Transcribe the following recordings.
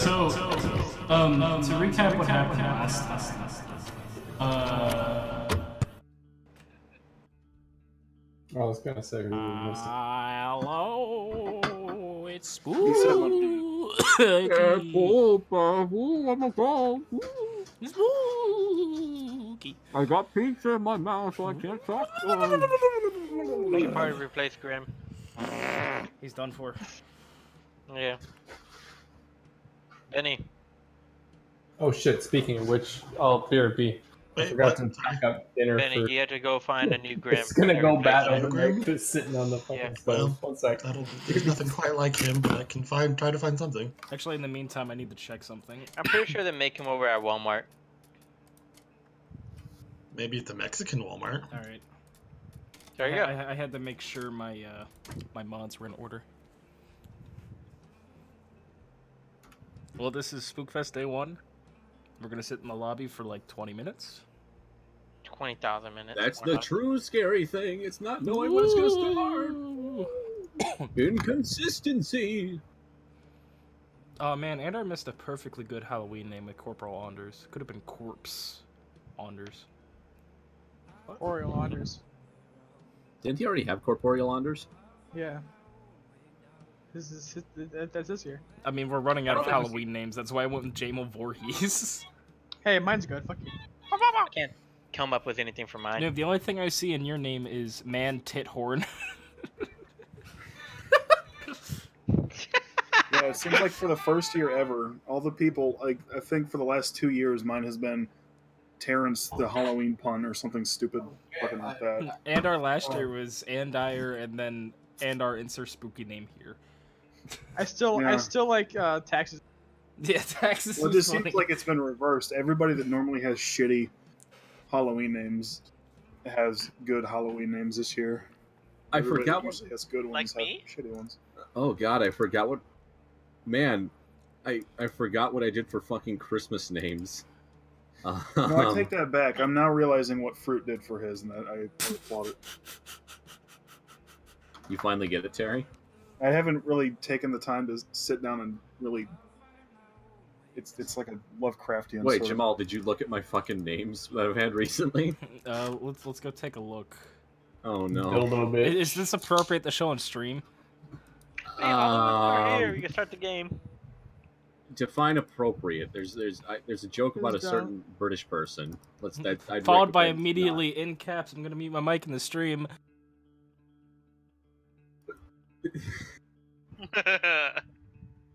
To recap what happened last I was gonna say who missed it. Hello, it's spooky. Spooky. I got pizza in my mouth, so I can't talk. We should probably replace Grim. He's done for. Yeah. Benny. Oh shit! Speaking of which, I'll BRB. I forgot to pack up dinner Benny, for. you have to go find a new Grim. It's gonna go bad Replace him. over there. Just sitting on the fucking stove. Well, 1 sec. There's nothing quite like him, but I can try to find something. Actually, in the meantime, I need to check something. I'm pretty sure they make him over at Walmart. Maybe at the Mexican Walmart. All right. There you go. I had to make sure my my mods were in order. Well, this is Spookfest Day 1. We're gonna sit in the lobby for like 20 minutes. 20,000 minutes. That's the true scary thing. It's not knowing when it's gonna start. Inconsistency. Oh man, and I missed a perfectly good Halloween name with Corporal Anders. Could have been Corpse Anders. Oriole Anders. Didn't he already have corporeal Anders? Yeah. That's this year. I mean, we're running out of Halloween names. That's why I went with Jamal Voorhees. Hey, mine's good. Fuck you. I can't come up with anything for mine. No, the only thing I see in your name is Man Tit Horn. Yeah, it seems like for the first year ever, all the people, like, I think for the last 2 years, mine has been Terrence the Halloween pun or something stupid fucking like that. And our last year was Andire and then and our insert spooky name here. I still like taxes. Yeah, taxes. Well, it just seems like it's been reversed. Everybody that normally has shitty Halloween names has good Halloween names this year. I Everybody forgot that what. usually has good ones, Like have me? shitty ones. Oh god, I forgot what. Man, I forgot what I did for fucking Christmas names. No, I take that back. I'm now realizing what Fruit did for his, and that I applaud it. You finally get it, Terry? I haven't really taken the time to sit down and really. It's like a Lovecraftian. Wait, sort of- Jamal, did you look at my fucking names that I've had recently? Let's go take a look. Oh no. Dildo bitch. Is this appropriate to show on stream? Hey, over here, you can start the game. Define appropriate. There's a joke about a certain British person. I'd Followed by recommend immediately in caps. I'm gonna mute my mic in the stream.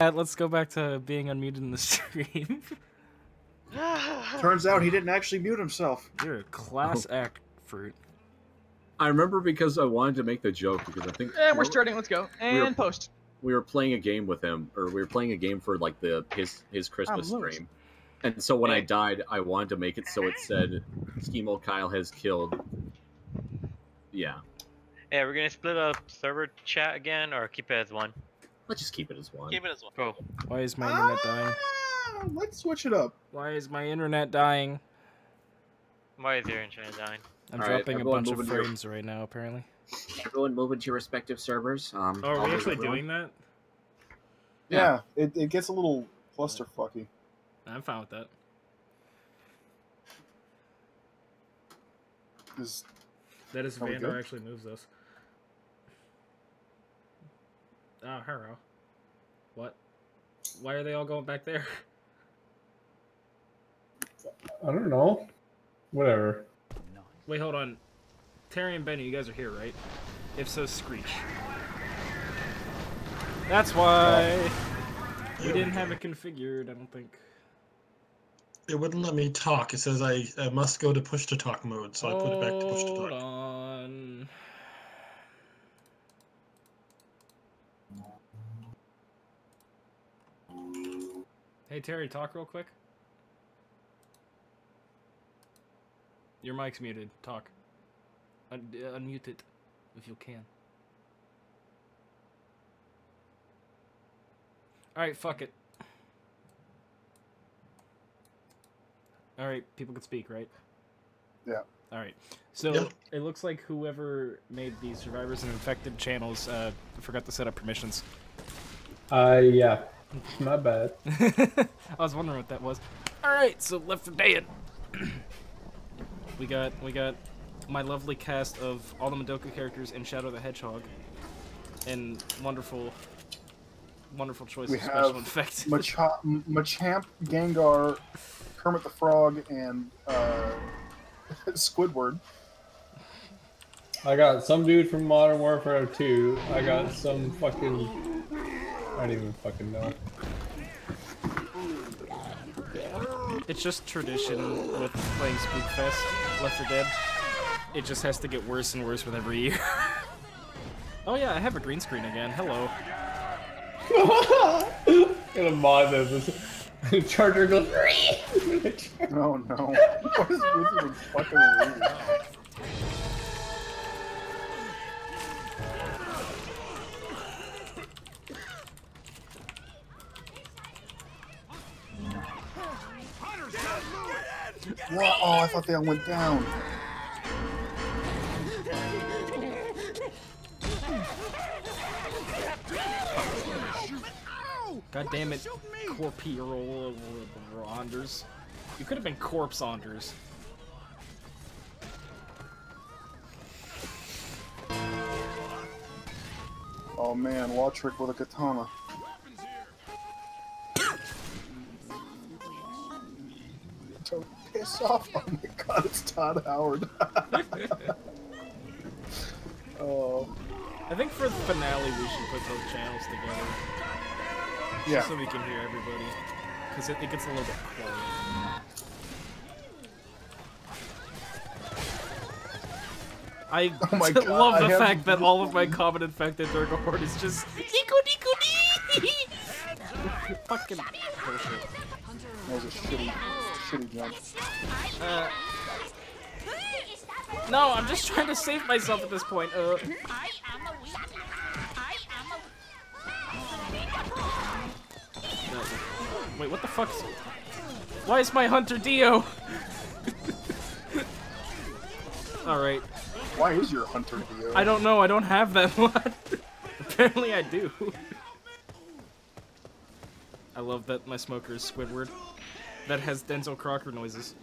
Let's go back to being unmuted in the stream. Turns out he didn't actually mute himself. You're a class act, Fruit. I remember because I wanted to make the joke because I think. And we're starting. Let's go. And post. We were playing a game with him, or we were playing a game for like his Christmas stream, and so when I died, I wanted to make it so it said, "Schemo Kyle has killed." Yeah. Yeah, we're gonna split up server chat again, or keep it as one. Let's just keep it as one. Keep it as one. Cool. Why is my internet dying? Let's switch it up. Why is my internet dying? Why is your internet dying? I'm All right, dropping a everyone bunch of move into your- frames right now, apparently. Everyone move into your respective servers. Oh, are I'll we move actually everyone. doing that? Yeah, it gets a little clusterfucky. I'm fine with that. That is Are we Vandar good? actually moves us. Oh, hello. What? Why are they all going back there? I don't know. Whatever. Wait, hold on. Terry and Benny, you guys are here, right? If so, screech. That's why we didn't have it configured, I don't think. It wouldn't let me talk. It says I must go to push to talk mode, so I put it back to push to Hold talk. on. Hey Terry, talk real quick. Your mic's muted. Talk. Unmute it, if you can. Alright, fuck it. Alright, people can speak, right? Yeah. Alright. So, Yeah. it looks like whoever made these survivors and infected channels forgot to set up permissions. Yeah. My bad. I was wondering what that was. Alright, so Left 4 Dead. we got my lovely cast of all the Madoka characters and Shadow the Hedgehog. And wonderful choice We of special have effects. Machamp, Gengar, Kermit the Frog, and Squidward. I got some dude from Modern Warfare 2. I got some fucking... I don't even fucking know. It's just tradition with playing Spookfest, Left 4 Dead. It just has to get worse and worse with every year. Oh yeah, I have a green screen again. Hello. Gonna mod this. Charger goes. Oh no. What is with you with fucking rude? What? Oh, I thought they all went down. God damn it, Corpiro Anders. You could have been Corpse Anders. Oh man, Lotrick with a katana. Don't piss off. Oh my god, it's Todd Howard. Oh. I think for the finale we should put those channels together. Yeah. So we can hear everybody. Because it gets a little bit quiet. I Oh my God, love I the have- fact that all of my common infected Durga Horde is just Nico Nico Dee! Fucking bullshit. That was a shitty jump. No, I'm just trying to save myself at this point. Wait, what the fuck? Why is my Hunter Dio? Alright. Why is your Hunter Dio? I don't know, I don't have that mod. Apparently I do. I love that my smoker is Squidward. That has Denzel Crocker noises.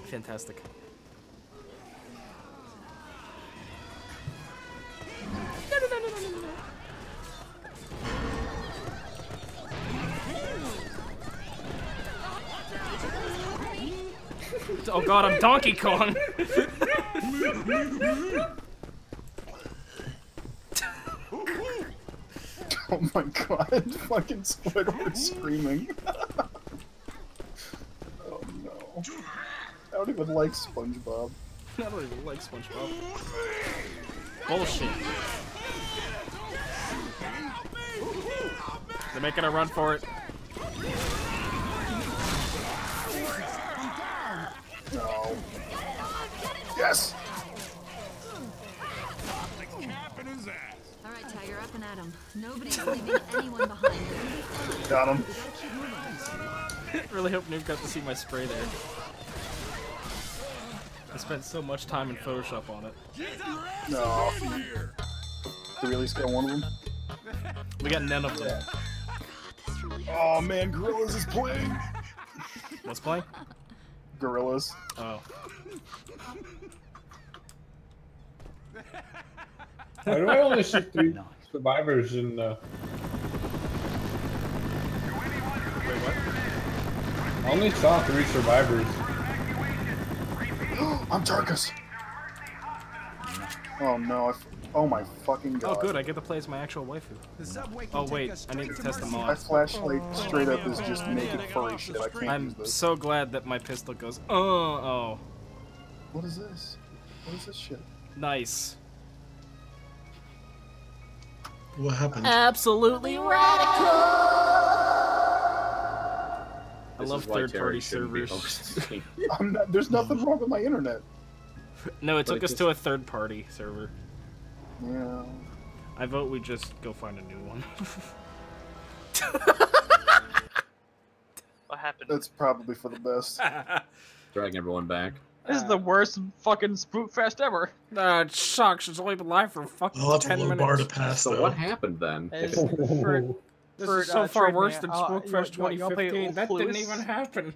Fantastic. Oh god, I'm Donkey Kong! Oh my god, fucking Squidward screaming. Oh no. I don't even like SpongeBob. I don't even like SpongeBob. Bullshit. They're making a run for it. No. Yes! Alright, Tiger, up and at 'em. Nobody's leaving anyone behind. Got him. Really hope Noob got to see my spray there. I spent so much time in Photoshop on it. No. Did we at least get one of them? We got none of them. Oh man, Gorillas is playing! What's playing? Gorillas. Oh. Why do I only shoot 3 survivors in Wait, what? I only saw 3 survivors. I'm Tarkus! Oh no, oh my fucking god. Oh good, I get to play as my actual waifu. Oh wait, I need to test the My mod. flashlight straight up is just naked furry shit. I can't use I'm this. so glad that my pistol goes, oh. What is this? What is this shit? Nice. What happened? Absolutely radical! I This love is why third-party Terry shouldn't be servers. hosting. There's nothing wrong with my internet. No, it But took it us to a third-party server. Yeah. I vote we just go find a new one. What happened? That's probably for the best. Drag everyone back. This is the worst fucking spook fest ever. It sucks. It's only been live for fucking I'll have a 10 low minutes. bar to pass, So though. what happened then? It's If- for, This for, is so far trade worse me. than I'll- Spookfest you wanna play 2015. That didn't Lewis? even happen.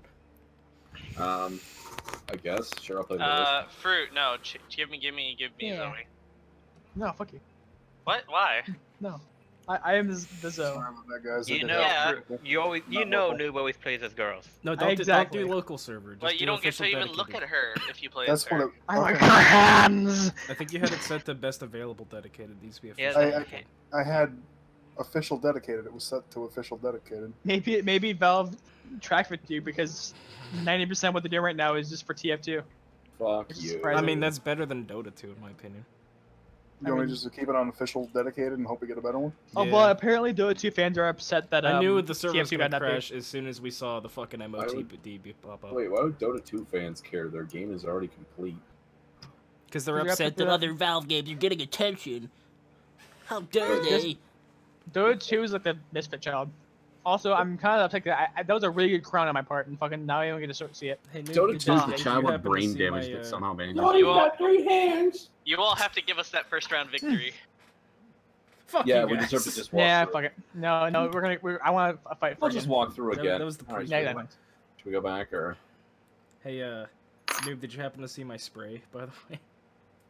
I guess. Sure, I'll play Lewis. Fruit. No, give me Yeah. Zoe. No, fuck you. What? Why? No. I am the Zoe. Sorry about that, guys. You I know, did- you know, Noob always plays as girls. No, don't Exactly. do local server. Just But you do don't get to official even look at dedicated. her if you play That's as her. what it. I like okay. her hands. I think you had it set to best available dedicated. These be Yeah, official. okay. I had official dedicated. It was set to official dedicated. Maybe Valve tracked with you because 90% what they're doing right now is just for TF2. Fuck It's you. surprising. I mean, that's better than Dota 2 in my opinion. You want me just to keep it on official dedicated and hope we get a better one? Oh, Yeah. well, apparently Dota 2 fans are upset that I knew the server was TF2 gonna got that crash as soon as we saw the fucking MOTD pop up. Wait, why would Dota 2 fans care? Their game is already complete. Because they're You're upset upset that that- other Valve games are getting attention. How dare they? Dota 2 is like the misfit child. Also, I'm kind of upset that was a really good crown on my part, and fucking now I don't get to see it. Hey, Noob, Dota did 2 you- is the did you child with happen to brain see damage my, that somehow managed. You all, 3 hands. you all have to give us that first round victory. Fuck Yeah, you we guys. deserve to just walk Yeah, through. fuck it. No, I want a fight I'll for just you. walk through That- again. that was the Alright, pre- Yeah, should exactly. we go back or? Hey, Noob, did you happen to see my spray, by the way?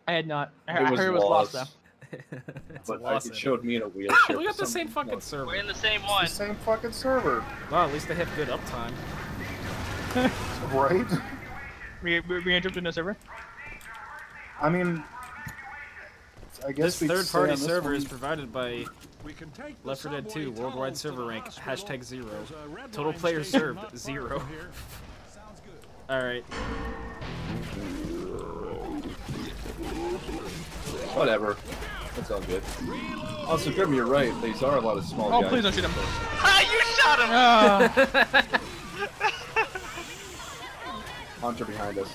I had not. I It heard it was lost lost. though. It's a But loss. it showed me in a wheelchair. We got for the some- same fucking no, server. We're in the same It's one. the same fucking server, Well, at least they have good uptime. right? We gonna jump into the server? I mean, I guess This we could say third-party on this server one- is provided by Left 4 Dead 2 worldwide server rank #0. Total players served 0. Alright. Whatever. That's all good. Also, Grim, you're right. These are a lot of small Oh, guys. please don't shoot him. Ah, you shot him! Hunter behind us.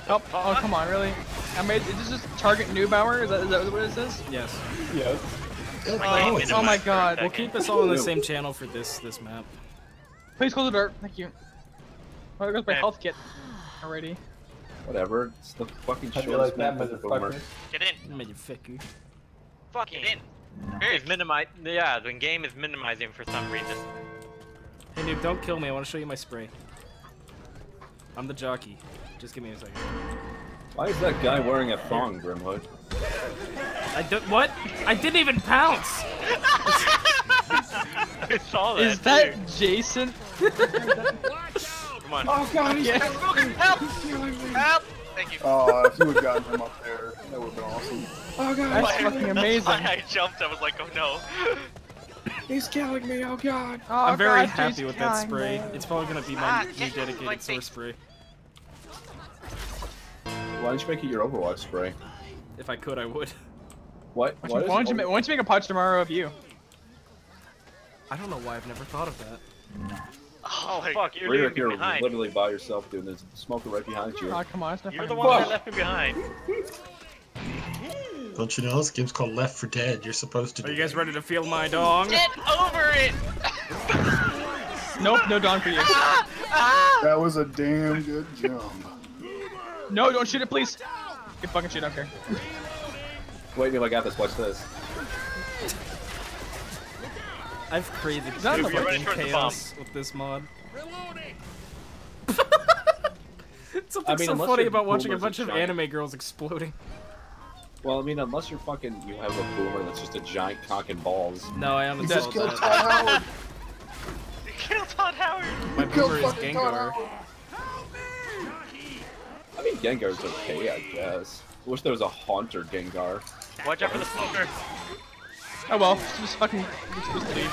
Oh, come on, really? I made. Is this just target Neubauer? Is that what it says? Yes. Yes. Oh my god. We'll keep us all on the same channel for this map. Please close the door. Thank you. Oh, there goes my Okay. health kit already. Whatever. It's the fucking How do you shortest like that, map of the boomer. motherfucker? Get in. Motherfucker. Fucking in. It's minimize. Yeah, the game is minimizing for some reason. Hey, Noob, don't kill me. I want to show you my spray. I'm the jockey. Just give me a second. Why is that guy wearing a thong, Grimwood? I don't. What? I didn't even pounce! I saw that. Is that too. Jason? Come on. Oh god, he's Help! Help! Thank you. Oh, if you would gotten him up there, that would have been awesome. Oh god, That's fucking amazing. That's why I jumped. I was like, oh no. he's killing me. Oh god. Oh, I'm very God, happy Jason with that killing spray. me. It's probably gonna be Ah, my new yes, dedicated like source this. spray. Why don't you make it your Overwatch spray? If I could, I would. What? Why don't you make a Punch Tomorrow of you? I don't know why I've never thought of that. Oh fuck, you're Right leaving here, me behind. literally by yourself, dude. There's a smoker right behind you. Oh, come on. It's not You're the fucking- one that left me behind. Don't you know this game's called Left 4 Dead? You're supposed to. Are you guys ready to feel my dong? Get over it! Nope, no dawn for you. That was a damn good jump. No, don't shoot it, please. Good fucking shoot, I don't care. Wait till I got this. Watch this. I've created that Dude, you're ready fucking for the chaos with this mod. Something I mean, so unless funny you're about watching a boomers bunch and of giant- anime girls exploding. Well, I mean, unless you're fucking, you have a boomer that's just a giant cock and balls. No, I You just uninstalled killed that. Todd Howard. Kill Todd Howard! My You killed boomer is fucking Todd Gengar. Howard. I mean, Gengar's okay, I guess. I wish there was a Haunter Gengar. Watch out for the smoker. Oh well, just fucking. Just leave.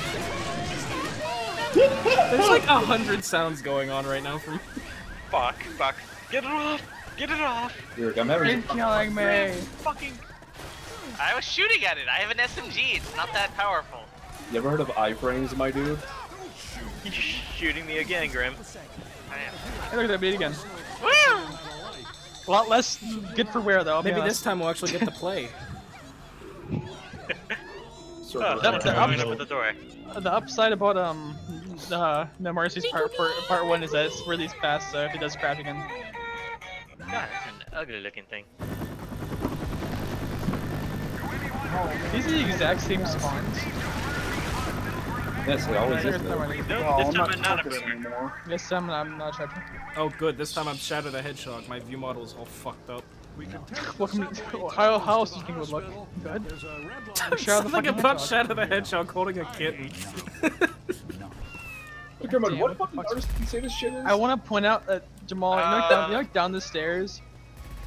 There's like 100 sounds going on right now from. Fuck. Get it off! Get it off! Weird, I'm having. You're killing me. Fucking. I was shooting at it. I have an SMG. It's not that powerful. You ever heard of iframes, my dude? You're shooting me again, Grim. Hey, look at that beat again. Woo! A lot less good for wear though. I'll be Maybe this honest. time we'll actually get to play. Oh, That- someone's that- coming up at the door. The upside about No Mercy's part 1 is that it's really fast. So if it does crap again. God, that's an ugly looking thing. These are the exact same spawns. Yes, it always is. No, Well, this I'm time not I'm not a talking anymore. This time I'm not charging. Oh, good. This time I'm Shadow the Hedgehog. My view model is all fucked up. Welcome. How else do you think it would look? Good. Something about Shadow the Hedgehog holding a kitten. Grimwood, what fucking artist did you say this shit is? I want to point out that Jamal, you know, down the stairs,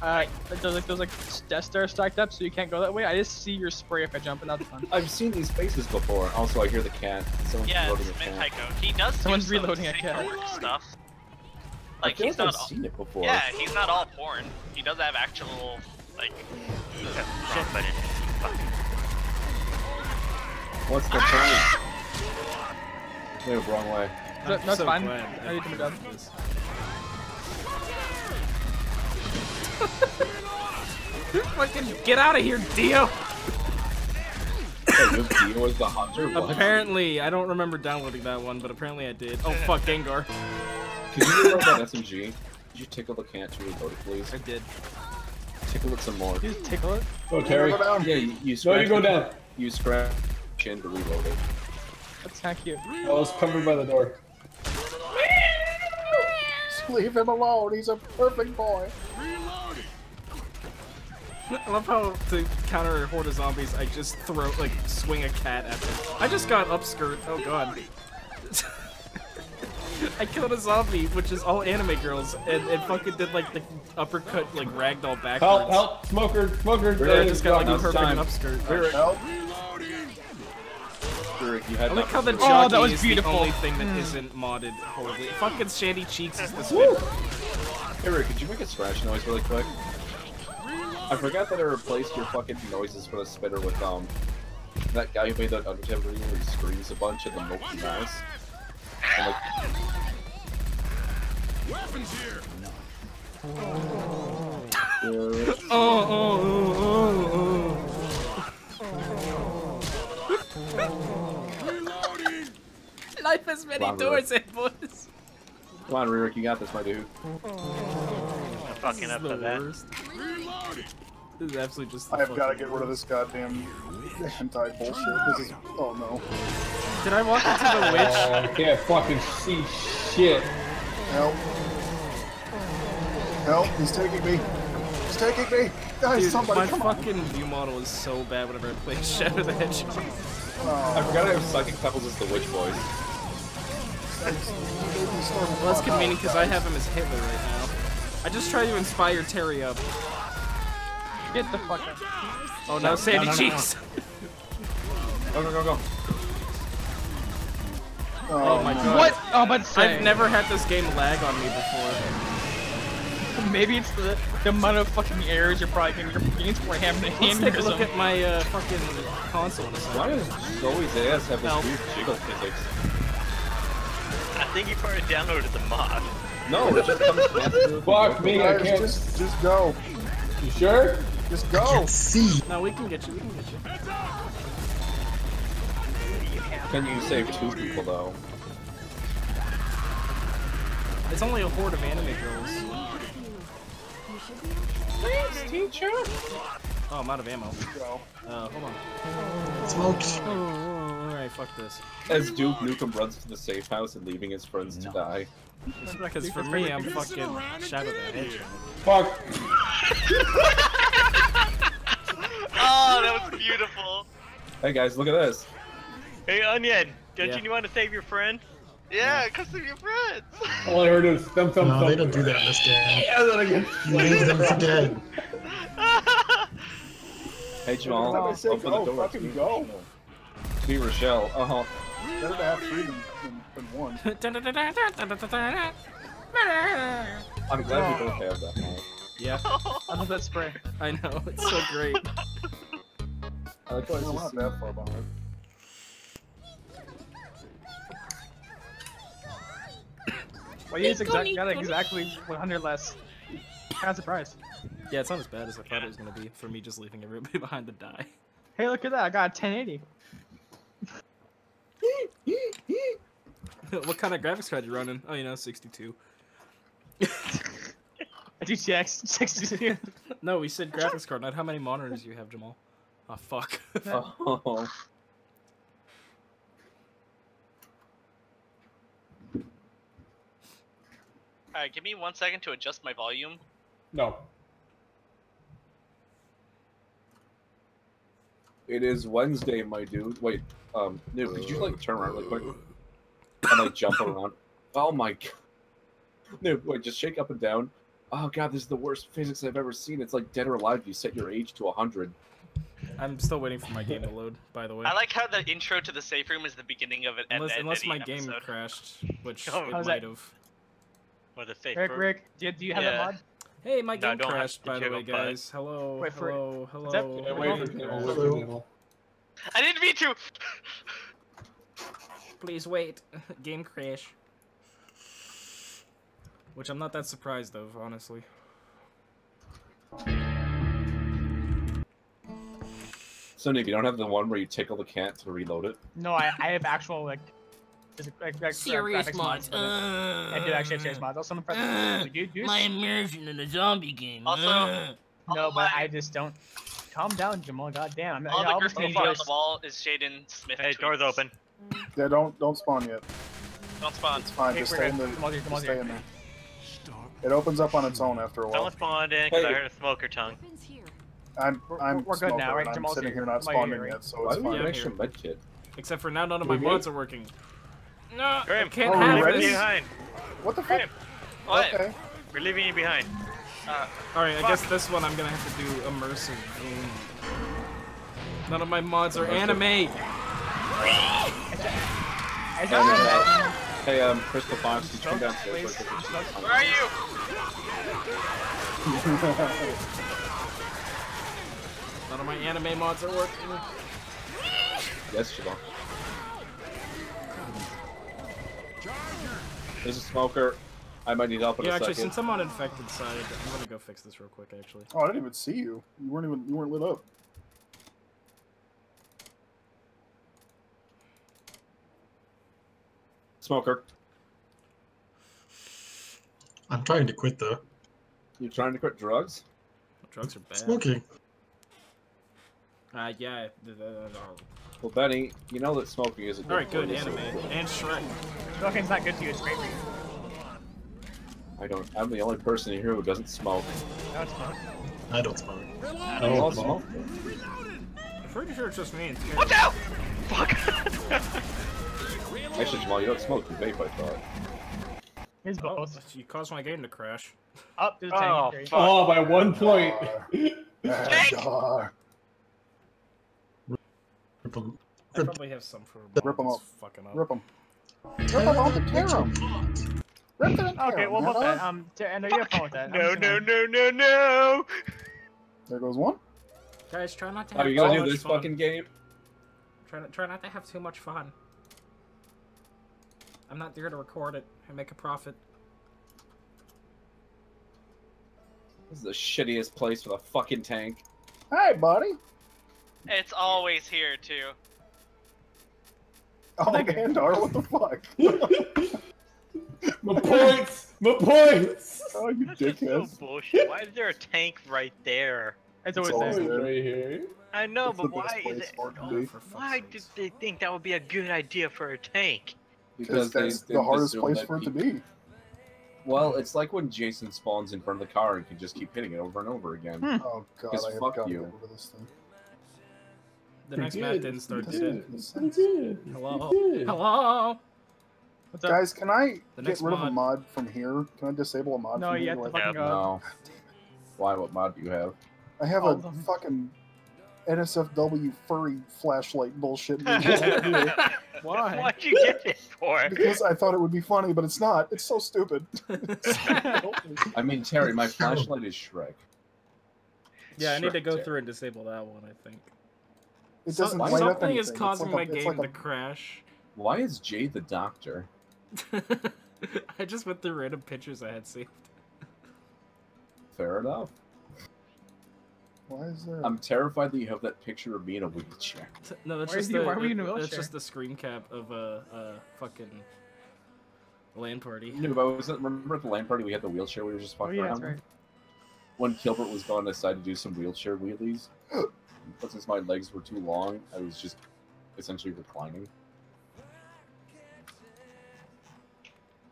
there's like Death Star stacked up, so you can't go that way. I just see your spray if I jump, and that's fun. I've seen these faces before. Also, I hear the cat. Someone's Yeah, reloading it's a cat. Tycho. He does Someone's do some reloading a safe cat. work stuff. I Like feel he's like not I've all, seen it before. yeah, he's not all porn. He does have actual like wrong button. Fuck. What's the point? No, wrong way. No, I'm it's so fine. glad I need to move down. this. Fucking get out of here, Dio! Hey, this Dio is the hunter? What? Apparently, I don't remember downloading that one, but apparently I did. Oh fuck, Gengar. Can you reload that SMG? Did you tickle the cat to reload it, please? I did. Tickle it some more. You just tickle it. Go, Terry. Yeah, you No, scratch you go the- down. You scratch chin to reload it. That's kind of cute. Oh, it's covered by the door. Just leave him alone. He's a perfect boy. I love how to counter a horde of zombies, I just throw, like, swing a cat at them. I just got upskirt. Oh god. I killed a zombie, which is all anime girls, and it fucking did, like, the uppercut, like, ragdoll backwards. Help, help, smoker, smoker. I just got, like, a It's perfect time. upskirt. Help. Rick, you had I like how the nothing. jockey that was is beautiful. the only thing that isn't modded horribly. Fucking Shandy Cheeks is the spin. Hey Rick, could you make a scratch noise really quick? I forgot that I replaced your fucking noises for the spinner with that guy who made that Undertale video where he screams a bunch at the Milky Mouse. And, like, Weapons here. Life has many Come on, doors and boys. come on, Rick, you got this, my dude. I'm fucking up the for that. worst. This is absolutely just. I have got to get rid of this goddamn hentai bullshit. This is. Oh no. Did I walk into the witch? I can't fucking see shit. Help. Help. He's taking me. He's taking me. Guys, Dude, somebody my come on. fucking view model is so bad whenever I play Shadow the Hedgehog. I forgot I have Psychic Pebbles as the witch voice. Well, that's convenient because I have him as Hitler right now. I just try to inspire Terry up. Get the fuck out. Oh no, Sandy Cheeks! Go, go, go, go. Oh my god. What? Oh, but say. I've never had this game lag on me before. Maybe it's the amount of fucking errors you're probably getting. You're getting for Let's take a look at my fucking console. Why does Zoe's ass have this Help. weird jiggle physics? I think you probably downloaded the mod. No, it just comes faster. Fuck me, I Guys, can't. just go. You sure? Just I go. can't see. No, we can get you. We can get you. Can you save 2 people though? It's only a horde of anime girls. Thanks, teacher. Oh, I'm out of ammo. Go. Hold on. Smokes. Alright, fuck this. As Duke Nukem runs to the safe house and leaving his friends to die. Because for me, I'm fucking Shadow the Hedgehog. Fuck. Oh, that was beautiful. Hey guys, look at this. Hey, Onion, don't Yeah. you want to save your friend? Yeah, because of your friends. All I heard is thump, thump, No, thump. they don't do that in this game. Yeah, then again. Leave them for dead. Hey Jamal, I say open go, the door. fucking go. Be Rochelle. Uh-huh. Better to have 3 than 1. I'm glad we both have that now. Yeah, I love that spray. I know. It's so great. I like how I'm it's not just that far behind. Well, he's got exactly 100 less. Kind of surprised. Yeah, it's not as bad as I thought it was gonna be for me just leaving everybody behind to die. Hey, look at that! I got a 1080. What kind of graphics card you running? Oh, you know, 62. I GTX 60. No, we said graphics card, not how many monitors you have, Jamal. Oh, fuck. Oh. Alright, give me 1 second to adjust my volume. No. It is Wednesday, my dude. Wait, Noob, could you like turn around really quick and like jump around? Oh my god. Noob, wait, just shake up and down. Oh god, this is the worst physics I've ever seen. It's like Dead or Alive. You set your age to 100. I'm still waiting for my game to load, by the way. I like how the intro to the safe room is the beginning of it. Unless my game crashed, which it might have. Or the safe Rick, room. Rick, do you have that mod? Hey, my No, game don't have crashed, to by the jiggle way, button. guys. Hello, Wait for it. hello, Is that- hello. Yeah, wait for Hello. I didn't mean to! Please wait. Game crash. Which I'm not that surprised of, honestly. So Nick, you don't have the one where you tickle the cat to reload it? No, I have actual like Serious graphics mods. for it. I do actually have serious mods. Also, My immersion in a zombie game. Also, no, but I just don't. Calm down, Jamal. Goddamn. all the I'll graffiti just on the wall is Shaden Smith. Hey, door's tweets. open. Yeah, don't spawn yet. Don't spawn. It's fine. Okay, Just we're stay in good. the. Come on here, come on Just stay here. in there. It opens up on its own after a while. Someone spawned in because I Hey. heard a smoker tongue. Weapons here. I'm We're good now, Smoker, right? and I'm Jamal's sitting here. here not Jamal, spawning you're here, yet, so Why it's do we fine. have an Yeah, extra med kit? Except for now, none of my Okay. mods are working. No, I Grim, can't Oh, have you ready? this. behind. What the fuck? Grim, What? Okay. we're leaving you behind. Alright, I guess this one I'm gonna have to do immersive. None of my mods are anime. I don't know that. Hey, Crystal Fox, you come downstairs. Please. Where are you? None of my anime mods are working. Yes, Jamal. There's a smoker. I might need help in Yeah, a actually, second. since I'm on infected side, I'm gonna go fix this real quick, actually. Oh, I didn't even see you. You weren't lit up. Smoker, I'm trying to quit though. you trying to quit drugs? Drugs are bad. Smoking. Yeah. Well, Benny, you know that smoking isn't good. Alright, good, for you, so- anime. And Shrek. Smoking's not good for you. It's great for you. I'm the only person here who doesn't smoke. No, it's not. I don't smoke. I don't smoke. I'm pretty sure it's just me. Watch out! Fuck! Actually, Jamal, you don't smoke. You vape, I thought. Here's Oh, both. you caused my game to crash. Up, there's a Oh, tank. fuck. Oh, by 1 point. Dar. Rip 'em. I probably have some for Rip 'em mods up. fucking up. Rip them. Rip them out and tear them. Rip them and tear Okay, 'em, well, man. about that. I know you have fun with that. I'm No, just no, gonna- no, no, no! There goes one. Guys, try not to Are have you too gonna do much this fun. fucking game? Try not to have too much fun. I'm not there to record it and make a profit. This is the shittiest place for the fucking tank. Hi, buddy. It's always here, too. Oh, man, Dar, what the fuck? My points! My points! Oh, you That's just so dickhead. bullshit. Why is there a tank right there? It's It's always always there. Right here. I know, It's the but best why place is it? for it to Oh, be. for fuck's Why did sakes. they think that would be a good idea for a tank? Because that's the hardest place for it to be. Well, it's like when Jason spawns in front of the car and can just keep hitting it over and over again. Oh, God, Because I have fuck got to you. get rid of this thing. The next map didn't start, did it? Hello? Hello? Hello? What's up? Guys, can I The get next rid of a mod. mod from here? Can I disable a mod No, from you here? have to Like, fucking go. No. Why? What mod do you have? I have all a of them. fucking NSFW furry flashlight bullshit. Why? What'd you get it for? Because I thought it would be funny, but it's not. It's so stupid. I mean, Terry, my flashlight is Shrek. Yeah, I need to Shrek, go Terry. through and disable that one, I think. It doesn't light up Something anything. is It's causing like my it's game like to crash. Why is Jay the doctor? I just went through random pictures I had saved. Fair enough. Why is there? I'm terrified that you have that picture of me in a wheelchair. No, that's Why just is he- the, why were you in a that's wheelchair? just the screen cap of a fucking LAN party. No, but remember at the LAN party we had the wheelchair we were just Oh fucking yeah, around that's right. when Gilbert was gone, I decided to do some wheelchair wheelies. But since my legs were too long, I was just essentially reclining.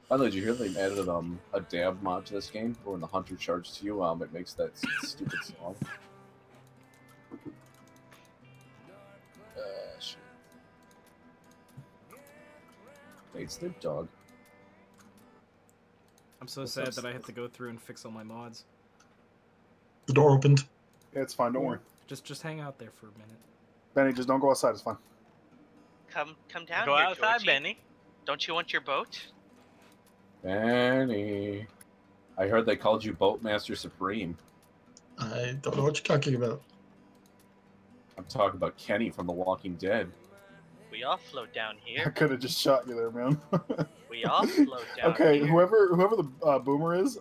By the way, did you hear they added a dab mod to this game? Where when the hunter charges you, it makes that stupid song. Shit. Hey, Snoop Dogg. I'm so sad that I had to go through and fix all my mods. The door opened. Yeah, it's fine. Don't worry. Just hang out there for a minute. Benny, just don't go outside. It's fine. Come down Go here, outside, Georgie. Benny. Don't you want your boat? Benny. I heard they called you Boatmaster Supreme. I don't know what you're talking about. I'm talking about Kenny from The Walking Dead. We all float down I here. could have just shot you there, man. We all float down Okay, here. whoever the boomer is,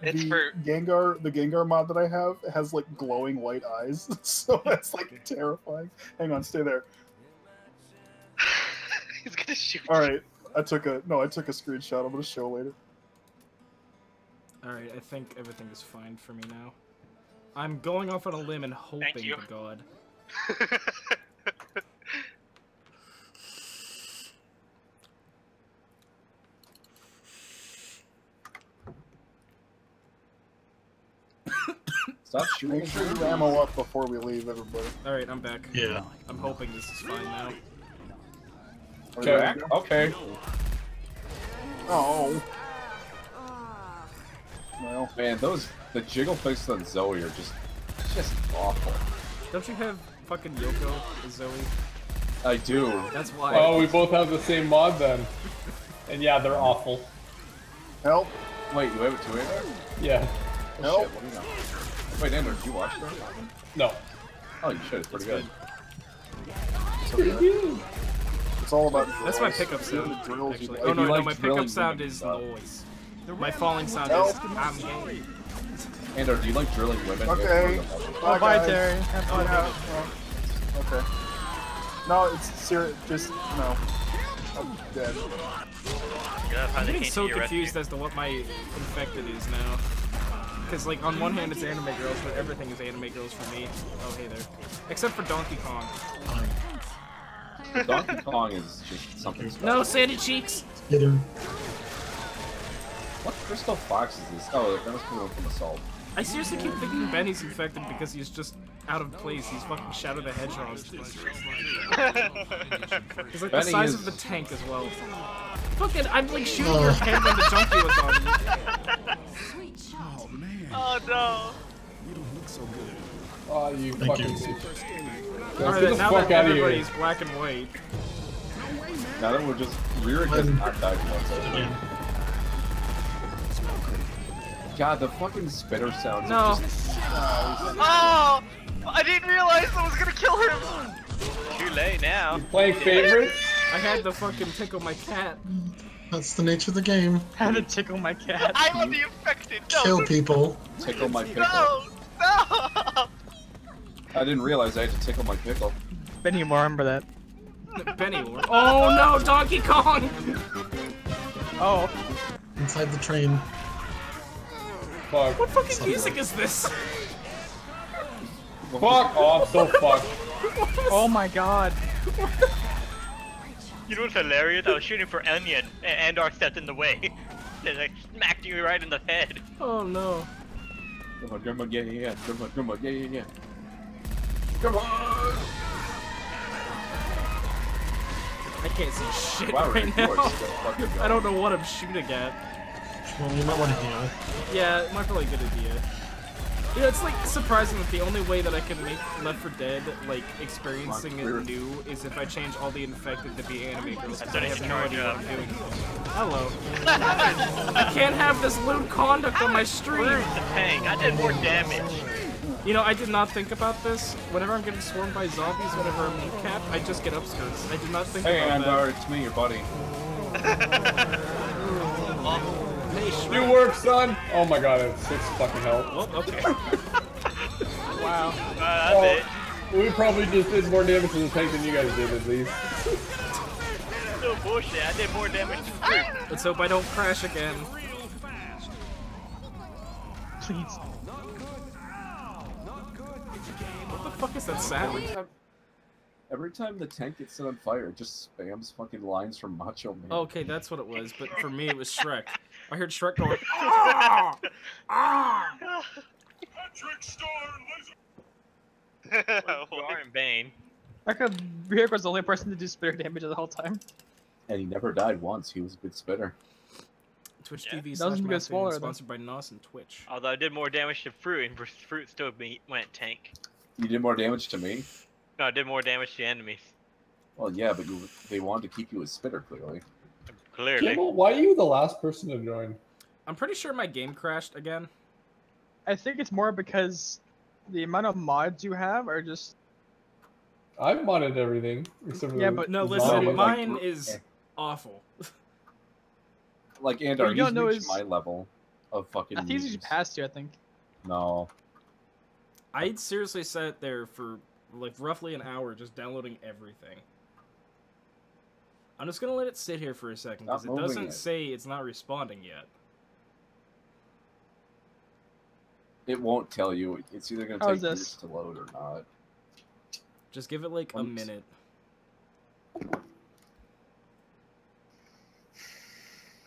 It's the for- Gengar mod that I have has like glowing white eyes, so that's like terrifying. Hang on, stay there. He's gonna shoot All right, I took a screenshot. I'm gonna show later. Alright, I think everything is fine for me now. I'm going off on a limb and hoping you. to God. Stop shooting. Make sure you ammo up before we leave, everybody. Alright, I'm back. Yeah. I'm hoping this is fine now. Okay. Okay. Oh. Well, Man, the jiggle fixes on Zoe are just awful. Don't you have fucking Yoko as Zoe? I do. That's why. Oh, we both have the same mod then. And yeah, they're awful. help! Wait, you have it too, Andrew? Yeah. Oh, Help. shit, what do you know? Wait, Andrew, did you watch that? No. Oh, you should. It's pretty good. It's all about. That's my drills. pickup sound, Drills actually. you Oh If no, you no, like my drilling, pickup sound women, is uh, noise. My falling sound Help. is I'm gay. Andrew, do you like drilling women? Okay. Oh, bye, guys. Terry. Have Oh, fun. yeah. Well, okay. No, it's serious. Just no. I'm dead. I'm getting so confused as to what my infected is now. Because, like, on one hand it's anime girls, but everything is anime girls for me. Oh, hey there. Except for Donkey Kong. Donkey Kong is just something special. No, Sandy Cheeks! Get him. What crystal fox is this? Oh, that must be one from Assault. I seriously keep thinking Benny's infected because he's just out of place. He's fucking Shadow the Hedgehog. He's like the Benny size is- of the tank as well. Fucking, I'm like shooting your head when the junkie was on you. Oh no! Oh, you Thank fucking you. Guys, Alright, get the now fuck that out of here. everybody's black and white. Now that we're just Rira gets knocked out once. Again. God, the fucking spitter sounds No. are just... Oh! I didn't realize I was gonna kill him! Too late now. Playing favorites? I had to fucking tickle my cat. That's the nature of the game. How to tickle my cat. I am the infected! No! Kill people. Tickle my pickle. No! No! I didn't realize I had to tickle my pickle. Benny will remember that. Benny will. Oh no, Donkey Kong! Oh. Inside the train. Fuck. What fucking music is this? Fuck off, so fucked. Oh my god. You know what's hilarious? I was shooting for Onion, and Andar stepped in the way. They like smacked you right in the head. Oh no. Come on, yeah. Come on, yeah. Come on! I can't see shit Wow, right Rick, now. you are so fucking good. I don't know what I'm shooting at. Well, you might want to heal. Yeah, it might be like a good idea. You know, it's like surprising that the only way that I can make Left 4 Dead like experiencing it new is if I change all the infected to be anime girls. Because I have no idea what I'm doing. Hello. I can't have this lewd conduct on my stream. Where's the tank? I did more damage. You know, I did not think about this. Whenever I'm getting swarmed by zombies, whenever I'm kneecapped, I just get upskirts. I did not think Hey, about Andar, that. it's me, your buddy. You work, son! Oh my god, I have 6 fucking health. Oh, okay. Wow. That's Oh, it. we probably just did more damage to the tank than you guys did, at least. No bullshit. I did more damage to Fruit. Let's hope I don't crash again. Please. the fuck is that sound? Every time the tank gets set on fire, it just spams fucking lines from Macho Man. Okay, that's what it was, but for me it was Shrek. I heard Shrek going, Patrick Star Laser. Warren Bane. Ryuk was the only person to do spitter damage the whole time. And he never died once. He was a good spitter. Twitch Yeah. TV That was a good / swallow, sponsored by NOS and Twitch. Although I did more damage to Fruit, and Fruit still went tank. You did more damage to me? No, I did more damage to enemies. Well, yeah, but they wanted to keep you as spitter, clearly. Clearly. Kimmel, why are you the last person to join? I'm pretty sure my game crashed again. I think it's more because the amount of mods you have are just. I've modded everything. Except for Yeah, the but No, design. listen, like, mine is awful. Like, Andar, you don't he's know reached his- my level of fucking I think he's memes. past you. I think. No. I seriously sat there for like roughly an hour just downloading everything. I'm just gonna let it sit here for a second because Stop it moving doesn't it. say it's not responding yet. It won't tell you. It's either going to How take is years this? to load or not. Just give it like a Once. minute.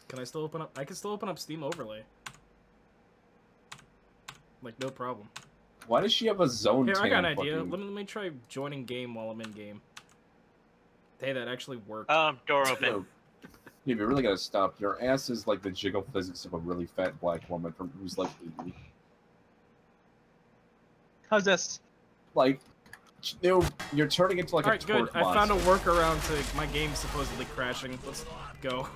Can I still open up? I can still open up Steam Overlay. Like no problem. Why does she have a zone Here, I got an tan idea. fucking- Let me try joining game while I'm in game. Hey, that actually worked. Door open. No. You really gotta stop. Your ass is like the jiggle physics of a really fat black woman from who's like 80. How's this? Like, you're turning into like Alright, a good. torque I found a monster. workaround to my game supposedly crashing. Let's go.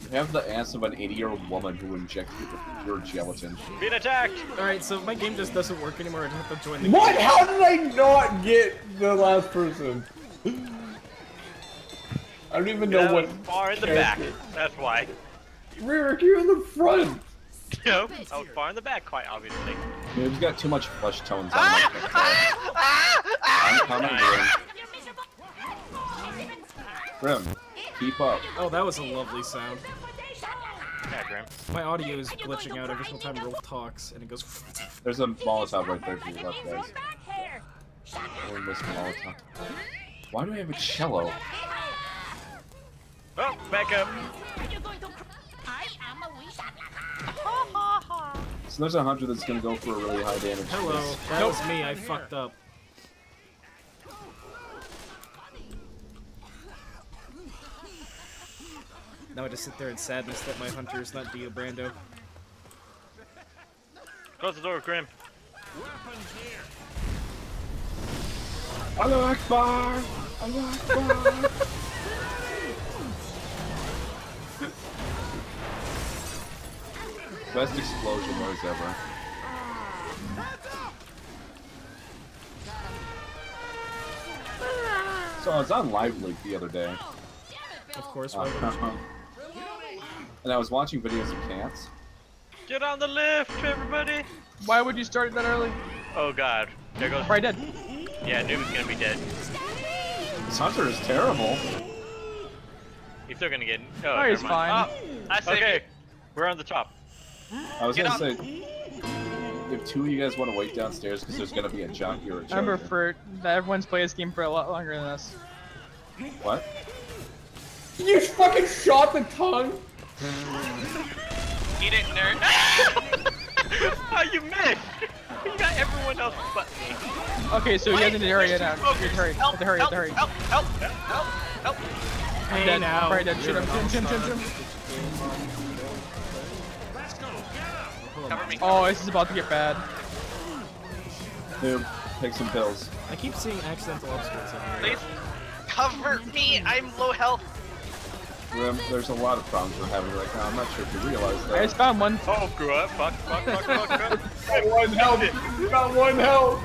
You have the ass of an 80-year-old woman who injects you with pure gelatin. Being attacked! Alright, so my game just doesn't work anymore. I just have to join the What? game. How did I not get the last person? I don't even know what. Far in the back. character. That's why. Rick, you're in the front. No, I was far in the back, quite obviously. You've got too much flesh tones on that character. I'm coming, Grim. Grim, keep up. Oh, that was a lovely sound. Yeah, Grim. My audio is glitching out every single time Rolf talks, and it goes. There's a Molotov right there to your left, guys. Oh, this Molotov. Why do I have a cello? Oh, back up. So there's a hunter that's gonna go for a really high damage. Hello, that was me. I fucked up. Now I just sit there in sadness that my hunter is not Dio Brando. Close the door, Grim. Allahu Akbar! Allahu Akbar! Best explosion noise ever. So I was on Live Leak the other day. Of course, why wouldn't you? And I was watching videos of cats. Get on the lift, everybody! Why would you start it that early? Oh god. There goes. Probably dead. Yeah, Noob's gonna be dead. This hunter is terrible. He's still gonna get. Oh, Oh, never he's mind. fine. Oh, I saved you. We're on the top. I was Get gonna on. say, if two of you guys want to wait downstairs, because there's gonna be a jockey or a I remember charger. that everyone's played this game for a lot longer than us. What? You fucking shot the tongue. Eat it, nerd. Oh, you missed! You got everyone else but me. Okay, so you guys need to hurry it out. You have to hurry. You have to hurry. You have to hurry. Help! Help! Help! Help! I'm Hey, dead. now. Probably dead. Shoot him. Shoot him. Shoot him. Cover me. Oh, this is about to get bad. Dude, take some pills. I keep seeing accidental obstacles everywhere. Please cover me. I'm low health. Grim, there's a lot of problems we're having right now. I'm not sure if you realize I just that. found one. Oh, screw up. Fuck. Got one health. You got one health.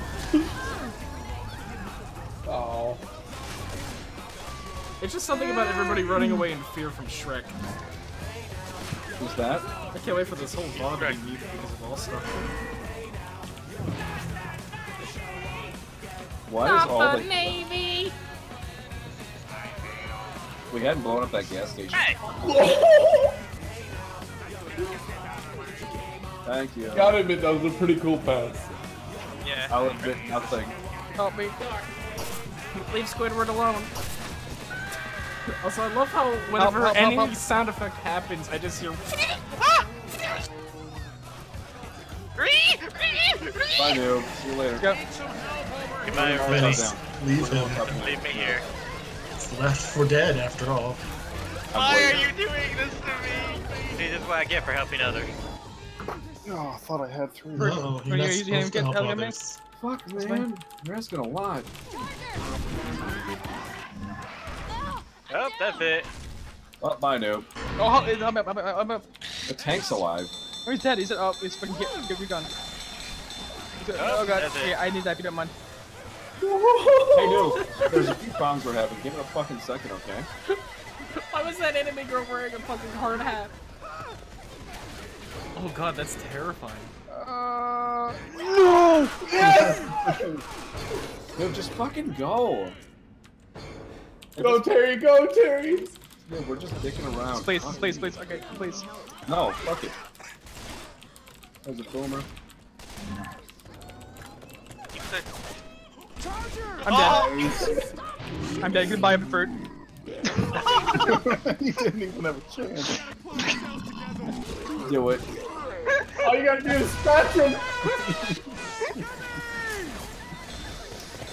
Oh. It's just something about everybody running away in fear from Shrek. Who's that? I can't wait for this whole vomiting music because of all stuff. Why is all the Navy? We hadn't blown up that gas station. Hey! Thank you. Gotta admit, that was a pretty cool pass. Yeah. I'll admit nothing. Help me. Leave Squidward alone. Also, I love how whenever any sound effect happens, I just hear. Bye, noob. See you later. Go. Goodbye, everybody. Leave him. Leave me here. It's left for dead after all. Why are you doing this to me? See, this is what I get for helping others. Oh, I thought I had 3. No, you're not supposed to help others. Fuck, man. You're asking a lot. Oh, that's it. Oh, bye, noob. Oh, I'm up. The tank's alive. Oh, he's dead. He's dead. Oh, he's fucking get redone. Oh god. Yeah, I need that if you don't mind. Hey, noob. There's a few problems we're having. Give it a fucking second, okay? Why was that enemy girl wearing a fucking hard hat? Oh god, that's terrifying. No! Yes! Dude, just fucking go. Go, Terry, go, Terry! Dude, we're just dicking around. Please, please, please. Okay, please. No, fuck it. There's a boomer. I'm dead. I'm dead. Goodbye, Bert. You didn't even have a chance. Do it. All you gotta do is scratch him!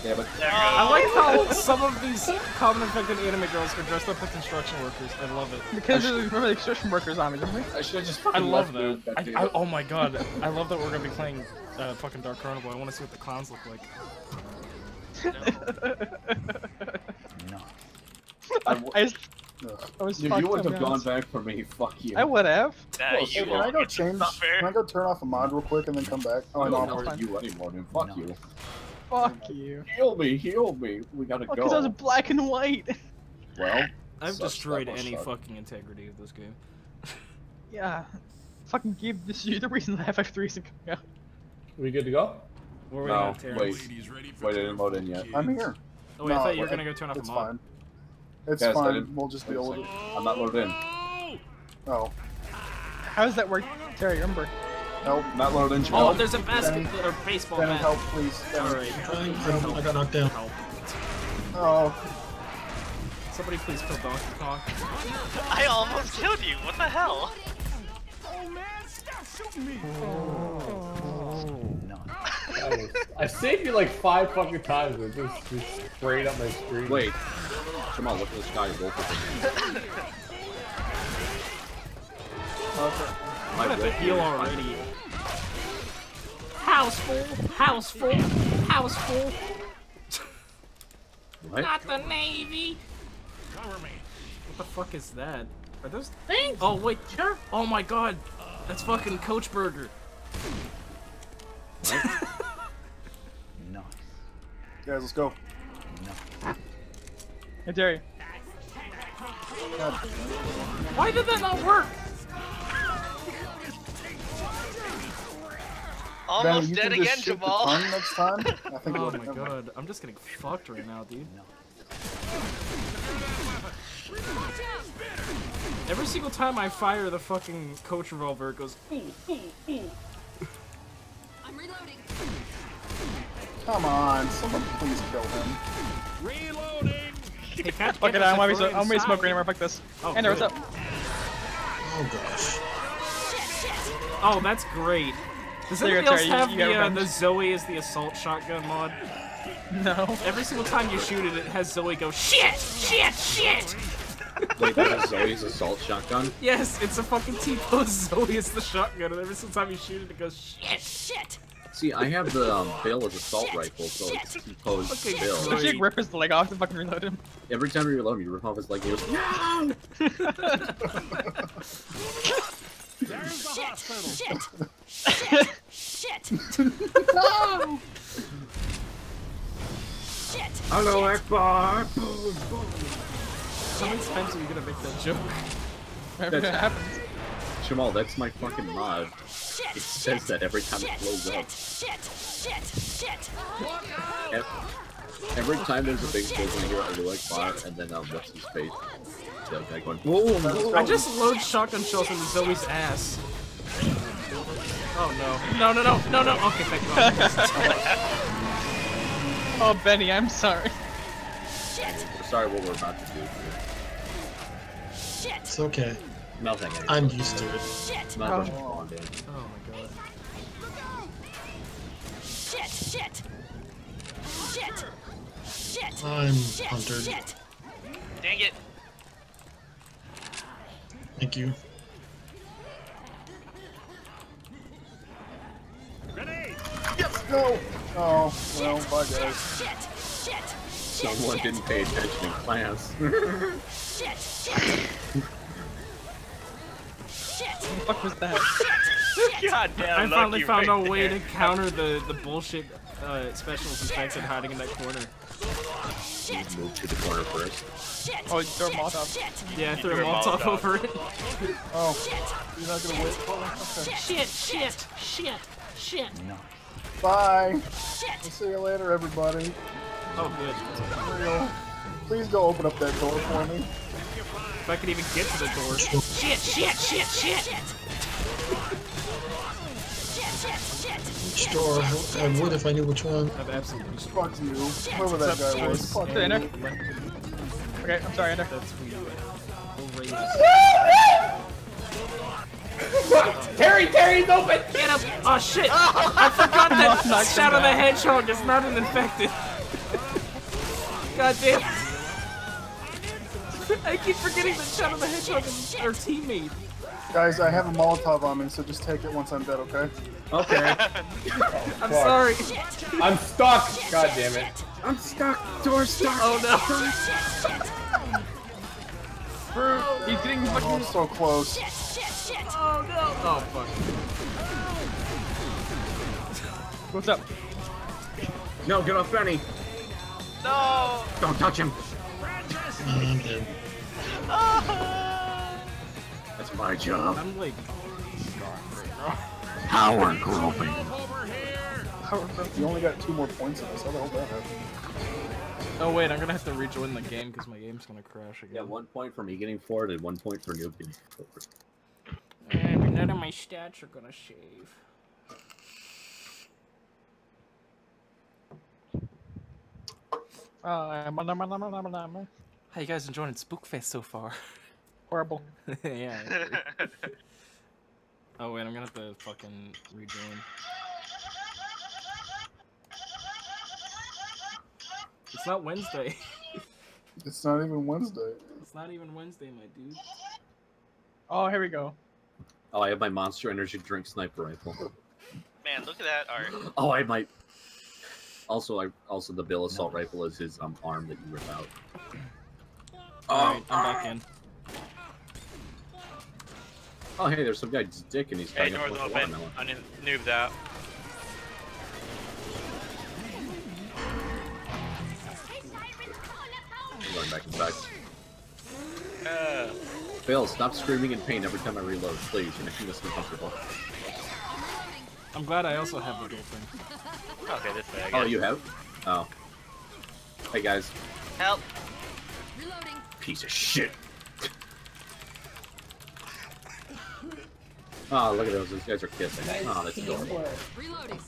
Yeah, but I like how some of these common infected anime girls are dressed up as construction workers. I love it. Because remember the construction workers zombies, remember? I should have just I fucking love left that. dude. Oh my god. I love that we're gonna be playing fucking Dark Carnival. I want to see what the clowns look like. I was If fucked you wouldn't up, have gone honest. back for me, fuck you. I would have. Hey, can I go change? Can I go turn off a mod real quick and then come back? Oh, I don't know. know you anymore, dude. Fuck you. Fuck you. Heal me, heal me. We gotta go. Because I was black and white. Well, I've sucks, destroyed that must any suck. fucking integrity of this game. Yeah. Fucking give this you the reason the FF3 isn't coming out. We good to go? Where are we No, at, Terrence? wait, I didn't load in yet. I'm here. Oh wait, I No, thought you were gonna go turn off the It's mod. fine. It's Guys, I fine. didn't- We'll just deal with it. I'm not loaded in. Oh. How does that work, Terry? Remember? Nope. Not loaded in. Oh, Jamal. there's a basket or baseball Benny, bat. help, please. Benny. Alright. I got knocked down. Oh. Somebody please kill Donkey Kong. I almost killed you. What the hell? I saved you like 5 fucking times with just sprayed up my screen. Wait. Jamal, look at this guy. Wolf I'm gonna have to heal already. House full, house full, house full. What? Not the Navy. What the fuck is that? Are those things? Oh wait, sure. Oh my god, that's fucking Coach Burger. No. Guys, let's go. Hey, Terry. Why did that not work? Almost Benny, you dead can again, just shoot the Jamal. tongue next time. I think Oh it'll- my god, I'm just getting fucked right now, dude. Every single time I fire the fucking Coach revolver, it goes ooh, ooh, ooh. I'm reloading. Come on, someone please kill him. Hey, Cat, Fuck it, I'm gonna be smoke right now. Fuck this. Oh, Andrew, what's good. up? Oh gosh. Oh, that's great. Does There you anybody go, else Terry, have you got the revenge. Zoe as the assault shotgun mod? No. Every single time you shoot it, it has Zoe go shit, shit, shit. Wait, that is Zoe's assault shotgun? Yes, it's a fucking T-pose Zoe as the shotgun, and every single time you shoot it, it goes shit, shit. See, I have the Bill's assault rifle, so it's T-pose Okay, Bill. If you rip his leg off to fucking reload him. Every time you reload him, you rip off his leg, he goes, no! Shit, shit, shit, shit. No! Shit. Hello, Akbar! How many times are you gonna make that joke? Whatever That's- happens. Jamal, that's my fucking mod. It says that every time it blows up. Shit, shit, shit. Every time there's a big explosion here, I do Akbar, and then what's his face? The guy going boom, boom. I just load shotgun shells into Zoe's ass. Oh no. No, no, no, no, no. Okay, thank God. Oh, Benny, I'm sorry. We're sorry what we're about to do. It's okay. Nothing. I'm used to it. Not much fun, dude. Oh my god. I'm hunted. Dang it. Thank you. Yes, go! Oh, well, bye guys. Someone didn't pay attention in class. What the fuck was that? God damn, I finally Loki found a right way there. to counter the bullshit specials infected hiding in that corner. Move to the corner first. Oh, you throw a Molotov. Yeah, I threw a Molotov over it. Oh, you're not gonna wait for me? Okay. Shit. Bye! We'll see you later, everybody. Oh, good. Please go open up that door for me. If I could even get to the door. Which door? I would if I knew which one. I've absolutely Fuck you. Whoever that guy was. Fuck Hey, Ender. Okay, I'm sorry, Ender. That's weird. Terry's open! Get him! Oh shit! I forgot that Shadow the Hedgehog is not an infected. God damn. I keep forgetting that Shadow the Hedgehog is our teammate. Guys, I have a Molotov on me, so just take it once I'm dead, okay? Okay. I'm sorry. I'm stuck! God damn it. I'm stuck! Door's stuck! Oh Fruit, he's getting Oh, fucking. I'm so close. Oh no! Oh fuck. What's up? No, get off Benny! No. Don't touch him! I'm dead. That's my job. I'm like. Power groping. You only got 2 more points in this. How the hell did that happen? Oh wait, I'm gonna have to rejoin the game because my game's gonna crash again. Yeah, 1 point for me getting forward and 1 point for Noob getting forward. And none of my stats are gonna save. How you guys enjoying Spookfest so far? Horrible. Yeah. Oh wait, I'm gonna have to fucking rejoin. It's not Wednesday. It's not even Wednesday. It's not even Wednesday, my dude. Oh, here we go. Oh, I have my Monster Energy drink sniper rifle. Man, look at that art. Oh, I might. Also, the Bill assault rifle is his arm that you rip out. Alright, I'm back in. Oh, hey, there's some guy's dick and he's Hey, trying to Northern push the open. watermelon. I didn't noob that. I'm going back inside. Bill, stop screaming in pain every time I reload, please. You're making this uncomfortable. I'm glad I also have the dual thing. Okay, this way, I guess. Oh, you have? Oh. Hey, guys. Help! Piece of shit. Oh, look at those. Those guys are kissing. Oh, that's adorable. Reloading.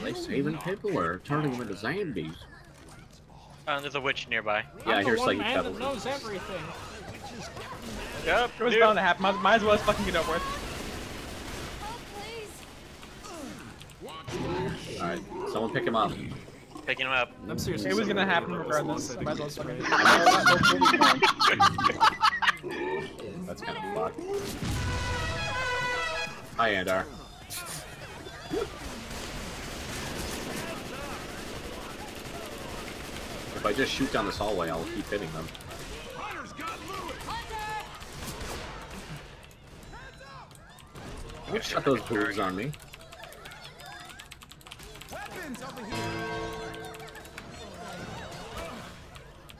They saving people or turning them into zombies? There's a witch nearby. Yeah, I hear one psychic man that devils. knows everything. Yep, It was bound to happen. Might as well fucking get over with. Alright, someone pick him up. Picking him up. I'm seriously. It was gonna happen sorry. regardless. Might as well fucking. That's kind of fucked. Hi, Andar. If I just shoot down this hallway, I'll keep hitting them. Shut those boobs on me.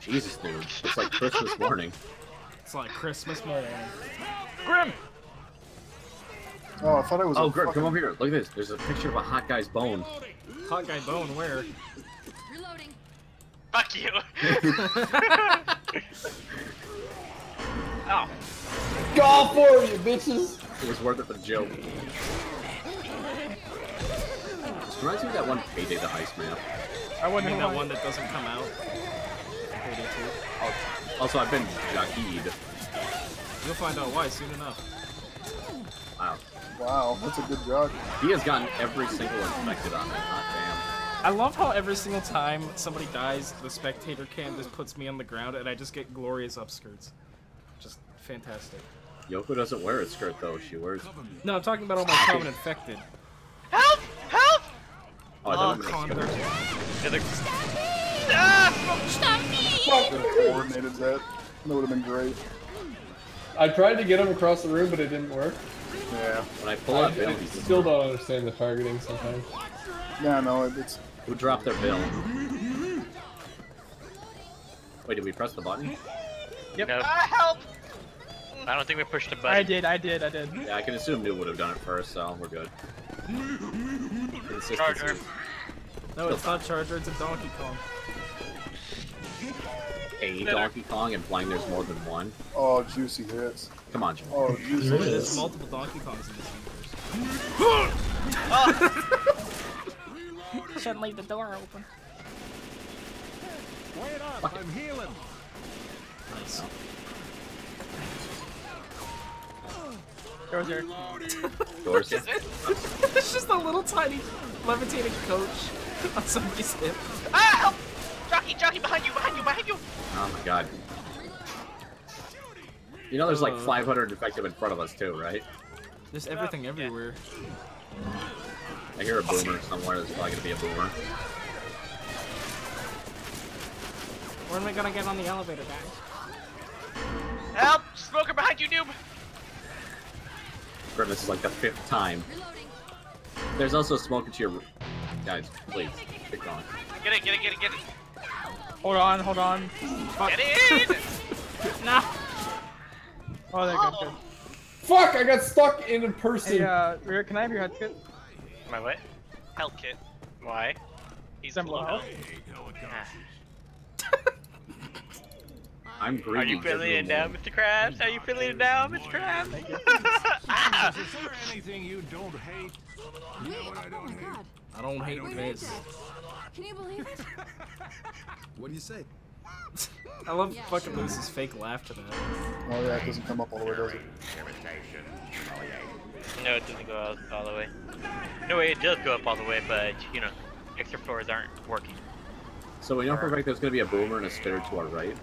Jesus, dude. It's like Christmas morning. It's like Christmas morning. Grim! Oh, I thought it was. Oh, a Grim, fucking... come over here. Look at this. There's a picture of a hot guy's bone. Hot guy bone, where? Reloading. Fuck you! Oh. Go for you, bitches! It was worth it for the joke. Reminds me of that one Payday the Heist map. I wouldn't mean know that one that doesn't come out. Payday 2. Also, I've been jockeyed. You'll find out why soon enough. Wow. Wow, that's a good jog. He has gotten every single infected on it. Hot damn. I love how every single time somebody dies, the spectator cam just puts me on the ground and I just get glorious upskirts. Just fantastic. Yoko doesn't wear a skirt though. She wears. No, I'm talking about all my common infected. Help! Help! Oh, I Oh, didn't Condor. Stop me! Could have coordinated that. That would have been great. I tried to get him across the room, but it didn't work. Yeah. When I pull out I Bill, still don't understand the targeting sometimes. Yeah, no, it's. Who dropped their bill? Wait, did we press the button? Yep. No. Help! I don't think we pushed the button. I did. Yeah, I can assume New would have done it first, so we're good. Charger. No, it's not Charger, it's a Donkey Kong. A Donkey Kong, implying there's more than one. Oh, juicy hits. Come on, Jim. Oh, juicy There it hits. is. There's multiple Donkey Kongs in this universe. Shouldn't leave the door open. Wait up, I'm healing. Nice. Doors here. Doors. It's just a little tiny levitating coach on somebody's hip. Ah! Help! Jockey, behind you! Oh my god. You know there's like 500 infected in front of us too, right? There's everything everywhere. I hear a boomer somewhere. There's probably gonna be a boomer. When are we gonna get on the elevator, guys? Help! Smoker behind you, noob! Grimace is like the 5th time. There's also a smoke to your... Guys, please, get going. Get it! Hold on. Get in! Nah. Oh, there you go. Good. Fuck! I got stuck in a person. Hey, Rhea, can I have your head kit? My what? Health kit. Why? He's Symbol low health. I'm greedy. Are you feeling it now, Mr. Krabs? Are you feeling it now, Mr. Krabs? Is there anything you don't hate? You know what I don't hate? I don't hate this. Can you believe it? What do you say? I love fucking Lucy's fake laugh to that. Oh yeah, it doesn't come up all the way, does it? No, it doesn't go out all the way. No way, it does go up all the way, but, you know, extra floors aren't working. So we know for a fact there's gonna be a boomer and a spitter to our right.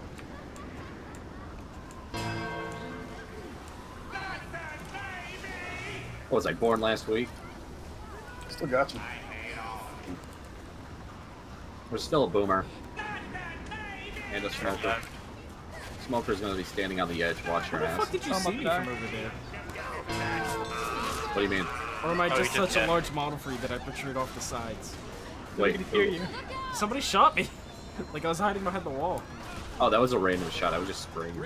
What was I born last week? Still got you. There's still a boomer. And a smoker. Smoker's gonna be standing on the edge watching her How the ass. fuck did you see me from over there? What do you mean? Or am I just he just such a did. large model for you that I protrude off the sides? Wait, I can hear you. Somebody shot me! Like I was hiding behind the wall. Oh, that was a random shot. I was just spraying.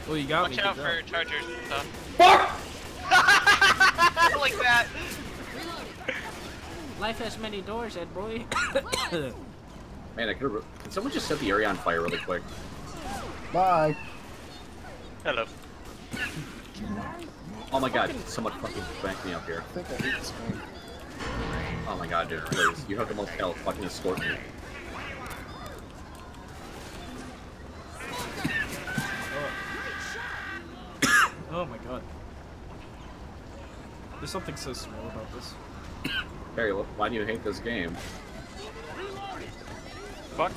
Well, you got Watch me. out good for job. chargers and stuff. Fuck! Like that! Life has many doors, Ed boy. Man, I could have. Can someone just set the area on fire really quick? Bye. Hello. Oh my god, someone fucking back me up here. I think I hate this game. Oh my god, dude, please. You have the most health. Fucking escort me. Oh my god. There's something so small about this. Harry, why do you hate this game? Fuck.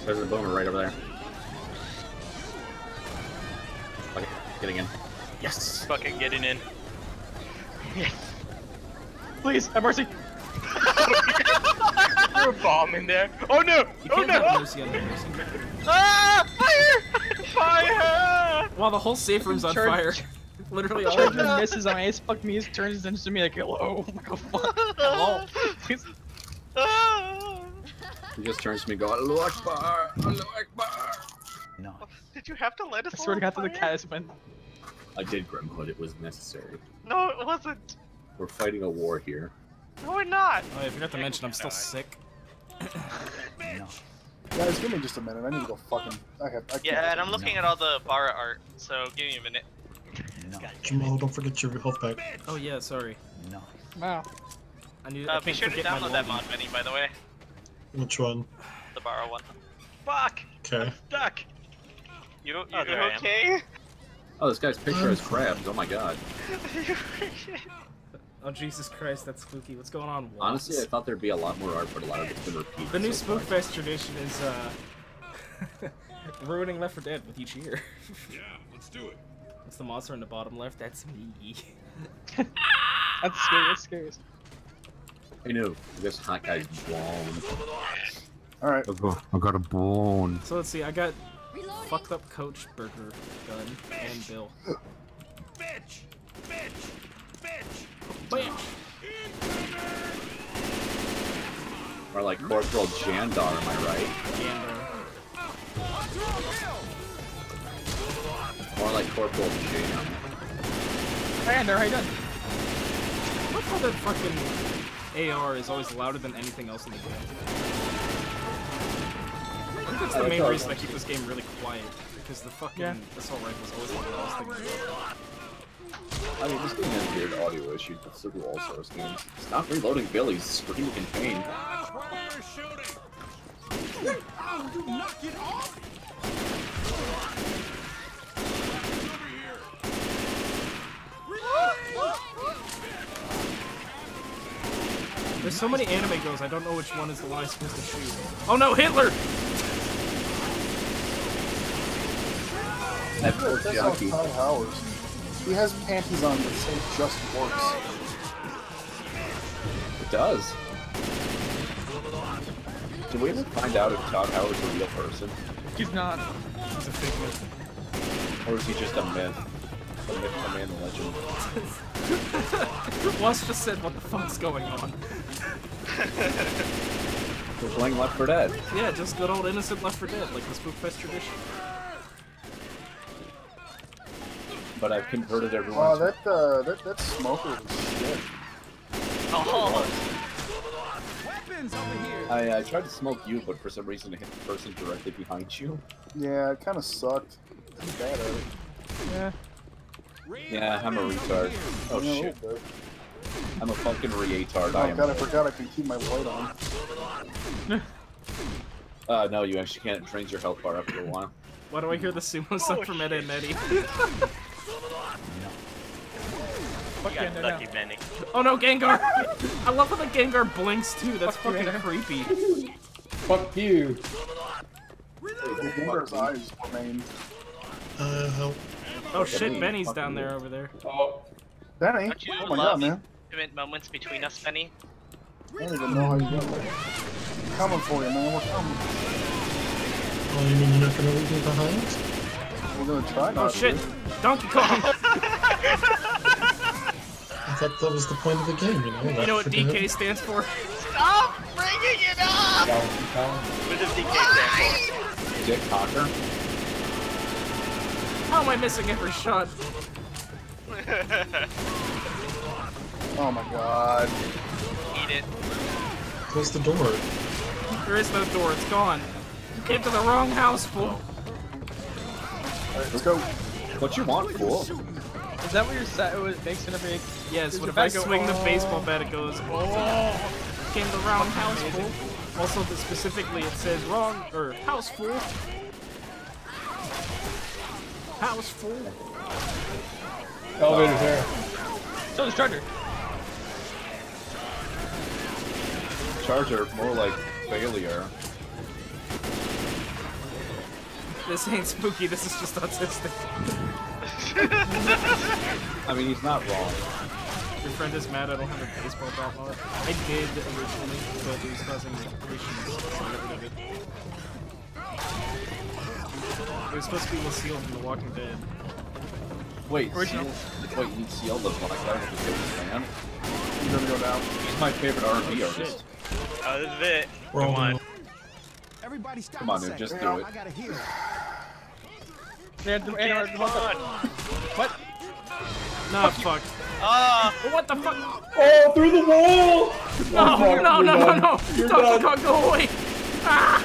There's a boomer right over there. Okay, getting in. Yes! Fucking getting in. Please, have mercy. Threw a bomb in there. Oh no! You Oh can't no! have mercy on the mercy. Ah! Fire! Fire! Wow, the whole safe room's on Charge- fire. Literally all of Charger it. misses on ace, fuck me, turns into me like, hello. I'm like, oh fuck. Hello. Please. He just turns to me and goes, Allahu Akbar! Allahu Akbar! Did you have to let us I swear to God, to the fire? cat win. I did, Grimhood. It was necessary. No, it wasn't. We're fighting a war here. No, we're not. Oh, I forgot to mention I'm still sick. Guys, give me just a minute. I need to go fucking. I can't Yeah, and I'm looking at all the Bara art, so give me a minute. Jamal, don't forget your health pack. Oh yeah, sorry. No. Wow. I need. Be sure to download that mod, Benny, by the way. Which one? The borrow one. Fuck! Okay. Stuck! You there I am. okay? Oh, this guy's picture has crabs. Oh my god. Oh Jesus Christ, that's spooky. What's going on? Watts? Honestly, I thought there'd be a lot more art, but a lot of it's been repeated. The new so far. Spookfest tradition is ruining Left 4 Dead with each year. Yeah, let's do it. What's the monster in the bottom left? That's me. That's scary. That's scary. I know. This hot guy's blown. Alright. I got a bone. So let's see. I got fucked up Coach, Burger, Gun, and Bill. Bitch! Bitch! Bitch! Bitch! Or like Corporal Jandar, am I right? Jandar. More like Corporal Jam. Hey, Andrew, how you doing? I love how that fucking AR is always louder than anything else in the game. I think that's the main reason I keep this game really quiet, because the fucking assault rifle is always the loudest thing in the world. I mean, this game has weird audio issues, but so do all Source games. Stop reloading Billy, he's screaming in pain. Ow, you knock it off! There's so many anime girls, I don't know which one is the one I'm supposed to shoot. Oh no, Hitler! That's how Todd Howard. He has panties on that say just works. It does. Did we ever find out if Todd Howard's a real person? He's not. He's a fake myth. Or is he just a myth? A myth, a man, a legend. Wes just said, what the fuck's going on? We're playing Left 4 Dead. Yeah, just good old innocent Left 4 Dead, like the Spookfest tradition. But I've converted everyone. Wow, that smoker was shit. Oh. Weapons over here! I tried to smoke you, but for some reason it hit the person directly behind you. Yeah, it kind of sucked. I'm bad at it. Yeah. Yeah, I'm a retard. Oh Yeah, a shit. little bit. I'm a fucking retard. Oh I am. god, I forgot I can keep my light on. No, you actually can't. It drains your health bar after a while. Why do I hear the sumo song from Ed and Eddie? Fuck You yeah, got no, lucky, Benny. Oh no, Gengar! I love how the Gengar blinks too, that's fucking creepy. Fuck you. Gengar's eyes remain. Help. Oh shit, Benny's down there over there. Oh. Benny? Don't you Oh my love god, man. intimate moments between us, Benny? I don't even know how you got there. Coming for you, man. We're coming. Oh, you mean you're not gonna leave me behind? We're gonna try not Oh shit! Donkey Kong! I thought that was the point of the game, you know? You know what Left 4 Dead. DK stands for? Stop bringing it up! What does DK stand for? Dick Cocker. How am I missing every shot? Oh my god. Eat it. Close the door. There is no door, it's gone. You came to the wrong house, fool. Alright, let's go. What you want, fool? Is that what your set makes whenever you... Yes, Does whenever your I bat go, swing the "Oh"? baseball bat, it goes, oh. Came to the wrong house, fool. Also, specifically, it says wrong, or house, fool. House, fool. Elevator's there. So does Charger. Charger, more like failure. This ain't spooky, this is just autistic. I mean, he's not wrong. Your friend is mad I don't have a baseball bat mod. I did originally, but it was causing issues, so I got rid of it. It was supposed to be Lucille from The Walking Dead. Wait, Original. Wait, you Seal the black guy with the biggest fan? He's gonna go down. He's my favorite R&B Oh, artist. Oh, this is it. We're all Come on. doing Everybody stop Come on, a dude, second. just do it. I gotta hear. Yeah, what? Nah, fuck. What the fuck? Oh, through the wall! No, Oh, fuck, no, you're no, done. no! You're Donkey done. Kong, go away! Ah!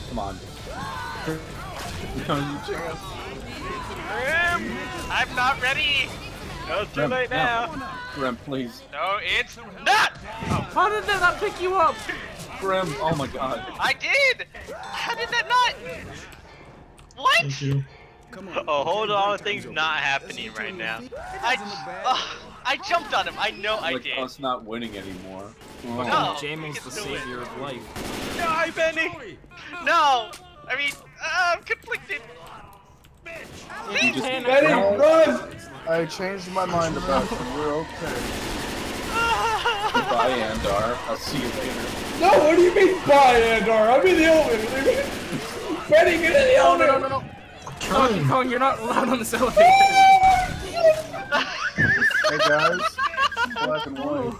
Come on. No, you can't. Grim, I'm not ready. No, it's too Grim, late no. now. Grim, please. No, it's not. How did that not pick you up? Grim, oh my god. I did. How did that not? What? Thank you. Oh, hold on. Things not happening right now. I jumped on him. I know I Like did. us not winning anymore. Oh. No. Jamon's the savior of life. No, Benny. No. I mean, I'm conflicted. You just Benny, run! I changed my mind about you. You're okay. Goodbye, Andar. I'll see you later. No, what do you mean bye, Andar? I'm in the elevator. Benny, get in the elevator! No. Trying. Kong, you're not allowed on this elevator. Hey guys, black and white.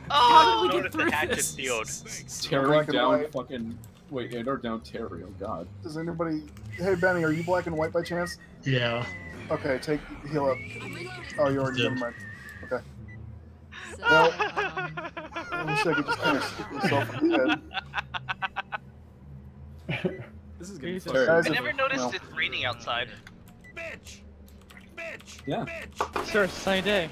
How did we get Notice through the hatchet this? field. Terry Black and down white. fucking... Wait, Andar down Terry, oh god. Does anybody? Hey Benny, are you black and white by chance? Yeah. Okay, heal up. Oh, you already Did. never mind. Okay. Well, I wish I could just kind of stick myself in the head. This is gonna be Terry. fun. Guys, I if- never noticed well, it's raining outside. Yeah. Sure, it's a sunny day.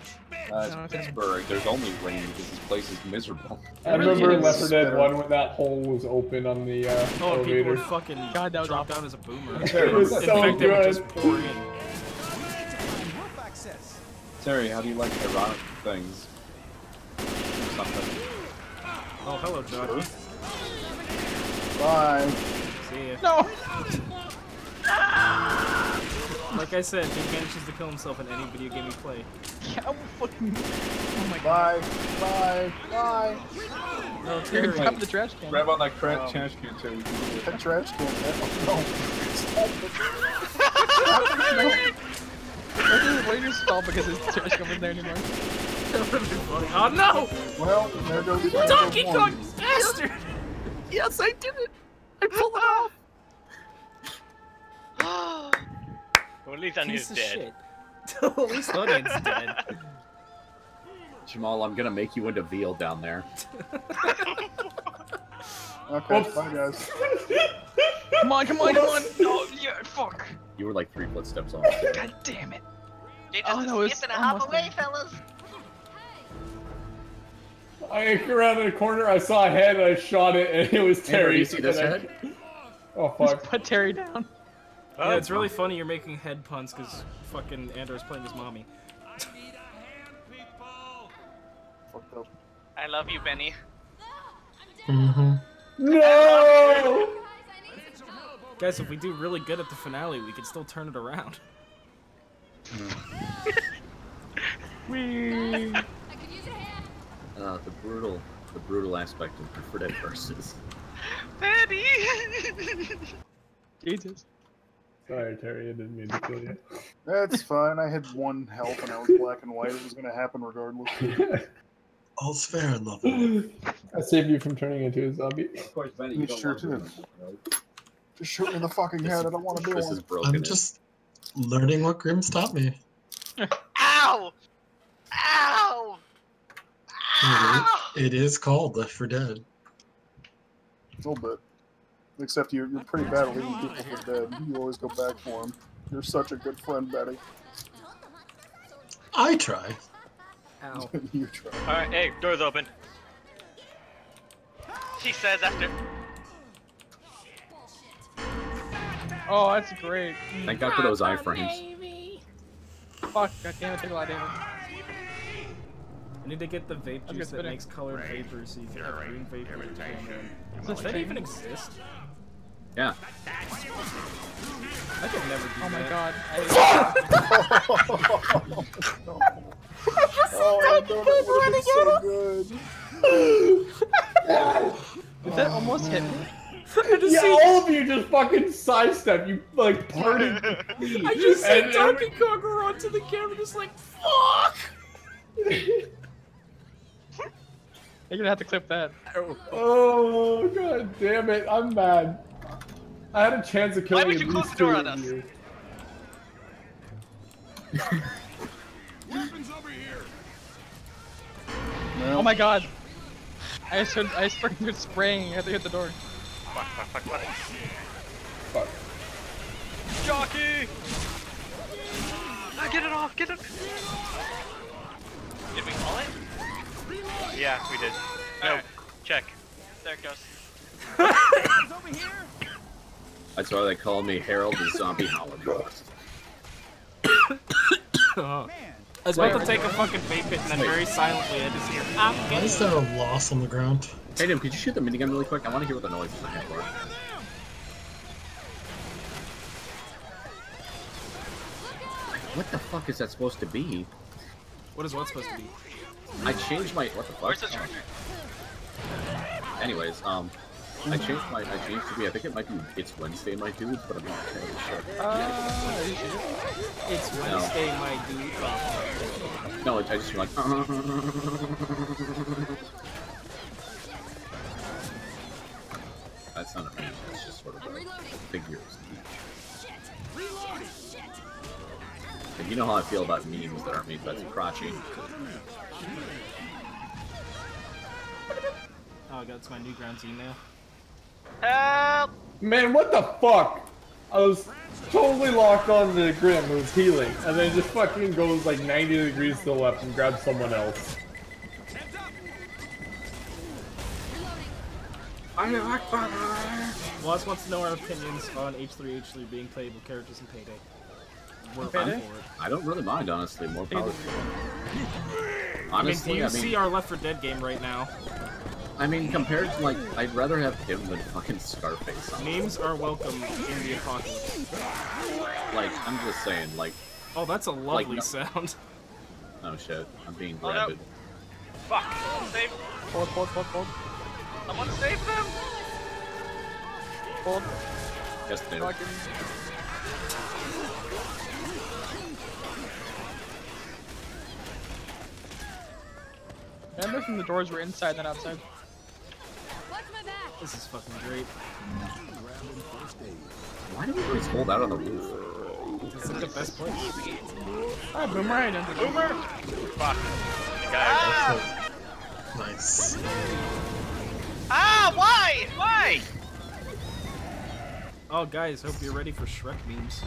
It's Pittsburgh. There's only rain because this place is miserable. I remember in Left 4 Dead Spitter. 1 when that hole was open on the Oh, and people elevator. would fucking God, that was drop awful. down as a boomer. It was In so fact, they would good. just pour in. Terry, how do you like ironic things? Something. Oh, hello, Johnny. Bye. See ya. No! Like I said, he manages to kill himself in any video game you play. Yeah, I'm fucking. Oh my god. Bye. Bye. Bye. No, You're Terry. gonna grab the trash can. Grab on that trash can, Terry. That trash can. No. Why did you stall because his trash can wasn't there anymore? Oh no! Well, there goes Donkey one. Kong, bastard! Yes, I did it! I pulled it off! Well, at least I knew Piece he's of dead. shit. At least Onions dead. Jamal, I'm gonna make you into veal down there. Okay, bye guys. Come on, come on, come on! No, yeah, fuck! You were like 3 footsteps off. God damn it! They Oh, just that was skip and a hop almost away, there. fellas. I came around the corner, I saw a head, I shot it, and it was Terry, Terry. you see this and I- head? Oh Just fuck. put Terry down. Yeah, it's really funny you're making head puns because fucking Andor's playing his mommy. Fucked up. I love you, Benny. Mm-hmm. No! Guys, if we do really good at the finale, we could still turn it around. Whee! The brutal aspect of Left 4 Dead versus. Benny! Jesus. Sorry, Terry, I didn't mean to kill you. That's fine. I had 1 health and I was black and white. It was gonna happen regardless. All's fair in love. and war. I saved you from turning into a zombie. Of course, Benny, You you don't sure want to did. do that, right? Just shoot me in the fucking head. I don't want to do This one. is broken. I'm just learning what Grimm's taught me. Ow! Ow! Ow! It is called Left 4 Dead. A little bit. Except you're pretty bad at leaving people for dead. You always go back for them. You're such a good friend, Betty. I try. Ow. You try. Alright, hey, door's open. She says after. Oh, that's great. Thank God for those iframes. Fuck, god damn it, take a lot of damage. I need to get the vape I'm juice just that spinning. makes colored vapor so you can have green vapor. and tan. Is Does that even exist? Yeah. I could never do Oh my that. god. Oh, I know that would have been so good. Did that almost hit me? Yeah, all of you just fucking sidestep. You like party. I just said Donkey Kong onto the camera just like, fuck! You're gonna have to clip that. Oh god damn it! I'm mad. I had a chance of killing would at you close least the door 2 on of us? you. Oh my god. I started spraying. I had to hit the door. Fuck. Fuck. Rocky! Get it off! Get it! Did we call it? Yeah, we did. No, right. Check. There it goes. That's why they call me Harold the Zombie Holocaust. I was about to take a fucking vape hit and then very silently I just hear. Why is there a loss on the ground? Hey, Dim, could you shoot the minigun really quick? I want to hear what the noise is in for. What the fuck is that supposed to be? What is what supposed to be? I changed my what the fuck? Where's the charger? Anyways, I changed to be. I think it might be It's Wednesday, my dudes, but I'm not entirely sure. It's Wednesday, my dude. No, I just feel like. That's not a meme. It's just sort of a figures. And you know how I feel about memes that are made by Crotchy. Oh, that's my new grounds email. Help! Man, what the fuck? I was totally locked on the grid and was healing, and then it just fucking goes like 90 degrees to the left and grabs someone else. Waz wants to know our opinions on H3 being playable characters in Payday. We're fine for it. I don't really mind, honestly. More power to them. Honestly, do you see our Left 4 Dead game right now? I mean, compared to, like, I'd rather have him than fucking Scarface. Memes are welcome in the apocalypse. Like, I'm just saying, like... Oh, that's a lovely sound. Oh shit, I'm being grabbed. No. Fuck! Save! Hold. Someone save them! Hold. Yes, they do. Remember when the doors were inside and outside? This is fucking great. Why do we always hold out on the roof? It's like the best place. Ah, Boomerang under the Boomer! Fuck. Ah! Nice. Ah! Why? Why? Oh, guys, hope you're ready for Shrek memes.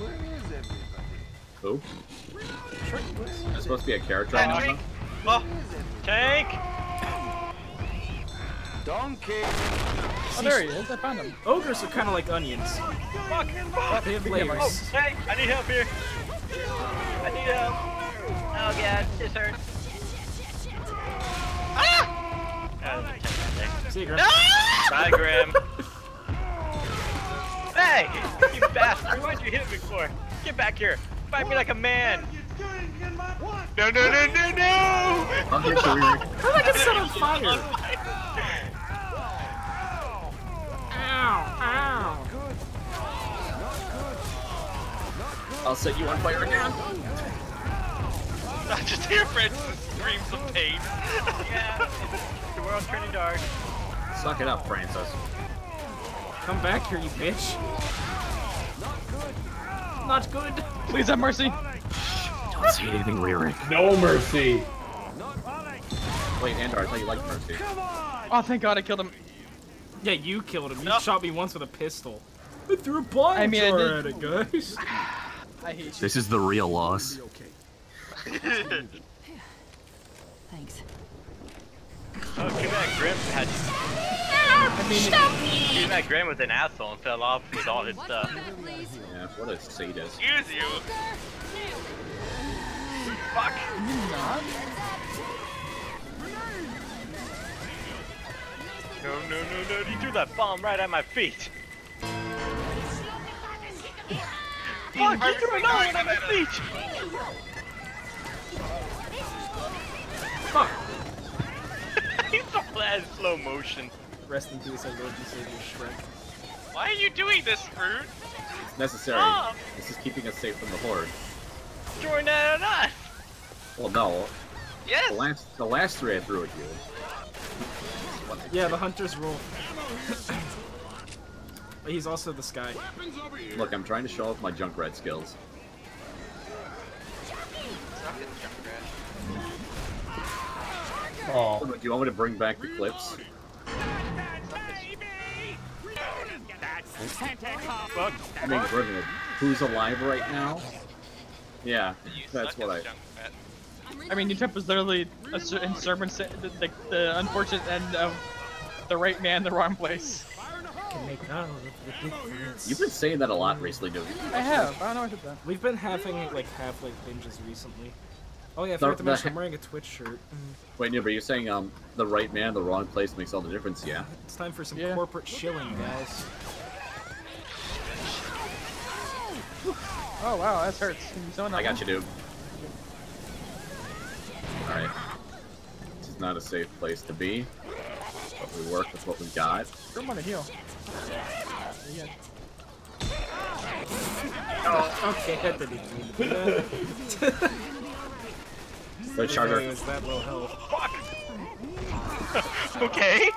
Who? Shrek. There's supposed to be a character Tank. on them? Oh, Tank! Donkey! Oh, there he is. I found him. Ogres are kind of like onions. Fuck! They have layers. Oh, Tank! I need help here. I need help. Oh god, this hurts. Ah! See you, Grim. No! Bye, Grim. Hey! You bastard! Why'd you hit me for? Get back here! Fight me like a man! No! How did I get set on fire? Ow! I'll set you on fire again. I just hear Francis screams of pain. Yeah, the world's turning dark. Suck it up, Francis. Come back here, you bitch. Not good. Please have mercy. Don't say anything, Ririk. No mercy. Wait, Andar, I thought you liked mercy. Oh, thank God I killed him. Yeah, you killed him. You shot me once with a pistol. I threw a bomb at it, guys. I hate you. This is the real loss. Thanks. Oh, too bad Grim had. Too bad Grim was an asshole and fell off with all his stuff. Yeah, what a sadist. Excuse you. Fuck. No, he threw that bomb right at my feet. Fuck, he threw another one at my feet. Fuck. He's so bad in slow motion. Rest in peace, our Lord and Savior Shrek. Why are you doing this, Fruit? It's necessary. Stop. This is keeping us safe from the Horde. Join that or not? Well, no. Yes. The last three I threw at you. Yeah, the Hunter's rule. But he's also the Sky. Look, I'm trying to show off my Junkrat skills. Oh. Do you want me to bring back the clips? I mean, Grimwood, who's alive right now? Yeah, that's what I. I mean, Trump was literally in sermon, the unfortunate end of the right man, the wrong place. You've been saying that a lot recently, dude. I have. I don't know what to do. We've been having like half-life binges recently. Oh yeah, I forgot to mention I'm wearing a Twitch shirt. Wait, no, but you're saying the right man, the wrong place makes all the difference, yeah? It's time for some corporate shilling, guys. Oh wow, that hurts. I got you, dude. Alright. This is not a safe place to be, but we work with what we got. I'm on a heal. Oh, okay, that didn't even do that. The charger. Was that low health. Fuck! Okay.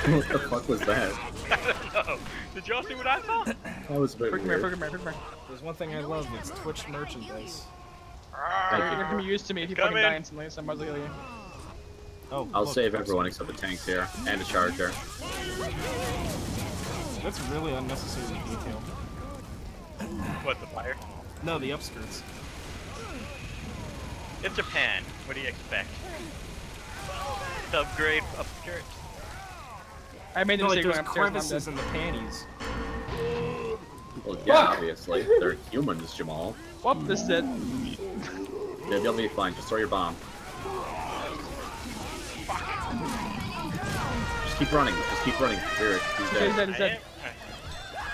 What the fuck was that? I don't know. Did y'all see what I saw? That was a bit weird. There's one thing I love, it's Twitch merchandise. You're gonna be used to me if you fucking die instantly, so I'm about to kill you. Oh, I'll save everyone except the tanks here, and the charger. That's really unnecessary detail. What, the fire? No, the upskirts. It's Japan. What do you expect? The upgrade upskirt. I made the mistake there's going upstairs. crevices in the panties. Well, yeah, obviously. They're humans, Jamal. Whoop, this is it. Yeah, you'll be fine. Just throw your bomb. Just keep running. Just keep running. Ririk, he's dead. He's dead.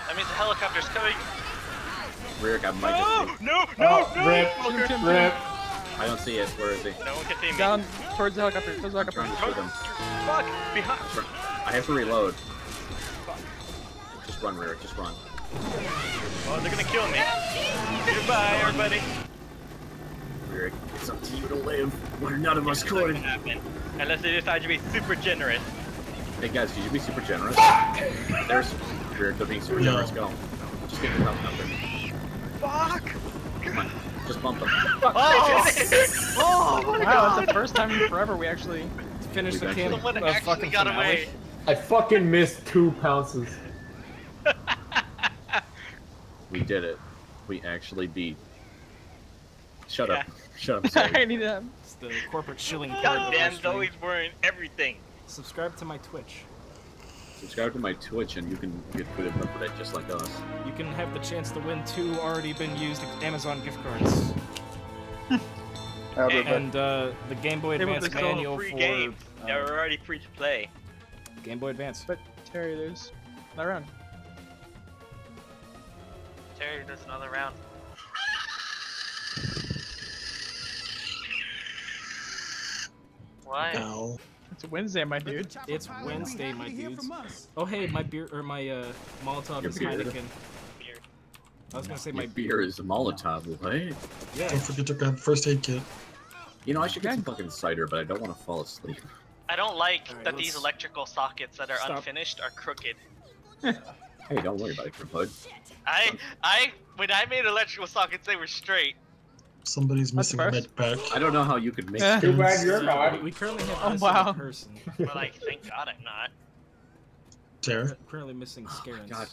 That means the helicopter's coming. Ririk, I might just be... No! Rip. I don't see it. Where is he? No one can see me. Down towards the helicopter. Towards the I'm trying to helicopter. shoot him. Fuck! Behind! I have to reload. Just run, Ririk. Just run. Oh, they're gonna kill me. Goodbye, everybody. Ririk, it's up to you to live, where none of us could. Happen. Unless they decide to be super generous. Hey guys, could you be super generous? There's Ririk, they're being super generous. Go. Just get your health number. Fuck! Come on. Just bump them. Oh! Wow, that's the first time in forever we actually finished the game. Someone actually got away. I fucking missed 2 pounces. We did it. We actually beat. Shut up. Shut up, I sorry. need that. It's the corporate shilling part God of my damn, stream. Zoe's wearing everything. Subscribe to my Twitch. Subscribe to my Twitch and you can get food and for that just like us. You can have the chance to win 2 already been used Amazon gift cards. And the Game Boy Advance manual free for games. They're already free to play. Game Boy Advance. But Terry, there's another round. Terry does another round. Why? No. It's Wednesday, my dude. It's Wednesday, my dudes. Oh hey, my beer or my Molotov is Heineken. I was gonna say my beer is a Molotov, right? Yeah. Don't forget to grab the first aid kit. You know, I should get some fucking cider, but I don't want to fall asleep. I don't like Alright, that these electrical sockets that are unfinished are crooked. Hey, don't worry about it, Kriphood. When I made electrical sockets, they were straight. Somebody's missing a med pack. I don't know how you could make Too bad you're not. We currently have Oh, missing wow. a person. But like, thank God I'm not. There. Currently missing Scarens. God.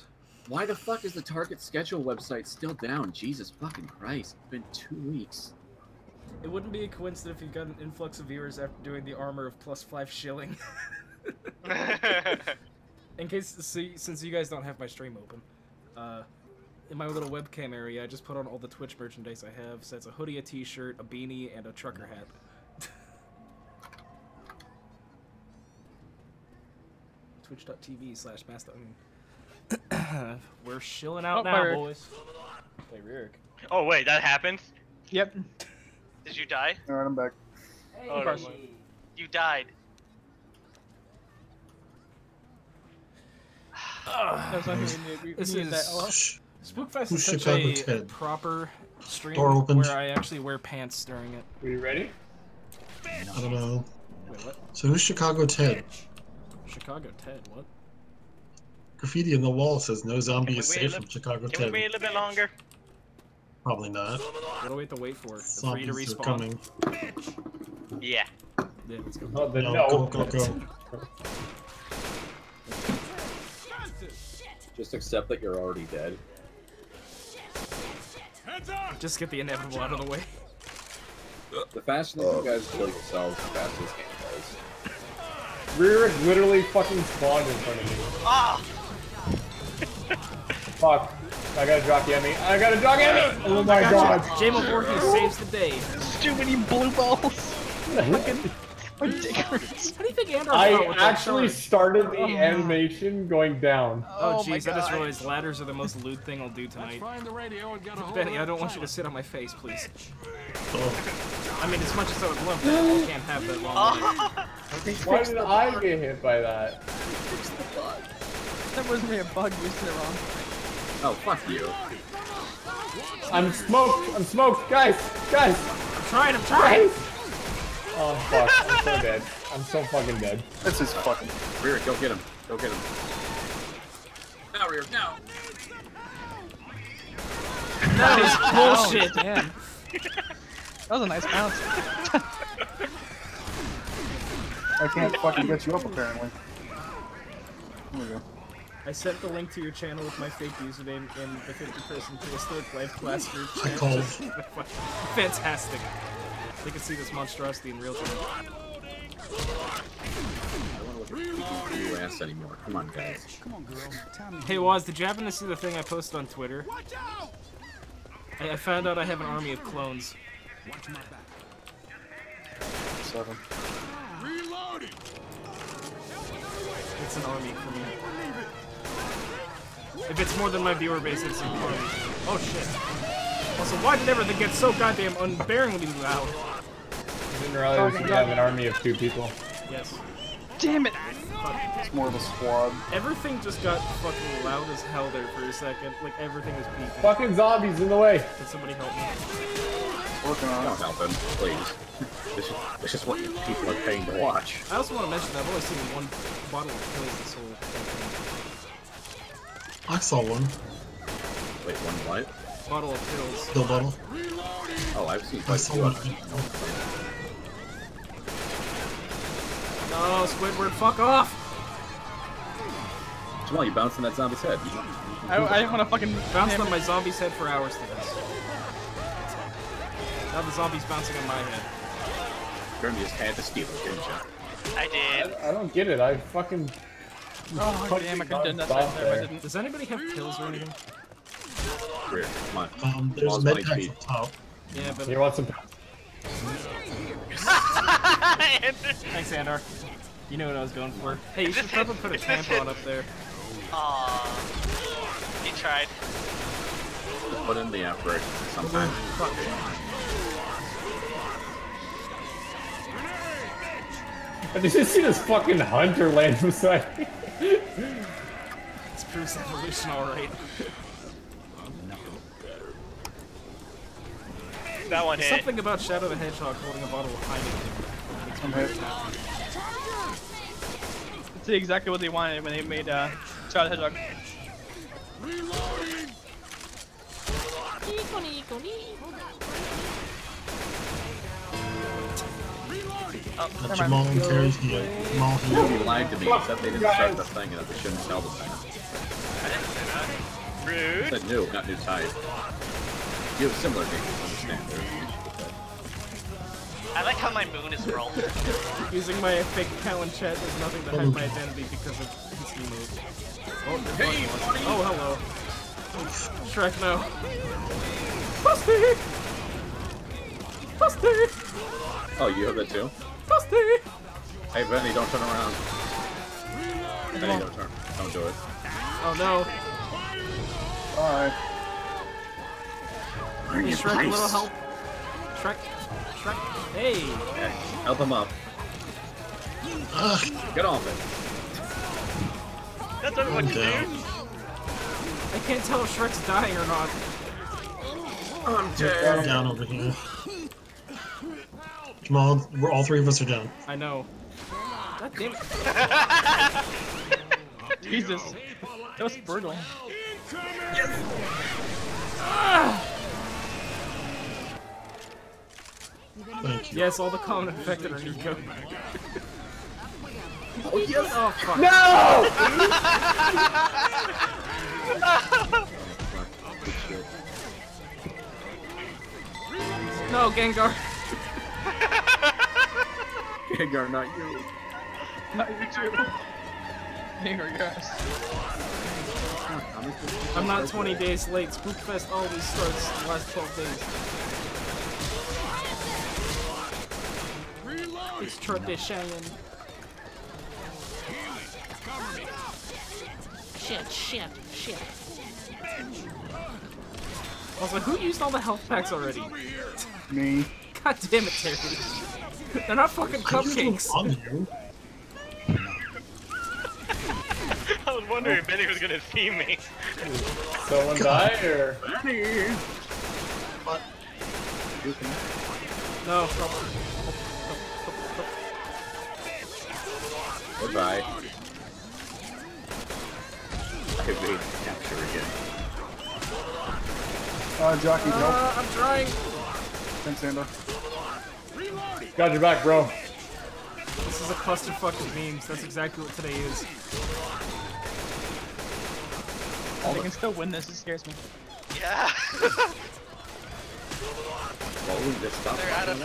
Why the fuck is the Target schedule website still down? Jesus fucking Christ. It's been 2 weeks. It wouldn't be a coincidence if you got an influx of viewers after doing the armor of +5 shilling. In case, since you guys don't have my stream open, in my little webcam area, I just put on all the Twitch merchandise I have. So it's a hoodie, a t-shirt, a beanie, and a trucker hat. Twitch.tv/master. We're shilling out now, Ririk. boys. Hey, Ririk. Oh wait, that happened? Yep. Did you die? Alright, I'm back. Oh, no. You died. That's not who we need. We This need that. is Oh, Spookfest Who's is such Chicago a Ted? proper stream Door opened. where I actually wear pants during it. Are you ready? I don't know. Wait, what? So who's Chicago Ted? Chicago Ted, what? Graffiti on the wall says no zombie is Can we safe wait from Chicago Can we Ted. wait a little bit longer? Probably not. What do we have to wait for? For you to Zombies are respawn? coming. Yeah. Yeah, let's go. Oh, then No, no. go, go, go. Just accept that you're already dead. Just get the inevitable out of the way. The faster that you guys kill yourselves, the faster this game goes. Rear literally fucking spawned in front of me. Ah! Fuck. I got a jockey at me. I got a jockey at me! Oh my god. Jamal Voorhees saves the day. Stupid blue balls. My dick hurts. How do you think Andor I fought with that actually charge? started the animation going down. Oh my jeez, I just God. realized ladders are the most lewd thing I'll do tonight. Find the radio and get a hold Benny, of I don't that want you to phone. sit on my face, please. Oh. I mean, as much as I would love that, I can't have that long. Why did I get hit by that? That wasn't a bug, you said it wrong. Oh, fuck you. I'm smoked! I'm smoked! Guys! Guys! I'm trying! Guys! Oh fuck, I'm so dead. I'm so fucking dead. This is fucking. Rear, go get him. Go get him. Now, Rear, now! That is bullshit! Oh, damn. That was a nice bounce. I can't fucking get you up apparently. There we go. I sent the link to your channel with my fake username in the 50-person prehistoric life class group I chat. called. Fantastic. They can see this monstrosity in real time. I don't want to look at you ass anymore. Come on, guys. Come on, girl. Time to Hey Waz, did you happen to see the thing I posted on Twitter? I found out I have an army of clones. watch my back. 7. Reloading. It's an army for me. If it's more than my viewer base, it's an army. Oh shit. Also, why did everything get so goddamn unbearingly loud? I didn't realize you have an army of 2 people. Yes. Damn it! It's more of a squad. Everything just got fucking loud as hell there for a second. Like, everything was beeping. Fucking zombies in the way! Can somebody help me? Working on Don't it. help him, please. This is what people are paying to watch. I also want to mention that I've only seen one bottle of pills this whole campaign. I saw one. Wait, one what? Bottle of pills. Pill bottle. Oh, I've seen I quite a saw few one. of them. No, Squidward, fuck off! Jamal, you bounced on that zombie's head. I didn't want to fucking Bounced hammer- on my zombie's head for hours to this. Now the zombie's bouncing on my head. Grimmy just had to steal it, didn't you? I did. I don't get it. I fucking. Oh damn! I could have done that Stop right there, but I there. didn't. Does anybody have pills or anything? Rear, come on. There's a Jamal's med money pack speed. up top. Yeah, but... You want some? Thanks, Andor. You know what I was going for. Hey, you should probably put a tampon up there. Aww. He tried. Put in the effort sometime. Did you see this fucking hunter land beside me? It's Bruce evolution, alright. That one There's hit. something about Shadow the Hedgehog holding a bottle of Heineken. Makes me very happy. It's exactly what they wanted when they made Shadow the Hedgehog. Jamal and Terry's heal. Jamal heal. You lied to me, except they didn't start the thing and they shouldn't tell the thing. I didn't say that. I Rude. said new, not new type. You have similar things, understand. There's an issue with that. I like how my moon is rolled. Using my fake account in chat is nothing to hide my identity because of his new move. Oh, there's one. Oh, hello. Shrek, no. Busty! Busty! Oh, you have that too? Busty! Hey, Benny, don't turn around. Benny, don't turn. Don't do it. Oh no. Bye. Hey, Shrek, a little help. Shrek. Shrek. Hey! Okay, help him up. Get off it. That's what you do. I can't tell if Shrek's dying or not. I'm We're down over here. Jamal, we're all 3 of us are down. I know. God damn it. Jesus. That was brutal. Thank you. Yes, all the common infected are Nico. Oh, yes. Oh, fuck. No! Good shit. No, Gengar. Gengar, not you. Not you too. Gengar, yes. I'm not 20 days late. Spookfest always starts the last 12 days. It's tradition. Shit. Also, who used all the health packs already? Me. God damn it, Terry. They're not fucking cupcakes. I was wondering if Benny was gonna see me. Someone die or? Benny! What? No. Goodbye. Okay, wait, capture again. Jockey, help. I'm trying. Thanks, Ando. Got your back, bro. This is a clusterfuck of memes. That's exactly what today is. They can still win this. It scares me. Yeah. Well, we just stopped. They're out of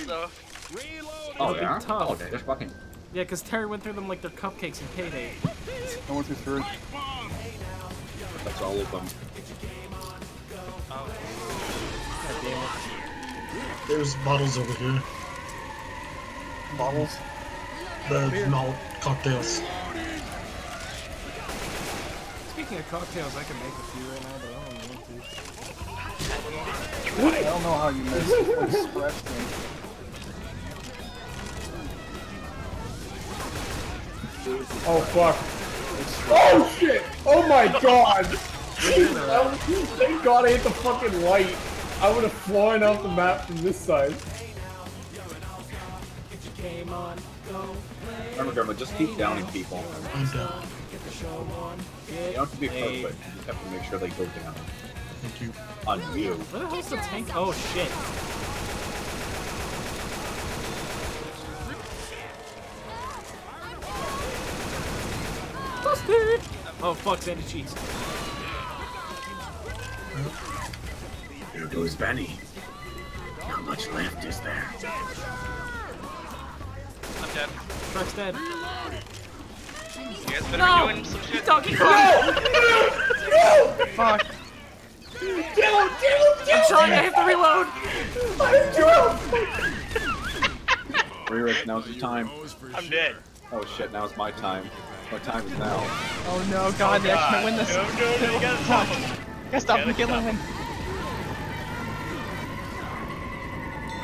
so. Oh, It'll be yeah? tough. Oh, they're fucking. Yeah, because Terry went through them like they're cupcakes in Payday. I went through 3. That's all of them. God damn it. There's bottles over here. Bottles? The malt cocktails. Speaking of cocktails, I can make a few right now, but I don't want to. I don't know how you missed it. Like, scratched me. Oh fuck. Oh shit! Oh my god! Thank god I hit the fucking light. I would have flown off the map from this side. Remember, Grandma, just keep downing people. I'm down. You don't have to be perfect. You just have to make sure they go down. Thank you. On you. Where the hell's the tank? Oh shit. Busted! Oh fuck, Sandy cheese. Here goes Benny. How much left is there? I'm dead. Truck's dead. You guys better No! be doing some shit. Donkey Kong! Fuck. I'm trying, I have to reload! Rick, now's your time. I'm dead. Oh shit, now it's my time. My time is now. Oh no, God, they can't win this. No, you gotta stop him. Gotta stop him, killing him.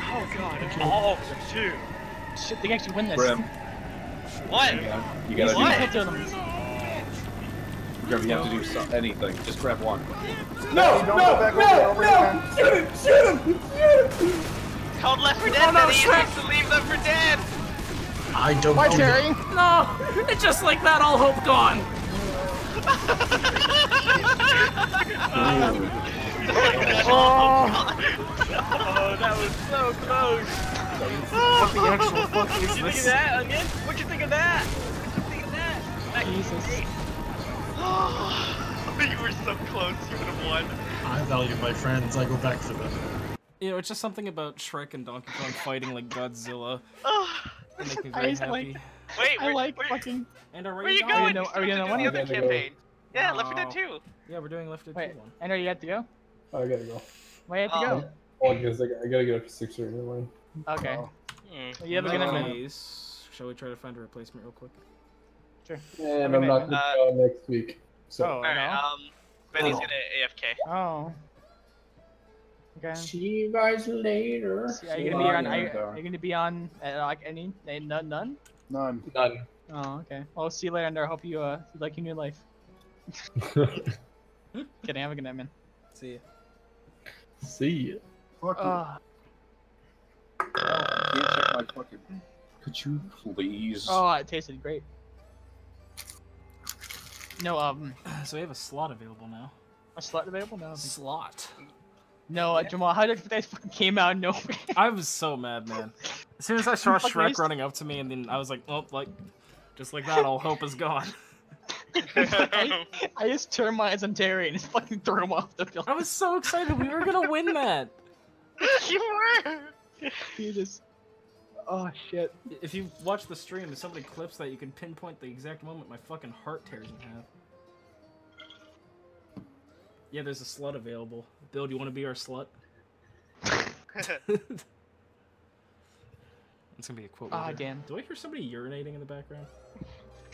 Oh god, all two. Shit, they can actually win this. Grim. What? You He's gotta gonna do hit them. Grim, you have to do anything. Just grab one. No! Shoot him! It's called Left 4 Dead, Benny. You have to leave Left 4 Dead. I don't Bye, know. Terry. No! It's just like that, all hope gone! Oh, that was so close. What the actual fuck is What you think of this? that, Onion? What you think of that? What you think of that? Jesus. You were so close. You would have won. I value my friends. I go back for them. You know, it's just something about Shrek and Donkey Kong fighting like Godzilla. That make me I very just happy. like- Wait, I like fucking. And are Where are you going? Are we gonna do win? the other campaign? Yeah, Left 4 Dead No. 2. Yeah, we're doing Left 4 Wait, Dead 1. I know you have to go. I gotta go. Why you have to go? Oh, because I gotta get up to 6 in the morning. Okay. Oh. Well, you have a good night. Anyways, shall we try to find a replacement real quick? Sure. And I'm not gonna go next week. So. Oh, Alright, no. Benny's gonna AFK. Oh. Okay. See you guys later. Are you gonna be on? Are you gonna be on? Like any? None? None. None. Oh, okay. Well, see you later, and I hope you like your new life. Kidding. Have a good night, man. See ya. See ya. Can't check my fucking. Could you please? Oh, it tasted great. No, So we have a slot available now. a slot available? No. Slot. No, Jamal, how did that fucking came out of nowhere? I was so mad, man. As soon as I saw Fuck Shrek waste. running up to me, and then I was like, oh, like, just like that, all hope is gone. I just turned my eyes on Terry and just fucking threw him off the field. I was so excited. We were gonna win that. You were. He just. Oh shit. If you watch the stream, if somebody clips that, you can pinpoint the exact moment my fucking heart tears in half. Yeah, there's a slut available. Bill, do you want to be our slut? It's gonna be a quote. Ah, damn. Do I hear somebody urinating in the background?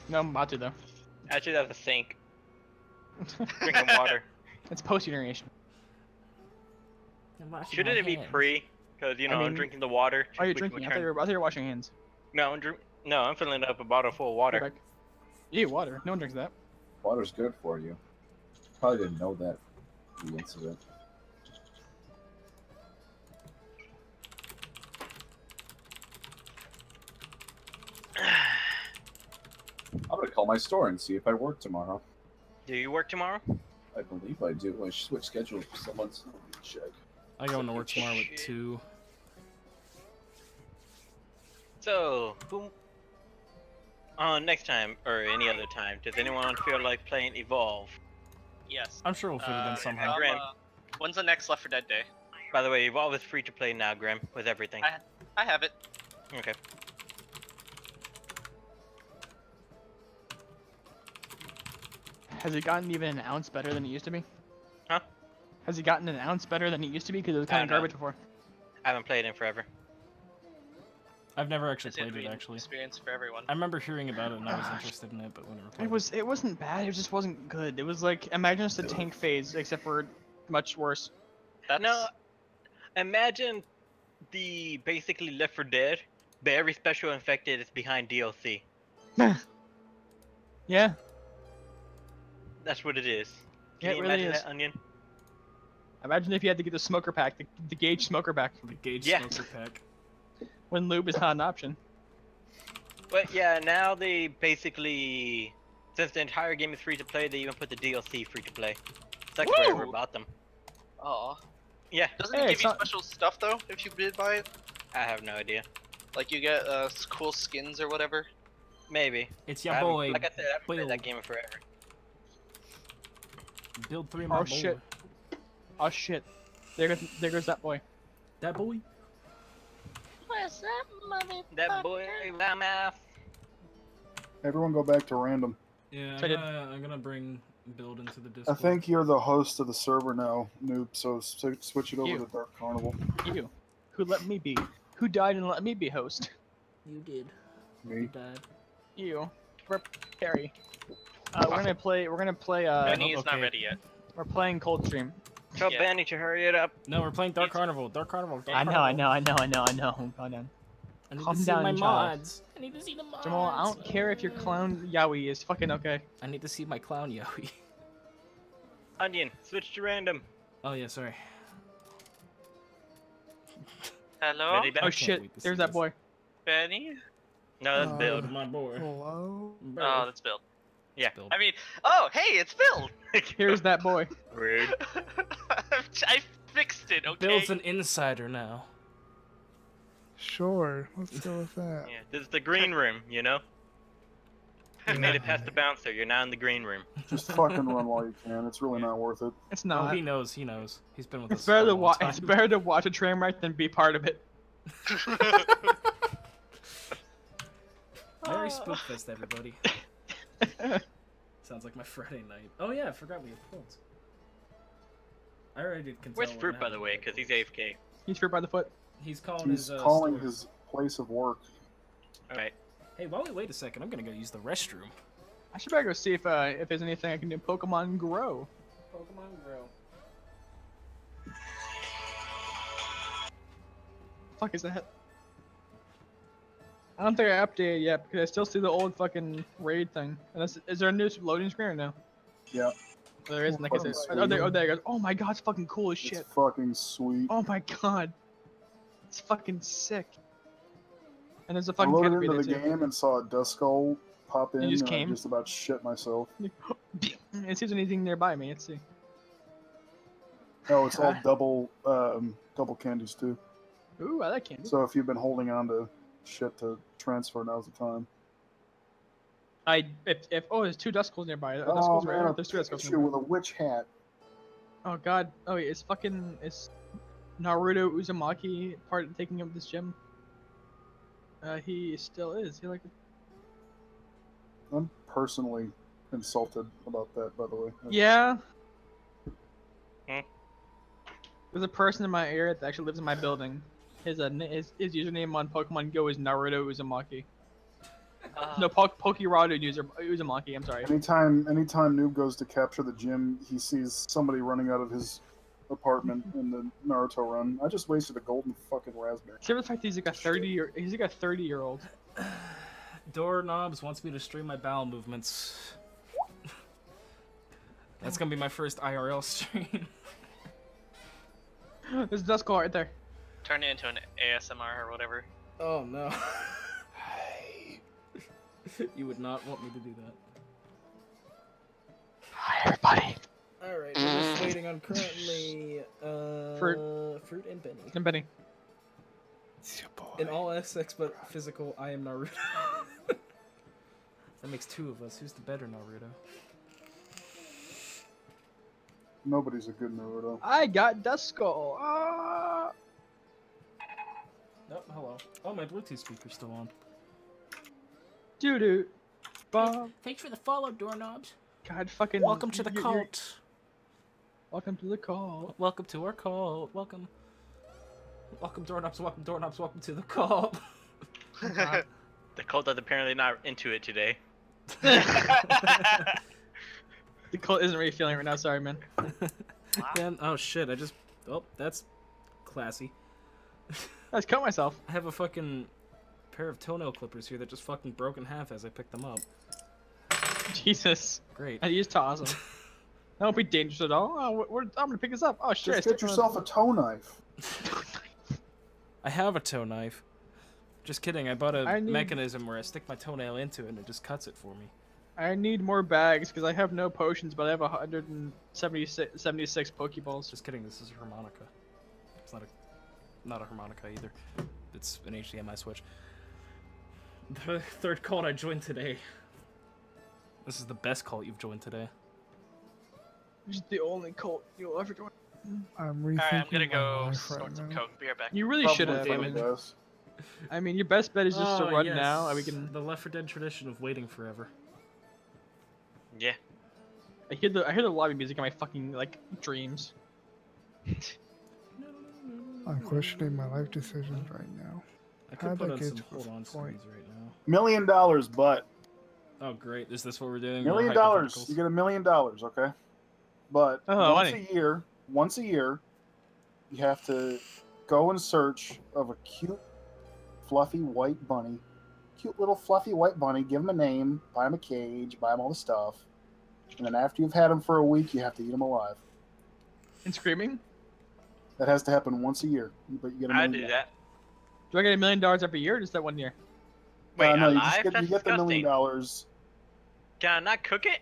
No, I'm about to though. Actually, that's a sink. Drinking water. It's post urination. Shouldn't it be pre? Because you know, I'm drinking the water. Are you drinking? I thought you were washing your hands. No, I'm filling up a bottle full of water. Ew, water. No one drinks that. Water's good for you. Probably didn't know that. The incident. I'm gonna call my store and see if I work tomorrow. Do you work tomorrow? I believe I do. I switch schedules for someone's check. I go into work tomorrow at 2. So, who? Next time or any other time, does anyone feel like playing Evolve? Yes. I'm sure we'll fit it in somehow. Grim. When's the next Left 4 Dead day? By the way, Evolve is free to play now, Grim, with everything. I have it. Okay. Has it gotten even an ounce better than it used to be? Huh? Has it gotten an ounce better than it used to be? Because it was kind of garbage before. I haven't played in forever. I've never actually It's played a it, actually. experience for everyone. I remember hearing about it and I was interested in it, but we never played it. It wasn't bad. It just wasn't good. It was like imagine just a tank phase, except for much worse. No, imagine the basically Left 4 Dead, but every special infected is behind DLC. Yeah. That's what it is. Yeah, Can it you really imagine is. that, Onion? Imagine if you had to get the smoker pack, the gauge smoker pack. The gauge smoker pack. When lube is not an option. But yeah, now they basically, since the entire game is free to play, they even put the DLC free to play. Sucks forever about them. Aw. Yeah. Doesn't it give you special stuff though if you did buy it? I have no idea. Like you get cool skins or whatever? Maybe. It's your I haven't- boy. Like I said, I haven't played Build. that game in forever. Build 3 my Oh boy. shit. Oh shit. There goes that boy. That boy? Where's that mother? That boy, my mouth. Everyone go back to random. Yeah, I'm gonna bring Build into the I Discord. think you're the host of the server now, Noob, so switch it over You. to Dark Carnival. You. Who let me be? Who died and let me be host? You did. Me. You died. You. Harry. We're gonna play. Benny is not ready yet. We're playing Coldstream. Tell Benny to hurry it up. No, we're playing Dark Carnival. Dark Carnival. Dark I know. Calm down. I need Calm to see down, my child. mods. I need to see the mods. Jamal, I don't care if your clown Yowie is fucking okay. I need to see my clown Yowie. Onion, switch to random. Oh yeah, sorry. Hello? Benny back. Oh shit, there's that boy. Benny? No, that's Build. My boy. Hello? Oh, that's Bill. Yeah. Build. I mean, oh, hey, it's Bill! Here's that boy. Rude. I fixed it, okay? Bill's an insider now. Sure, let's go with that. Yeah, this is the green room, you know? You made it past the bouncer, you're now in the green room. Just fucking run while you can. It's really not worth it. It's Oh, not. he knows. He knows. He's been with It's us. better for a to long watch. time. It's better to watch a train wreck than be part of it. Merry Spookfest, everybody. Sounds like my Friday night. Oh yeah, I forgot we have quotes. I already did consult. Where's Fruit, by the way? Because he's AFK. He's fruit by the foot. He's calling He's his. calling store. his place of work. Alright. Hey, while we wait a second, I'm gonna go use the restroom. I should better go see if there's anything I can do. Pokemon Grow. Pokemon Grow. Fuck is that? I don't think I updated yet because I still see the old fucking raid thing. Unless, is there a new loading screen or no? Yeah. There isn't. Like I Fucking said. sweet. Oh, there it goes. Oh my god, it's fucking cool as shit. It's fucking sweet. Oh my god. It's fucking sick. And there's a I fucking loaded canopy into there the too. game and saw a Duskull pop in, You just and came? I just about shit myself. It seems there's anything nearby me. Let's see. No, it's all double candies too. Ooh, I like candy. So if you've been holding on to shit to transfer, now's the time. Oh, there's 2 Duskulls nearby. Oh Duskulls man, there's 2 Duskulls Pikachu nearby. with a witch hat. Oh god. Oh, it's Naruto Uzumaki part of taking up this gym. He still is. He like. I'm personally insulted about that, by the way. Yeah. Hmm. There's a person in my area that actually lives in my building. His username on Pokemon Go is Naruto Uzumaki. No, Pokérado user Uzumaki. I'm sorry. Anytime Noob goes to capture the gym, he sees somebody running out of his apartment in the Naruto run. I just wasted a golden fucking raspberry. Except for the fact that he's like a 30-year-old. Doorknobs wants me to stream my bowel movements. That's gonna be my first IRL stream. There's a Duskull right there. Turn it into an ASMR or whatever. Oh no. You would not want me to do that. Hi everybody. Alright, we're just waiting on currently Fruit and Benny. And Benny. In all aspects but physical, I am Naruto. That makes 2 of us. Who's the better Naruto? Nobody's a good Naruto. I got Duskull. Ah. Oh, hello. Oh, my Bluetooth speaker's still on. Doo-doo. Bob. Thanks for the follow, Doorknobs. God fucking. Welcome to the cult. Welcome to the cult. Welcome to our cult. Welcome. Welcome, Doorknobs. Welcome, Doorknobs. Welcome to the cult. The cult is apparently not into it today. The cult isn't really feeling it right now. Sorry, man. Man, oh shit! Oh, that's classy. I just cut myself. I have a fucking pair of toenail clippers here that just fucking broke in half as I picked them up. Jesus. Great. I used to awesome. That won't be dangerous at all. Oh, I'm gonna pick this up. Oh shit! Just get yourself a toe knife. I have a toe knife. Just kidding. I bought a mechanism where I stick my toenail into it and it just cuts it for me. I need more bags because I have no potions, but I have 176 Pokeballs. Just kidding. This is a harmonica. It's not a harmonica either. It's an HDMI switch. The 3rd cult I joined today. This is the best cult you've joined today. This is the only cult you'll ever join. I'm Alright, I'm gonna go snort some coke. Be right back. You really should have. I mean, your best bet is just to run now. And we can. The Left 4 Dead tradition of waiting forever. Yeah. I hear the lobby music in my fucking like dreams. I'm questioning my life decisions right now. I could How'd put I on get some to this hold-on point? screens right now. $1 million, but Oh great, is this what we're doing? $1 million. You get $1 million, okay? But once a year, you have to go in search of a cute, fluffy white bunny. Cute little fluffy white bunny. Give him a name. Buy him a cage. Buy him all the stuff. And then after you've had him for a week, you have to eat him alive. And screaming? That has to happen once a year. But you get $1 million. I do that. Do I get $1 million every year or just that 1 year? Wait, no, alive? you That's get the $1 disgusting. million. Can I not cook it?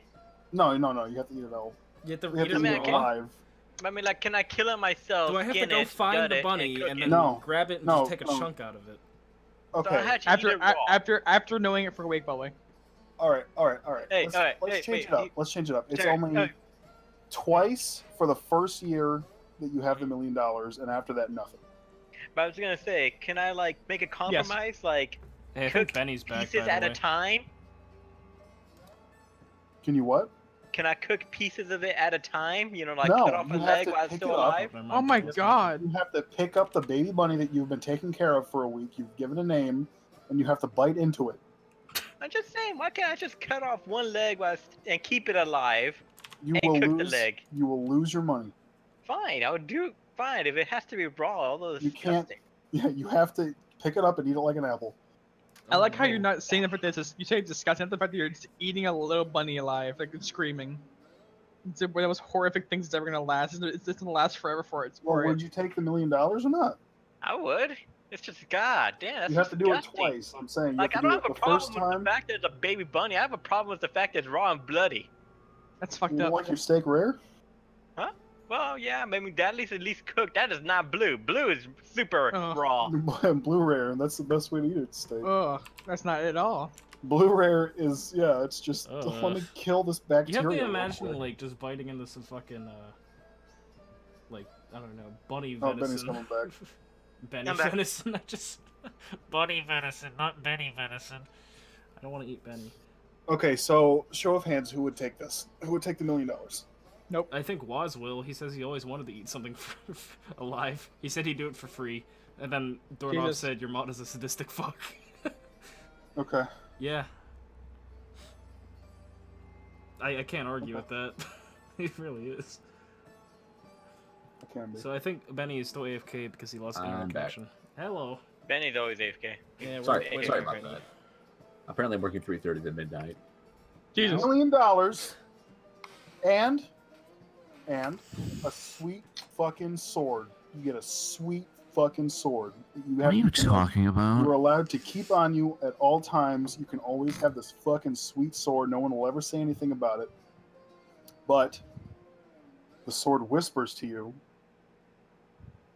No, you have to eat it all. You have to You have eat to it eat it alive. I mean, like, can I kill it myself? Do I have to skin go it, find gut the it, bunny cook and it? then grab it and just take a no. chunk out of it? So I Okay. had to eat it raw. After knowing it for a week, by the way. All right. Hey, Let's change it up. Let's change it up. It's Derek, only twice for the first year that you have the $1 million, and after that, nothing. But I was gonna say, can I like make a compromise, like Hey, I cook think Benny's back, pieces by the at a way. time? Can you what? Can I cook pieces of it at a time? You know, like No, cut off a you have leg to while it's pick still it up. alive? Oh my god. You have to pick up the baby bunny that you've been taking care of for a week. You've given a name, and you have to bite into it. I'm just saying, why can't I just cut off one leg and keep it alive You and will cook lose. the leg? You will lose your money. Fine, I would do fine if it has to be raw. Although it's You can't. disgusting. Yeah, you have to pick it up and eat it like an apple. I like how you're not saying the fact that you say it's disgusting. The fact that you're just eating a little bunny alive, like screaming. It's one of the most horrific things that's ever gonna last. It's gonna last forever for it. Well, would you take the $1 million or not? I would. It's just god damn. That's You have to do it disgusting. twice. I'm saying you Like, I have to don't do have it a the first problem with time. the fact that it's a baby bunny. I have a problem with the fact that it's raw and bloody. That's fucked You up. want your steak rare? Huh? Well, yeah, maybe that at least cooked. That is not blue. Blue is super raw. Blue rare. That's the best way to eat it. Steak. Ugh, that's not it at all. Blue rare is it's just let me kill this bacteria. You have to imagine like just biting into some fucking like I don't know, bunny venison. Oh, Benny's coming back. Benny venison, not just bunny venison, not Benny venison. I don't want to eat Benny. Okay, so show of hands, who would take this? Who would take the $1 million? Nope. I think Waz will. He says he always wanted to eat something alive. He said he'd do it for free. And then Dornov said, your mod is a sadistic fuck. Okay. Yeah. I can't argue with that. He really is. I can be. So I think Benny is still AFK because he lost internet connection. Hello. Benny's always AFK. Yeah, sorry about that. Apparently I'm working 3:30 to midnight. Jesus. $1 million and a sweet fucking sword. You get a sweet fucking sword. What are you talking about? You're allowed to keep on you at all times. You can always have this fucking sweet sword. No one will ever say anything about it. But the sword whispers to you,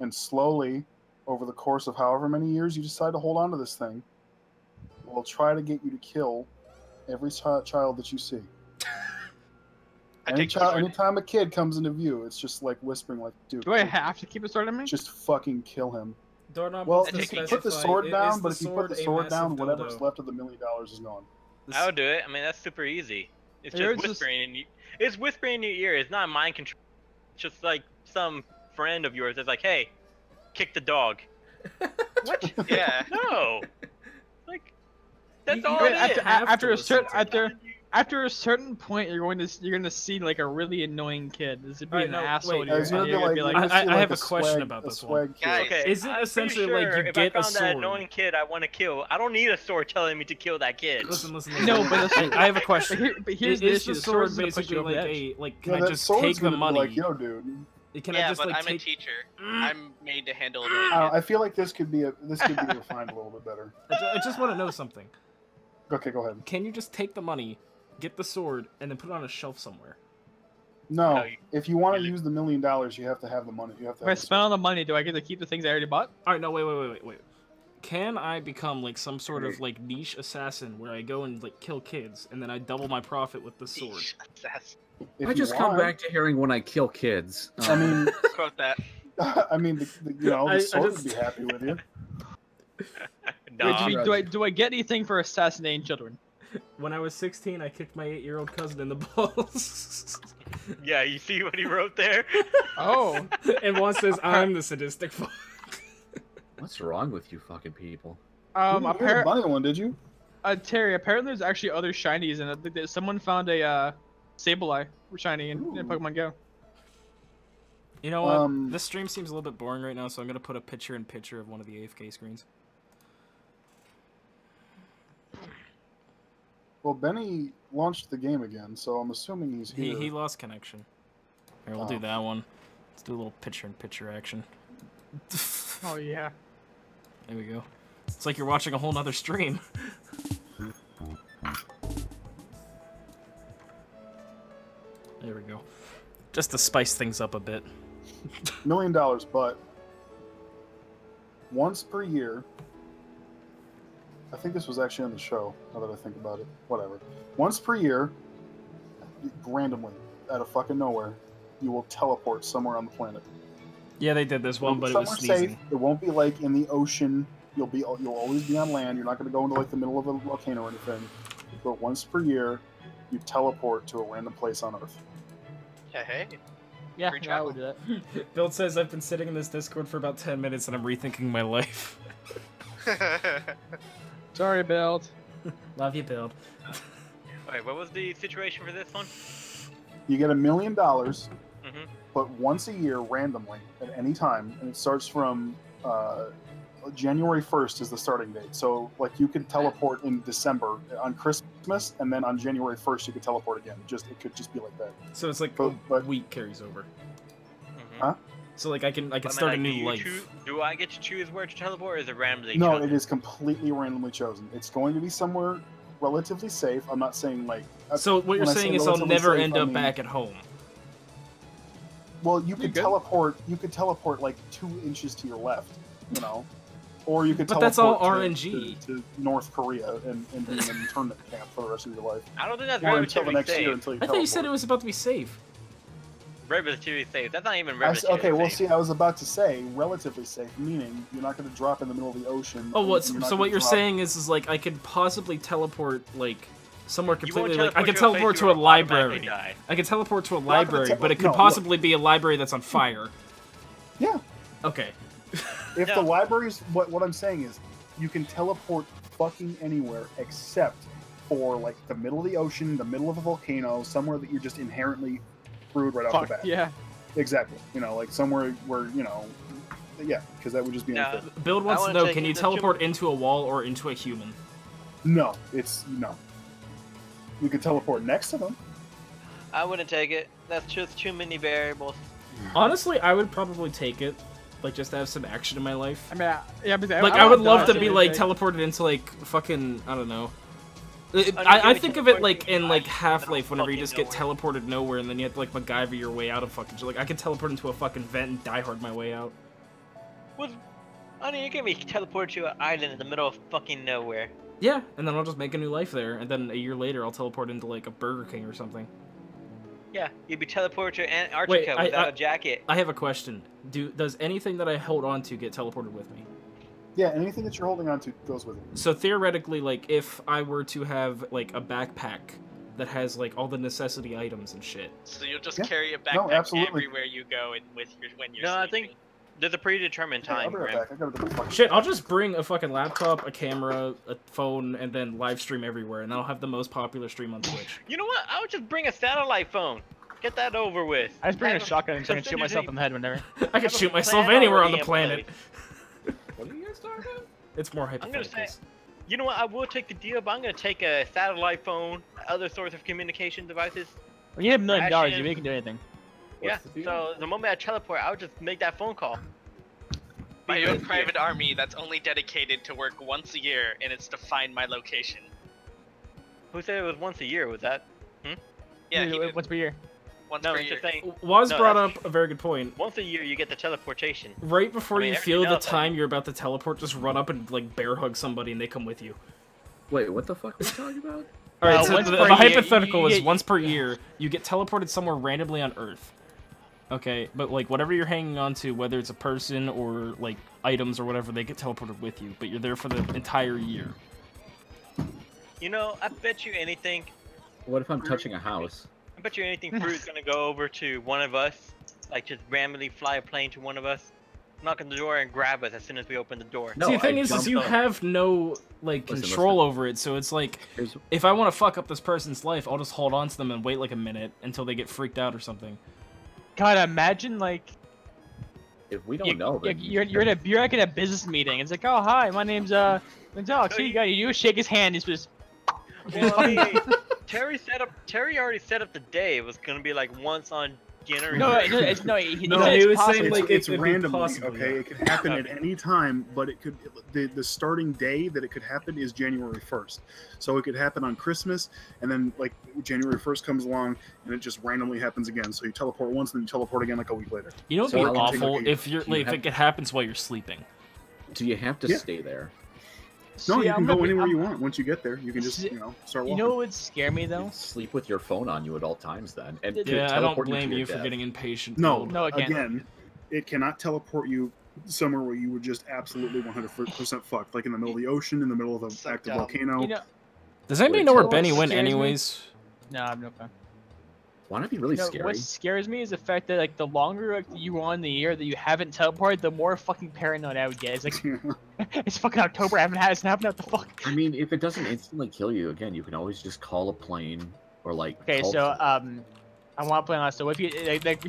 and slowly, over the course of however many years you decide to hold on to this thing, will try to get you to kill every child that you see. Anytime a kid comes into view, it's just like whispering, like, dude. Do I have to keep a sword on me? Just fucking kill him. Doorknob well, you can put the sword down, but if you put the sword down, whatever's left of the $1 million is gone. I would do it. I mean, that's super easy. It's just whispering in you. It's whispering in your ear. It's not mind control. It's just like some friend of yours that's like, hey, kick the dog. What? Yeah. No. Like, that's all it is. After a certain point, you're going to see like a really annoying kid. This would be an asshole. I have a question about this one. Okay, is it essentially like you get a sword? If I found that annoying kid I want to kill, I don't need a sword telling me to kill that kid. Listen. No, but I have a question. But here's the issue. The sword basically can I just take the money? Like, yo, dude. Can I just, but like, I'm a teacher. I'm made to handle it. I feel like this could be refined a little bit better. I just want to know something. Okay, go ahead. Can you just take the money, get the sword, and then put it on a shelf somewhere? No. If you want to use the $1 million, you have to have the money. You have to. If I spend all the money, do I get to keep the things I already bought? All right, no, wait. Can I become like some sort of like niche assassin where I go and like kill kids, and then I double my profit with the sword? I just come back to hearing when I kill kids. I mean, quote that. I mean, the sword would be happy with you. Do I get anything for assassinating children? When I was 16, I kicked my 8-year-old cousin in the balls. Yeah, you see what he wrote there? Oh. And one says, I'm the sadistic fuck. What's wrong with you fucking people? Apparently one, did you? Terry, apparently there's actually other shinies, and someone found a Sableye shiny in Pokemon Go. You know what? This stream seems a little bit boring right now, so I'm gonna put a picture-in-picture of one of the AFK screens. Well, Benny launched the game again, so I'm assuming he's here. He lost connection. Here, we'll do that one. Let's do a little picture-in-picture action. Oh, yeah. There we go. It's like you're watching a whole nother stream. There we go. Just to spice things up a bit. $1 million, but once per year, I think this was actually on the show, now that I think about it. Whatever. Once per year, randomly, out of fucking nowhere, you will teleport somewhere on the planet. Yeah, they did this one, but it was sneezing. Safe. It won't be like in the ocean. You'll always be on land. You're not going to go into like the middle of a volcano or anything. But once per year, you teleport to a random place on Earth. Yeah, hey. Yeah, I would do that. Build says, I've been sitting in this Discord for about 10 minutes and I'm rethinking my life. Sorry, Build. Love you, Build. Wait, what was the situation for this one? You get $1 million, but once a year, randomly, at any time, and it starts from January 1st is the starting date. So, like, you could teleport in December on Christmas, and then on January 1st you could teleport again. It could just be like that. So it's like a week carries over. Huh? So like I can start a new life. Do I get to choose where to teleport, or is it randomly No, chosen? it is completely randomly chosen. It's going to be somewhere relatively safe. I'm not saying like. So what you're saying is I'll never end up back at home. Well, you could teleport. You could teleport like 2 inches to your left. You know. Or you could But teleport that's all to, RNG. to North Korea and be in an internment camp for the rest of your life. I don't think that's or until the relatively next safe. year until you I thought you said teleport. it was about to be safe. Relatively safe. That's not even relatively Okay, well, safe. see, I was about to say relatively safe, meaning you're not going to drop in the middle of the ocean. Oh, what? and not So gonna what you're drop- saying is like I could possibly teleport like somewhere You won't completely. Like I could teleport teleport to to a a place you will automatically library. die. I could teleport to a Not gonna library, but it could no, possibly be a library that's on fire. Yeah. Okay. If the libraries, what I'm saying is, you can teleport fucking anywhere except for like the middle of the ocean, the middle of a volcano, somewhere that you're just inherently screwed right off the bat. Yeah. Exactly. You know, like somewhere where yeah, because that would just be unfair. Build wants to wanna know: take can you the teleport into a wall or into a human? No. You can teleport next to them. I wouldn't take it. That's just too many variables. Honestly, I would probably take it, like just to have some action in my life. I mean, yeah, but Like I would love to be like teleported into like fucking I don't know. I think of it like in like Half-Life whenever you just get teleported nowhere and then you have to like MacGyver your way out of fucking shit. Like I could teleport into a fucking vent and Die Hard my way out. I mean, you can be teleported to an island in the middle of fucking nowhere. Yeah, and then I'll just make a new life there, and then a year later I'll teleport into like a Burger King or something. Yeah, you'd be teleported to Antarctica without a jacket. I have a question. Does anything that I hold on to get teleported with me? Yeah, anything that you're holding on to goes with it. So theoretically, like, if I were to have, like, a backpack that has, like, all the necessity items and shit. So you'll just carry a backpack everywhere you go and when you're No, I sleeping. think there's a predetermined time. Shit, I'll just bring a fucking laptop, a camera, a phone, and then live stream everywhere, and I'll have the most popular stream on Twitch. You know what? I would just bring a satellite phone. Get that over with. I just bring a shotgun so I can shoot myself in the head whenever. I can shoot myself anywhere on the planet. What are you guys talking about? It's more I'm gonna hypothetical. say, you know what? I will take the deal, but I'm gonna take a satellite phone, other sorts of communication devices. When you have $1 million, Rations. you can do anything. Yeah. So the moment I teleport, I would just make that phone call. My own private army that's only dedicated to work once a year, and it's to find my location. Who said it was once a year? Was that? Yeah, he did. Once per year. Once No, per it's year. just saying. Waz No, brought that's- up a very good point. Once a year, you get the teleportation. Right before I mean, you feel everything the else, time you're about to teleport, just run up and, like, bear hug somebody and they come with you. Wait, what the fuck are we talking about? Alright, so once the per year, hypothetical you is get- once per year, you get teleported somewhere randomly on Earth. Okay, but, like, whatever you're hanging on to, whether it's a person or, like, items or whatever, they get teleported with you, but you're there for the entire year. You know, I bet you anything. What if I'm touching a house? I bet you anything Fruit's gonna go over to one of us, like just randomly fly a plane to one of us, knock on the door and grab us as soon as we open the door. See, the thing is you have no, like, control over it, so it's like, if I want to fuck up this person's life, I'll just hold on to them and wait, like, a minute until they get freaked out or something. God, imagine, like... If we don't know, then You're like in a business meeting. It's like, oh, hi, my name's, Alex. Here you go. You shake his hand, he's just... Well, I mean, Terry already set up the day. It was gonna be like once on January. No, it's he was saying, like, it's it'd be randomly, possible, okay? yeah. It could happen at any time, but it could the starting day that it could happen is January 1st. So it could happen on Christmas, and then like January 1st comes along, and it just randomly happens again. So you teleport once, then you teleport again like a week later. You know what'd So be it can take, awful? like, a year. If you're, like, if it happens while you're sleeping. Do you have to Yeah. stay there? No, See, you I'm can gonna go be- anywhere I'm- you want. Once you get there, you can just, start walking. You know what would scare me, though? Sleep with your phone on you at all times then. And could Yeah, I don't teleport blame to you your for death. getting impatient. No, No, it can't. again, it cannot teleport you somewhere where you were just absolutely 100% fucked, like in the middle of the ocean, in the middle of an active volcano. You know, Does anybody know where What Benny went scares me- anyways? No, I have no clue. Why not be really You know, scary? what scares me is the fact that, like, the longer like, you go on the year that you haven't teleported, the more fucking paranoid I would get. It's like, it's fucking October, I haven't had it happened. What the fuck? I mean, if it doesn't instantly kill you, again, you can always just call a plane or like. Okay, call so I want to play on. So what if you like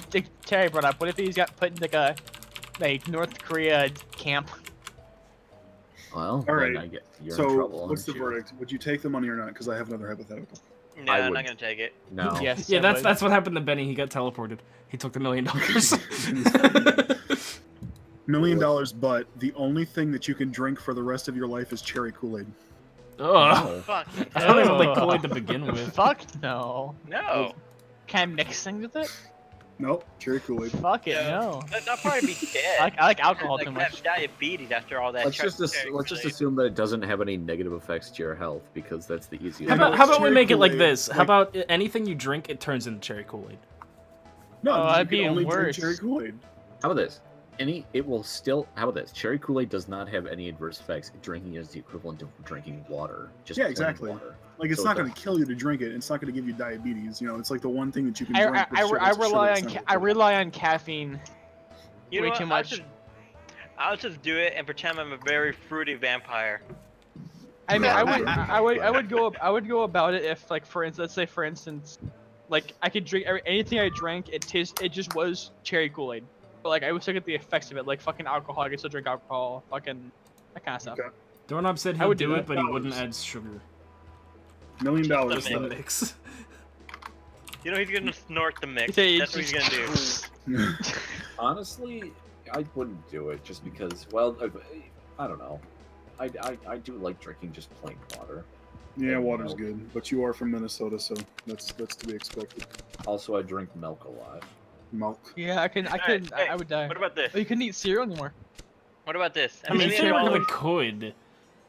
Terry brought up? What if he's got put in like a North Korea camp? Well, All then right. you're So in trouble. what's the aren't you? verdict? Would you take the money or not? Because I have another hypothetical. No, I I'm would. not gonna take it. No. Yes. Yeah, I that's would. that's what happened to Benny. He got teleported. He took the $1 million. $1 million, but the only thing that you can drink for the rest of your life is cherry Kool-Aid. Ugh. Fuck. I don't even like Kool-Aid to begin with. Fuck no. No. Can I mix things with it? Nope, cherry Kool-Aid. Fuck it, no. I'll probably be dead. I like alcohol too Like, much. have diabetes after all that. Let's just assume that it doesn't have any negative effects to your health because that's the easiest. How about we make it like this? How about anything you drink, it turns into cherry Kool-Aid? No, that'd be only worse. drink cherry Kool-Aid. How about this? It will still. How about this? Cherry Kool-Aid does not have any adverse effects. Drinking is the equivalent of drinking water. Just Yeah, plain exactly. Water. Like it's So not it going to kill you to drink it. It's not going to give you diabetes. You know, it's like the one thing that you can I drink. rely on caffeine. You way know what? too much. I'll just do it and pretend I'm a very fruity vampire. I mean, I would go about it if, like, let's say for instance, like I could drink anything I drank. It just was cherry Kool-Aid, but like I would still get the effects of it, like fucking alcohol. I could still drink alcohol, fucking that kind of stuff. Okay. Doorknob said he'd do it, but he wouldn't add sugar. $1 million. Just the mix. You know he's gonna snort the mix. Say That's what he's gonna do. Honestly, I wouldn't do it just because. Well, I don't know. I do like drinking just plain water. Yeah, And water's milk. good, but you are from Minnesota, so that's to be expected. Also, I drink milk a lot. Milk. Yeah, I would die. What about this? Oh, you couldn't eat cereal anymore. What about this? I mean, you $1 million. really could.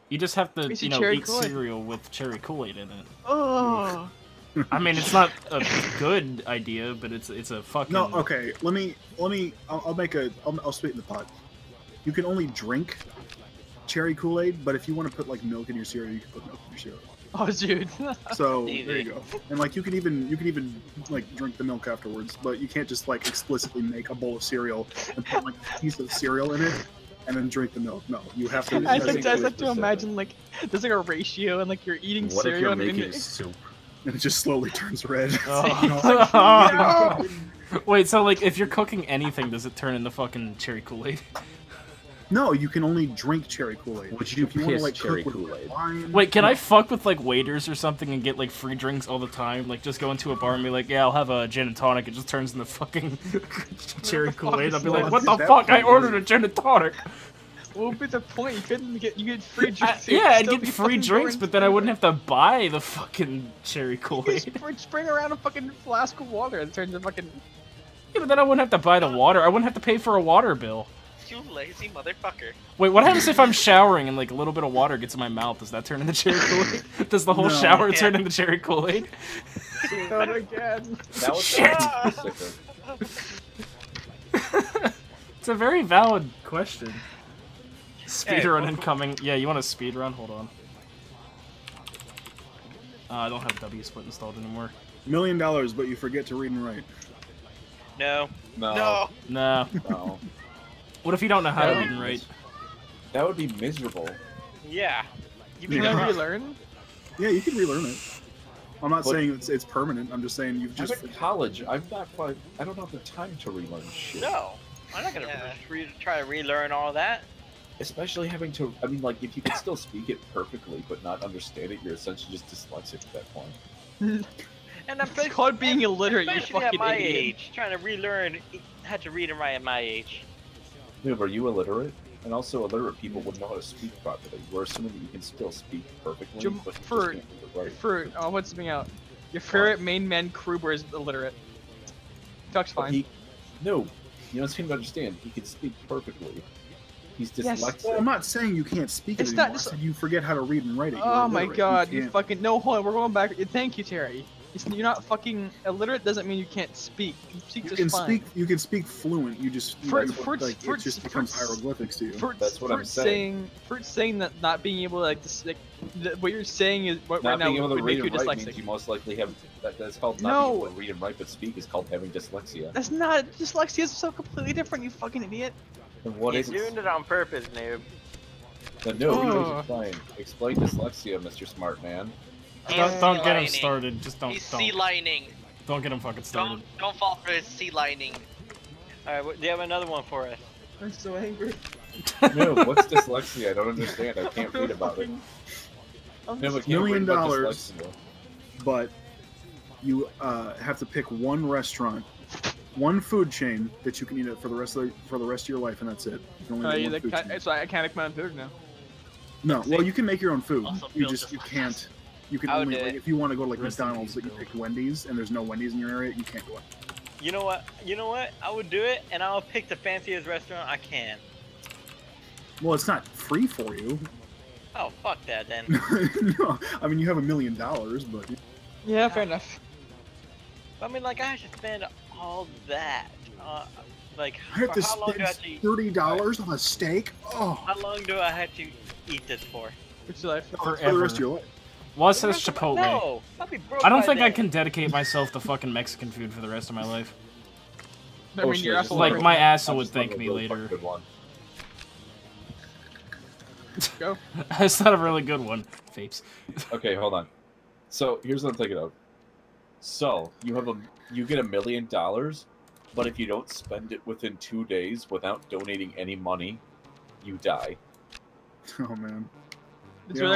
You just have to, Is it you know, cherry eat Kool-Aid? cereal with cherry Kool-Aid in it. Oh. I mean, it's not a good idea, but it's a fucking. No, okay. I'll sweeten the pot. You can only drink cherry Kool-Aid, but if you want to put like milk in your cereal, you can put milk in your cereal. Oh, dude. So there you go. And like you can even like drink the milk afterwards, but you can't just like explicitly make a bowl of cereal and put like a piece of cereal in it and then drink the milk. No, you have to. I have to imagine like there's like a ratio and like you're eating What if cereal you're and making soup? And it just slowly turns red. Oh. Wait, so like if you're cooking anything, does it turn into fucking cherry Kool-Aid? No, you can only drink cherry Kool-Aid. Would you if you want piss to like cherry cook with Kool-Aid? wine, Wait, can I fuck with like waiters or something and get like free drinks all the time? Like just go into a bar and be like, yeah, I'll have a gin and tonic. It just turns into fucking cherry Kool-Aid. I'll be like, what the fuck? I ordered a gin and tonic. What would be the point? You get free drinks. Yeah, I'd get free drinks, but then I wouldn't have to buy the fucking cherry Kool-Aid. Just bring around a fucking flask of water and turn into fucking. Yeah, but then I wouldn't have to buy the water. I wouldn't have to pay for a water bill. You lazy motherfucker. Wait, what happens if I'm showering and like a little bit of water gets in my mouth? Does that turn into cherry Kool-Aid? Does the whole shower turn into cherry Kool-Aid? Not again. That was Shit. It's a very valid question. Speedrun incoming. Yeah, you want a speedrun? Hold on. I don't have W-Split installed anymore. $1 million, but you forget to read and write. No. No. No. What if you don't know how to read and write? That would be miserable. Yeah. You can relearn? Yeah, you can relearn it. I'm not saying it's permanent. I'm just saying you've just. I'm in college. I don't have the time to relearn shit. No. I'm not gonna try to relearn all that. Especially having to. I mean, like, if you can still speak it perfectly but not understand it, you're essentially just dyslexic at that point. And I'm called being illiterate. You Especially fucking at my idiot. age, trying to relearn how to read and write at my age. Yeah, but are you illiterate? And also, illiterate people wouldn't know how to speak properly. We're assuming that you can still speak perfectly, but you just can't read it right. What's coming out? Your favorite main man Kruber is illiterate. Talks fine. No, you don't seem to understand. He can speak perfectly. He's dyslexic. Well, I'm not saying you can't speak it It's anymore. not- I said you forget how to read and write it. You're Oh my illiterate. god, you can't- fucking no, hold on, we're going back. Thank you, Terry. You're not fucking illiterate. Doesn't mean you can't speak. You speak You just can fine. speak. You can speak fluent. You just it just becomes hieroglyphics to you. That's what I'm saying. Fruit's saying that not being able to what you're saying is what Not right now being able to would read make you and write dyslexic. means you most likely have. That's called not being able to read and write, but speak is called having dyslexia. That's not dyslexia. Is so completely different. You fucking idiot. And what He's is doing it on purpose, noob. No, explain dyslexia, Mr. Smart Man. Don't get him started. Just don't. He's sea lining. Don't get him fucking started. Don't fall for his sea lining. Alright, do you have another one for us? I'm so angry. No, what's dyslexia? I don't understand. I can't read about it. No, but $1 can't million, read about dyslexia. but you have to pick one restaurant, one food chain that you can eat it for the rest of your life, and that's it. You can only get one food chain. So I can't make my own food now. No, well, you can make your own food. You feels just you can't. You can I would only do like, it. if you want to go to like McDonald's, but you picked Wendy's, and there's no Wendy's in your area, you can't go in. You know what? You know what? I would do it, and I'll pick the fanciest restaurant I can. Well, it's not free for you. Oh, fuck that then. No, I mean, you have $1 million, but... Yeah, fair enough. I mean, like, I have to spend all that. Like, I have to how long spend do I have to eat? $30 on a steak? Oh. How long do I have to eat this for? What's your life? For the rest of your life. Well, it says Chipotle. No, I'll be broke I don't by think I then. can dedicate myself to fucking Mexican food for the rest of my life. I mean, your asshole Like, would- my asshole I'm would just thank having me a really later. fucking good one. Go. It's not a really good one, Vapes. Okay, hold on. So here's what I'm thinking of. So you get $1 million, but if you don't spend it within 2 days without donating any money, you die. Oh, man. Is there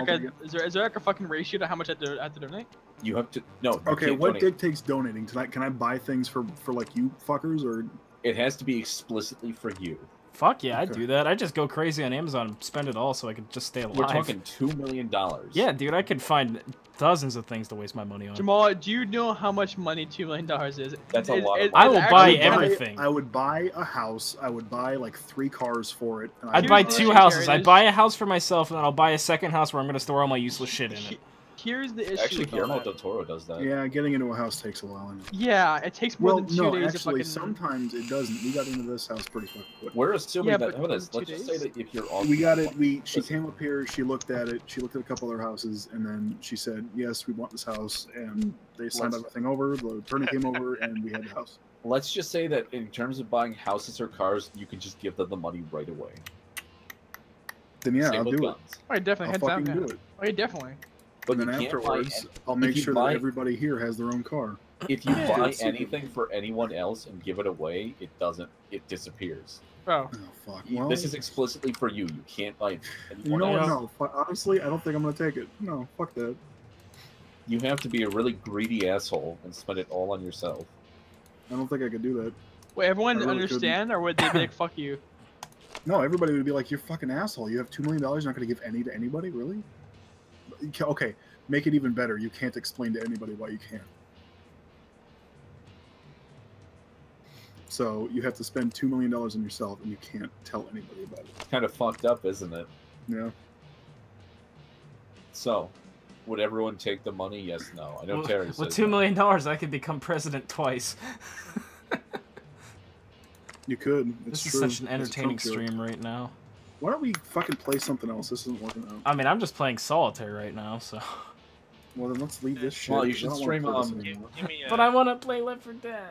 like a fucking ratio to how much I have to donate? You have to no. You Okay, can't what donate. dictates donating? Can I buy things for like you fuckers, or...? It has to be explicitly for you. Fuck yeah, I'd do that. I'd just go crazy on Amazon and spend it all so I could just stay alive. We're talking $2 million. Yeah, dude, I could find dozens of things to waste my money on. Jamal, do you know how much money $2 million is? That's a lot. I will buy everything. I would buy a house. I would buy like 3 cars for it. And I'd buy 2 houses. I'd buy a house for myself, and then I'll buy a second house where I'm going to store all my useless shit in it. Here's the issue. Actually, with all Guillermo that. del Toro does that. Yeah, getting into a house takes a while. Yeah, it takes more Well, than 2 no, days actually, to fucking... sometimes it doesn't. We got into this house pretty fucking quick. We're assuming Yeah, that. but Hold on, in 2 let's just say days? that if you're on. We got it. She came up here. She looked at it. She looked at a couple other houses, and then she said, "Yes, we want this house." And they signed everything over. The attorney came over, and we had the house. Let's just say that in terms of buying houses or cars, you can just give them the money right away. Then yeah, Same I'll with do it. guns. Oh, definitely. I'll Hands down, fucking yeah. do it. Oh, yeah, definitely. But And then you can't afterwards, buy, I'll make if you sure buy, that everybody here has their own car. If you Yeah. buy anything for anyone else and give it away, it doesn't. It disappears. Oh. Oh fuck. Well, This is explicitly for you. You can't buy you anyone know what? else. No. Honestly, I don't think I'm gonna take it. No, fuck that. You have to be a really greedy asshole and spend it all on yourself. I don't think I could do that. Wait, everyone I really understand, or would they be like, fuck you? No, everybody would be like, "You're a fucking asshole. You have $2 million. You're not gonna give any to anybody, really?" Okay, make it even better. You can't explain to anybody why you can't. So you have to spend $2 million on yourself, and you can't tell anybody about it. Kind of fucked up, isn't it? Yeah. So, would everyone take the money? Yes, no. I know Terry says With $2 million, I could become president twice. You could. It's This is true. such an It's a entertaining Trump joke. stream right now. Why don't we fucking play something else? This isn't working out. I mean, I'm just playing solitaire right now, so. Well, then let's leave this shit. Well, you I should don't wanna stream, play this give anymore. me But I want to play Left 4 Dead.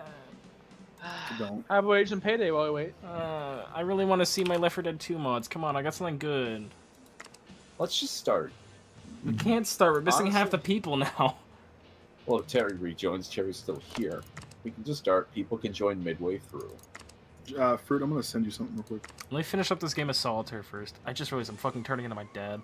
Don't. How about wait some payday while we wait? I really want to see my Left 4 Dead 2 mods. Come on, I got something good. Let's just start. We can't start. We're missing half Honestly- the people now. Well, if Terry rejoins, Terry's still here. We can just start. People can join midway through. Fruit, I'm gonna send you something real quick. Let me finish up this game of solitaire first. I just realized I'm fucking turning into my dad.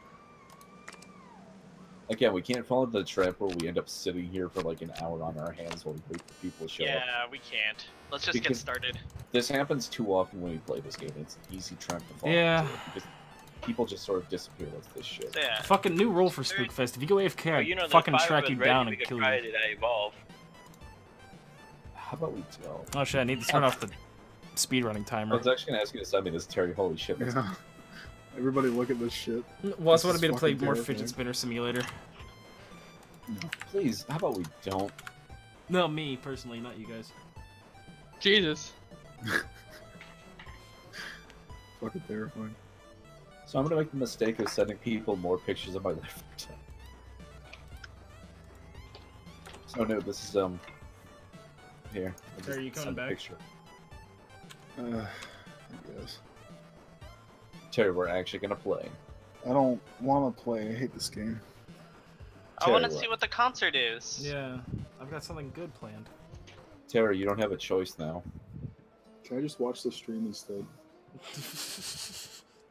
Again, we can't fall into the trap where we end up sitting here for like an hour on our hands while we wait for people to show up. Yeah, we can't. Let's just get Because started. This happens too often when we play this game. It's an easy trap to fall Yeah. into because people just sort of disappear with this shit. Yeah. Fucking new rule for Spookfest. If you go AFK, Well, I you know, there's fucking 5 of track us you ready, down we and could kill try you. it at Evolve. How about we don't? Oh shit, I need to turn off the speedrunning I timer. was actually gonna ask you to send me this, Terry. Holy shit. That's Yeah. Everybody look at this shit. Well, This I wanted is me to play fucking more terrifying. Fidget Spinner Simulator. Please, how about we don't? No, me personally, not you guys. Jesus. Fucking terrifying. So I'm gonna make the mistake of sending people more pictures of my life. So no, this is here. I Terry, you just coming sent a back? picture. I guess. Terry, we're actually gonna play. I don't want to play. I hate this game. I want to Terry, see what the concert is. Yeah, I've got something good planned. Terry, you don't have a choice now. Can I just watch the stream instead?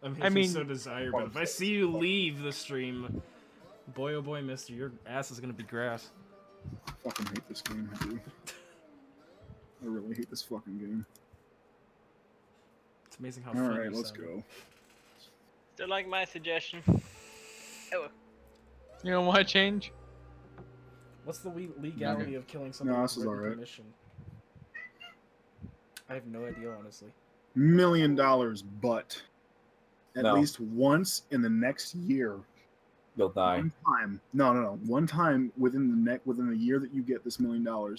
I mean, if you so desire, but if I see you leave the stream, boy oh boy, mister, your ass is gonna be grass. I fucking hate this game, I do. I really hate this fucking game. It's amazing how. Alright, let's go. Still like my suggestion? Oh. You don't want to change? What's the legality of killing someone? No, with this is written alright. permission? I have no idea, honestly. $1 million, but at No. least once in the next year, you'll die. One time, no. One time within the year that you get this $1 million,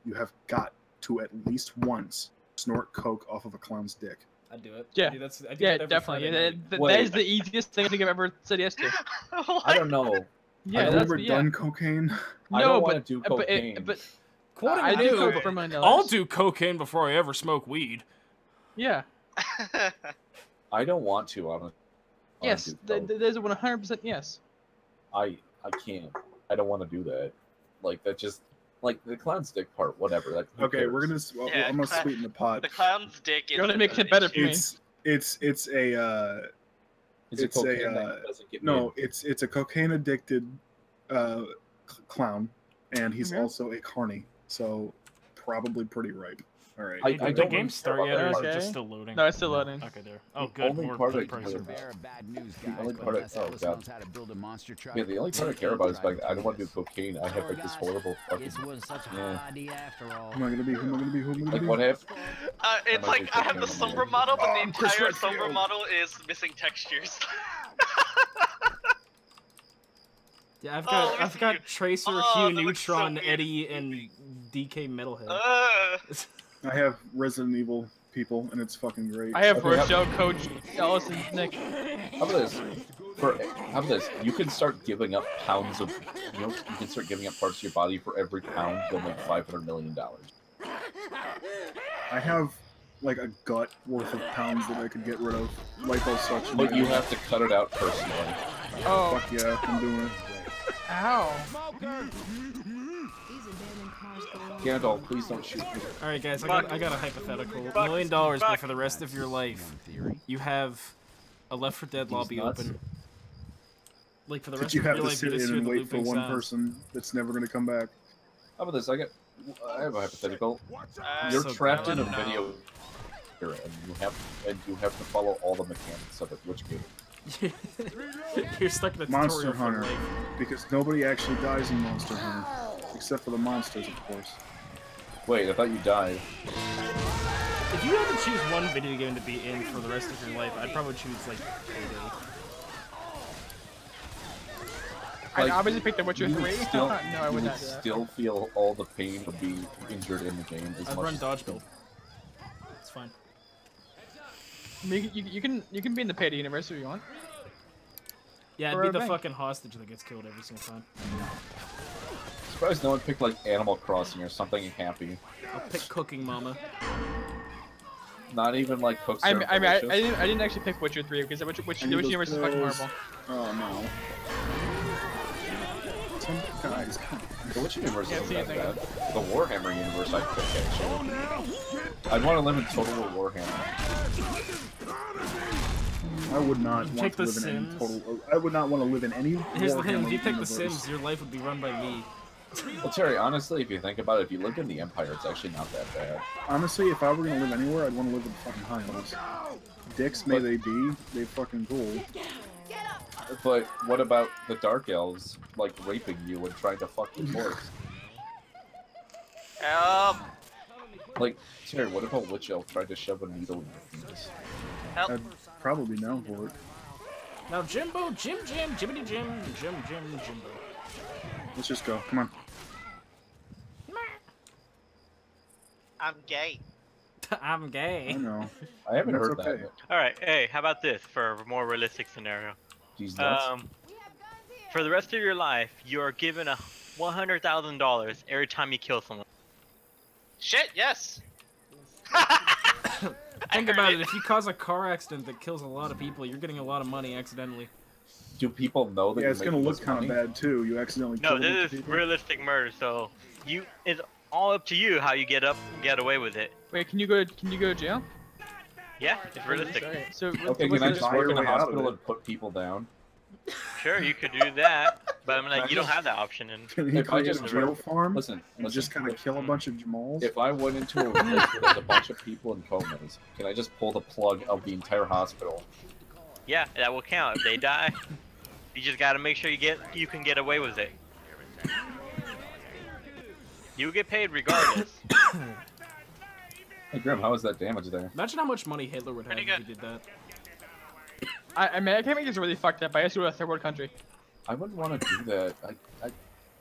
you have got to at least once snort coke off of a clown's dick. I'd do it. Yeah, I do that every definitely. Friday night. That is the easiest thing I think I've ever said yes to. I don't know. Yeah, I've that's never done cocaine. I No, don't but want to do cocaine. but Quoting I do you, coke for $1 million. I'll do cocaine before I ever smoke weed. Yeah. I don't want to. Honestly. Yes, there's a 100% yes. I can't. I don't want to do that. Like that just like the clown's dick part. Whatever. Like, who Okay, cares? we're gonna. Yeah, I'm gonna sweeten the pot. The clown's dick is. You're gonna make it better for me. It's a Is it cocaine that doesn't get no. made? It's a cocaine addicted clown, and he's Mhm. also a carny. So probably pretty ripe. All right. I Did the don't game start yet, or is it Okay. just still loading? No, it's still loading. Okay, there. Oh, The good. only More part good I price care are about- back. The only part the only part I care about is like I don't want to do cocaine. I have like this horrible fucking. It was such a Yeah. hot idea after all. Who am I gonna be? Who am I gonna be? Who am I gonna Like be? what if? It's might like be I have the cocaine. Sombra model, but the Chris entire Redfield. Sombra model is missing textures. Yeah, I've Oh, got let me I've see got you. Tracer, Oh, Hugh, that looks so Neutron, weird. Eddie, and DK Metalhead. I have Resident Evil people, and it's fucking great. I have Okay, Rochelle, Coach, Ellis, and Nick. How about this? How about this? You can start giving up pounds of. You can start giving up parts of your body for every pound. You'll make $500 million. I have like a gut worth of pounds that I could get rid of. Liposuction. But you have to cut it out personally. Oh. Fuck yeah, I'm doing it. Ow. Gandalf, please don't shoot me. Alright guys, I got a hypothetical. $1 million, but for the rest of your life, you have a Left 4 Dead lobby open. Like for the But rest you of have your to life, sit you just in hear and the wait for looping one sounds. person that's never gonna come back. How about this? I have a hypothetical. You're So trapped bad. in a video, and you have to follow all the mechanics of it. Which game? You're stuck in a Monster tutorial for Hunter, life. because nobody actually dies in Monster Hunter, except for the monsters, of course. Wait, I thought you died. If you had to choose one video game to be in for the rest of your life, I'd probably choose like Payday. I obviously picked The Witcher You 3. would still, No, I you would would not do that. still feel all the pain of being injured in the game as I'd much run as dodge build. It's fine. I mean, you can be in the Payday universe if you want. Yeah, Or I'd a be the bank. fucking hostage that gets killed every single time. Surprised no one picked like Animal Crossing or something happy. I'll pick Cooking Mama. Not even like Cooks. I didn't actually pick Witcher 3 because the Witcher universe is fucking horrible. Oh no. Some guys. The Witcher universe Yeah, isn't see that anything. bad. The Warhammer universe I'd pick actually. I'd want to live in Total War Warhammer. I would not You want pick to The live in any Sims? total. I would not want to live in any. Here's the thing, if Warhammer you pick The universe. Sims, your life would be run by me. Well, Terry, honestly, if you think about it, if you lived in the Empire, it's actually not that bad. Honestly, if I were gonna live anywhere, I'd want to live in fucking Highlands. Dicks may they be, they fucking cool. But what about the Dark Elves, like, raping you and trying to fuck your horse? Like, Terry, what if a Witch Elf tried to shove a needle in your penis? I'd probably be down for it. Now Jimbo, Jim, Jimmity Jim, Jimbo. Let's just go. Come on. I'm gay. I'm gay. I know. I haven't That's heard okay. that. All right, hey, how about this for a more realistic scenario? These nuts. For the rest of your life, you are given $100,000 every time you kill someone. Shit, yes. Think about it, if you cause a car accident that kills a lot of people, you're getting a lot of money accidentally. Do people know that Yeah, you're it's gonna making look this kind of money? bad too. You accidentally No, kill a bunch of this is people. realistic murder, so it's all up to you how you get away with it. Wait, can you go to jail? Yeah, it's realistic. Alright, so Okay, can I just buy work your in a way out of hospital it? and put people down? Sure, you could do that, but I mean, like, you don't have that option. Can you If I create just a jail farm Listen, and just kind of kill a bunch of Jamals? If I went into a place where there's a bunch of people in comas, can I just pull the plug of the entire hospital? Yeah, that will count. If they die, you just gotta make sure you can get away with it. You get paid regardless. Hey Grim, how was that damage there? Imagine how much money Hitler would have if he did that. I mean, I can't make this really fucked up. I guess we're a third world country. I wouldn't want to do that.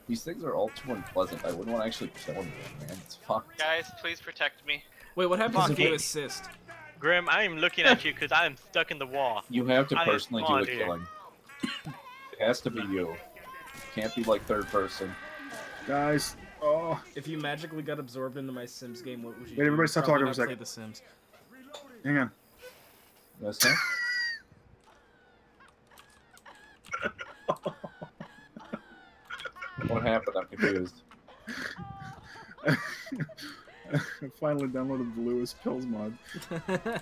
These things are all too unpleasant. I wouldn't want to actually kill anyone, man. It's fucked. Guys, please protect me. Wait, what happens if you assist? Grim, I am looking at you because I am stuck in the wall. You have to personally do the killing. It has to be you. Can't be like third person. Guys, oh. If you magically got absorbed into my Sims game, what would you do? Wait, everybody stop talking for a Play second. The Sims. Hang on. Yes, sir? What happened? I'm confused. I finally downloaded the Lewis Pills mod. I've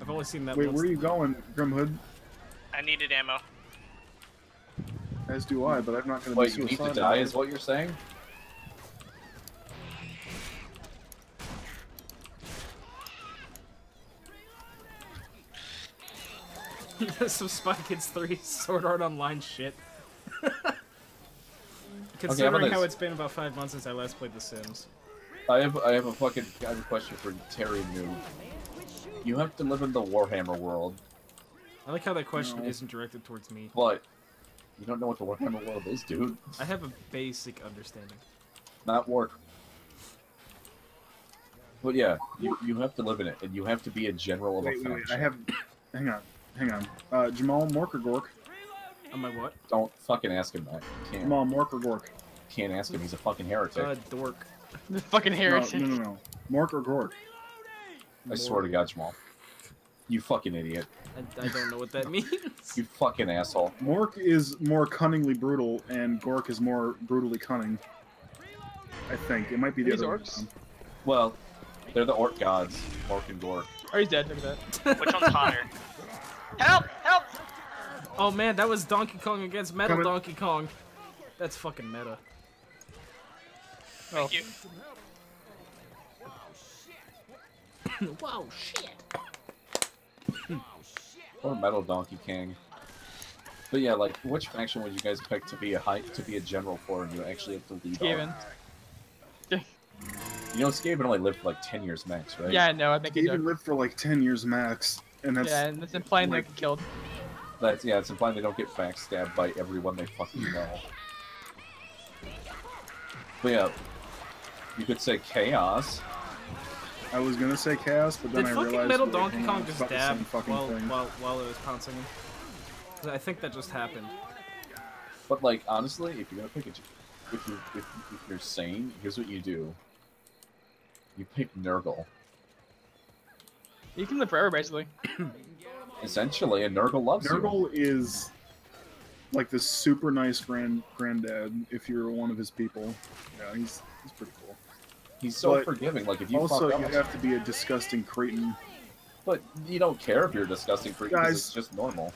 only seen that Wait, once. where are you going, Grimhood? I needed ammo. As do I, but I'm not going to be Wait, you need to suicidal. die is what you're saying? Some Spy Kids 3 Sword Art Online shit. Okay, Considering how it's been about 5 months since I last played The Sims. I have a question for Terry Noob. You have to live in the Warhammer world. I like how that question isn't directed towards me. But you don't know what the Warhammer world is, dude. I have a basic understanding. Not war. But yeah, you have to live in it, and you have to be a general of a faction. Wait, I have... Hang on. Jamal Mork or Gork? On my what? Don't fucking ask him that. You can't. Jamal Mork or Gork? Can't ask him, he's a fucking heretic. Dork. The fucking heretic. No. Mork or Gork? I swear to God, Jamal. You fucking idiot. I don't know what that means. You fucking asshole. Mork is more cunningly brutal, and Gork is more brutally cunning. I think. It might be the These other orcs? one. Well, they're the orc gods, Orc and Gork. Oh, he's dead. Look at that. Which one's hotter? Help! Help! Oh man, that was Donkey Kong against Metal Coming. Donkey Kong. That's fucking meta. Thank you. Whoa, shit. Or Metal Donkey King. But yeah, like, which faction would you guys pick to be a general for, and you actually have to lead Skaven. all? You know, Skaven only lived for like 10 years max, right? Yeah, I know. I think he Skaven lived for like 10 years max, and that's... Yeah, and it's implying they get killed. It's implying they don't get backstabbed by everyone they fucking know. But yeah, you could say Chaos. I was gonna say Chaos, but then Did I fucking realized... Metal wait, Donkey hang Kong on, it's just about the dab same fucking thing. while it was pouncing him? 'Cause I think that just happened. But like, honestly, if you're gonna pick if you're sane, here's what you do. You pick Nurgle. You can live forever, basically. Essentially, and Nurgle loves you. Nurgle is like this super nice granddad if you're one of his people. Yeah, he's pretty cool. He's so But forgiving. Like if you also fuck you up, have to be a disgusting cretin. but you don't care if you're a disgusting freak because Guys. it's just normal.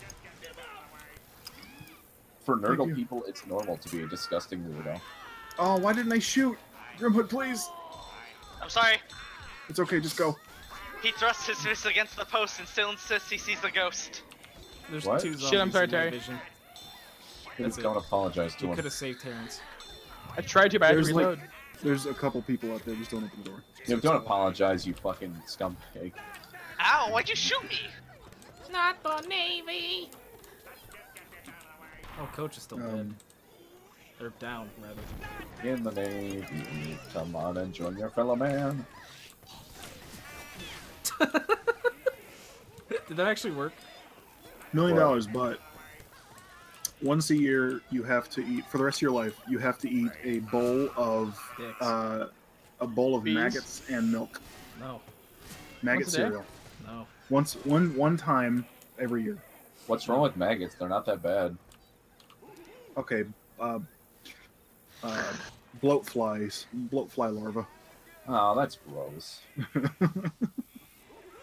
For Thank Nurgle you. people, it's normal to be a disgusting weirdo. Oh, why didn't I shoot? Grimhood, please. I'm sorry. It's okay, just go. He thrusts his fist against the post and still insists he sees the ghost. There's What? two zombies Shit, I'm sorry, in my Terry. vision. Please That's don't it. apologize to You him. could have saved Terrence. I tried to, but I had to There's reload. There's a couple people out there, just don't open the door. Yeah, don't apologize, you fucking scumbag. Ow, why'd you shoot me? Not the Navy. Oh, Coach is still dead. Or down, rather. In the Navy, come on and join your fellow man. Did that actually work? $1 million, but once a year you have to eat for the rest of your life. You have to eat a bowl of Bees? maggots and milk. No. Maggot Once a day? cereal. No. One time every year. What's wrong with maggots? They're not that bad. Okay. Bloat fly larva. Oh, that's gross.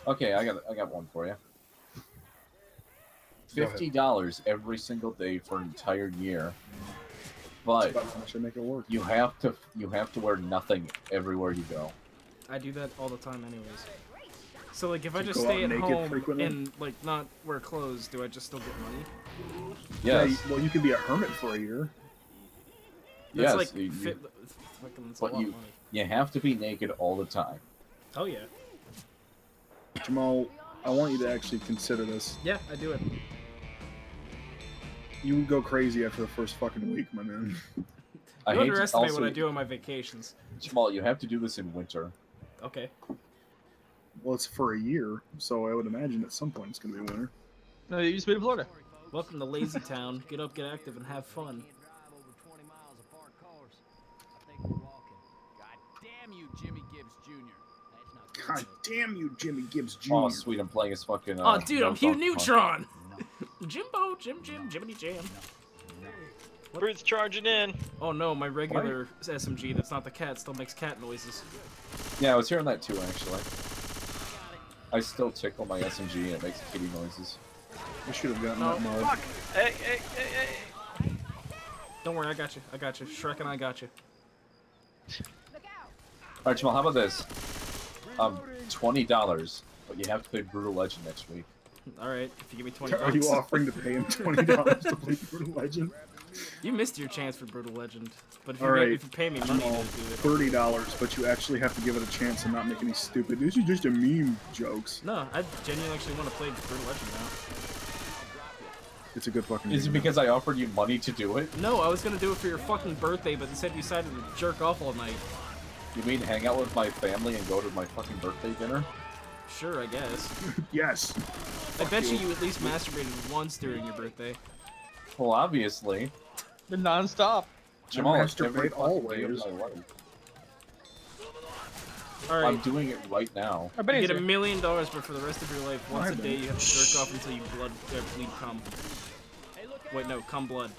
Okay, I got one for you. $50 every single day for an entire year, but should make it work. you have to wear nothing everywhere you go. I do that all the time anyways. So like if I To just go stay out at naked home frequently? and like not wear clothes, do I just still get money? Yes. Yeah, well, you could be a hermit for a year. That's Yes, like you- fucking that's a but lot of money. you have to be naked all the time. Oh yeah. Jamal, I want you to actually consider this. Yeah, I do it. You would go crazy after the first fucking week, my man. You underestimate what I do on my vacations. Jamal, you have to do this in winter. Okay. Well, it's for a year, so I would imagine at some point it's going to be winter. No, you used to be in Florida. Welcome to Lazy Town. Get up, get active, and have fun. God damn you, Jimmy Gibbs Jr. Oh, sweet, I'm playing as fucking... oh, dude, I'm Hugh Neutron! Jimbo, Jim, Jimmity Jam. Brute's charging in. Oh no, my regular SMG that's not the cat still makes cat noises. Yeah, I was hearing that too, actually. I still tickle my SMG and it makes kitty noises. I should have gotten that mod. Fuck! Hey, hey, hey, hey! Don't worry, I got you. I got you. Shrek and I got you. Alright, Jamal, how about this? $20, but you have to play Brutal Legend next week. Alright, if you give me 20 bucks. Are you offering to pay him $20 to play Brutal Legend? You missed your chance for Brutal Legend, but if Alright, you pay me money to do it. $30, but you actually have to give it a chance and not make any stupid, this is just a meme jokes. No, I genuinely actually want to play Brutal Legend now. It's a good fucking Is it because I offered you money to do it? No, I was gonna do it for your fucking birthday, but instead you decided to jerk off all night. You mean hang out with my family and go to my fucking birthday dinner? Sure, I guess. Yes. I bet you at least masturbated once during your birthday. Well, obviously. They're non-stop. Jamal, masturbate always. Alright. I'm doing it right now. You get $1 million, but for the rest of your life, once a day you have to jerk off until you bleed cum. Wait, no, cum blood.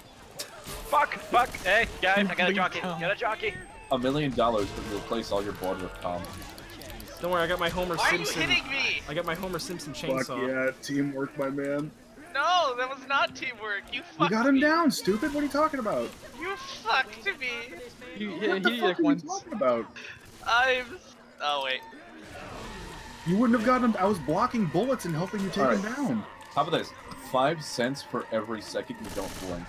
Fuck! Fuck! Hey, guys, I got a jockey. Got a jockey. $1 million would replace all your blood with cum. Don't worry, I got my Homer Why Simpson. are you hitting me? I got my Homer Simpson Fuck chainsaw. yeah, teamwork, my man. No, that was not teamwork. You fucked You got him me. down, stupid. What are you talking about? You fucked me. What the fuck are you talking about? Oh wait. You wouldn't have gotten him. I was blocking bullets and helping you take him Alright. down. How about this? 5 cents for every second you don't blink.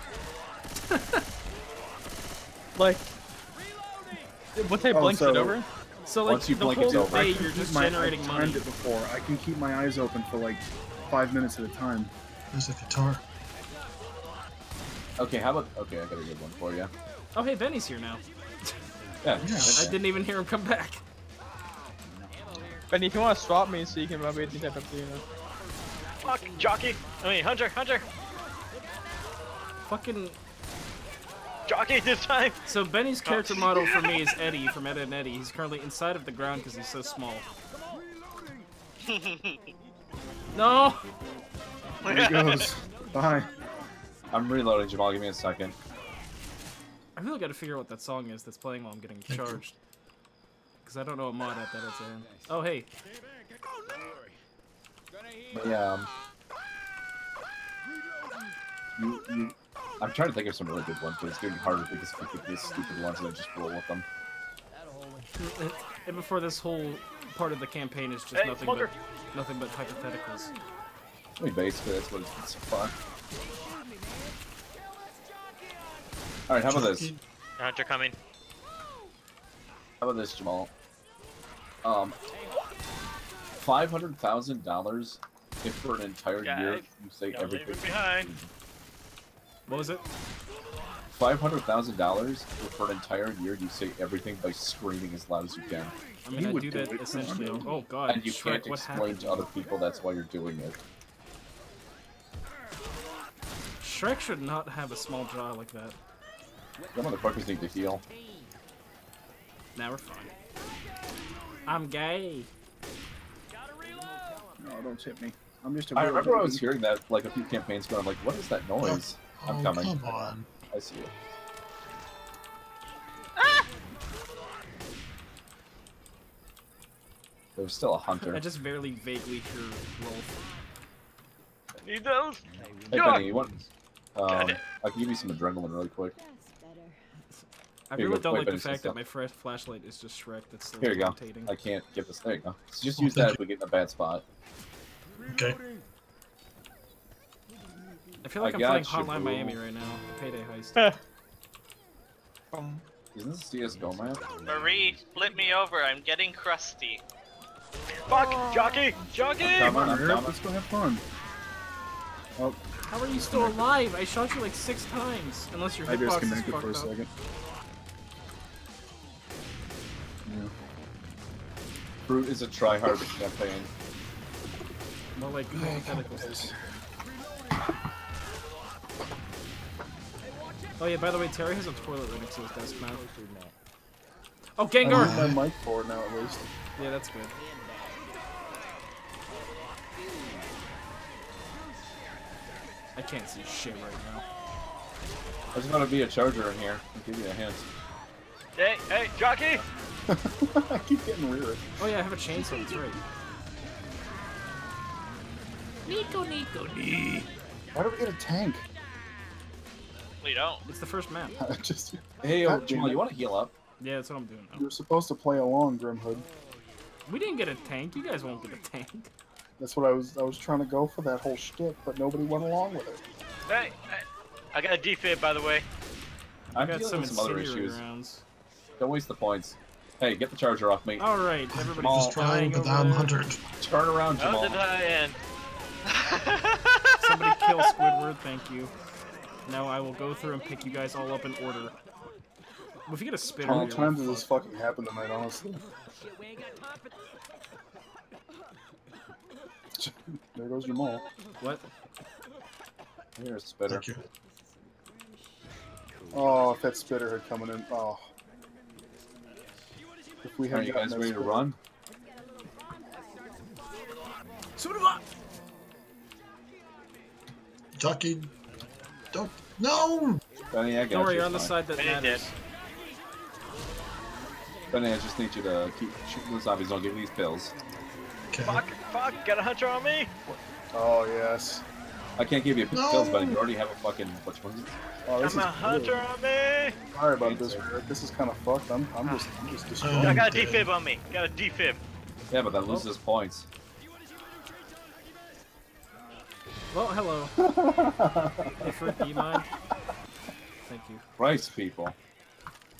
Like, once they blink it over? So like Once you the blink, whole it's over. day you're just generating I've money. timed it before. I can keep my eyes open for like 5 minutes at a time. There's a guitar. Okay, how about... Okay, I got a good one for you. Oh hey, Benny's here now. Yeah. I didn't even hear him come back. Benny, if you want to swap me so you can motivate the type of thing, Fuck! Jockey! I mean, Hunter! Hunter! Fucking... Jockey this time! So Benny's character model for me is Eddie from Ed, and Eddie. He's currently inside of the ground because he's so small. No! There he goes. Bye. I'm reloading, Jamal. Give me a second. I really gotta figure out what that song is that's playing while I'm getting charged. Because I don't know what mod at that is in. Oh, hey. Yeah. I'm trying to think of some really good ones, but it's getting harder because I think these stupid ones and I just roll with them. And before this whole part of the campaign is just Hey, nothing but hypotheticals. I mean, basically, that's what it's so far. Alright, how about this? Hunter coming. How about this, Jamal? $500,000 if for an entire year you say everything. Behind. What was it? $500,000 if for an entire year you say everything by screaming as loud as you can. I mean, I do that essentially. Oh god, And you Shrek, can't what explain happened? to other people that's why you're doing it. Shrek should not have a small jaw like that. Some motherfuckers need to heal. Now we're fine. I'm gay. No, don't hit me. I'm just a I real remember I baby. was hearing that like a few campaigns ago. I'm like, what is that noise? I'm coming. Come on. I see it. There's still a hunter. I just barely vaguely hear Rolf. Need those? Hey God. Benny, you want? I can give you some adrenaline really quick. I Here you really go. don't Wait, like the Benny, fact stop. that my flashlight is just Shrek that's so Here you go. irritating. I can't get this. There you go. So just use that if we get in a bad spot. Okay. I feel like I I'm got playing you, Hotline boo. Miami right now. Payday heist. Isn't this CS:GO map? Marie, flip me over. I'm getting crusty. Fuck! Jockey! Jockey! Come on, Eric, let's go have fun. Oh. How are you still alive? I shot you like 6 times. Unless your I hitbox is disconnected fucked for a up. second. Yeah. Brute is a try-hard campaign. More like hypotheticals. Oh yeah, by the way, Terry has a toilet right next to his desk now. Oh, Gengar! I need my mic for it now, at least. Yeah, that's good. I can't see shit right now. There's gonna be a charger in here. I'll give you a hint. Hey, hey, Jockey! I keep getting rear. Oh yeah, I have a chainsaw, that's right. Nico, nee. Why do we get a tank? We don't. It's the first map. Just, Hey, God Jamal, damn you it. want to heal up? Yeah, that's what I'm doing now. You're supposed to play along, Grimhood. We didn't get a tank. You guys won't get a tank. That's what I was trying to go for that whole shtick, but nobody went along with it. Hey, hey. I got a defib, by the way. I'm got dealing with some other incendiary issues. rounds. Don't waste the points. Hey, get the charger off me. Alright, everybody's Jamal, just trying but over I'm there. hunted. Turn around, How Jamal. did I end? Somebody kill Squidward, thank you. Now I will go through and pick you guys all up in order. Well, if you get a spitter, How many you're times like, did this fucking happen tonight, honestly? There goes Jamal. What? Here's a spitter. Thank you. Oh, if that spitter had coming in. Oh. If we Are had you gotten guys that ready to spitter- run? Jockey. Don't. No! Benny, I got Don't worry, you. you're on the Fine. side that Benny matters. Benny, I just need you to keep shooting the zombies. Don't give me these pills. Okay. Fuck, fuck, got a hunter on me? Oh, yes. I can't give you No. pills, Benny. You already have a fucking... Which one is it? Oh, this Got is a hunter on me? Sorry about this, Eric. This is kind of fucked. I'm just destroyed. I got a defib on me. Got a defib. Yeah, but that loses points. Well, hello. Hey, Fruit, do you mind? Thank you. Rice, people.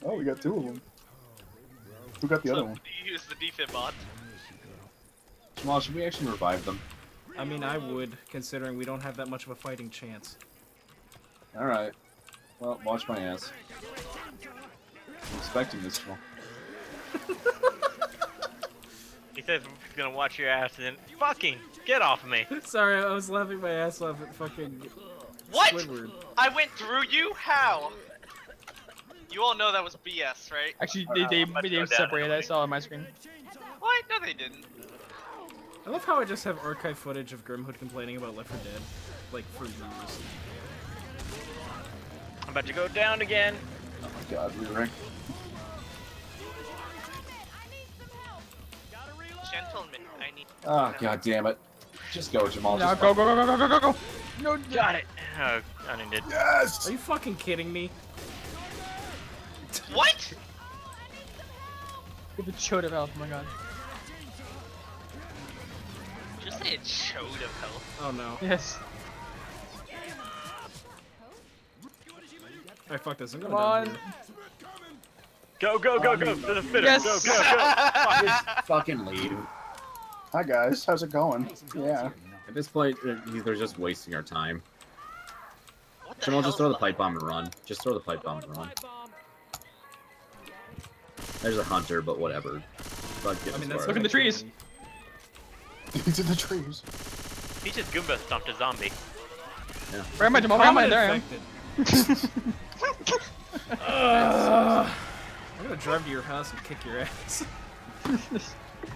Oh, we got 2 of them. Who got the other one? You use the defib mod. Jamal, should we actually revive them? I mean, I would, considering we don't have that much of a fighting chance. Alright. Well, watch my ass. I'm expecting this one. He says he's gonna watch your ass and then fucking get off of me. Sorry, I was laughing my ass off at fucking What? Squidward. I went through you? How? You all know that was BS, right? Actually, they separated. I saw on my screen. What? No, they didn't. I love how I just have archive footage of Grimhood complaining about Left 4 Dead, like, for years. I'm about to go down again. Oh my god, Rearing. Gentlemen, I need. Ah, god damn it. Just go, Jamal. No, just go, go, go, go, go, go, go, go! No, got it. Oh, I needed. Yes! Are you fucking kidding me? What? Get the chode of health, oh my god. Just say a chode of health. Oh no. Yes. Alright, fuck this. I'm going Come on. down here. Go, go, go, go to the spitter. Yes. Go, go, go. Just fucking leave. Hi, guys. How's it going? Yeah. At this point, they're just wasting our time. What the Jamal, hell? just throw the pipe bomb and run. Just throw the pipe bomb and run. There's a hunter, but whatever. I mean, that's Look in the trees. He's in the trees. He just Goomba stomped a zombie. Yeah. Where am I, Jamal? Where am I? There I am. I'm gonna drive to your house and kick your ass.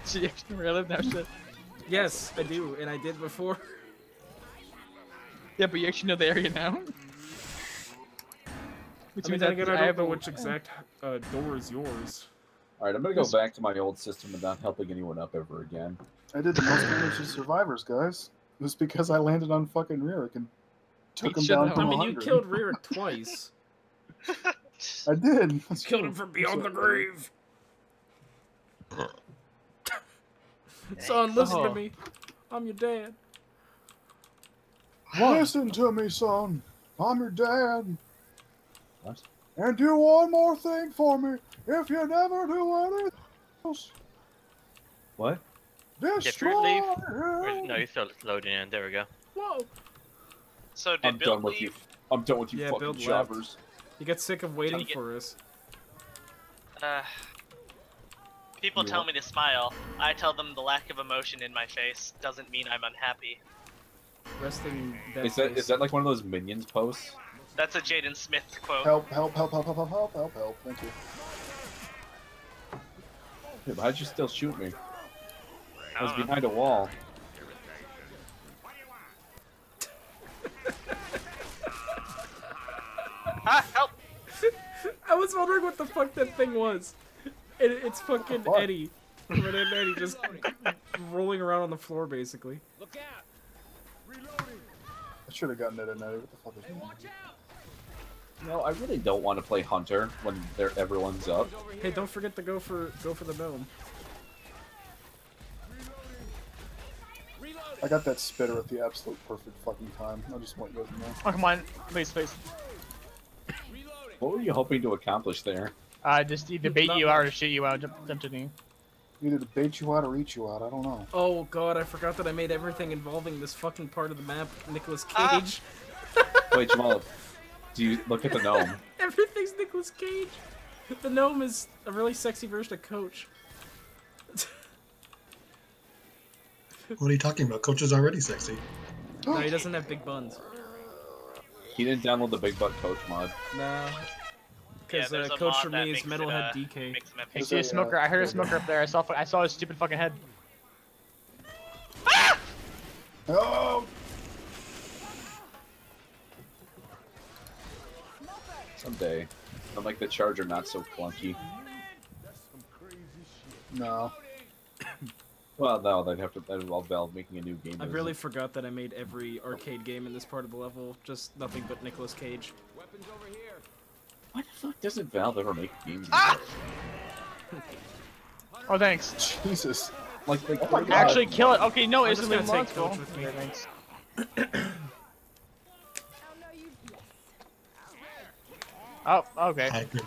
She actually relive now, shit. Yes, I do, and I did before. Yeah, but you actually know the area now. Which I mean, means then again, I don't know to- which exact door is yours. Alright, I'm gonna go back to my old system of not helping anyone up ever again. I did the most damage to survivors, guys. It was because I landed on fucking Ririk and took him down from I mean, 100. you killed Ririk twice. I did. You killed him from beyond the grave. Son, listen to me. I'm your dad. Listen to me, son. I'm your dad. What? And do one more thing for me. If you never do anything else. What? Get fruit leaf? Or, no, you're still loading in. There we go. Whoa. So did I'm Bill done with leave? you. I'm done with you Yeah, fucking Bill left. jobbers. You got sick of waiting for us. People tell me to smile. I tell them the lack of emotion in my face doesn't mean I'm unhappy. Resting that Is that like one of those Minions posts? That's a Jaden Smith quote. Help, help, help, help, help, help, help, help, help. Thank you. Yeah, but how'd you still shoot me? I was don't know. behind a wall. Ah, help! I was wondering what the fuck that thing was. It's fucking Eddie. But Eddie just rolling around on the floor, basically. Look out! I should have gotten it in there. What the fuck is going on? No, I really don't want to play Hunter when everyone's up. Hey, don't forget to go for the gnome. I got that spitter at the absolute perfect fucking time. I just want you guys to know. Oh, come on. Please, please. What were you hoping to accomplish there? Just either bait you out or shoot you out. Jump to me. Either to bait you out or eat you out. I don't know. Oh god, I forgot that I made everything involving this fucking part of the map Nicolas Cage. Wait, Jamal, do you look at the gnome? Everything's Nicolas Cage. The gnome is a really sexy version of Coach. What are you talking about? Coach is already sexy. No, he doesn't have big buns. He didn't download the Big Butt Coach mod. No. Because there's a Coach mod for that me is makes it, Metalhead DK. I see a smoker. I heard a smoker up there. I saw his stupid fucking head. Oh! Someday. I'll make the charger not so clunky. No. Well, no, they'd have to. That involve Valve making a new game. I really forgot that I made every arcade game in this part of the level. Just nothing but Nicolas Cage. Weapons over here. Why the fuck doesn't Valve ever make games? Oh, thanks. Jesus. Like, Actually, kill it. Okay, no, I'm it's just gonna gonna take take Coach Coach with with me. me. Thanks. Oh, okay. I agree.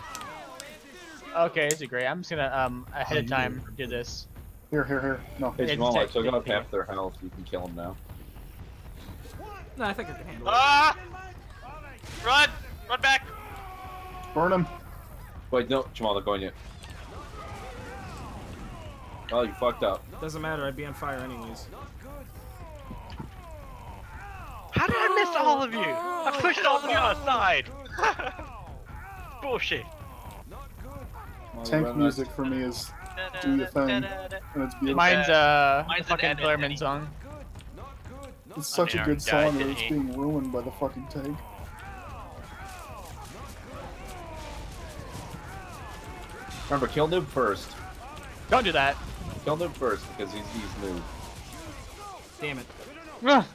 Okay, this is great. I'm just gonna ahead of time do this. Here. No. Hey, Yeah, Jamal, just I take- took out half their health. You can kill them now. No, I think I can handle it. Ah! Run! Run back! Burn him. Wait, no, Jamal, they're going yet. Oh, you fucked up. Doesn't matter, I'd be on fire anyways. How did I miss all of you? I pushed all of you outside. Bullshit. Tank music for me is do your thing. And it's beautiful. Mine's Mine's an fucking edit, Blairman Eddie. song. It's such a I good mean, song our that guy it's did being ruined by the fucking tank. Remember, kill Noob first. Don't do that. Kill Noob first because he's Noob. Damn it. Ugh.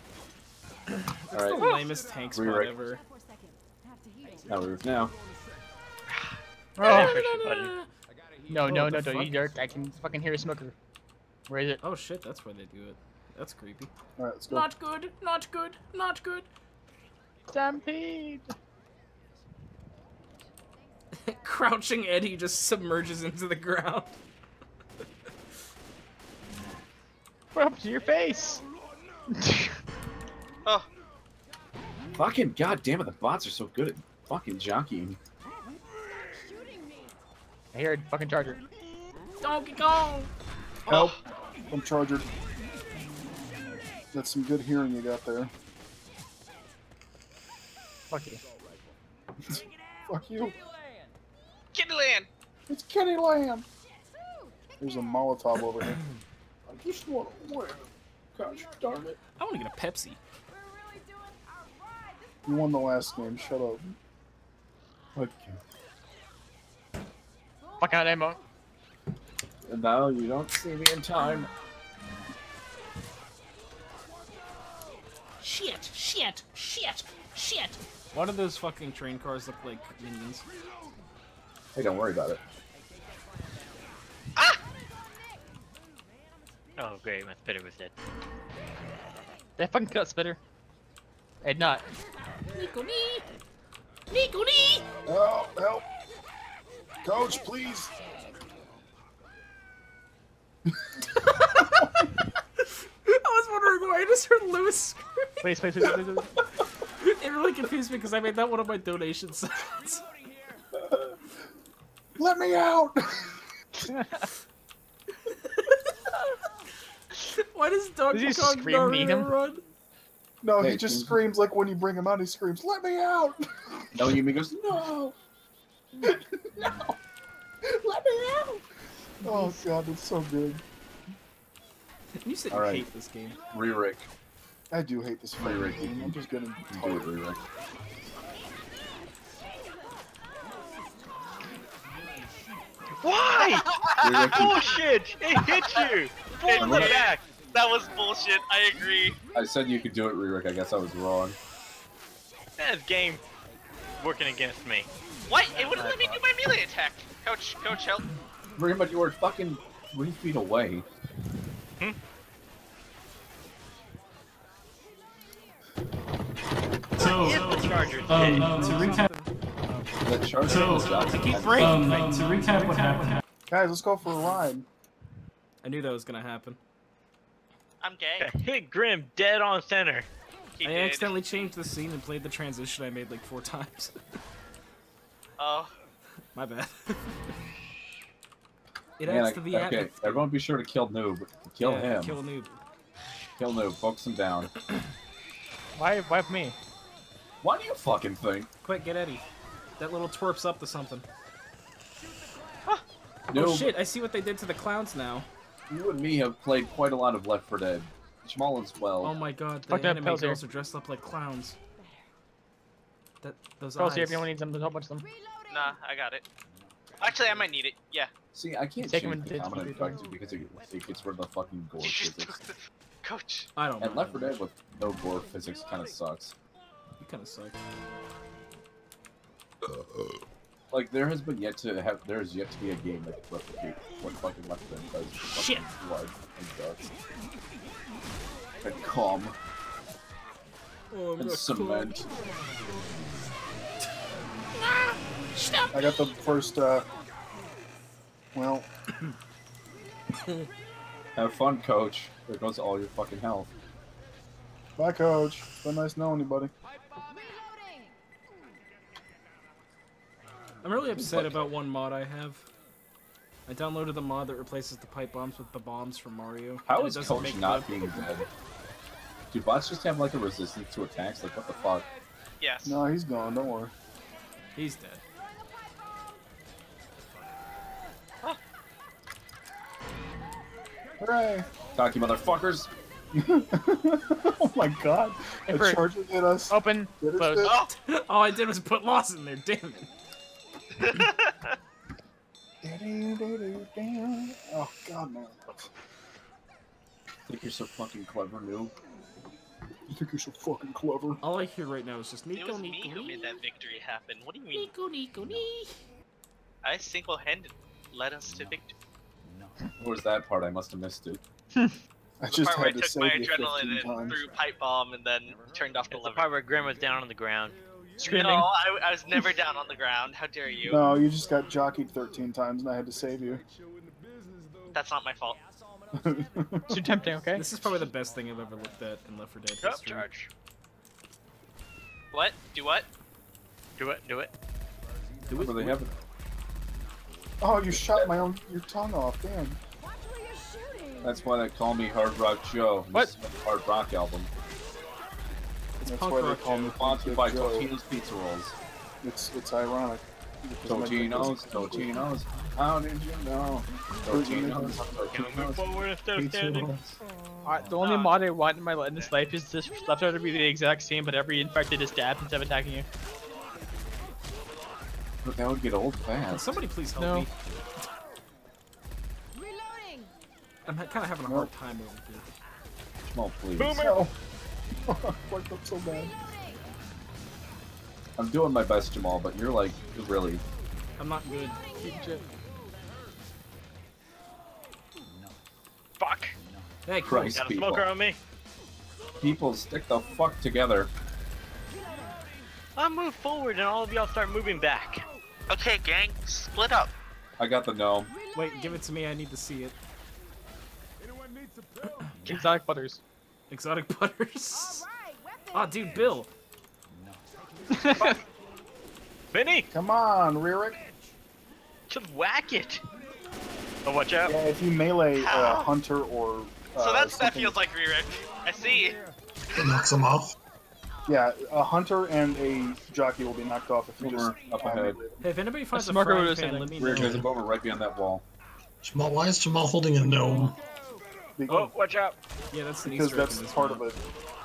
That's Alright. the lamest tank spot Reroute. ever. Now we're now. Oh. No, Oh, no, what no, the don't you fuck? dare. I can fucking hear a smoker. Where is it? Oh shit, that's why they do it. That's creepy. Alright, let's go. Not good, not good, not good. Stampede. Crouching Eddie just submerges into the ground. What up to your face? Oh, Fucking goddamn it, the bots are so good at fucking jockeying. I hear a fucking charger. Donkey Kong! Help! I'm chargered. That's some good hearing you got there. Fuck you. Fuck you. Kittyland! It's Kenny Lamb! There's a Molotov over here. I just want to win. Gosh darn it. I want to get a Pepsi. You won the last game, shut up. Okay. Fuck out, ammo. No, you don't see me in time. Shit, shit, shit, shit. Why do those fucking train cars look like minions? Hey, don't worry about it. Oh great, my spitter was dead. That fucking cut spitter. Hey, not. Nico knee! Nico knee! Help! Help! Coach, please! was wondering why I just heard Lewis scream. Please. It really confused me because I made that one of my donation sounds. Let me out! Why does Donkey Kong Mario run? No, he just screams like when you bring him out. He screams, "Let me out!" No, Yumi goes, no. No! Let me out! Oh god, that's so good. You said All you right. hate this game. Rick. I do hate this fucking Rick. game. I'm just gonna Do it, Rick. Why? Bullshit! It hit you! Full in the back! That was bullshit, I agree. I said you could do it, Rick. I guess I was wrong. That game working against me. What? It wouldn't let me do my melee attack. Coach, help. Remember, you were fucking 3 feet away. So, to recap. The charger to keep breaking, to recap what happened. Guys, let's go for a ride. I knew that was gonna happen. I'm gay. Hit Grim dead on center. I accidentally changed the scene and played the transition I made like 4 times. Oh. My bad. It Man, adds to the okay, everyone be sure to kill Noob. Kill him. Kill Noob. Kill Noob. Focus him down. Why me? Why do you fucking think? Quick, get Eddie. That little twerp's up to something. Noob. Oh shit, I see what they did to the clowns now. You and me have played quite a lot of Left 4 Dead. Jamal as well. Oh my god, the Fuck that, anime Pell's girls here. are dressed up like clowns. Those Girls eyes. here if anyone needs them, there's a whole bunch of them. Nah, I got it. Actually, I might need it. Yeah. See, I can't Take change him the and common ditch effect because it gets rid of the fucking gore physics. Coach. I don't know. And Left 4 Dead with no gore physics kind of sucks. You kind of suck. Like there's yet to be a game that can replicate what fucking Left 4 Dead does with Shit. fucking blood and guts and calm Oh, and cement. I got the first, well... Have fun, coach. There goes all your fucking health. Bye, coach. It's been nice knowing you, buddy. I'm really upset about one mod I have. I downloaded the mod that replaces the pipe bombs with the bombs from Mario. How and is it doesn't Coach make not the- being dead? Do bots just have like a resistance to attacks? Like what the fuck? Yes. No, he's gone. Don't worry. He's dead. Hooray! Cocky motherfuckers! Oh my god! A Effort. charger hit us. Open. Hit us, Close. hit us. All I did was put loss in there, damn it. Oh god, man. Think you're so fucking clever, noob? You think you're so fucking clever? All I hear right now is just It Nico, was me Nico, who made that victory happen. What do you mean? Nico, Nico, nee. I single-handed led us to victory. What was that part? I must have missed it. I The just part where I had to took save my you adrenaline 15 and times. threw pipe bomb and then turned off the It's the lever. part where Grim was down on the ground. Screaming. No, I was never down on the ground. How dare you? No, you just got jockeyed 13 times and I had to save you. That's not my fault. It's too tempting, okay? This is probably the best thing I've ever looked at in Left 4 Dead Drop history. charge. What? Do what? Do it, do it. Remember they have Oh, you shot your tongue off, damn. That's why they call me Hard Rock Joe. What? This is my Hard Rock album. That's punk why they rock, call Joe. me Sponsored by Joe. Totino's Pizza Rolls. It's ironic. because my- Totino's. How did you know? Totino's. Can we move Totino's. forward instead of Pizza standing? Rolls. The only mod I want in this life is this left out to be the exact same, but every infected is stabbed instead of attacking you. But that would get old Can fast. somebody please help No. me? I'm kind of having a hard time over here. Jamal, please. No. I fucked up so bad. I'm doing my best, Jamal, but you're like, really. I'm not good. Fuck! Hey, Christ, Got a people. smoker on me. People, stick the fuck together. I'll move forward and all of y'all start moving back. Okay, gang, split up. I got the gnome. Wait, give it to me. I need to see it. Exotic butters. Exotic butters. Oh, dude, Bill. Vinny! Come on, Ririk. Just whack it. Oh, watch out. Yeah, if you melee a hunter or. So that something- feels like Ririk. I see. It knocks him off. Yeah, a hunter and a jockey will be knocked off if you just up ahead. Hey, if anybody finds a Marco frying was pan, saying let me Rick, there's a know. boomer right behind that wall. Jamal, why is Jamal holding a gnome? Oh, watch out. Yeah, that's an Because Easter egg that's in this part map. of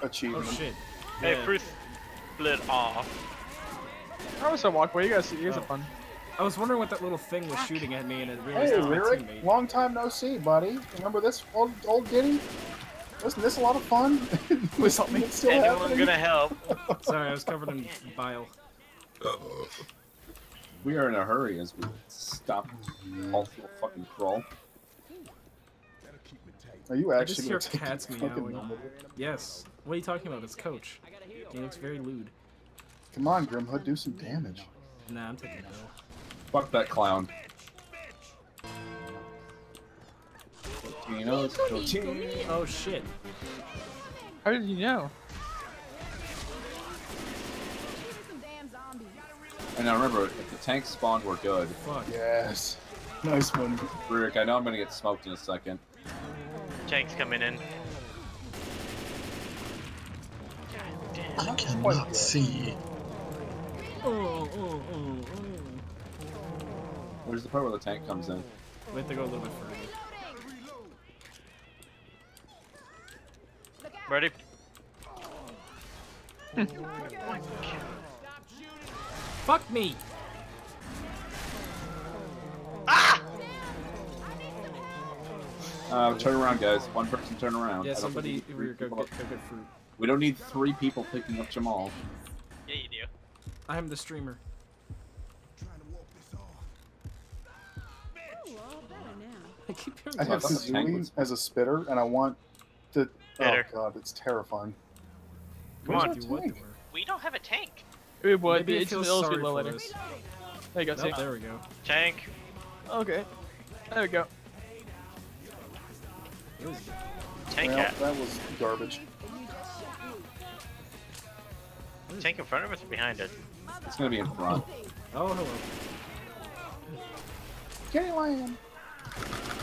an achievement. Oh shit. Hey, Yeah. fruit split off. I was a walkway. You guys have fun. I was wondering what that little thing was shooting at me, and I Hey, realized it was my Ririk, teammate. long time no see, buddy. Remember this old ditty? Wasn't this a lot of fun? Was something still Anyone happening? gonna help? Sorry, I was covered in bile. We are in a hurry as we stop all the fucking crawl. Are you I just actually hear gonna take cats this fucking meowing. number? Yes. What are you talking about? It's Coach. He looks very lewd. Come on, Grimhood, do some damage. Nah, I'm taking Bill. Fuck that clown. Totino's, Totino. Oh shit. How did you know? And now remember, if the tanks spawned, we're good. Fuck. Yes. Nice one. Rick, I know I'm gonna get smoked in a second. Tank's coming in. I cannot see. Where's the part where the tank comes in? We have to go a little bit further. Ready? Fuck me! Turn around, guys. One person turn around. Yeah, I don't somebody think we need three go people. get fruit. We don't need 3 people picking up Jamal. Yeah, you do. I'm the streamer. I keep hearing I have Thought the tank Suzui was- as a spitter, and I want to. Hit Oh her. god, it's terrifying. Come Where's on. our Do what to tank? her? We don't have a tank. It would Maybe be. it It's feels it'll sorry be low for later. us. There you go. Nope, See? there we go. Tank. Okay. There we go. Tank Well, hat. that was garbage. Tank in front of us or behind us? It's gonna be in front. Oh, hello. Kitty Lion.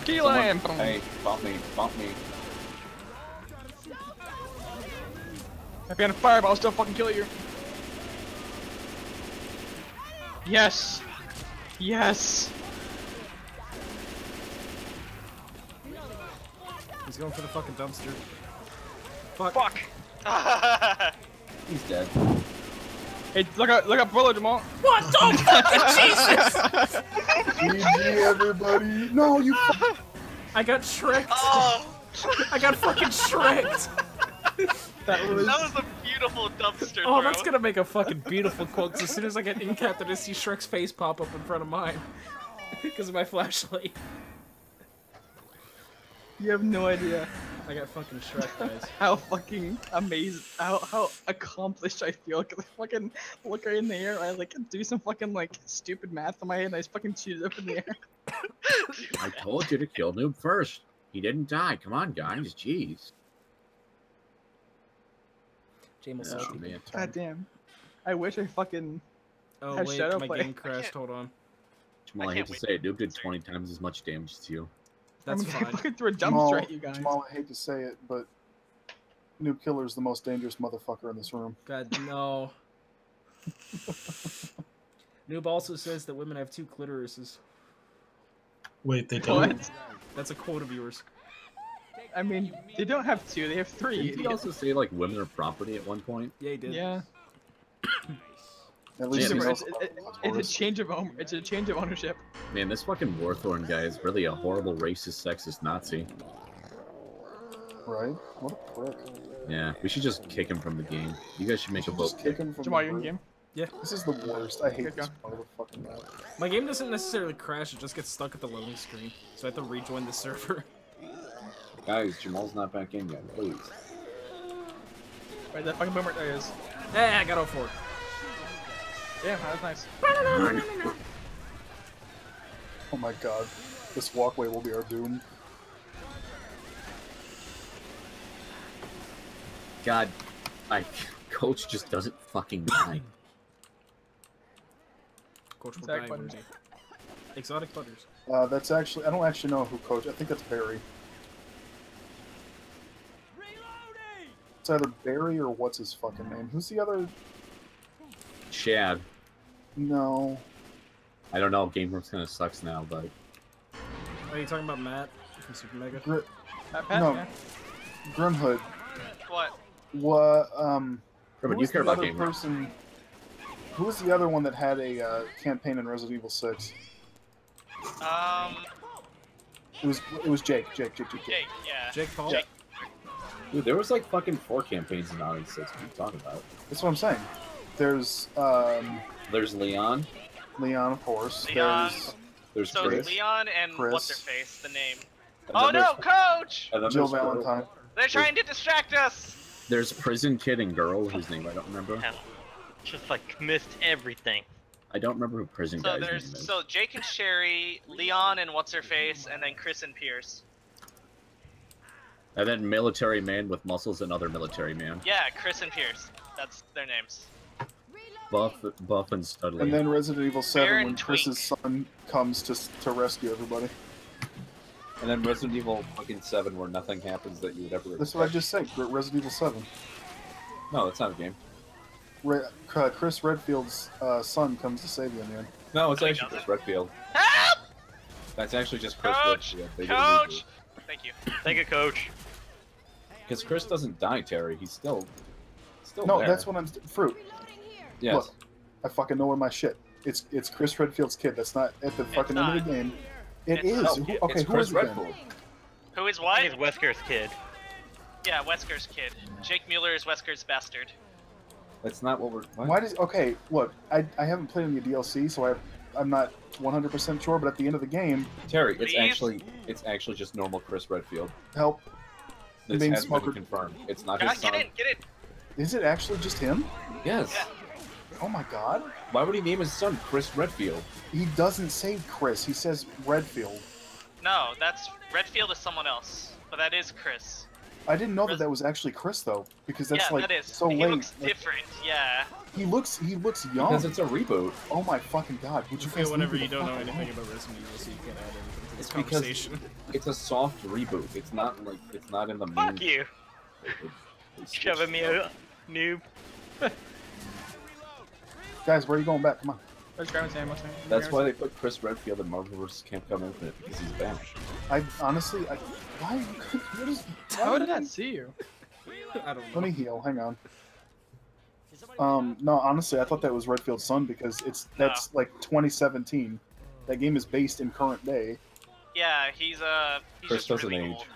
Key lion. Hey, bump me, bump me. If you're on fire, but I'll still fucking kill you. Yes. Yes. He's going for the fucking dumpster. Fuck. Fuck! He's dead. Hey, look up, Brother Jamal. What the fucking Jesus? GG, everybody. No, you. I got shreked. Oh, I got fucking shreked. That was. that was a beautiful dumpster Oh, throw. that's gonna make a fucking beautiful quote. 'Cause as soon as I get in-capped, I just see Shrek's face pop up in front of mine. Because of my flashlight. You have no idea I got fucking Shrek, guys. how fucking amazing, how accomplished I feel. 'Cause I fucking look right in the air. I like do some fucking like stupid math in my head, and I just fucking shoot it up in the air. I told you to kill Noob first. He didn't die. Come on, guys. Jeez. Jamal Oh, salty. man. God damn. I wish I fucking. Oh Had wait, Shadow my play. game crashed. Hold on. Jamal, I hate to say it, Noob did 20 times as much damage as you. That's I mean, I fine. fucking threw a Jamal, dumpster at you guys. Jamal, I hate to say it, but Noob Killer is the most dangerous motherfucker in this room. God no. Noob also says that women have 2 clitorises. Wait, they don't? What? That's a quote of yours. I mean, they don't have 2, they have 3. Didn't he also say like women are property at one point? Yeah, he did. Yeah. At least he Yeah, knows It's a change of It's a change of ownership. Man, this fucking Warthorn guy is really a horrible racist, sexist Nazi. Right? What a prick. Yeah, we should just kick him from the game. You guys should make a vote. Just kick him from Jamal, the you in room. game? Yeah. This is the worst. I hate Good this go. part of the fucking map. My game doesn't necessarily crash, it just gets stuck at the loading screen. So I have to rejoin the server. Guys, Jamal's not back in yet, please. Right, that fucking boomer. There it is. Hey, I got 04. Yeah, that was nice. Oh my god. This walkway will be our doom. God, Coach just doesn't fucking die. Coach will die one day. Exotic butters. That's actually, I don't actually know who Coach. I think that's Barry. It's either Barry or what's his fucking name. Who's the other? Chad. No. I don't know. Game Room's kind of sucks now, but. Are you talking about Matt from Super Mega? No. Grimhood. What? What? But you care about Game Room. Who was the other one that had a campaign in Resident Evil 6? It was Jake. Jake, yeah. Jake Paul? Yeah. Dude, there was like fucking 4 campaigns in RE6. What are you talking about? That's what I'm saying. There's Leon. Leon, of course. Leon. There's So Chris. Leon and Chris. what's her face? The name. And Oh then no, Coach! Jill Valentine. They're trying to distract us. There's Prison Kid and Girl, whose name I don't remember. Hell, just like missed everything. I don't remember who Prison So Guy's there's name is. Jake and Sherry, Leon and what's her face, and then Chris and Pierce. And then Military Man with muscles and other Military Man. Yeah, Chris and Pierce. That's their names. Buff and Studley. And then Resident Evil 7 Baron when Chris's son comes to rescue everybody. And then Resident Evil fucking 7 where nothing happens that you would ever. That's what I just said. Resident Evil 7. No, that's not a game. Chris Redfield's son comes to save you in the end. No, it's actually Chris Redfield. Help! That's actually just Chris Coach! Redfield. They did a Coach! reboot. Thank you. Thank you, Coach. Because Chris doesn't die, Terry. He's still No, there. that's what I'm. Fruit. Yes. Look, I fucking know my shit. It's Chris Redfield's kid. That's not at the fucking end of the game. It is. No, Okay, it's who Chris is it then? Redfield. Who is what? He's Wesker's kid. Yeah, Wesker's kid. Jake Mueller is Wesker's bastard. That's not what we're. What? Why does okay? Look, I haven't played any DLC, so I'm not 100% sure. But at the end of the game, Terry, Please? it's actually just normal Chris Redfield. help. This Being has smoker- been confirmed. It's not God, his son. get in! Is it actually just him? Yes. Yeah. Oh my god. Why would he name his son Chris Redfield? He doesn't say Chris. He says Redfield. No, that's Redfield is someone else, but that is Chris. I didn't know that was actually Chris though, because that's yeah, like that is. so he late. looks Like, different. Yeah. he looks young. Because it's a reboot. Oh my fucking god! Would you Okay, guys whenever leave you me the don't know fuck anything alone? about Resident Evil, so you can't add anything to this It's because conversation. it's a soft reboot. It's not like it's not in the main. Fuck you. Shoving me a noob. Guys, where are you going back? Come on. Let's grab his ammo. That's why they put Chris Redfield in Marvel vs. Capcom Infinite, because he's back. I honestly, why? What is? How did I see you? I don't know. Let me heal. Hang on. No, honestly, I thought that was Redfield's son because that's like 2017. That game is based in current day. Yeah, he's Chris just doesn't really age. old.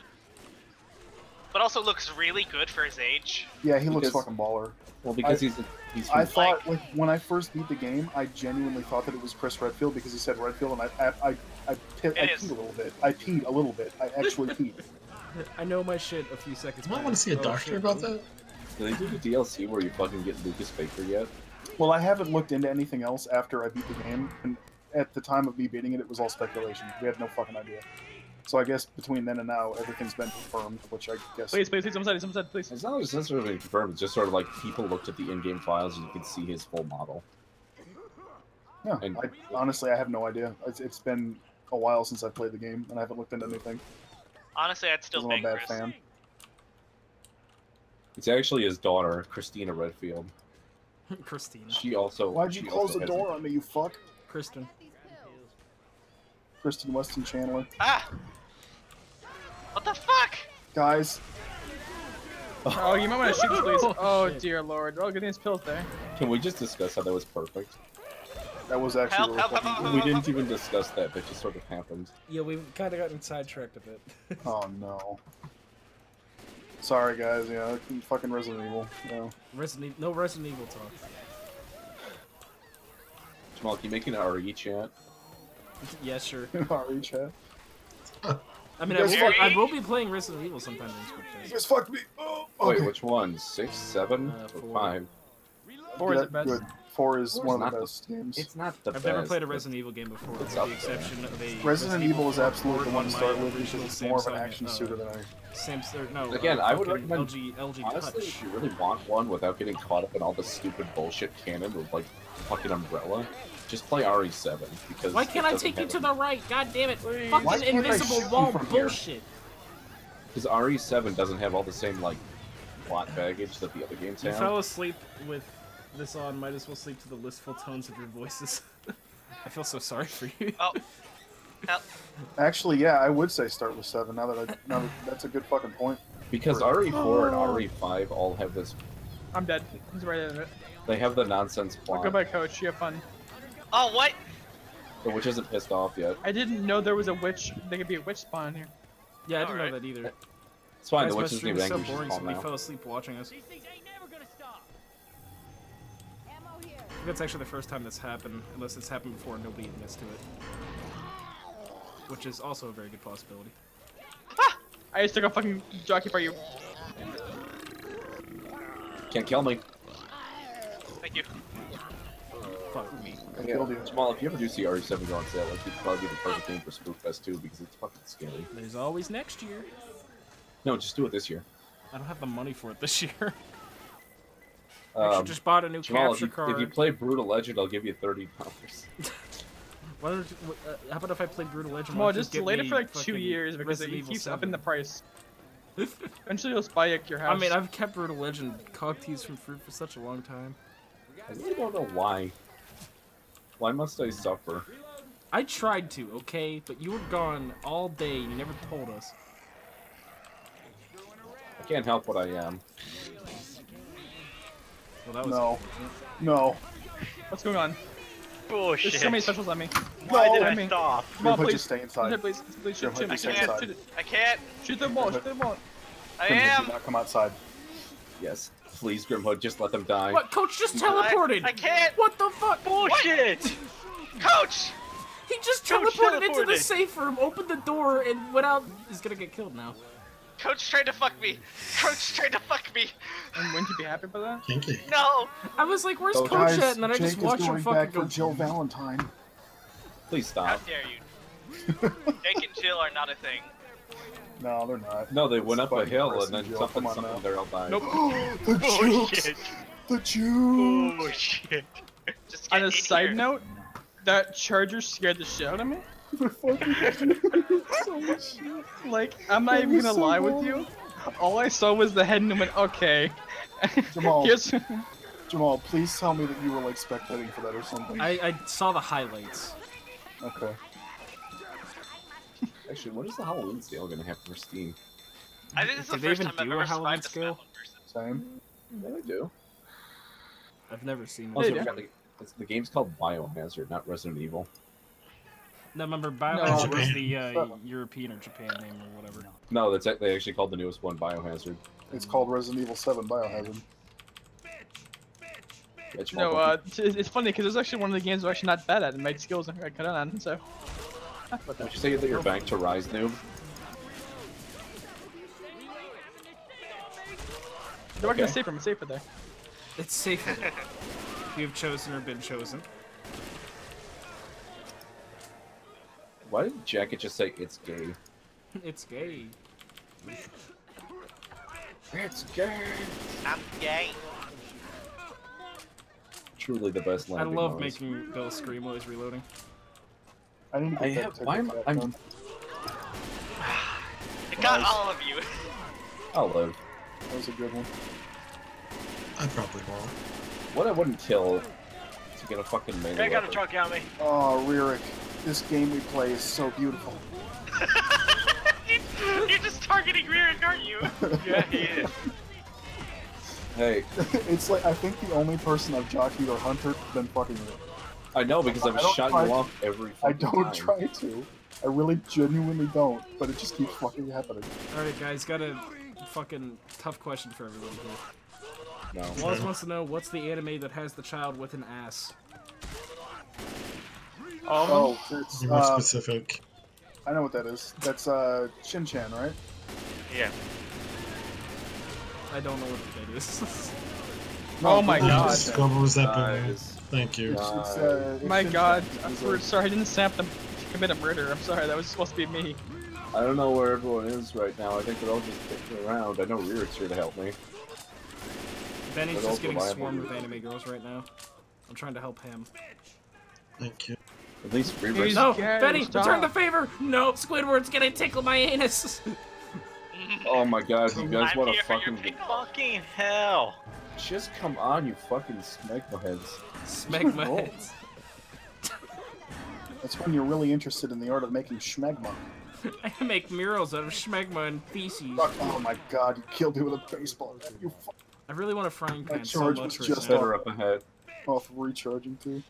But also looks really good for his age. Yeah, he looks Because- fucking baller. Well, because he's I thought like when I first beat the game, I genuinely thought that it was Chris Redfield because he said Redfield, and I peed a little bit. I peed a little bit. I actually peed. I know my shit a few seconds. You might back. want to see a Oh, doctor shit. about that. Do they do the DLC where you fucking get Lucas Baker yet? Well, I haven't looked into anything else after I beat the game, and at the time of me beating it, it was all speculation. We had no fucking idea. So I guess between then and now, everything's been confirmed, which I guess. Please, someone said, please. It's not necessarily confirmed. It's just sort of like people looked at the in-game files and you could see his full model. Yeah, And- honestly, I have no idea. It's been a while since I've played the game, and I haven't looked into anything. Honestly, I'd still I'm a bang bad Chris. fan. It's actually his daughter, Christina Redfield. Christina. She also. Why'd you she close also the has door on me, you fuck? Kristen. Kristen Weston Chandler. Ah! What the fuck? Guys, Oh, you might want to shoot, please. Oh dear lord. Oh, get these pills there. Can we just discuss how that was perfect? that was actually Help, really help, fucking help, good. We didn't even discuss that. That just sort of happened. Yeah, we've kind of gotten sidetracked a bit. Oh no. Sorry guys, yeah, fucking Resident Evil. Yeah. No Resident Evil talk. Jamal, can you make an RE chat? Yeah, sure. RE chat. I mean, You guys I will be playing Resident Evil sometime in You Script guys fucked me. Oh, Wait, okay. which one? 6, 7, or 4. 5? 4 is the Good, best. good. 4 is Four's one of not the the- best games. It's not the I've best. never played a Resident Evil game before, with It's the up there. exception of a Resident Evil is 4 absolutely the one to on start my with because original it's more of an Samsung, action shooter than Samsung, no. Again, I would fucking recommend LG honestly, Touch. if you really want one without getting caught up in all the stupid bullshit canon with like fucking Umbrella, just play RE7 because. Why can't I take you to the right? God damn it! Fucking invisible wall bullshit. Because RE7 doesn't have all the same like plot baggage that the other games You have. fell asleep with this on. Might as well sleep to the listful tones of your voices. I feel so sorry for you. Oh. Help. Actually, yeah, I would say start with 7. Now that that's a good fucking point. Because RE4 and RE5 all have this. I'm dead. He's right in it. They have the nonsense plot. Goodbye, coach. You have fun. Oh, what? The witch isn't pissed off yet. I didn't know there was a witch. There could be a witch spawn in here. Yeah, I didn't know that either. It's fine. Guys, The my witch isn't stream even is so angry. She's boring. calm Somebody now. fell asleep watching us. I think that's actually the first time that's happened, unless it's happened before and nobody admits to it. Which is also a very good possibility. Ah! I just took a fucking jockey for you. Can't kill me. Thank you. Fuck me. Yeah, Jamal, if you ever do see RE7 go on sale, like, it'd probably be the perfect game for Spookfest too, because it's fucking scary. There's always next year. No, just do it this year. I don't have the money for it this year. I actually just bought a new Jamal, capture card. if you play Brutal Legend, I'll give you $30. Why don't how about if I play Brutal Legend? Well, just delay it for like 2 years because it keeps upping the price. Eventually you'll spy your house. I mean, I've kept Brutal Legend cogtease from fruit for such a long time. I really don't know why. Why must I suffer? I tried to, okay? But you were gone all day and you never told us. I can't help what I am. Well, that was No. What's going on? Bullshit. There's so many specials on me. Why did I stop? Come on, Grimhood, please. just stay inside. Please shoot Grimhood, him. just stay inside. I can't. Shoot them all. Shoot them all. I Grimhood, am. do not come outside. Yes, please, Grimhood, just let them die. What? Coach just teleported! I can't. What the fuck? Bullshit. Coach. He just Coach teleported into the teleported. safe room, opened the door, and went out. He's gonna get killed now. Coach tried to fuck me. Coach tried to fuck me. And wouldn't you be happy about that? Kinky. No. I was like, where's So Coach Guys, at? And then I Jake just is watched him going fucking back for go. Jill Valentine. Please How stop. dare you? Jake and Jill are not a thing. No, they're not. No, they went up a Spike hill Price and then Jill, something, come on something now. there all died. Nope. The jukes! Bullshit. The jukes! Bullshit. Just On get a in side here. note, that charger scared the shit out of me. Like, I'm not even gonna lie with you. All I saw was the head and went, okay. Jamal, Here's... Jamal, please tell me that you were like spectating for that or something. I saw the highlights. Okay. Actually, what is the Halloween sale gonna have for Steam? I think this is the Did they first even time I've do a ever Halloween survived a smell scale? in person. Same. Yeah, they do. I've never seen it. Also, do. the game's called Biohazard, not Resident Evil. No, remember, Biohazard was Japan. the European or Japan name or whatever. No, they actually called the newest one Biohazard. It's called Resident Evil 7 Biohazard. No, it's funny because it's actually one of the games I'm actually not bad at, and my skills are cut on, so. Would you say that you're back to Rise noob? They're not gonna save from safer there. It's safer. You've chosen or been chosen. Why did Jacket just say it's gay? It's gay. It's gay. I'm gay. Truly the best I landing love noise. making Bill scream while he's reloading. I need to I get have. that Why am ticket I'm? back done. It got all of you. I'll live. That was a good one. I probably won't. What I wouldn't kill to get a fucking melee I got a weapon. truck on me. Oh, Ririk, this game we play is so beautiful. You're just targeting Ririk, aren't you? Yeah, he is. Hey, It's like, I think the only person I've jockeyed or hunted been fucking Ririk. I know because I I've don't shot try- you off every I fucking don't time. try to. I really genuinely don't, but it just keeps fucking happening. Alright, guys, got a fucking tough question for everybody here. No. Wallace wants to know what's the anime that has the child with an ass? Oh, it's, Be more specific. I know what that is. That's Shin-Chan, right? Yeah. I don't know what that is. Oh my god. What was that Nice. Thank you. It's My Shin-Chan. god. It's Sorry, I didn't snap them to commit a murder. I'm sorry, that was supposed to be me. I don't know where everyone is right now. I think they're all just dicking around. I know Ryric's here to help me. Benny's just getting swarmed with anime girls right now. I'm trying to help him. Thank you. At least Ryric's... No! Benny! Return the favor! No! Squidward's gonna tickle my anus! Oh my god, you guys want to fucking... Fucking hell! Just come on, you fucking smegma heads. Smegma heads. That's when you're really interested in the art of making schmegma. I can make murals out of schmegma and feces. Oh my god, you killed me with a baseball. You I really want a frying pan so charge much was right just now. Better up ahead. off recharging too.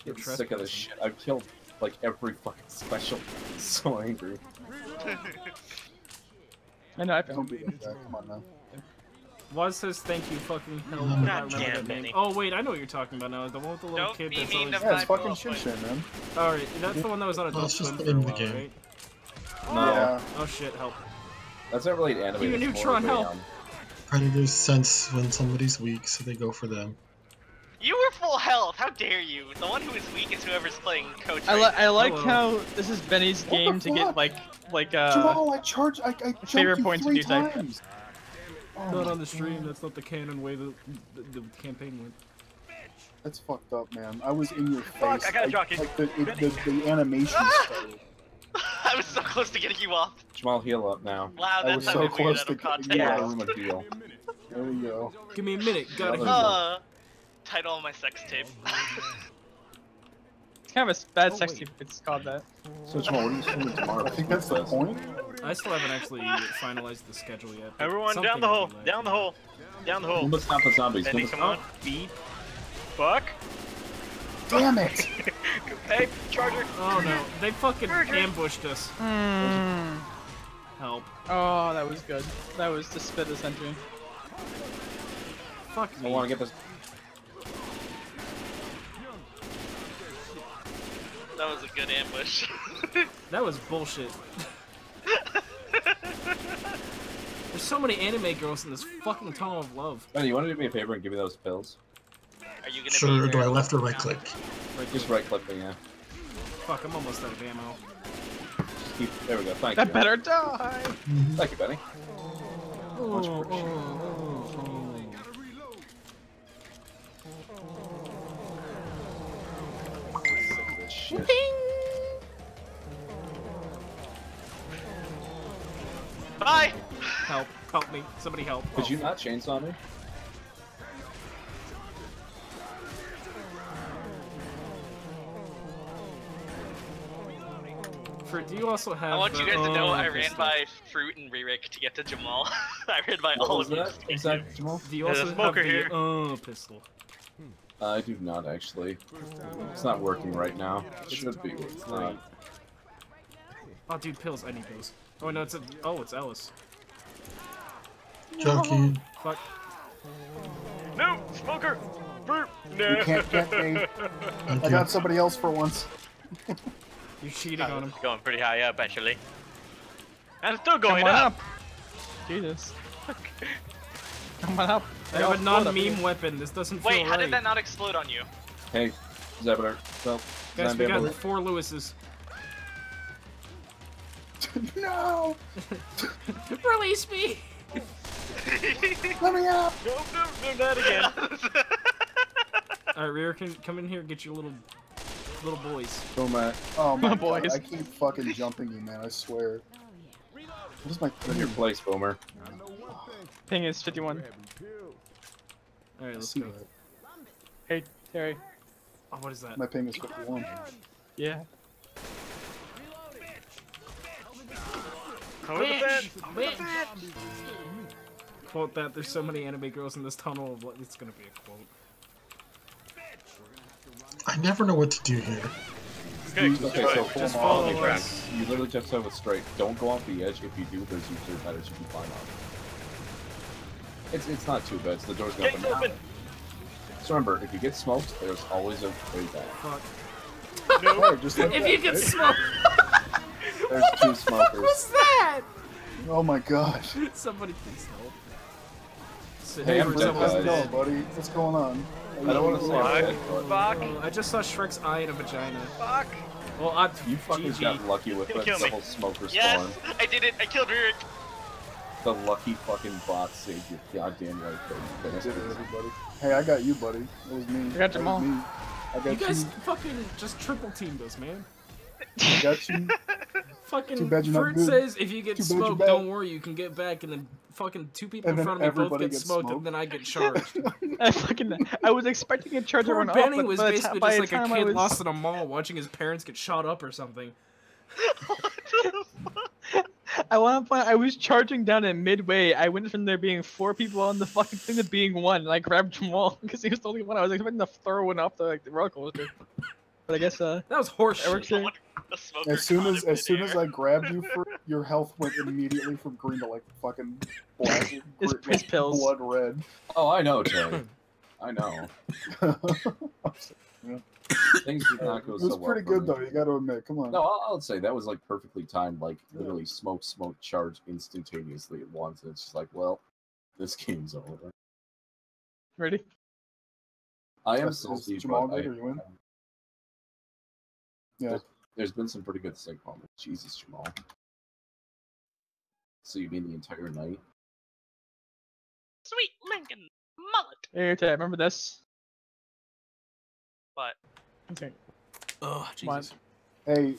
Get sick of this shit. I've killed like every fucking special. I'm so angry. I know, I Don't be that. Come on now. Waz says thank you, fucking hell. God damn, Benny. Oh wait, I know what you're talking about now. The one with the little kid that's always... Yeah, it's fucking Shinshin, man. Alright, that's the one that was on a That's Adult just Swim the for a name of the while, game. right? No. Yeah. Oh shit, help. That's not really an anime. You that's Neutron, more of a, help! Predators sense when somebody's weak, so they go for them. You were full health. How dare you? The one who is weak is whoever's playing coach. I like how this is Benny's game to get like Jamal, I jumped favorite you points 3 to do type. times. Oh Not my on the stream, God. that's not the canon way the campaign went. That's fucked up, man. I was in your face. Fuck, I gotta jockey. Like the animation started. I was so close to getting you off. Jamal, heal up now. Wow, I that was sounded so weird close out to of getting context. you Yeah, off. room and heal. There we go. Give me a minute, gotta Another heal. Title of my sex tape. It's kind of a bad sex tape. It's called that. So Jamal, what are you streaming tomorrow? I think that's the point. I still haven't actually finalized the schedule yet. but Everyone down something the will hole, be like- down the hole, down the hole. Let's stop the zombies. Benny, Let's come on. Beep. Fuck. Damn it! Hey, Charger. Oh no, they fucking ambushed us. Help. Oh, that was good. That was the spit of the century. Fuck I me. want to get this. That was a good ambush. That was bullshit. There's so many anime girls in this fucking tunnel of love. Benny, you want to do me a favor and give me those pills? Are you gonna Sure, be do I there? left or right click? Just right click me, yeah. Fuck, I'm almost out of ammo. Just keep. There we go. Thank That you. better die. Thank you, Benny. Much Oh, appreciated. Sick of this shit. Bye. Help, help me, somebody help. Could you not chainsaw me? Do you also have? I want you guys to know I ran pistol. by Fruit and Ririk to get to Jamal. I ran by What all was of you. that? Exact, Jamal? Do you There's also a smoker have here. the pistol? I do not actually. It's not working right now. It should be. It's not. Oh, dude, pills. I need those. Oh no, it's a. Oh, it's Ellis. Junkie. Fuck. No, smoker. Burp. No. You can't get me. I got somebody else for once. You're cheating on him. It's going pretty high up, actually. And it's still going Come on up. up. Jesus. Come on up. I have a non-meme weapon. This doesn't feel Wait, how right. did that not explode on you? Hey, Zebedar. So, Guys, we got Zambabler. 4 Lewises. No! Release me! Let me out! No, that again. Alright, Rear, come in here and get your little boys. Go, Matt. Oh my god, Boys. I keep fucking jumping you, man, I swear. What is my In your place, Boomer. Ping is 51. Alright, let's See go. that. Hey, Terry. Oh, what is that? My ping is 51. Yeah. Bitch! Quote that, there's so many anime girls in this tunnel of what it's gonna be a quote. I never know what to do here. Okay, so Just full follow on, us. You literally just have it straight. Don't go off the edge. If you do, there's usually ladders you can climb on. It's not too bad. So the door's gonna Gate's open. open. So remember, if you get smoked, there's always a way back. Fuck. No, just like If that, you get right? smoked! There's 2 smokers. What's that? Oh my gosh. Somebody please help. So, Hey, I'm where's dead, someone- How's it guys. going, buddy? What's going on? I don't want to say Fuck. it, but Fuck. I just saw Shrek's eye in a vagina. Fuck. Well, you fucking got lucky with that double smoker spawn. Yes, I did it. I killed Rick. The lucky fucking bot saved your goddamn life. I did it, everybody. Hey, I got you, buddy. It was me. I got Jamal. I got you guys fucking just triple teamed us, man. I got you. Fucking Fruit says if you get smoked, don't worry, you can get back, and then fucking two people in front of me both get smoked, and then I get charged. I was expecting a charge to run off. Benny was basically just like a kid lost in a mall watching his parents get shot up or something. At one point, I was charging down at midway. I went from there being 4 people on the fucking thing to being 1, and I grabbed Jamal because he was the only one. I was expecting to throw one off the roller coaster, but I guess that was horseshit. As soon as I grabbed you, your health went immediately from green to like fucking black. His pills. Blood red. Oh, I know, Terry. I know. Yeah. Things did not go so well. It was pretty good though. You got to admit. Come on. No, I'll say that was like perfectly timed. Like literally, smoke, charge instantaneously at once. And it's just like, well, this game's over. Ready? I am salty, Jamal but did, or you win? Yeah. There's been some pretty good sync moments. Jesus, Jamal. So you mean the entire night? Sweet Lincoln mullet. Here, Ted, remember this? What? Okay. Oh, Jesus. Hey,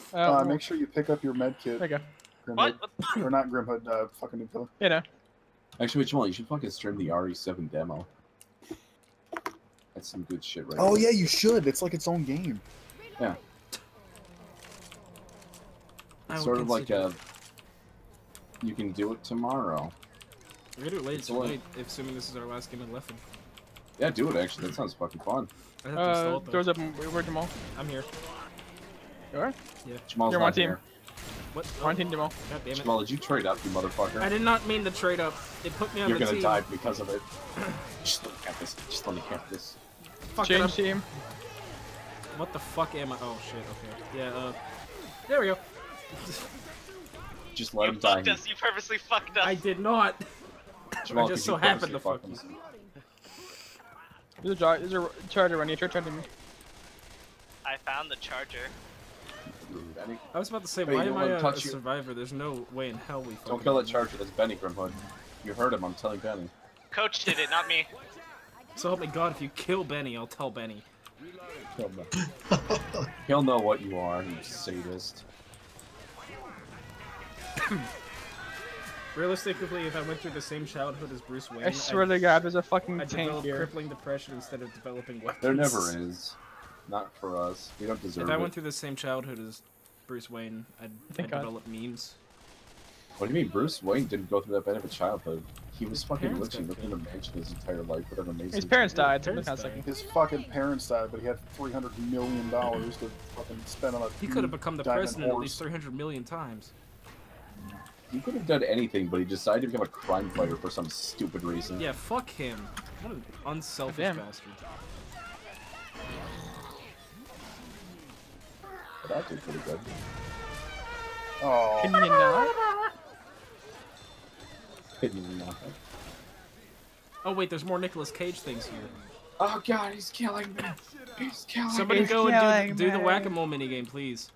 make sure you pick up your med kit. There you go. What? Or not Grimhood, fucking Nuclear. You know. Actually, Jamal, you should fucking stream the RE7 demo. That's some good shit right Oh, there. yeah, you should. It's like its own game. Yeah. Sort of like you can do it tomorrow. We're gonna do it late tonight, assuming this is our last game in Leffen. Yeah, do it actually. That sounds fucking fun. I have to install it, though. Doors open. Where's Jamal? I'm here. You are? Yeah. Jamal's You're not on team. here. What? On team, Jamal. God damn it. Jamal, did you trade up, you motherfucker? I did not mean to trade up. It put me on You're the gonna team. die because of it. Just let me cap this. Just let me cap this. Fuck it, Change team. What the fuck am I? Oh shit. Okay. Yeah. There we go. Just let You him die. fucked us. You purposely fucked us. I did not. Jamal, I just could so you happened to purposely fuck you. There's a charger running. You're charging me. I found the charger. Benny. I was about to say, Hey, why you am don't I wanna a touch you. survivor? There's no way in hell we fucking Don't kill that charger. That's Benny Grimhood. You heard him. I'm telling Benny. Coach did it, not me. So help me God, if you kill Benny, I'll tell Benny. Kill him. He'll know what you are, you sadist. Realistically, if I went through the same childhood as Bruce Wayne, I swear to God, there's a fucking I'd tank develop here. crippling depression instead of developing weapons. There never is. Not for us. We don't deserve If I it. went through the same childhood as Bruce Wayne, I'd develop memes. What do you mean? Bruce Wayne didn't go through that bad of a childhood. He was fucking Parents rich and got lived in a mansion his entire life with an amazing. His parents died. So His fucking parents died, but he had $300 million to fucking spend on a. He could have become the diamond president at horse. least 300 million times. He could have done anything, but he decided to become a crime fighter for some stupid reason. Yeah, fuck him. What an unselfish Damn. bastard. But that did pretty good. Oh. Can you not? Oh wait, there's more Nicolas Cage things here. Oh god, he's killing me. He's killing Somebody me. go and do the whack-a-mole minigame, please.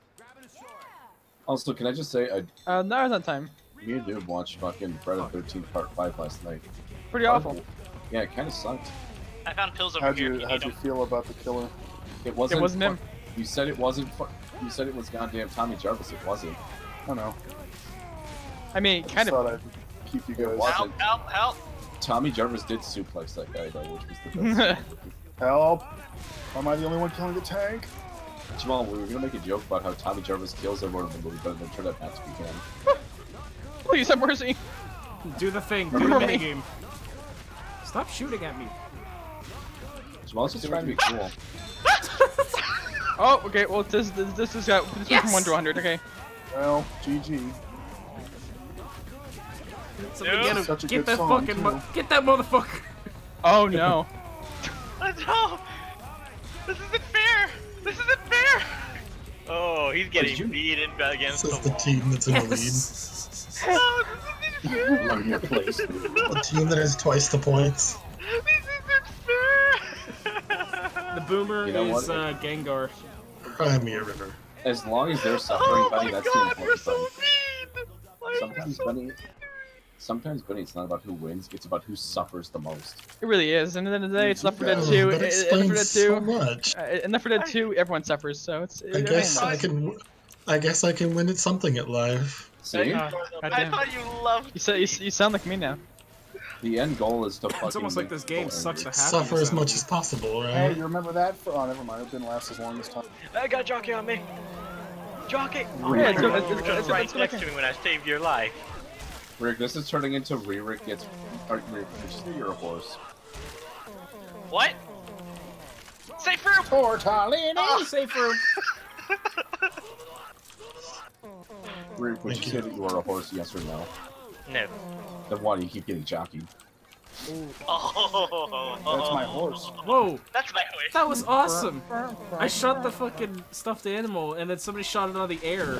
Also, can I just say, No, it's not time. me and Dude watched fucking Friday the 13th Part 5 last night. Pretty awful. Yeah, it kind of sucked. I found pills over How'd here. you feel about the killer? It wasn't. It wasn't him. You said it wasn't. You said it was goddamn Tommy Jarvis. It wasn't. I know. I mean, kind Thought of. I'd keep you guys. wasn't. Help! Tommy Jarvis did suplex that guy though, which was the best. Help! Am I the only one killing the tank? Jamal, we were gonna make a joke about how Tommy Jarvis kills everyone in the movie, but then turned out not to be him. Please have mercy. Do the thing. Do the Remember me. minigame. Stop shooting at me. Jamal's just trying to be cool. Oh, okay. Well, this is from 1 to 100. Okay. Well, GG. Somebody No. get him. Such a Get good that song, fucking too. get that motherfucker. Oh no. No! This isn't fair! This isn't fair! Oh, he's getting beaten against This is the the wall. team that's in the Yes. Oh, this isn't fair! Learn your place. lead. The team that has twice the points. This isn't fair! The boomer You know is what? Gengar. Cry me a river. As long as they're suffering, Benny, that's the important thing. Sometimes Benny, it's not about who wins; it's about who suffers the most. It really is. And at the end of the day, it's Left 4 Dead 2. In Left 4 Dead 2, everyone suffers. So it's. I guess I can win at something at life. See? I thought you loved. You sound like me now. The end goal is to fucking. It's almost like this game sucks to have. Suffer as much as possible, right? Hey, you remember that? Oh, never mind. It didn't last as long as time. I got a jockey on me. Jockey. Oh, Yeah, it's right next to me when I saved your life. Rick, this is turning into Rick gets. Rick, you're a horse. What? Safe room. Tortellini. Safe room. Rick, would you say that you are a horse? Yes or no? No. Then why do you keep getting jockeyed? Oh, That's my horse. Whoa. That's my horse. That was awesome. I shot the fucking stuffed animal, and then somebody shot it out of the air.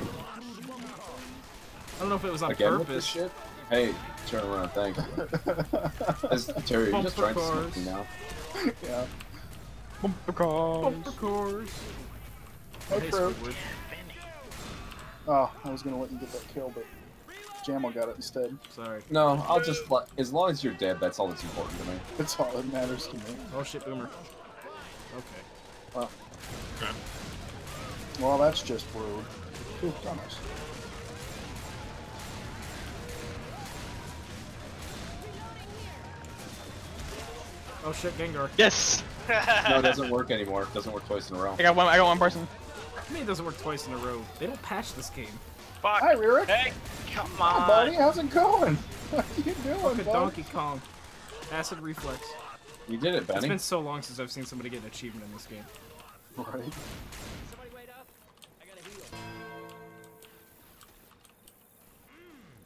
I don't know if it was on Again purpose. with this shit? Hey, turn around, thank you. Terry, you're just trying to smoke me now. Yeah. Bumper cars. Bumper cars. Hey, Fruit. Oh, I was gonna let you get that kill, but Jamal got it instead. Sorry. No, I'll just let. As long as you're dead, that's all that's important to me. That's all that matters to me. Oh shit, Boomer. Okay. Well. Well, that's just rude. Pooped on us. Oh shit, Gengar. Yes. No, it doesn't work anymore. It doesn't work twice in a row. I got one person. I mean, it doesn't work twice in a row. They don't patch this game. Fuck. Hi, Ririk. Hey, come Hi, on. buddy. How's it going? What are you doing, Fucking bud? Donkey Kong. Acid reflex. You did it, Benny. It's been so long since I've seen somebody get an achievement in this game. Right.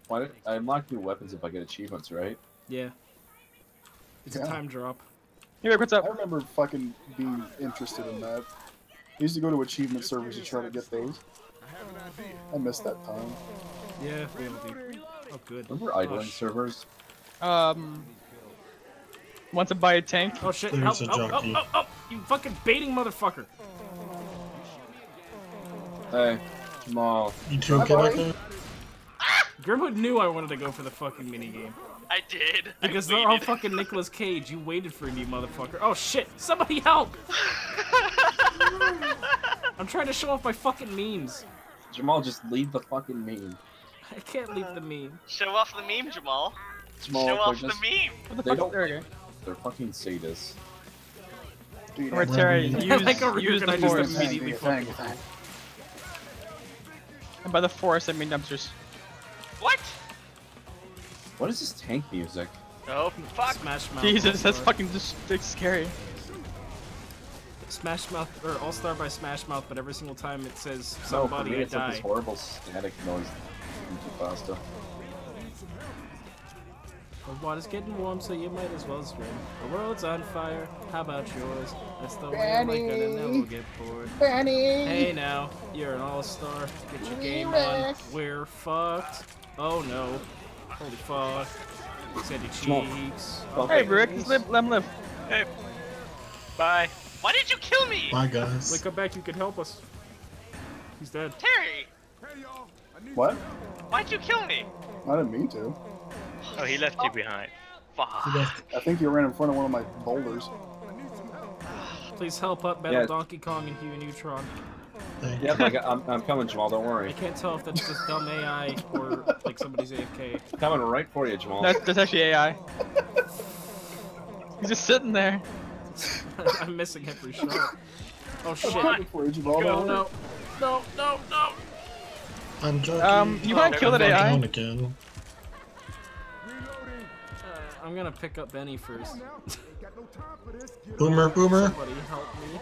Why did I unlock new weapons if I get achievements, right? Yeah. It's a time drop. Hey, Rick, what's up? I remember fucking being interested in that. I used to go to achievement servers to try to get those. I missed that time. Yeah, we all do. Oh, good. Remember idling servers? Want to buy a tank? Oh shit, There's help, a oh, jockey. oh, you fucking baiting motherfucker. Hey, Jamal. You too, kid like that? Grimwood knew I wanted to go for the fucking minigame. I did. Because they're all fucking Nicolas Cage. You waited for me, motherfucker. Oh shit, somebody help! I'm trying to show off my fucking memes. Jamal, just leave the fucking meme. I can't leave the meme. Show off the meme, Jamal. Jamal, Show off just, the meme. What the they fuck? don't. There we go. They're fucking sadists. Alright, Terry, use the just forest. immediately fucking. And by the forest, I mean dumpsters. What? What is this tank music? Oh, fuck. Smash Mouth. Jesus, that's All-Star. fucking just scary. Smash Mouth, or All Star by Smash Mouth, but every single time it says No, for somebody me, I it's like die. this horrible static noise. Too faster. The water's getting warm, so you might as well swim. The world's on fire. How about yours? That's the way we're gonna never get bored. Benny! Hey now, you're an all-star. Get your game on. We're fucked. Oh no. Holy fuck. Sandy cheeks. Oh, Hey, Rick, let him live. Hey. Bye. Why did you kill me? Bye, guys. Wait, come back, you can help us. He's dead. Terry! What? Why'd you kill me? I didn't mean to. Oh, he left you behind. Fuck. I think you ran in front of one of my boulders. Please help up Battle Donkey Kong and Hue Neutron. Yep, I'm coming, Jamal. Don't worry. I can't tell if that's just dumb AI or like somebody's AFK. Coming right for you, Jamal. That's actually AI. He's just sitting there. I'm missing every shot. Oh shit. No, no. No, no, no. I'm joking. You might kill that AI. Again. I'm gonna pick up Benny first. Boomer. Somebody help me.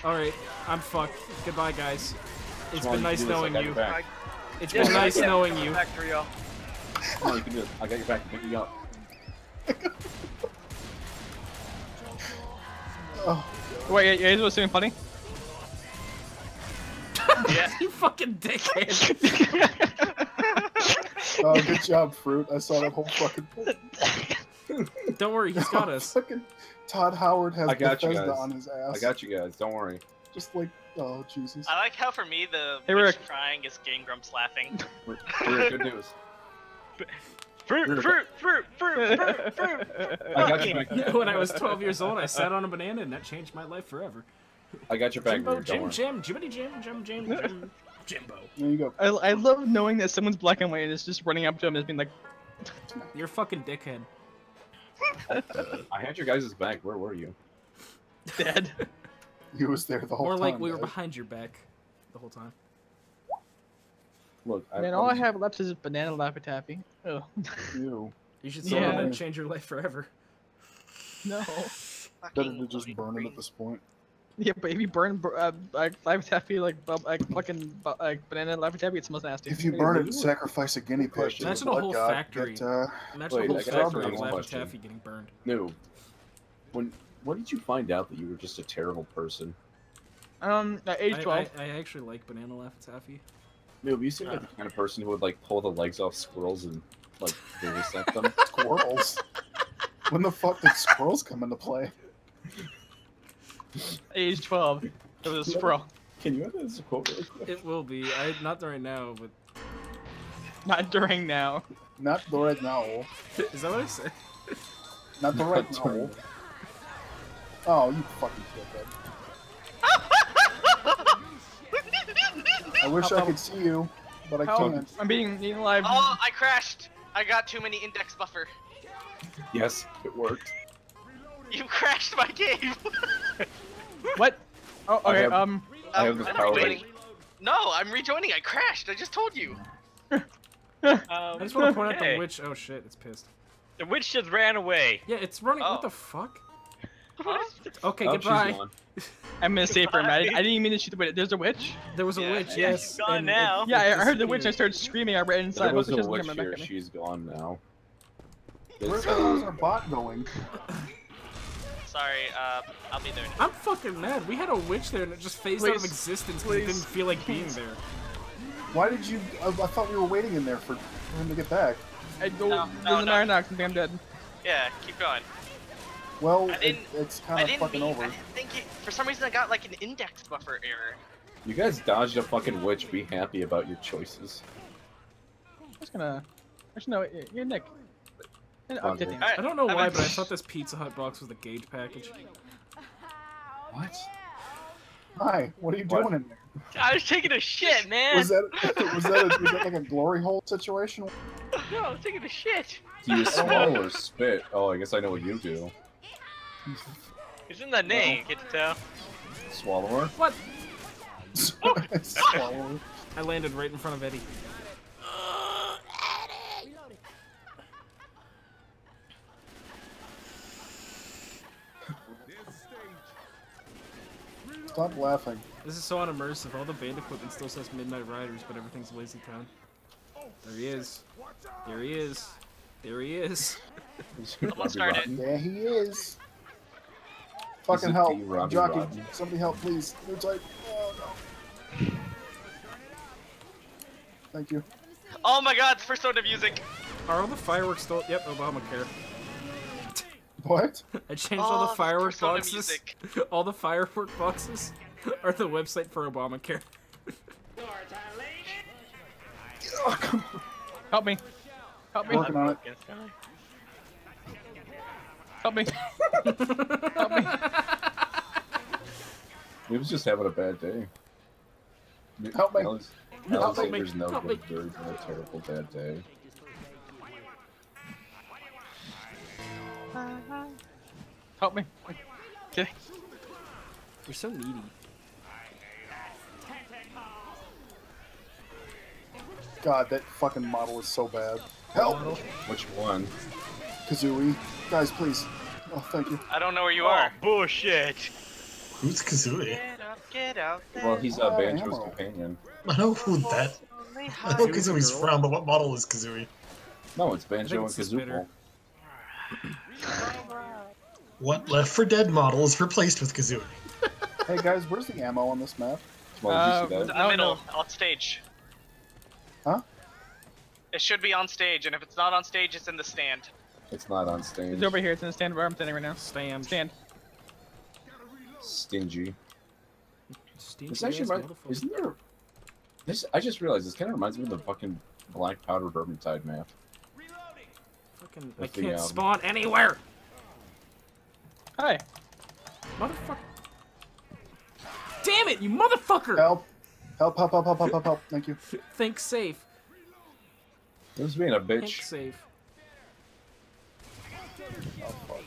Alright, I'm fucked. Goodbye, guys. It's been nice knowing you. It's been nice knowing you. Back to y'all. Come on, you can do it. I got your back. Pick me up. Oh. Wait, you guys want something funny? Yeah. You fucking dickhead. Oh, good job, Fruit. I saw that whole fucking thing. Don't worry, he's got us. Fucking Todd Howard has I got you Bethesda guys. on his ass. I got you guys. Don't worry. Just like, oh Jesus. I like how for me the Hey, witch Rick. crying is Game Grumps laughing. Good news. Fruit. I got you back. When I was 12 years old, I sat on a banana, and that changed my life forever. I got your back. Jimbo, Jim, Jimmity Jim, Jimbo. There you go. I love knowing that someone's black and white and is just running up to him and being like, You're a fucking dickhead. I had your guys' back. Where were you? dead. He was there the whole Or time. like we were guys. behind your back the whole time. Look, Man, all I have left is banana Laffy Taffy. Oh. Ew. You should sell Yeah. it and change your life forever. No. Better to just burn it at this point. Yeah, but if you burn like Laffy Taffy, like fucking like banana Laffy Taffy, it smells nasty. If you burn it and sacrifice a guinea pig, to the Imagine a blood whole god, factory. get, Imagine Wait, a whole I got factory of one Laffy question. Taffy getting burned. No. When did you find out that you were just a terrible person? At age 12. I actually like banana Laffy Taffy. No, you seem like the kind of person who would like pull the legs off squirrels and like vivisect them. Squirrels. When the fuck did squirrels come into play? Age 12. It was a squirrel. Can you have this quote really quick? It will be. Not right now, but Not during now. Not the right now. is that what I said? Not the right now. Oh, you fucking dickhead. I wish I could see you, but I can't. I'm being eaten alive. Oh, I crashed. I got too many index buffer. Yes, it worked. You crashed my game. What? Oh, okay. I have this I'm power. rejoining. No, I'm rejoining. I crashed. I just told you. I just want to point out the witch. Oh shit, it's pissed. The witch just ran away. Yeah, it's running. Oh. What the fuck? Huh? Okay, Oh, she's goodbye. gone. I'm gonna save her, man. I didn't even mean to shoot the witch. There's a witch? There was a Yeah, witch, yeah, yes. she's gone and now. it Yeah, I heard the witch and I disappeared. started screaming. I ran inside. There was Hopefully a she doesn't witch come here. back at me. She's gone now. Where the hell is our bot going? Sorry, I'll be there now. I'm fucking mad. We had a witch there and it just phased out of Please. existence because it didn't feel like being there. Why did you? I thought we were waiting in there for him to get back. I go. No, Doesn't no. matter now. 'Cause I think I'm dead. Yeah, keep going. Well, I didn't- it's I kind of didn't fucking mean. over. I didn't think it. For some reason, I got like an index buffer error. You guys dodged a fucking witch. Be happy about your choices. I'm just gonna. Actually, no. You're Nick. I'll Fun, tip Nick. you. I don't know I'm why, in- but I thought this Pizza Hut box was the gauge package. What? Hi, what are you What? doing in there? I was taking a shit, man. Was that like a glory hole situation? No, I was taking a shit. Do you swallow or spit? Oh, I guess I know what you do. It's in the name. Get to tell. Swallower? What? Swallow. I landed right in front of Eddie. Stop laughing. This is so unimmersive. All the band equipment still says Midnight Riders, but everything's Lazy Town. There he is. There he is. There he is. Let's start it. Yeah, he is. Fucking it help. D. Robbie Jockey, Rodden? somebody help, please. It's like, oh no. Thank you. Oh my God! Persona music. Are all the fireworks still? Yep, Obamacare. What? I changed all the Oh, firework Persona boxes. music. All the firework boxes are the website for Obamacare. Oh, come on. Help me. Help me. Working on it. Help me. Help me. He was just having a bad day. Help me. Alexander's no Help good me. during a terrible bad day. Help me. Okay. You're so needy. God, that fucking model is so bad. Help! Which one? Kazooie. Guys, please. Oh, thank you. I don't know where you Oh, are. bullshit. Who's Kazooie? Get up, get out there. Well, he's Oh, Banjo's ammo. companion. I know who that. I know Kazooie's from, but what model is Kazooie? No, it's Banjo and it's the spitter. Kazooie. What Left 4 Dead model is replaced with Kazooie? Hey guys, where's the ammo on this map? Well, did you see In that? the don't middle, know. on stage. Huh? It should be on stage, and if it's not on stage, it's in the stand. It's not on stage. It's over here. It's in the stand where I'm standing right now. Stand. Stand. Stingy. This actually isn't there? This I just realized this kind of reminds me of the fucking Black Powder Vermintide map. Fucking, I can't spawn anywhere. Hi. Motherfucker. Damn it, you motherfucker! Help. Help, help, help, help, help, help, help. Thank you. Think safe. This being a bitch. Think safe. Oh, fuck.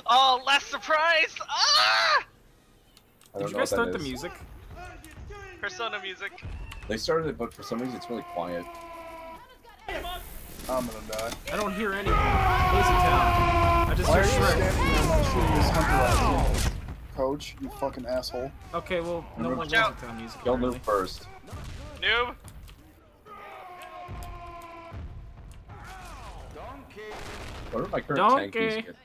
Oh, last surprise! Ah! Did you guys start the music? Persona music. They started it, but for some reason it's really quiet. I'm gonna die. I don't hear anything. Lazy Town. I just hear Shrek. Coach, you fucking asshole. Okay, well, no more Lazy Town music. Y'all move first. Noob. What are my current tankies get?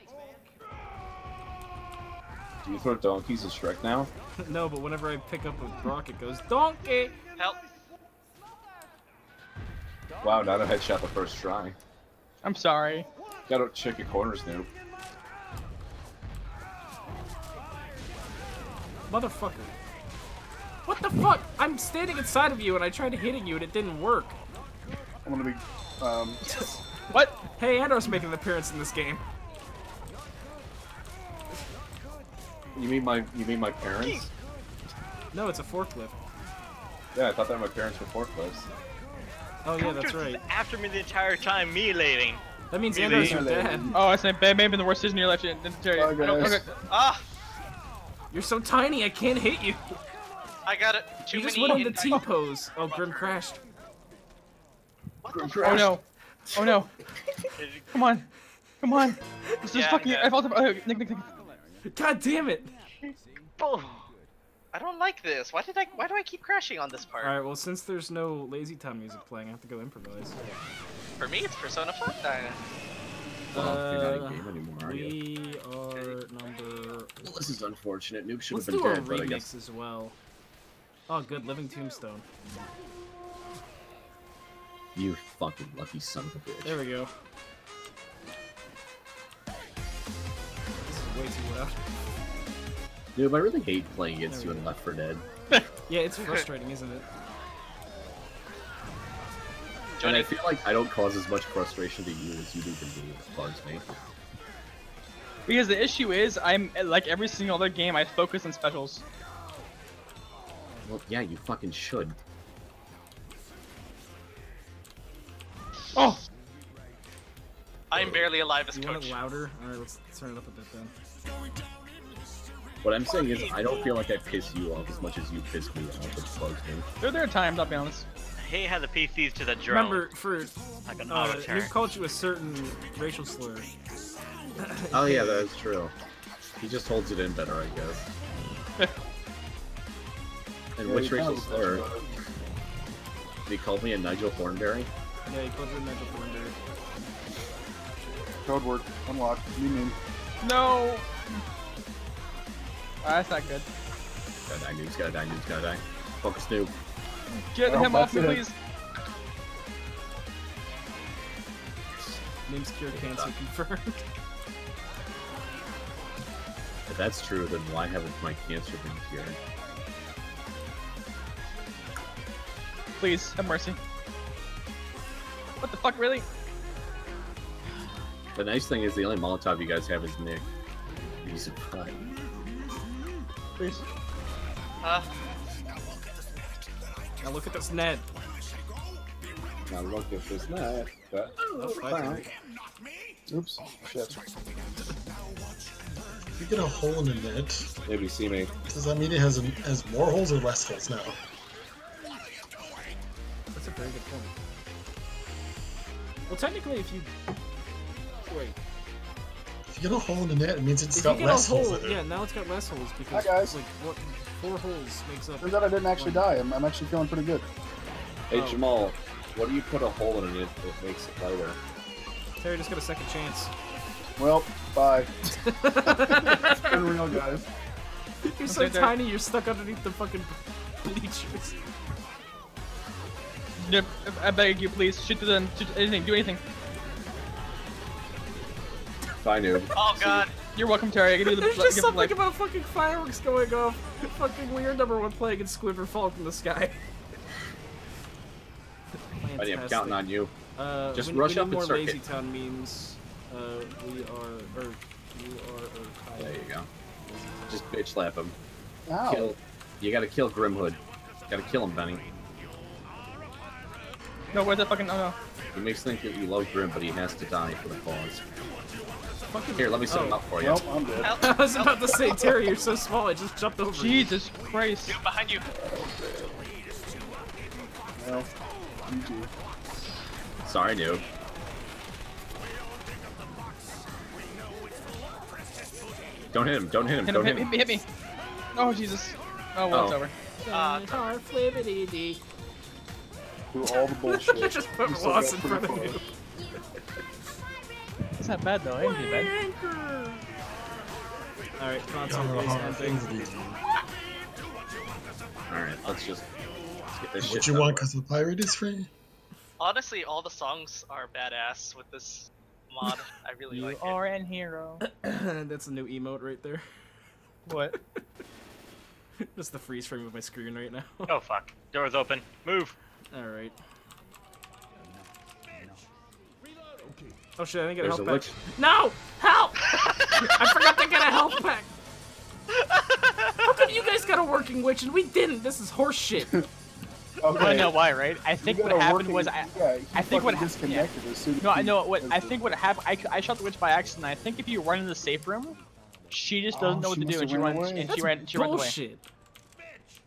Do you throw donkeys at Shrek now? No, but whenever I pick up a rock, it goes donkey. Help. Wow, not a headshot the first try. I'm sorry. Gotta check your corners, noob. Motherfucker. What the fuck? I'm standing inside of you and I tried hitting you and it didn't work. I'm gonna be, What? Hey, Andros making an appearance in this game. You mean my parents? No, it's a forklift. Yeah, I thought that my parents were forklifts. Oh yeah, that's right. After me the entire time, mutilating. That means Andros your dad. Oh, it's that may have been the worst decision in your life. Okay. Ah! You're so tiny, I can't hit you. I got it. You just went on the T-pose. Oh, Grim crashed. Oh no. Oh no. Come on. Come on. This is fucking... Nick. God damn it. Bull. I don't like this. Why do I keep crashing on this part? Alright, well, since there's no Lazy Town music playing, I have to go improvise. For me, it's Persona 5. Well, you're not in game anymore, are you? We are number... Well, this is unfortunate. Noob should Let's have been do a dead, but I remix guess... as well. Oh, good. Living Tombstone. You fucking lucky son of a bitch. There we go. This is way too loud. Dude, I really hate playing against you in Left 4 Dead. Yeah, it's frustrating, isn't it? And I feel like I don't cause as much frustration to you as you do to me, as far as me. Because the issue is, I'm like every single other game, I focus on specials. Well, yeah, you fucking should. Oh! I'm barely alive as you Coach. Want it louder? Alright, let's turn it up a bit then. What I'm saying is, I don't feel like I piss you off as much as you piss me off, which bugs me. There are times, I'll be honest. I hate how the PC's to the drone. Remember, for like an avatar. Noob called you a certain racial slur. Oh yeah, that is true. He just holds it in better, I guess. And which racial slur? Did he call me a Nigel Thornberry? Yeah, he called you a Nigel Thornberry. Code word unlocked. New name. No! That's not good. Gotta die, noobs, gotta die, noobs, gotta die. Focus, noob. Get him off me, please! Name's Cure Cancer confirmed. If that's true, then why haven't my cancer been cured? Please, have mercy. What the fuck, really? The nice thing is the only Molotov you guys have is Nick. He's a pride. Please. Now look at this net. Now look at this net. Oops. Shit. If you get a hole in the net, maybe see me. Does that mean it has more holes or less holes now? That's a very good point. Well, technically, if you wait, if you get a hole in the net, it means it's got less holes in it. Yeah, now it's got less holes because Hi, guys. like what 4 holes makes up. Turns out I didn't actually die. I'm actually feeling pretty good. Hey Jamal, what do you put a hole in it that makes it lighter? Terry just got a second chance. Well, bye. Unreal, guys. You're so tiny, you're stuck underneath the fucking bleachers. Yep, I beg you, please, shoot them, shoot anything, do anything. Bye, noob. Oh god. You're welcome, Terry. I can do the. There's just something about fucking fireworks going off. Fucking weird #1 playing and Squidward fall from the sky. Buddy, I'm counting on you. Just we rush need up more and start Lazy hitting. Town memes. You are There you go. Just bitch slap him. Ow. Kill. You gotta kill Grimhood. Gotta kill him, Benny. No, where's that fucking? Oh no. He makes think that you love Grim, but he has to die for the cause. Here, let me set him up for you. Nope, I'm dead. I was about to say, Terry, you're so small. I just jumped over. Jesus Christ. Dude, behind you. Well, GG. Sorry, noob. Don't hit him. Don't hit him. Don't hit him. Hit me. Oh Jesus. Oh well, it's over. Do all the bullshit. Just put You still Ross got in front of pretty you. It's not bad though. I ain't too bad. Alright, console race ending. Alright, let's get this shit What you done. want because the pirate is free? Honestly, all the songs are badass with this mod. I really like it. You are an hero. That's a new emote right there. What? Just the freeze frame of my screen right now. Oh fuck. Door's open. Move. Alright. Oh shit, I didn't get a There's health a pack. witch. No! Help! I forgot to get a health pack! How come you guys got a working witch and we didn't? This is horse shit. Okay. I know why, right? I think what happened was I think what happened. Yeah. No, I know what I think what happened. I shot the witch by accident. I think if you run in the safe room, she just doesn't know what to do, and she runs away.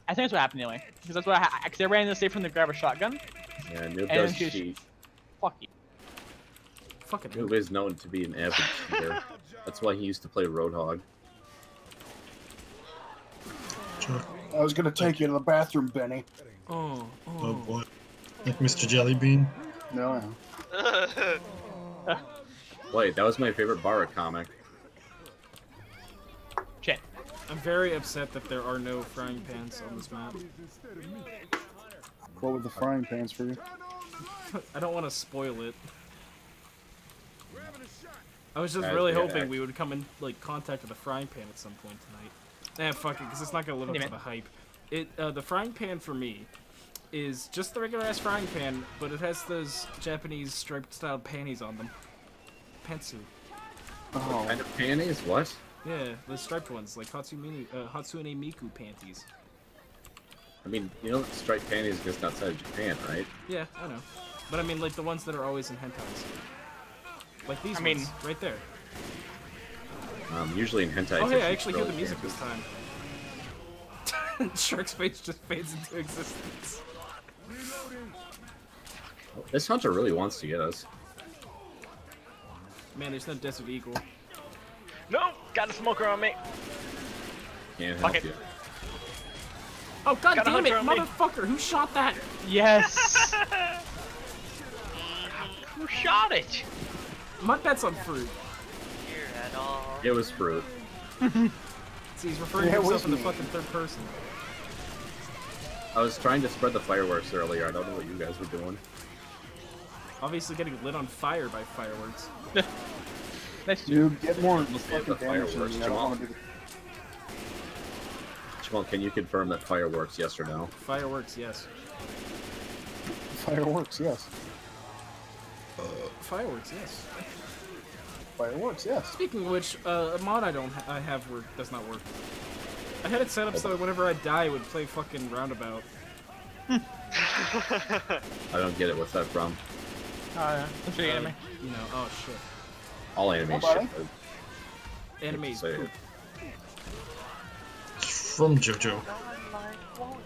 I think that's what happened anyway, because that's what because I ran in the safe room to grab a shotgun. Yeah, noob and does she cheat. Fuck you. Fuck it. Noob is known to be an avid cheater. That's why he used to play Roadhog. I was gonna take you to the bathroom, Benny. Oh boy. Like Mr. Jellybean? No. Wait, that was my favorite Barra comic. Shit. I'm very upset that there are no frying pans on this map. What were the frying pans for you? I don't want to spoil it. I was just really hoping we would come in contact with a frying pan at some point tonight. Fuck it, because it's not gonna live up to the hype. The frying pan for me is just the regular ass frying pan, but it has those Japanese striped style panties on them. Pantsu. What kind of panties? What? Yeah, the striped ones, like Hatsune Miku panties. I mean, you know, striped panties exist outside of Japan, right? Yeah, I know. But I mean, like the ones that are always in hentais. Like these ones, right there. Usually in hentai. Oh hey, I actually hear the music this time. Shark's face just fades into existence. This hunter really wants to get us. Man, there's no Desert Eagle. No! Got a smoker on me! Can't Fuck help it. you. Oh god Got a damn it, hunter on me. motherfucker! Who shot that? Yes! Who shot it? My bet's on fruit. Here at all. It was fruit. See, he's referring to himself in the fucking third person. I was trying to spread the fireworks earlier. I don't know what you guys were doing. Obviously getting lit on fire by fireworks. Nice dude. Get more Must have the fireworks, Jamal. Jamal, can you confirm that fireworks, yes or no? Fireworks, yes. Fireworks, yes. Fireworks, yes. Fireworks, yes. Speaking of which, a mod I have does not work. I had it set up so that whenever I die, it would play fucking Roundabout. I don't get it. What's that from? Yeah. I'm sure anime. You know, oh shit. All anime shit. Anime. Say it. From JoJo.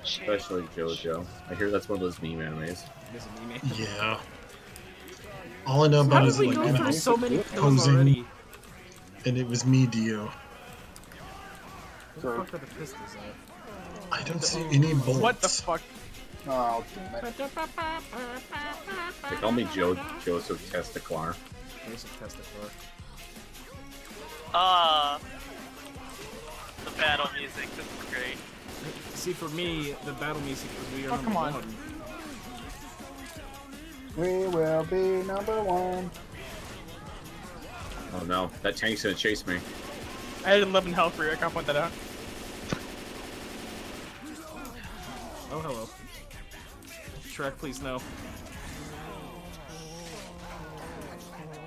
Especially JoJo. I hear that's one of those meme animes. There's a meme anime. Yeah. All I know about How is did we like go through so many kills already? and it was me, Dio. Where the fuck are the pistols at? I don't see any bullets. What the fuck? Oh, damn it. They call me Joseph Testicular. Joseph Testicular. The battle music, this is great. See, for me, the battle music is we are come on. one. We will be number one. Oh no, that tank's gonna chase me. I had 11 health for you. I can't point that out. Oh, hello. Shrek, please no.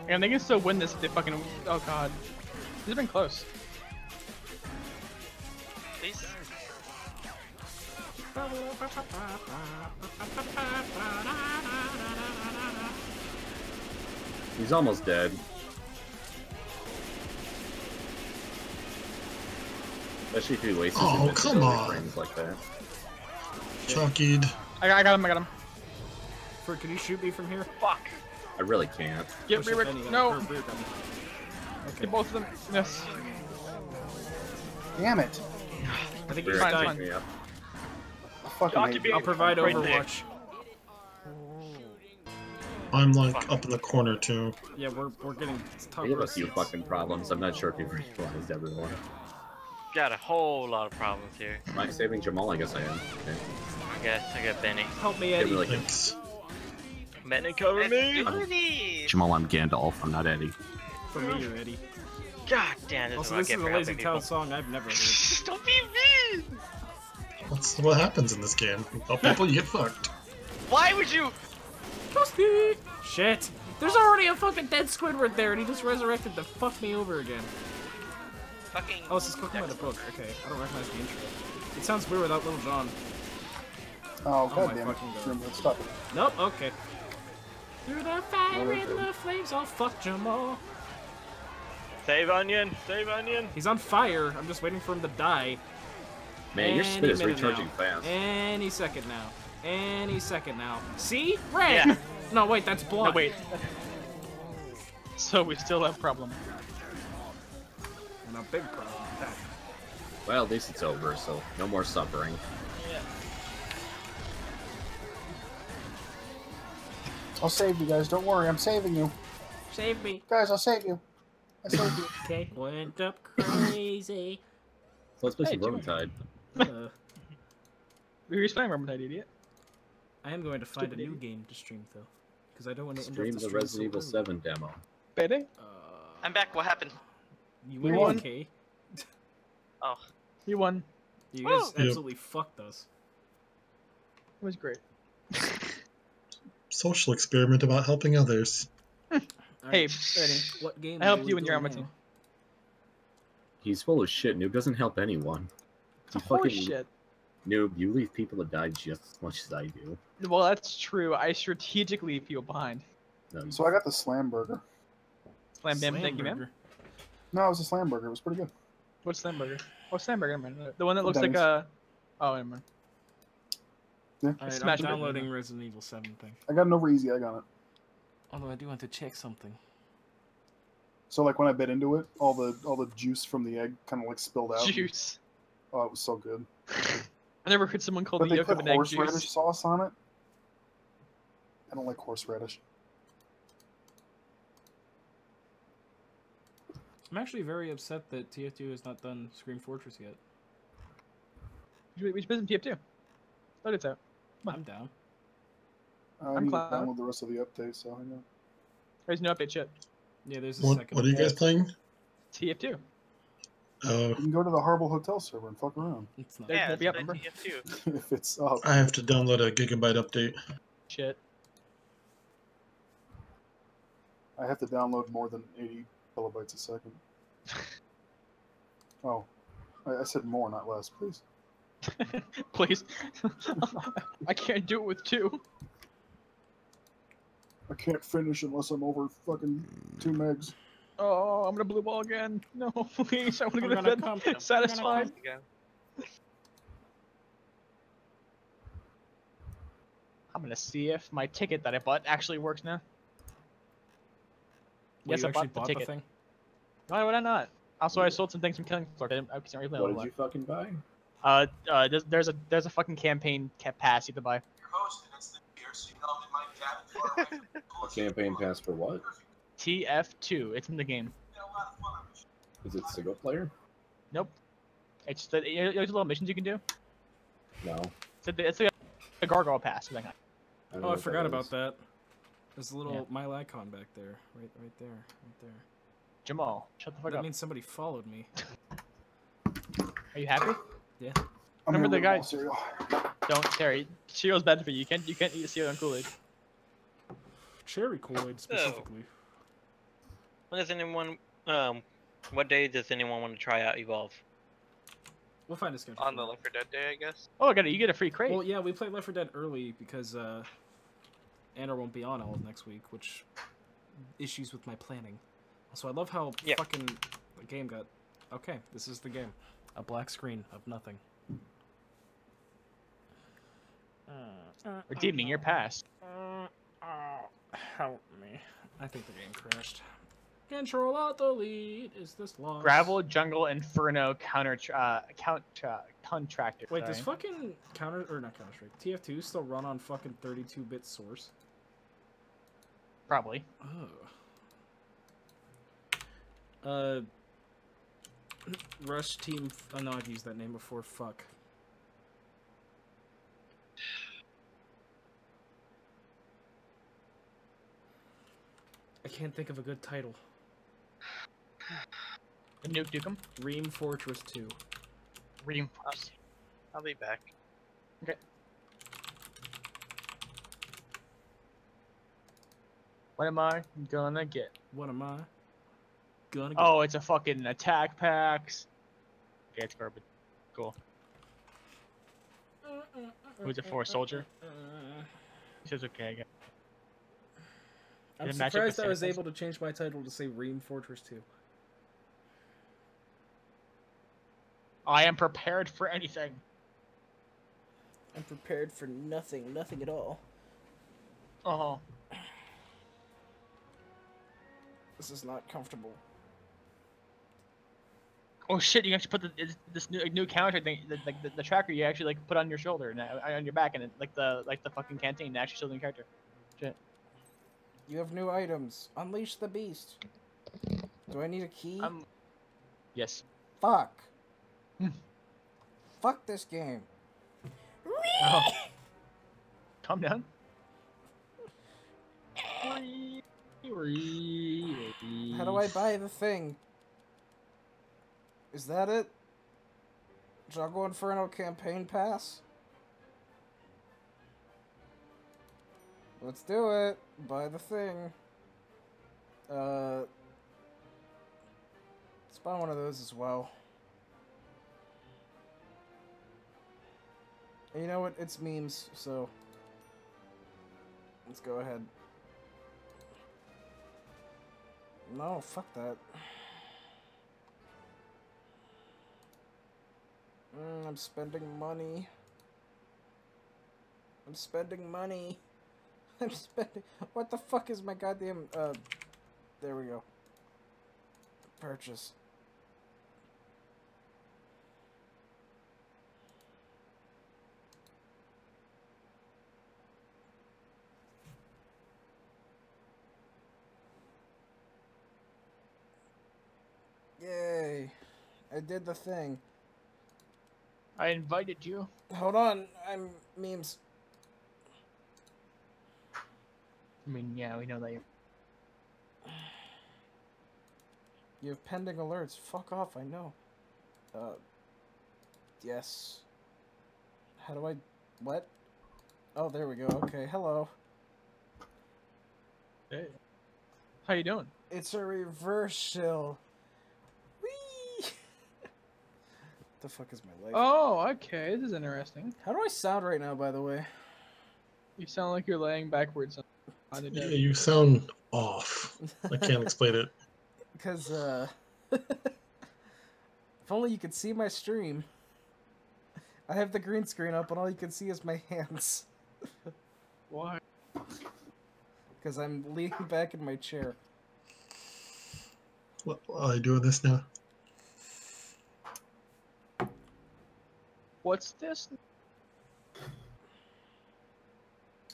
And they can still win this if they fucking. Oh god. This has been close. Please. He's almost dead. Especially if he wastes his invincibility frames like that. Chuckied. I got him. I got him. Fred, can you shoot me from here? Fuck. I really can't. Get Push it, Rick. then you gotta No. rear gun. Okay. Get both of them. Yes. Damn it. I think Rear he's gun dying. picked me up. I fucking hate you. I'll provide Right Overwatch. I'm like up in the corner too. Yeah, we're getting top We have a row few seats. fucking problems. I'm not sure if you've realized everyone. Got a whole lot of problems here. Am I saving Jamal? I guess I am. Okay. I guess I got Benny. Help me, Eddie. Really Thanks. Benny, cover me. Jamal, I'm Gandalf. I'm not Eddie. For me, you're Eddie. God damn, this Also, is this what is I a get Lazy for Town helping song I've never heard. Don't be mean! That's what happens in this game. Help people, you get fucked. Why would you? Toasty! Shit! There's already a fucking dead Squidward there, and he just resurrected to fuck me over again. Fucking. Oh, this is Cooking by the Book. Okay, I don't recognize the intro. It sounds weird without Little John. Oh, my god damn it. fucking God. Remember, stop it. Nope, okay. Through the fire and the flames, I'll fuck Jamal. Save Onion! Save Onion! He's on fire. I'm just waiting for him to die. Man, your spit is minute recharging now. fast. Any second now. Any second now. See? Red! Yeah. No, wait, that's blood. No, wait. So we still have problem. And a big problem. Well, at least it's over, so no more suffering. I'll save you guys. Don't worry. I'm saving you. Save me. Guys, I'll save you. I saved you. Okay, went up crazy. So let's play Hey, some Vermintide. We were playing Vermintide, idiot. I am going to find Stupid a new idiot. game to stream, though. Because I don't want to Stream interrupt the Resident Evil 7 demo. Baby? I'm back. What happened? You We were won. okay. Oh. You won. You guys Yep. absolutely fucked us. It was great. Social experiment about helping others. Hey, Benny. What game? I helped you when you're on my team. He's full of shit. Noob doesn't help anyone. You Holy shit. Noob, you leave people to die just as much as I do. Well, that's true. I strategically leave people behind. No, you So I got the Slam Burger. Slam bam, thank you, ma'am. Slamburger. No, it was a Slam Burger. It was pretty good. What's Slam Burger? Oh, Slam Burger, man. The one that looks Denny's. like a. Oh, never mind. Yeah. Alright, I'm Smash Burger. downloading Resident Evil 7 thing. I got it over easy. I got it. Although I do want to check something. So like when I bit into it, all the juice from the egg kind of like spilled out. Juice. Oh, it was so good. I never heard someone call But the they yolk of put an egg horseradish juice. sauce on it. I don't like horseradish. I'm actually very upset that TF2 has not done Scream Fortress yet. We should put some TF2. Look, it's out. I'm down. I I'm need to Cloud. download the rest of the update, so I know. There's no update yet. Yeah, there's a What, second. what are you guys playing? TF2. Oh, You can go to the Horrible Hotel server and fuck around. It's not. There Yeah, won't be up, that's remember? TF2. if it's up. I have to download a gigabyte update. Shit. I have to download more than 80 kilobytes a second. Oh, I said more, not less, please. Please. I can't do it with 2. I can't finish unless I'm over fucking 2 megs. Oh, I'm gonna blue ball again. No, please. I want to We're get gonna a come. bed satisfied. I'm gonna see if my ticket that I bought actually works now. Wait, Yes, you I actually bought the bought ticket. thing? Why would I not? Also, I sold some things from Killing Floor. I can't replay What all did you fucking buy? there's a fucking campaign pass you have to buy. A campaign pass for what? TF2. It's in the game. Is it single player? Nope. It's the there's little missions you can do. No. It's like a gargoyle pass. Like, don't Oh, know I what forgot that about is. that. There's a little Yeah. my icon back there. Right there. Right there. Jamal, shut the fuck That up. means somebody followed me. Are you happy? Yeah. Remember the guy? Cereal. Don't, Terry. Cereal's bad for you. You can't eat cereal and Kool-Aid. Cherry Kool-Aid specifically. When does anyone? What day does anyone want to try out Evolve? We'll find a schedule. On the Left 4 Dead day, I guess. Oh, you get a free crate. Well, yeah, we played Left 4 Dead early because Anna won't be on all of next week, which issues with my planning. So I love how fucking the game got. Okay, this is the game. A black screen of nothing. Redeeming your past. Help me. I think the game crashed. Control Alt Delete. Is this lost? Gravel, Jungle, Inferno, Contractor. Wait, does fucking not Counter-Strike, TF2 still run on fucking 32-bit source? Probably. Rush Team. Oh no, I've used that name before. Fuck. I can't think of a good title. Nuke Nukem? Ream Fortress 2. Ream Fortress. I'll be back. Okay. What am I gonna get? What am I gonna get? Oh, it's a fucking attack packs. Okay, it's garbage. Cool. Who's it for? Soldier? He says okay, I guess. I'm surprised I was able to change my title to say Ream Fortress 2. I am prepared for anything. I'm prepared for nothing at all. Oh. This is not comfortable. Oh shit! You actually put this new counter thing, the tracker. You actually like put on your shoulder and on your back, and it, like the fucking canteen actually shows the character. Shit. You have new items. Unleash the beast. Do I need a key? Yes. Fuck. Fuck this game. Oh. Calm down. How do I buy the thing? Is that it? Jungle Inferno campaign pass? Let's do it. Buy the thing. Let's buy one of those as well. And you know what? It's memes, so let's go ahead. No, fuck that. I'm spending money. I'm spending money. I'm spending. What the fuck is my goddamn? There we go. Purchase. Yay. I did the thing. I invited you. Hold on, I'm memes. I mean, yeah, we know that you're... You have pending alerts. Fuck off, I know. Yes. How do I... What? Oh, there we go. Okay, hello. Hey. How you doing? It's a reverse shill. Whee! The fuck is my leg? Oh, okay. This is interesting. How do I sound right now, by the way? You sound like you're laying backwards on the Yeah, desk. you sound off. I can't explain it. Because, if only you could see my stream. I have the green screen up and all you can see is my hands. Why? Because I'm leaning back in my chair. What are I doing this now? What's this?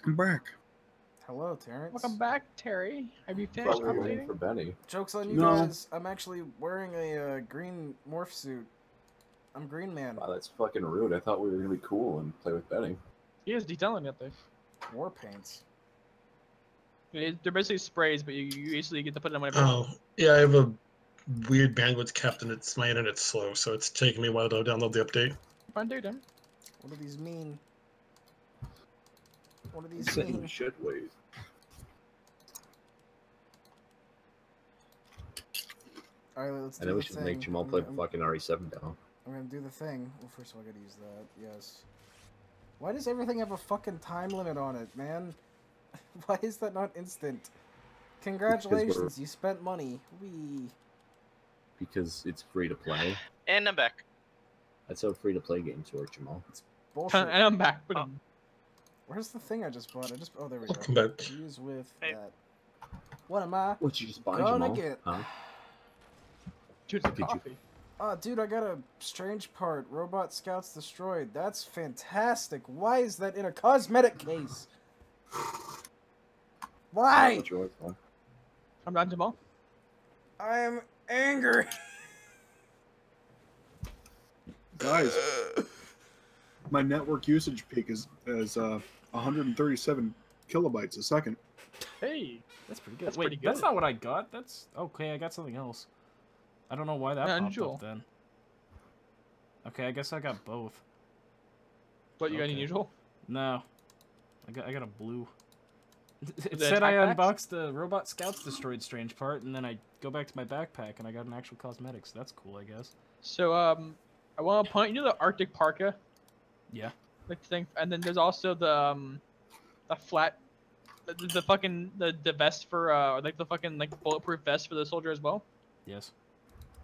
I'm back. Hello, Terrence. Welcome back, Terry. Have you finished Probably waiting updating? for Benny. Joke's on you No. guys. I'm actually wearing a green morph suit. I'm Green Man. Wow, that's fucking rude. I thought we were gonna be cool and play with Benny. He is detailing me up there. War paints. They're basically sprays, but you basically get to put them whenever. Oh, yeah, I have a weird bandwidth kept, and my internet's slow, so it's taking me a while to download the update. Fine, dude. What do these mean? What do these Saying mean? we should wait. Alright, let's do I know the we should thing. make Jamal play fucking RE7 down. I'm gonna do the thing. Well, first of all, I gotta use that. Yes. Why does everything have a fucking time limit on it, man? Why is that not instant? Congratulations, you spent money. Wee. Because it's free to play. And I'm back. That's how free to play games work, Jamal. It's bullshit. And I'm back. Oh. Where's the thing I just bought? Oh, there we go. Welcome back. Use with that. What am I? What you just buy, gonna Jamal? get? Huh? Dude, coffee. Oh, dude, I got a strange part. Robot Scouts destroyed. That's fantastic. Why is that in a cosmetic case? Why? I'm not Jamal. I'm angry. Guys, my network usage peak is 137 kilobytes a second. Hey, that's pretty good. That's Wait, pretty good. that's not what I got. That's okay. I got something else. I don't know why that popped unusual. up then. Okay, I guess I got both. What, you got unusual? No, I got a blue. It The said I attack packs? unboxed the Robot Scouts destroyed strange part, and then I go back to my backpack and I got an actual cosmetics. That's cool, I guess. So I want to point. You know the Arctic parka? Yeah. Like thing, and then there's also the flat, the fucking the vest for like the fucking like bulletproof vest for the soldier as well. Yes.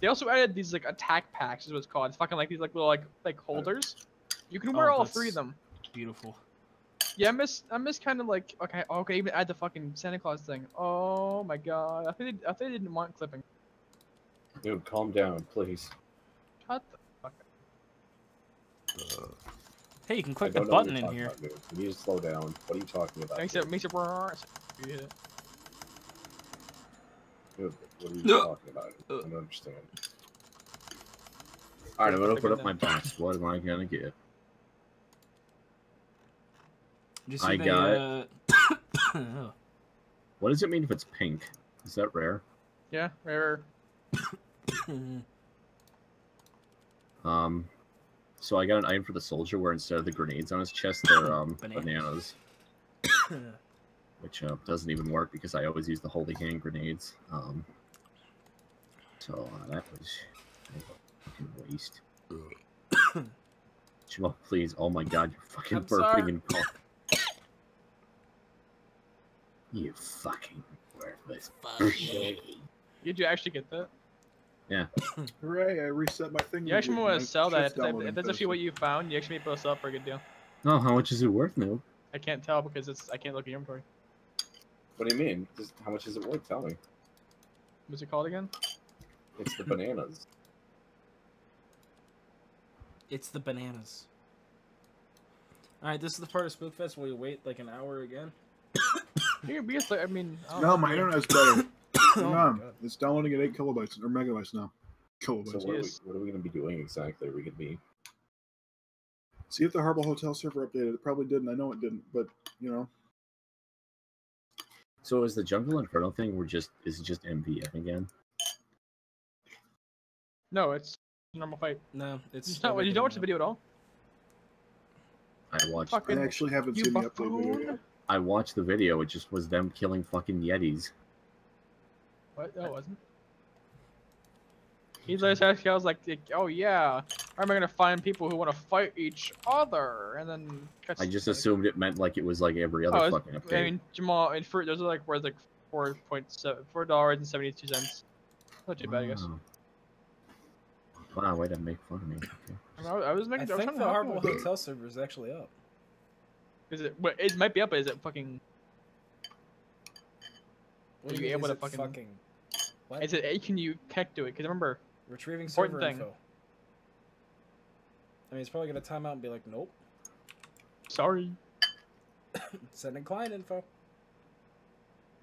They also added these like attack packs, is what it's called. It's fucking like these like little like holders. You can wear all three of them. Beautiful. Yeah, I miss kind of like okay, even add the fucking Santa Claus thing. Oh my god, I think they didn't want clipping. Dude, calm down, please. Shut the fuck up. Hey, you can click I the don't know what button you're in here. talking about, dude. You need to slow down. What are you talking about? Makes it you hit it. Dude, what are you talking about? I don't understand. Alright, I'm gonna open up my box. What am I gonna get? I got. What does it mean if it's pink? Is that rare? Yeah, rare. So I got an item for the soldier where instead of the grenades on his chest, they're bananas. Which doesn't even work because I always use the holy hand grenades. So that was a fucking waste. Jamal, please! Oh my God, you're fucking I'm burping sorry. and coughing. You fucking worthless. Did you actually get that? Yeah. Hooray! I reset my thing. You actually want My to sell that. shift's downloading If that's actually what you found, you actually may be able to sell it for a good deal. No, how much is it worth, Noob? I can't tell because I can't look at your inventory. What do you mean? How much is it worth? Tell me. What's it called again? It's the bananas. It's the bananas. Alright, this is the part of Spookfest where you wait like an hour again. You can I mean... No, my internet's better. Oh Hang my on. God. It's downloading at 8 kilobytes or megabytes now. Kilobytes. So what are we going to be doing exactly? Are we going to be... See if the Harbour Hotel server updated. It probably didn't. I know it didn't, but you know. So is the Jungle Inferno thing? Is it just MVM again? No, it's a normal fight. No, it's not. You don't watch the video at all. I watched. Fucking- I actually haven't seen the update video yet. I watched the video. It just was them killing fucking Yetis. What? No, it wasn't. He's like, I was like, oh yeah, how am I gonna find people who want to fight each other? And then I just assumed it meant like it was like every other fucking update. I mean, Jamal, and fruit, those are like worth like $4.72. Not too bad, I guess. Wow, way to make fun of me. Okay. I was making. I think the Harbour Hotel server is actually up. Is it? But it might be up. But is it fucking? What Are do you you mean, able is to it fucking? What? Is it? Can you connect to it? Because remember, Retrieving important server thing. info. I mean, it's probably gonna time out and be like, nope. Sorry. Sending client info.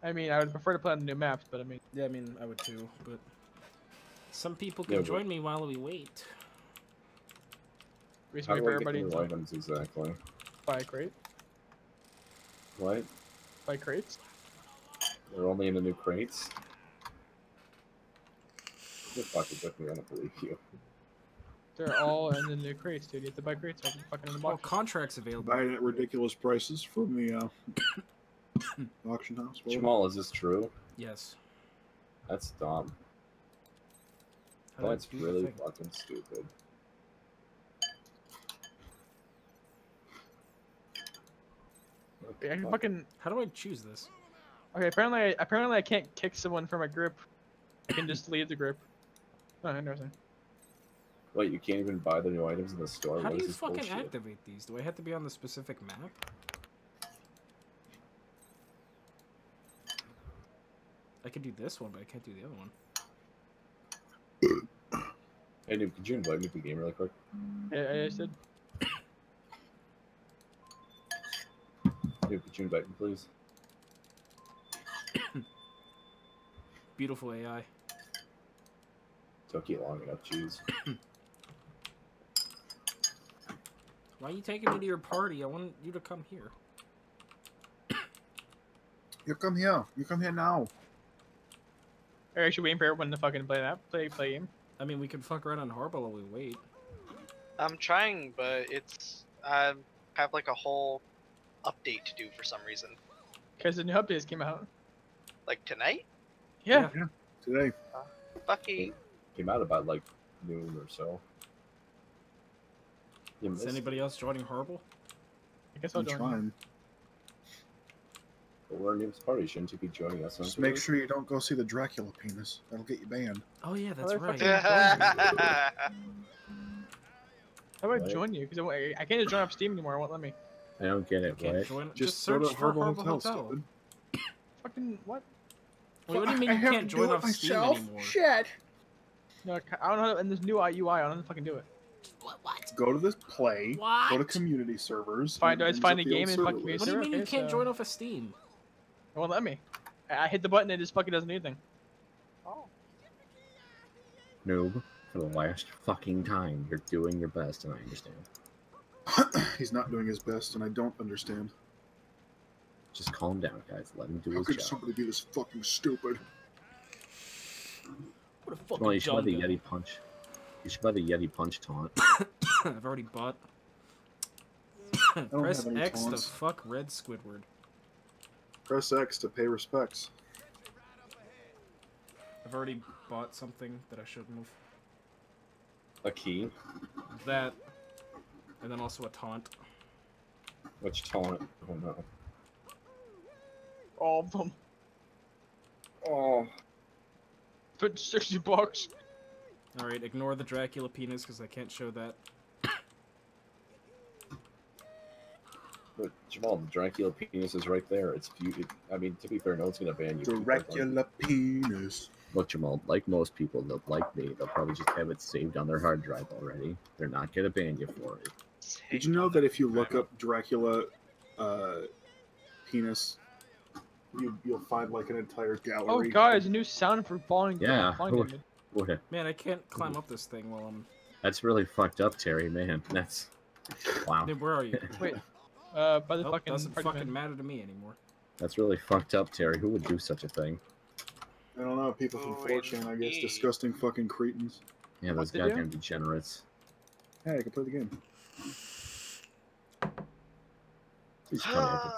I mean, I would prefer to play on the new maps, but I mean. Yeah, I mean, I would too, but some people can Yeah, join me while we wait. How do I get Everybody the new items exactly? buy a crate. What? Buy crates. They're only in the new crates? You're fucking with me, I don't believe you. They're all in the new crates, dude. You have to buy crates. So fucking in the box. Well, contracts available. Buying at ridiculous prices from the auction house. Jamal, is this true? Yes. That's dumb. That's really fucking stupid. I can fucking. How do I choose this? Okay, apparently I can't kick someone from a group. I can just leave the group. Oh, interesting. Wait, you can't even buy the new items in the store? How What do is you this fucking bullshit? activate these? Do I have to be on the specific map? I could do this one, but I can't do the other one. Hey, dude, could you invite me to the game really quick? Yeah, I just did. Dude, could you invite me, please? Beautiful AI. Took you long enough, jeez. Why are you taking me to your party? I want you to come here. You come here. You come here now. Are you actually waiting for everyone to fucking play that? Play game? I mean, we can fuck around on Harbor while we wait. I'm trying, but it's I have like a whole update to do for some reason. Because the new updates came out. Like tonight? Yeah. Yeah, today. Fucky. Came out about like noon or so. You Is missed anybody else joining Harbor? I guess I'll I'm join. trying. But we're a noob's party. Shouldn't you be joining us? Just make sure you don't go see the Dracula penis. That'll get you banned. Oh yeah, that's How right. How do I join you? Because I can't just join up Steam anymore. It won't let me. I don't get it. Can't What? join. Just search go to for Harbor Harbor Hotel, Hotel. stupid. Fucking what? Wait, what do you mean you can't join off Steam anymore? Shit. No, I don't know how to, and there's new UI. I don't know how to fucking do it. What? Go to this play. What? Go to community servers. Find use the the game old and fuck server community list. What do you mean you Okay, can't so- join off of Steam? It won't let me. I hit the button and it just fucking doesn't do anything. Noob, for the last fucking time, you're doing your best, and I understand. He's not doing his best, and I don't understand. Just calm down, guys. Let him do How his could job. somebody be this fucking stupid? What a fucking Well, you should buy the dumb Yeti punch. You should buy the Yeti punch taunt. I've already bought. don't Press have any X to taunts. fuck Red Squidward. Press X to pay respects. I've already bought something that I shouldn't have. A key? That, and then also a taunt. Which taunt? Oh no. All of them. Oh. But $60. Alright, ignore the Dracula penis because I can't show that. But Jamal, the Dracula penis is right there. It's I mean, to be fair, no one's gonna ban you. Dracula penis. Look, Jamal, like most people, like me, they'll probably just have it saved on their hard drive already. They're not gonna ban you for it. Did you know that if you look up Dracula penis, you'll find like an entire Oh gallery? god, there's a new sound for falling. Yeah. falling damage. Man, I can't climb up this thing while I'm. That's really fucked up, Terry. Man, that's wow. Dude, where are you? Wait. By the Oh, fucking. doesn't party fucking van. matter to me anymore. That's really fucked up, Terry. Who would do such a thing? I don't know. People from 4chan, I guess, disgusting fucking cretins. Yeah, those they do? goddamn degenerates. Hey, I can play the game. Please tell me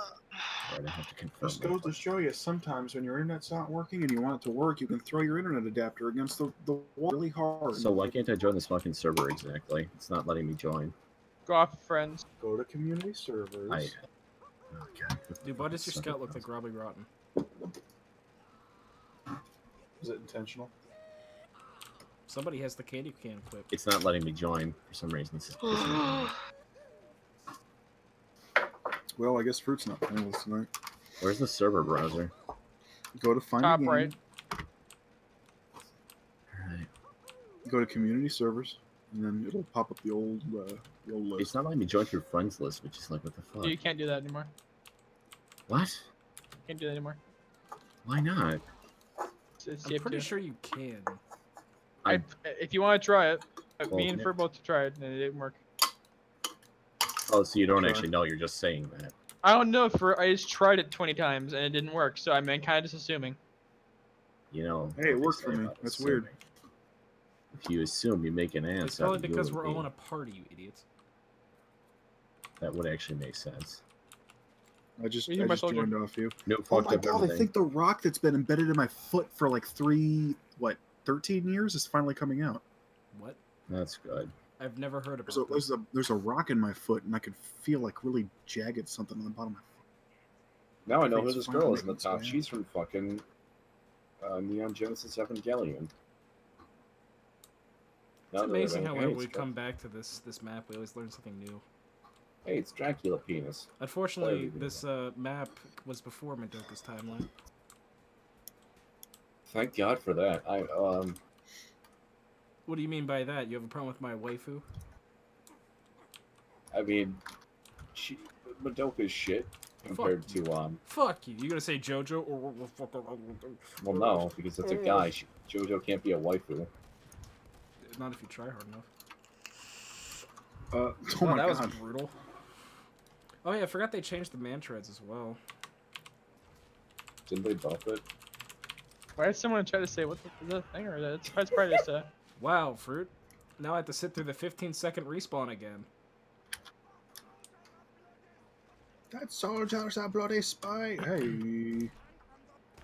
I don't have to confirm. Just goes to show you, sometimes when your internet's not working and you want it to work, you can throw your internet adapter against the wall really hard. So why can't I join this fucking server exactly? It's not letting me join. Go off, friends. Go to community servers. Oh, God. Dude, why does your scout look like Robbie Rotten? Is it intentional? Somebody has the candy can equipped. It's not letting me join for some reason. It's just pissing me. Well, I guess Fruit's not playing with us tonight. Where's the server browser? Go to find Top the game. right. Alright. Go to community servers, and then it'll pop up the old list. It's not letting me join through friends list, which is like, what the fuck? You can't do that anymore. What? Can't do that anymore. Why not? It's I'm pretty sure you can. If you want to try it, Well, me and yeah. Fur both tried it, and it didn't work. Oh, so you don't Okay. actually know, you're just saying that. I don't know if I just tried it 20 times and it didn't work, so I'm kind of just assuming. You know. Hey, it what they worked say for me. about That's assuming. weird. If you assume you make an ass It's probably out of because your we're all game, in a party, you idiots. that would actually make sense. I just You my soldier. joined off you. No, Oh fucked my up god, I everything. think the rock that's been embedded in my foot for like 13 years is finally coming out. What? That's good. I've never heard about this. There's a rock in my foot, and I could feel like really jagged something on the bottom of my foot. Now I know who It's this finally girl is in the making top. sense. She's from fucking Neon Genesis Evangelion. It's amazing how whenever we come back to this map, we always learn something new. Hey, it's Dracula penis. Unfortunately, this map was before Madoka's timeline. Thank God for that. What do you mean by that? You have a problem with my waifu? I mean, Madoka's shit compared to Fuck you! You gonna say JoJo or? Well, no, because it's a guy. JoJo can't be a waifu. Not if you try hard enough. Oh Wow, my that god. was brutal. Oh yeah, I forgot they changed the man treads as well. Didn't they buff it? Why did someone try to say what the thing or that? It's probably just Wow, Fruit. Now I have to sit through the 15-second respawn again. That soldier's a bloody spy. Hey.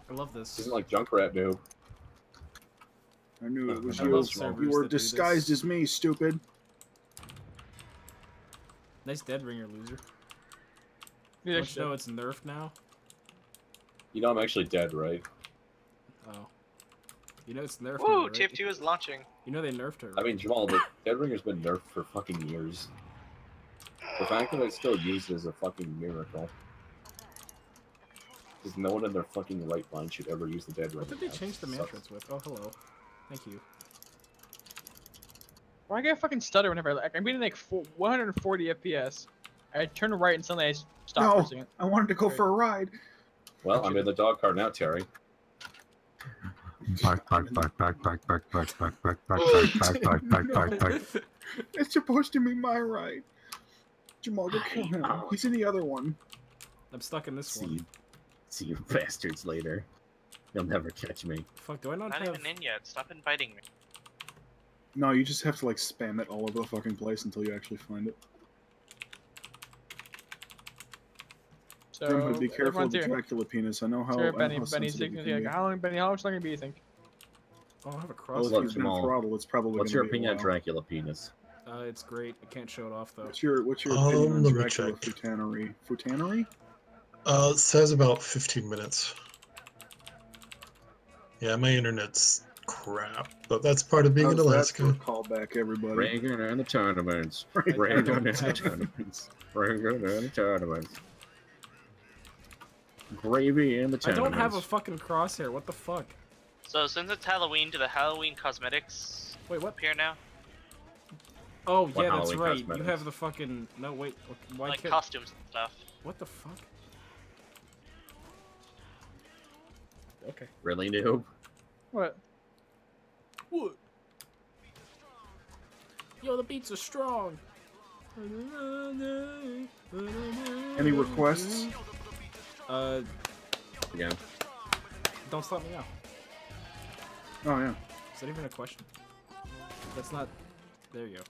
I love this. Isn't like Junkrat noob. I knew it was I you. love servers You were that do disguised this. as me, stupid. Nice dead ringer, loser. Yeah, Don't you know it's nerfed now? You know I'm actually dead, right? Oh. You know it's nerfed Woo! now, right? TF2 is launching. You know they nerfed her. I mean, Jamal, the Dead Ringer's been nerfed for fucking years. The fact that it's still used is a fucking miracle. Because no one in their fucking right mind should ever use the Dead Ringer. What did they change the man treads with? Oh, hello. Thank you. Why do I fucking stutter whenever I'm getting like 140 FPS? I turn right and suddenly I stop for a No, second. I wanted to go for a ride. Well, I'm in the dog car now, Terry. Back. It's supposed to be my ride. Jamal, go kill him. He's in the other one. I'm stuck in this one. See you bastards later. You'll never catch me. Fuck, do I not Not have... even in yet. Stop inviting me. No, you just have to like spam it all over the fucking place until you actually find it. So Remember, be careful of everyone's the here. Dracula penis. I know how. Sure, I know Benny, how Benny's sensitive taking you can like, be. how long is it gonna be, you think? Oh, I have a Well, cross. if Look, you've been Jamal, throttled, it's probably What's gonna your be a opinion on while. Dracula penis? It's great. I can't show it off, though. Um, What's your opinion on let me Dracula check. futanery? Futanery? It says about 15 minutes. Yeah, my internet's crap, but that's part of being in Alaska. Callback, everybody. Reagan and the tournaments. Reagan and the tournaments. Reagan and the tournaments. Gravy and the I tournaments. don't have a fucking crosshair. What the fuck? So since it's Halloween, do the Halloween cosmetics appear now? Oh, What yeah, that's Halloween right. cosmetics? You have the fucking... No, wait. Why Like can't... costumes and stuff. What the fuck? Okay. Really, noob? What? What? Yo, the beats are strong. Any requests? Again. Don't stop me now. Oh yeah. Is that even a question? That's not... There you go.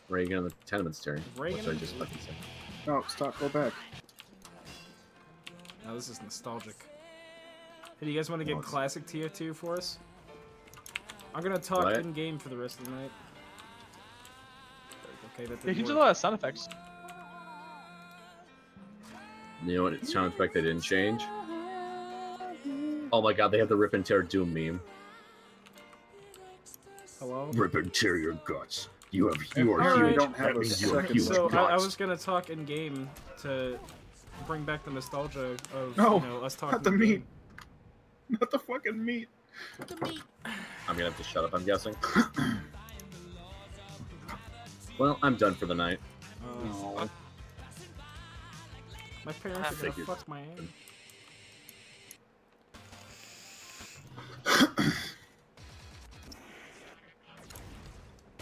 Reagan and the tournaments, Terry. Reagan What did I and- just fucking say? No, stop. Go back. Now this is nostalgic. Hey, do you guys want to get classic TF2 for us? I'm gonna talk What? in game for the rest of the night. Okay, that You didn't can do a work. lot of sound effects. You know what? It sounds like they didn't change. Oh my god, they have the Rip and Tear Doom meme. Hello? Rip and tear your guts. You are Alright. huge. don't have That a means you are second huge So I guts. was gonna talk in game to bring back the nostalgia of No, you know, us talking. not the in meat. game. Not the fucking meat. I'm gonna have to shut up, I'm guessing. Well, I'm done for the night. My parents are gonna Figures. fuck my aim.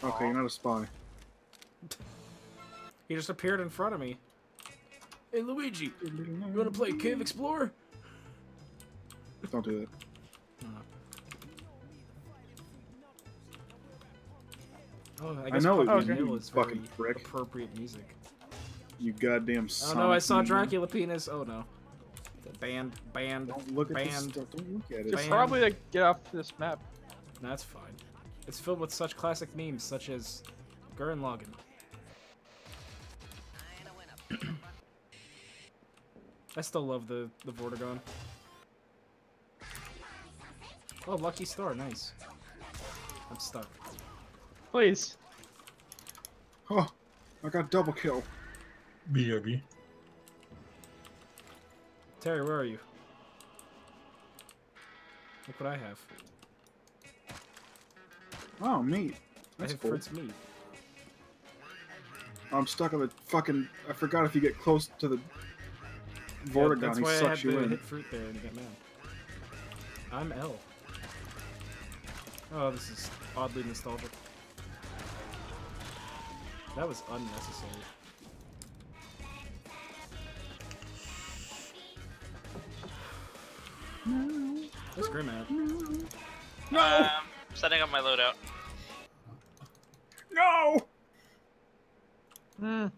Okay, you're not a spy. He just appeared in front of me. Hey Luigi, you wanna play Cave Explorer? Don't do that. Oh, I know it was Hill you, is fucking very prick. appropriate music. You goddamn Oh son. no, I saw Dracula penis. Oh no. Banned. Don't look at this banned. stuff. Don't look at it. You should probably like get off this map. That's fine. It's filled with such classic memes such as Gurren Lagann. I still love the Vortigaunt. Oh, lucky star, nice. I'm stuck. Please. Oh, I got double kill. BRB. Terry, where are you? Look what I have. Oh, meat. That's I have cool. Fritz meat. I'm stuck on the fucking. I forgot if you get close to the Vortigaunt, that's he why I had sucks you to in. hit fruit there and get mad. I'm L. Oh, this is oddly nostalgic. That was unnecessary. Where's Grim at? No! Setting up my loadout. No! I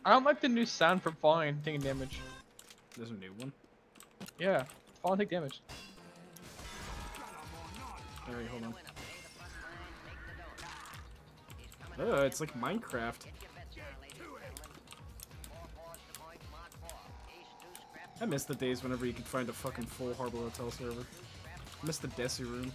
don't like the new sound for falling and taking damage. There's a new one? Yeah, fall and take damage. Alright, hold on. Oh, it's like Minecraft. I miss the days whenever you could find a fucking full Harbor Hotel server. I miss the Desi room.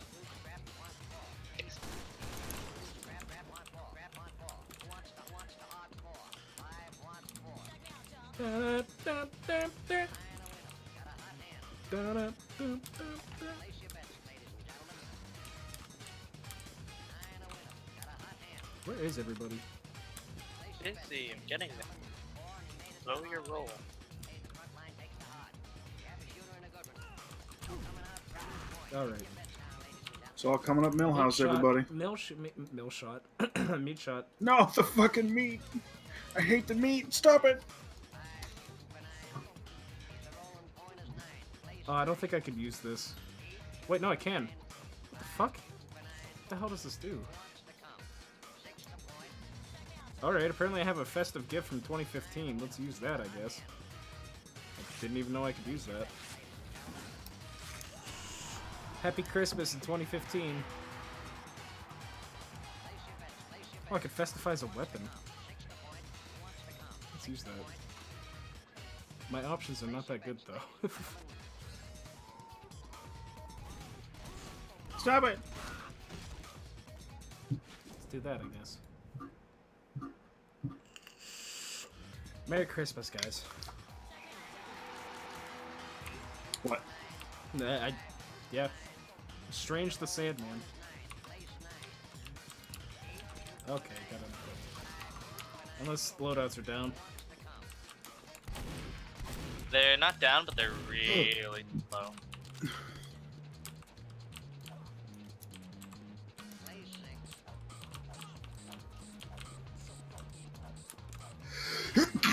Where is everybody? Busy, I'm getting there. Slow your roll. Alright. It's all coming up Millhouse, everybody. Mill shot. Meat shot. No, the fucking meat. I hate the meat. Stop it. Oh, I don't think I could use this. Wait, no, I can. What the fuck? What the hell does this do? Alright, apparently I have a festive gift from 2015. Let's use that, I guess. I didn't even know I could use that. Happy Christmas in 2015. Oh, I could festify as a weapon. Let's use that. My options are not that good, though. Stop it! Let's do that, I guess. Merry Christmas, guys. What? Yeah. Strange the Sandman. Okay, got it. Unless loadouts are down. They're not down, but they're really low.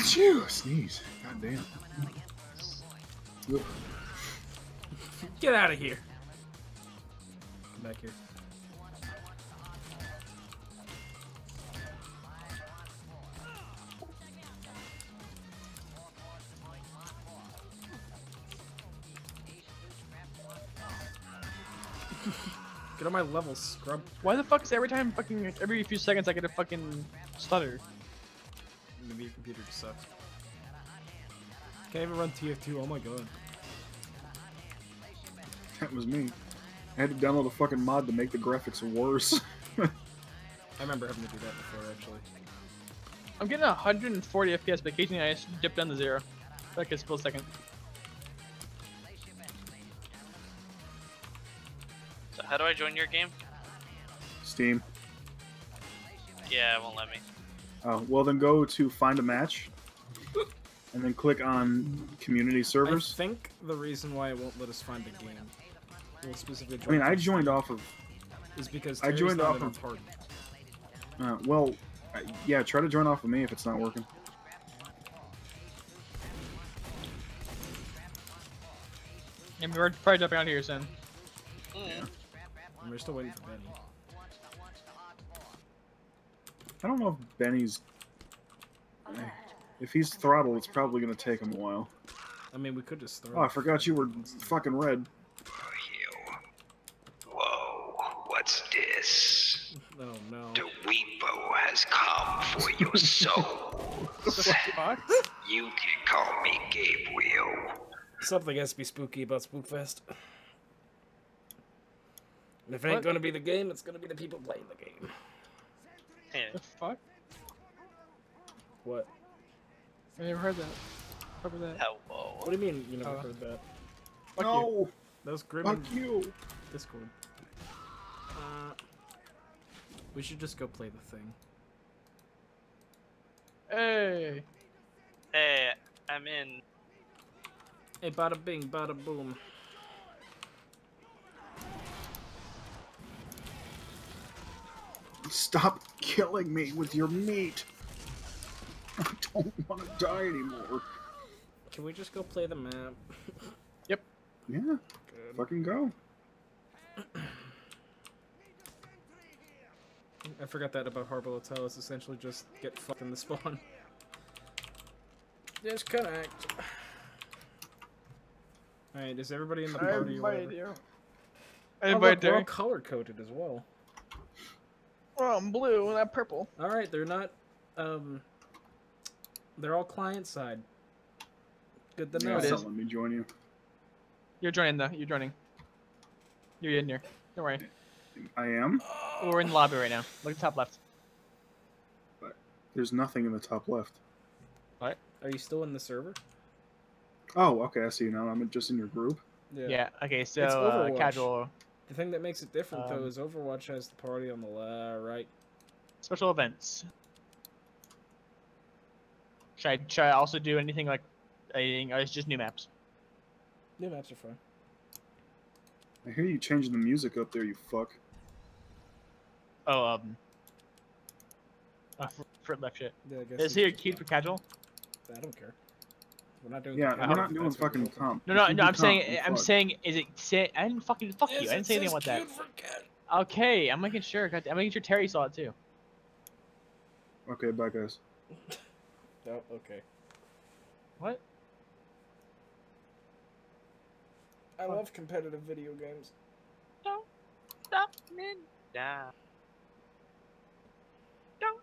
Phew, sneeze. God damn. Get out of here. Come back here. Get on my level, scrub. Why the fuck is every few seconds I get a fucking stutter? Maybe your computer just sucks. Can't even run TF2, oh my god. That was me. I had to download a fucking mod to make the graphics worse. I remember having to do that before, actually. I'm getting 140 FPS, but occasionally I just dip down to 0. Like a split second. So how do I join your game? Steam. Yeah, it won't let me. Oh, well then go to find a match. And then click on community servers. I think the reason why it won't let us find a game, well, specifically I mean, I joined off of. Is because I joined off of. Well, yeah, try to join off of me if it's not working. Yeah, we're probably jumping out here soon. Mm. And we're still waiting for Benny. I don't know if Benny's... If he's throttled, it's probably going to take him a while. I mean, we could just start. Oh, I forgot you were fucking red. Whoa, what's this? Oh no. The Weepo has come for your souls. You can call me Gabriel. Something has to be spooky about Spookfest. And if it ain't gonna be the game, it's gonna be the people playing the game. The fuck? What? I never heard that. Cover that. Hello. What do you mean you never heard that? Fuck No! you. That was Grim Fuck and you! Discord. We should just go play the thing. Hey! Hey, I'm in. Hey, bada bing, bada boom. Stop killing me with your meat! I don't want to die anymore. Can we just go play the map? Yep. Yeah. Good. Fucking go. I forgot that about Harbor Hotel. It's essentially just get fucked in the spawn. Disconnect. Alright, is everybody in the party or whatever? We're all color coded as well. Oh, I'm blue and I'm purple. Alright, they're not they're all client side. Good to know. Yeah, let me join you. You're joining though. You're joining. You're in here. Don't worry. I am? We're in the lobby right now. Look at the top left. But there's nothing in the top left. What? Are you still in the server? Oh, okay, I see you now. I'm just in your group. Yeah, okay, It's so Overwatch. casual. The thing that makes it different though is Overwatch has the party on the right. Special events. Should I also do anything like anything, or it's just new maps? New maps are fun. I hear you changing the music up there, you fuck. Oh, for left shit. Yeah, I guess Is here cute for casual? I don't care. We're not doing. Yeah, we're not doing fucking comp. No, I'm saying, is it? I didn't fucking fuck you. I didn't say anything about that. Okay, I'm making sure. I'm making sure Terry saw it too. Okay, bye guys. Oh, okay. What? I love competitive video games. Don't stop me now. Don't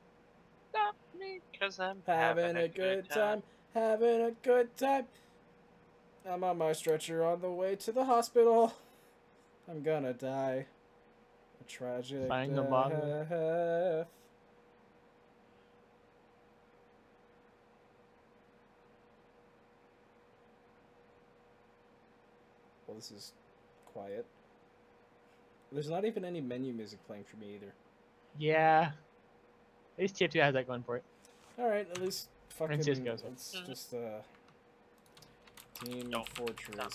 stop me, cause I'm having a good time. Having a good time. I'm on my stretcher on the way to the hospital. I'm gonna die. A tragic death. Well, this is quiet. There's not even any menu music playing for me either. Yeah. At least TF2 has that going for it. Alright, at least fucking... Francisco's. It's just, Team Fortress.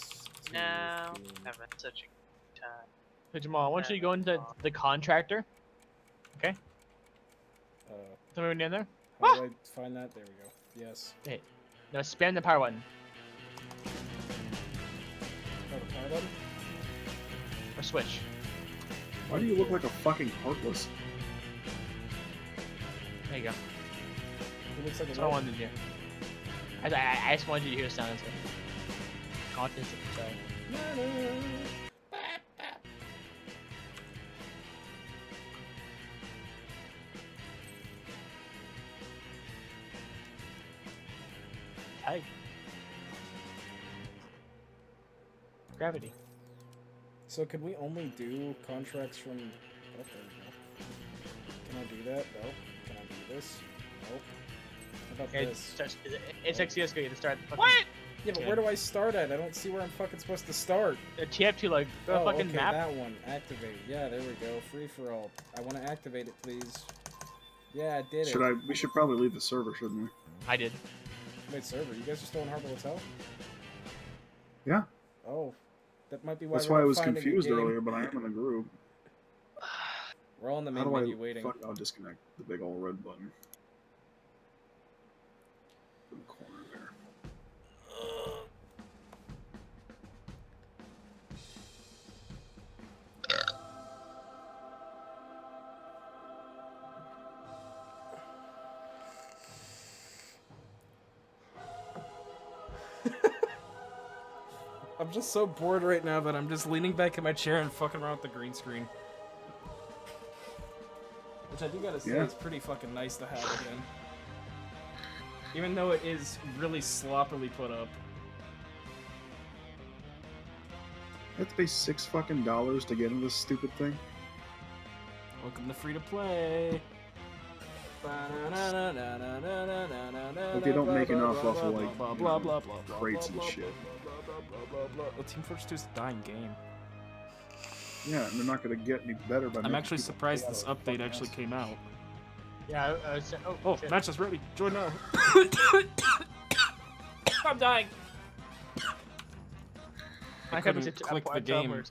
Now, having such a good time. So Jamal, I want you to go into the contractor. Okay? Somebody in there? How do I find that? There we go. Yes. Hey. Now spam the power button. Oh, the power button? Or switch. Why do you look like a fucking heartless? There you go. It looks like That's what I wanted to do. I just wanted you to hear the sound of it. Contents of the sound. Tag. Gravity. So can we only do contracts from... Oh, there we go. Can I do that? No. Can I do this? No. How about this? It's like CSGO, you have to start the fucking... What? Yeah, but where do I start at? I don't see where I'm fucking supposed to start. TF2, like, the fucking okay, map. that one. Activate. Yeah, there we go. Free for all. I want to activate it, please. Yeah, I did it. We should probably leave the server, shouldn't we? I did. Wait, server? You guys are still in Harbor Hotel? Yeah. Oh. That might be why That's why I was confused earlier, but I am in the group. We're all in the main How do menu waiting. Fuck, I'll disconnect the big old red button. In the corner there. I'm just so bored right now that I'm just leaning back in my chair and fucking around with the green screen. Which I do gotta say is pretty fucking nice to have again. Even though it is really sloppily put up. I have to pay $6 fucking to get into this stupid thing. Welcome to free to play. But they don't make enough off of like crates and shit. Well, Team Fortress 2 is a dying game. Yeah, and they're not gonna get any better by. I'm actually surprised this update actually came out. Yeah, oh, match is ready. Join now. I'm dying. I couldn't click the game.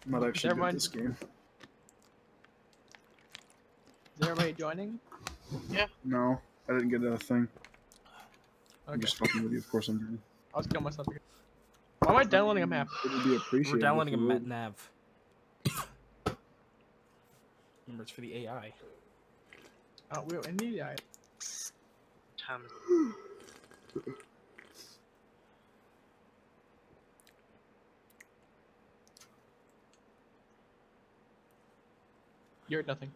Not actually good at this game. Is everybody joining? Yeah. No, I didn't get a thing. Okay. I'm just fucking with you, of course I'm doing. I'll just kill myself again. Why am I downloading a map? It would be appreciated. We're downloading a nav. Remember, it's for the AI. Oh, we don't need AI. You're nothing.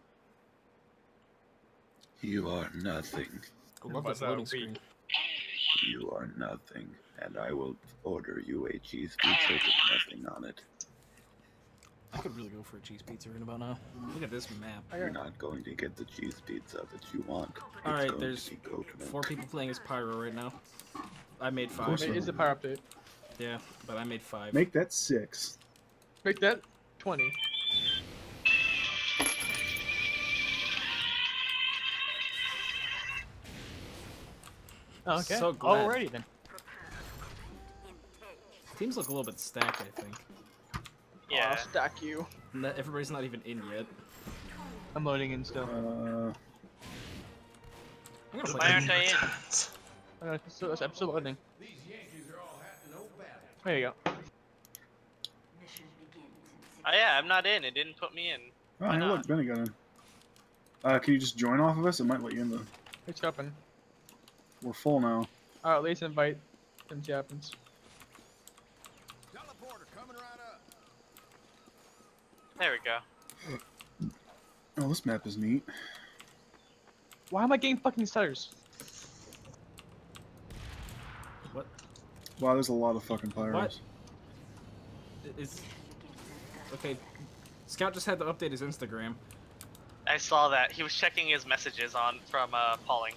You are nothing. I love this loading screen. You are nothing, and I will order you a cheese pizza with nothing on it. I could really go for a cheese pizza right about now. Look at this map. You're not going to get the cheese pizza that you want. Alright, there's 4 people playing as Pyro right now. I made 5. It is the power update. Yeah, but I made 5. Make that 6. Make that 20. Okay. So glad. Alrighty then. Teams look a little bit stacked, I think. Yeah. I'll stack you. Everybody's not even in yet. I'm loading in still. I'm gonna Why aren't I in? So it's episode loading. There you go. Oh yeah, I'm not in. It didn't put me in. Oh, hey, look, Benny got in. Can you just join off of us? It might let you in though. It's open. We're full now. Alright, let's invite and see what happens. There we go. Oh, this map is neat. Why am I getting fucking stutters? What? Wow, there's a lot of fucking pyros. What? Is okay. Scout just had to update his Instagram. I saw that. He was checking his messages from Pauling.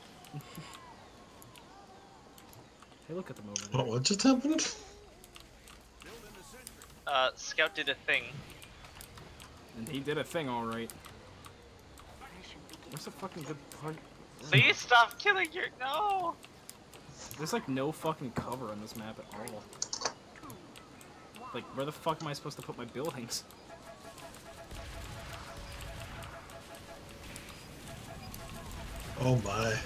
Hey, look at them over there. What just happened? Scout did a thing. And he did a thing, alright. Where's the fucking good part? Please stop killing your— no! There's like no fucking cover on this map at all. Like, where the fuck am I supposed to put my buildings? Oh my.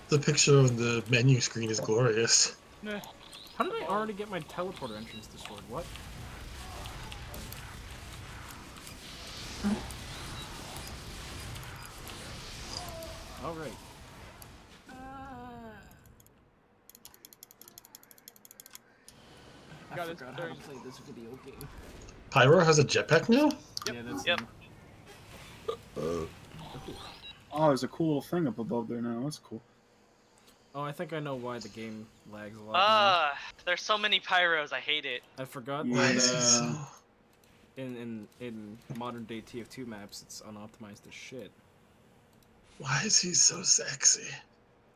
The picture on the menu screen is glorious. How did I already get my teleporter entrance destroyed? What? Alright. I forgot how to play this video game. Pyro has a jetpack now? Yep. Yeah, that's Yep. Oh, there's a cool little thing up above there now. That's cool. Oh, I think I know why the game lags a lot. There's so many pyros. I hate it. I forgot Yes. that in modern day TF2 maps, it's unoptimized as shit. Why is he so sexy?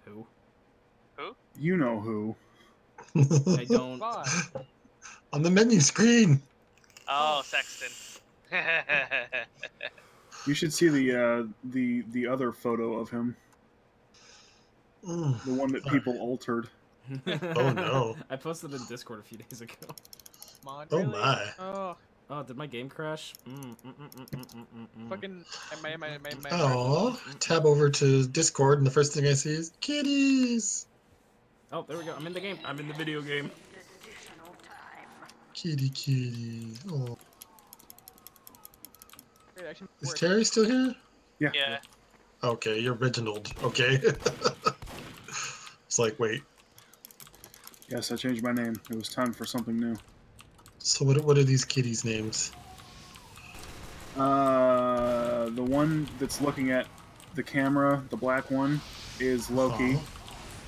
Who? Who? You know who. I don't. On the menu screen. Oh, Sexton. You should see the other photo of him. The one that people altered. Oh no. I posted in Discord a few days ago. Oh my. Oh, did my game crash? Fucking Oh, tab over to Discord and the first thing I see is kitties. Oh, there we go. I'm in the game. I'm in the video game. Kitty. Oh. Is Terry still here? Yeah. Yeah. Okay, you're Reginald. Okay. It's like, wait. Yes, I changed my name. It was time for something new. So what are these kitties' names? The one that's looking at the camera, the black one, is Loki.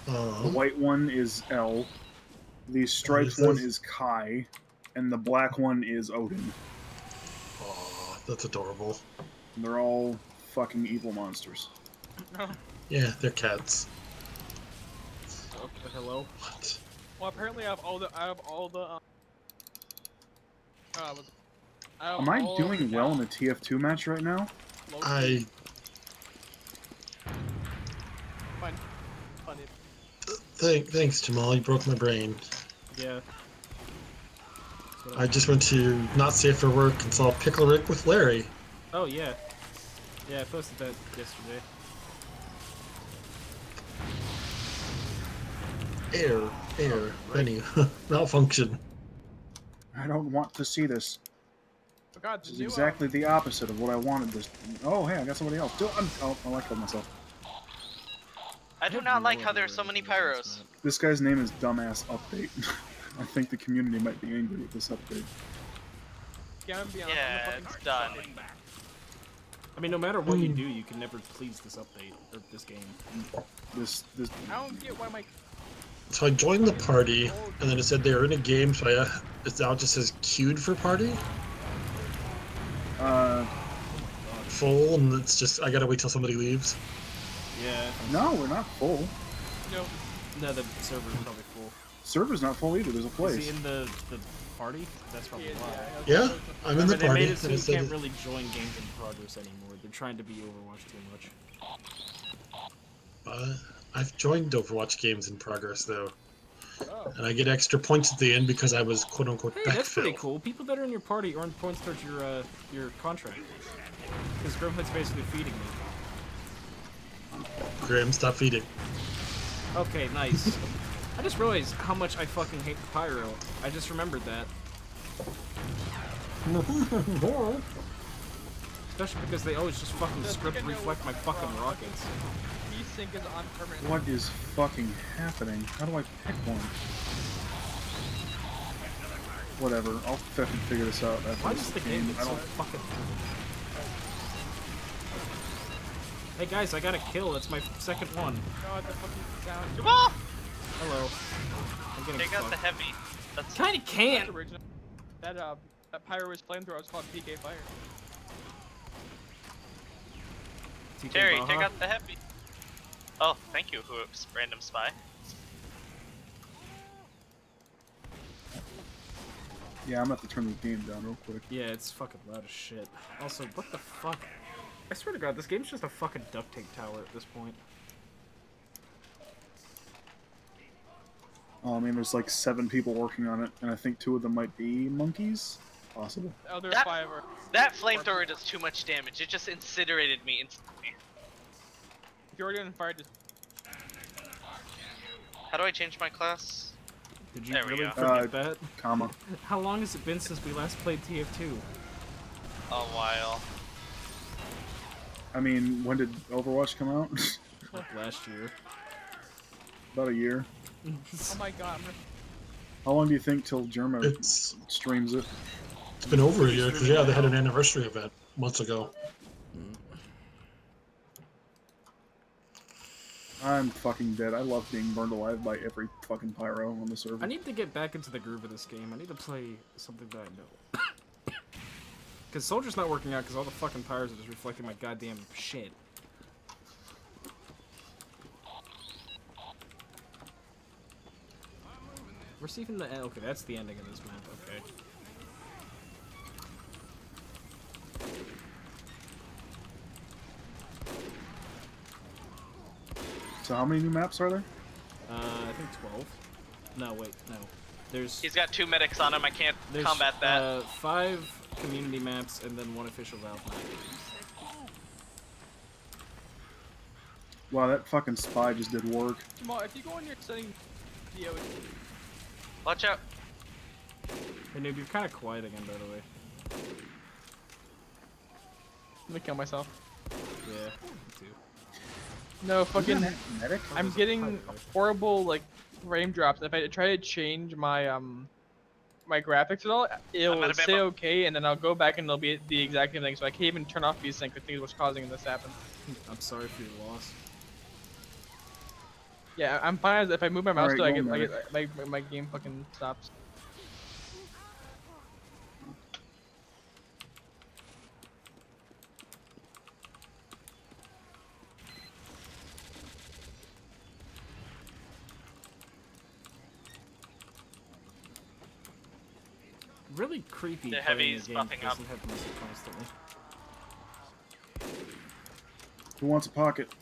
The white one is El. The striped one is Kai. And the black one is Odin. Oh, that's adorable. And they're all fucking evil monsters. Yeah, they're cats. Oh, hello. What? Well, apparently I have all the Am I doing well in the TF2 match right now? I... Fine. Thanks, Jamal. You broke my brain. Yeah. I just went to Not Safe for Work and saw Pickle Rick with Larry. Oh, yeah. Yeah, I posted that yesterday. Menu. Malfunction. I don't want to see this. Oh God, this is exactly the opposite of what I wanted this. Oh, hey, I got somebody else. Oh, I killed myself. I do not like how there's so many pyros. This guy's name is Dumbass Update. I think the community might be angry with this update. Yeah, it's done. I mean, no matter what you do, you can never please this update, or this game. This... I don't get why my... So I joined the party, and then it said they were in a game, so it now just says queued for party. Full, and it's just, I gotta wait till somebody leaves. Yeah. No, we're not full. No, the server's probably full. Server's not full either, there's a place. Is he in the party? That's probably why. Yeah, I'm in the party. They made it so you can't really join games in progress anymore. They're trying to be Overwatch too much. I've joined Overwatch games in progress, though. And I get extra points at the end because I was quote-unquote backfill. That's pretty cool. People that are in your party earn points towards your contract. Because Grimhood's basically feeding me. Grim, stop feeding. Okay, nice. I just realized how much I fucking hate the pyro. I just remembered that. Especially because they always just fucking script reflect my fucking rockets. Sync is on permanent. What is fucking happening? How do I pick one? Whatever, I'll fucking figure this out. Why does the game get so fucking... Hey guys, I got a kill. It's my second one. God, the fucking sound. Jamal! Hello. I'm getting Take out the heavy. That's kinda can't. That's original. That pyro was flamethrower. It's called PK Fire. Terry, take out the heavy. Oh, thank you, random spy. Yeah, I'm gonna have to turn this game down real quick. Yeah, it's fucking loud as shit. Also, what the fuck? I swear to God, this game's just a fucking duct tape tower at this point. Oh, I mean, there's like 7 people working on it, and I think 2 of them might be monkeys. Possible. Oh, there's 5. That flamethrower does too much damage. It just incinerated me instantly. If you're already on fire, just... How do I change my class? Did you really forget that? Comma. How long has it been since we last played TF2? A while. I mean, when did Overwatch come out? Last year. About a year. Oh my God. How long do you think till Germa streams it? It's been over a year, because yeah, they had an anniversary event months ago. I'm fucking dead. I love being burned alive by every fucking pyro on the server. I need to get back into the groove of this game. I need to play something that I know. Because Soldier's not working out because all the fucking pyros are just reflecting my goddamn shit. Receiving the... Okay, that's the ending of this map. Okay. So how many new maps are there? I think 12. No, wait, no. He's got 2 medics on him. I can't combat that. 5 community maps and then 1 official Valve map. Wow, that fucking spy just did work. Jamal, if you go in your setting, watch out. Hey, noob, you're kind of quiet again, by the way. I'm gonna kill myself. Yeah, me too. No, fucking. I'm getting horrible like frame drops. If I try to change my my graphics at all, it'll say okay, and then I'll go back and it'll be the exact same thing. So I can't even turn off VSync. I think is what's causing this to happen. I'm sorry for your loss. Yeah, I'm fine. If I move my mouse, I get my game fucking stops. Really creepy. The heavy's buffing up. Constantly. Who wants a pocket?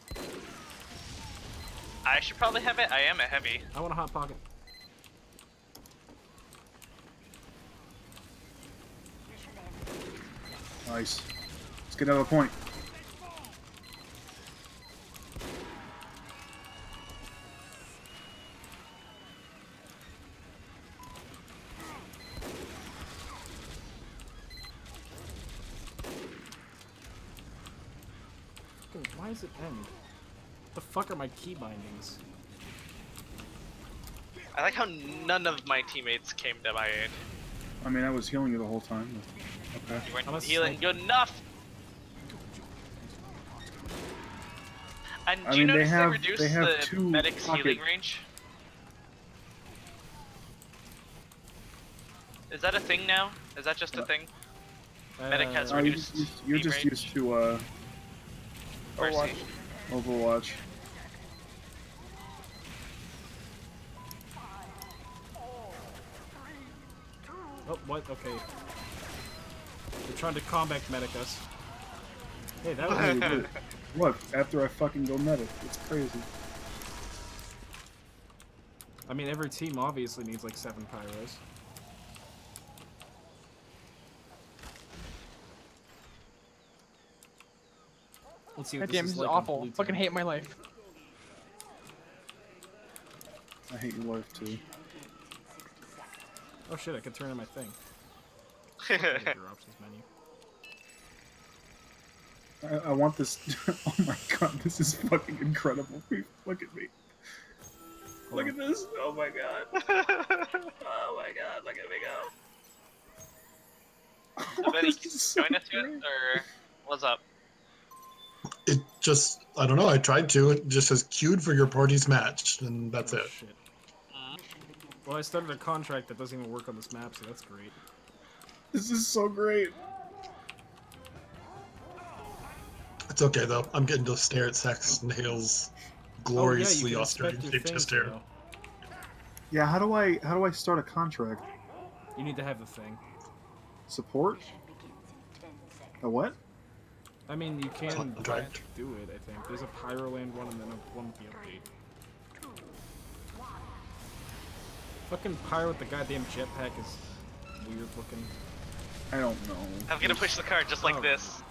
I should probably have it. I am a heavy. I want a hot pocket. Nice. Let's get another point. Why does it end? What the fuck are my key bindings? I like how none of my teammates came to my aid. I mean, I was healing you the whole time. Okay. You weren't healing good enough! And do you notice they reduced the medic's healing range? Is that a thing now? Is that just a thing? Medic has reduced You're just used to, Overwatch. Overwatch. Oh, what? Okay. They're trying to combat medic us. Hey, that was really good. What? After I fucking go medic. It's crazy. I mean, every team obviously needs like 7 pyros. Let's see what God damn, this is like awful. Fucking hate my life. I hate your life too. Oh shit, I can turn on my thing. Your options menu. I want this. Oh my god, this is fucking incredible. Look at me. Look at this. Oh my god. Oh my god, look at me go. So Benny, can you join us yet, or what's up? It just, I don't know, I tried to. It just says queued for your party's match, and that's it. Shit. Well, I started a contract that doesn't even work on this map, so that's great. This is so great. It's okay though. I'm getting to stare at Saxon Hale's gloriously Australian-shaped hair. Yeah, how do I start a contract? You need to have the thing. Support? A what? I mean, you can contract. Do it, I think. There's a Pyroland one and then one with the update. Fucking Pyro with the goddamn jetpack is weird looking. I don't know. I'm gonna push the card just like this.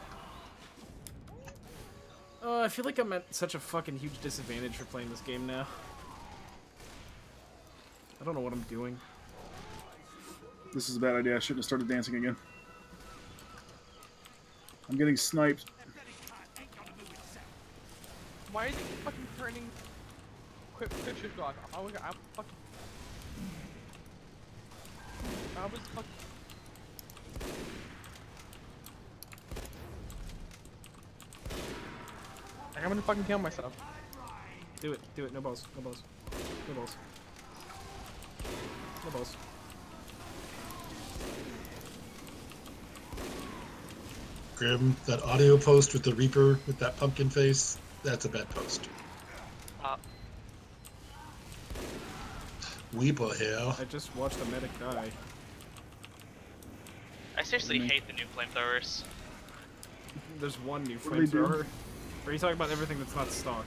I feel like I'm at such a fucking huge disadvantage for playing this game now. I don't know what I'm doing. This is a bad idea. I shouldn't have started dancing again. I'm getting sniped. Why is it fucking turning quick shift lock? Oh my god, I'm fucking. I was fucking. I'm gonna fucking kill myself. Do it, no balls, no balls. No balls. No balls. Grim, that audio post with the Reaper with that pumpkin face, that's a bad post. Weeper here. I just watched a medic die. I seriously hate the new flamethrowers. There's one new What do they do? flamethrower. Or are you talking about everything that's not stock?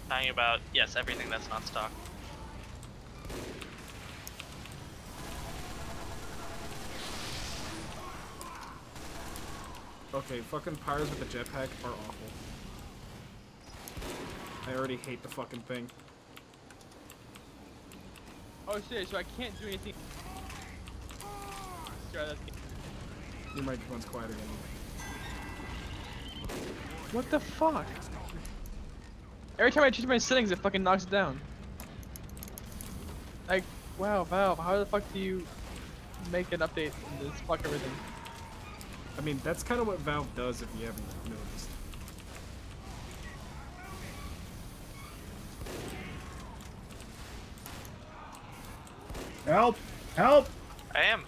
Talking about, yes, everything that's not stock. Okay, fucking pyros with the jetpack are awful. I already hate the fucking thing. Oh shit, so I can't do anything. Your microphone's quiet again. What the fuck? Every time I change my settings, it fucking knocks it down. Like, wow, Valve, how the fuck do you make an update and just fuck everything? I mean, that's kind of what Valve does if you haven't noticed. Help! Help! I am.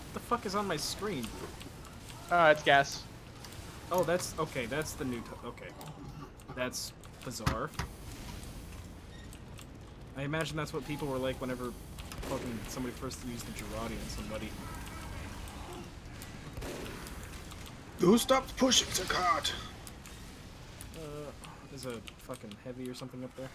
What the fuck is on my screen? It's gas. Oh, that's okay. That's the new. Okay, that's bizarre. I imagine that's what people were like whenever fucking somebody first used the Girardi on somebody. Who stopped pushing the cart? There's a fucking heavy or something up there.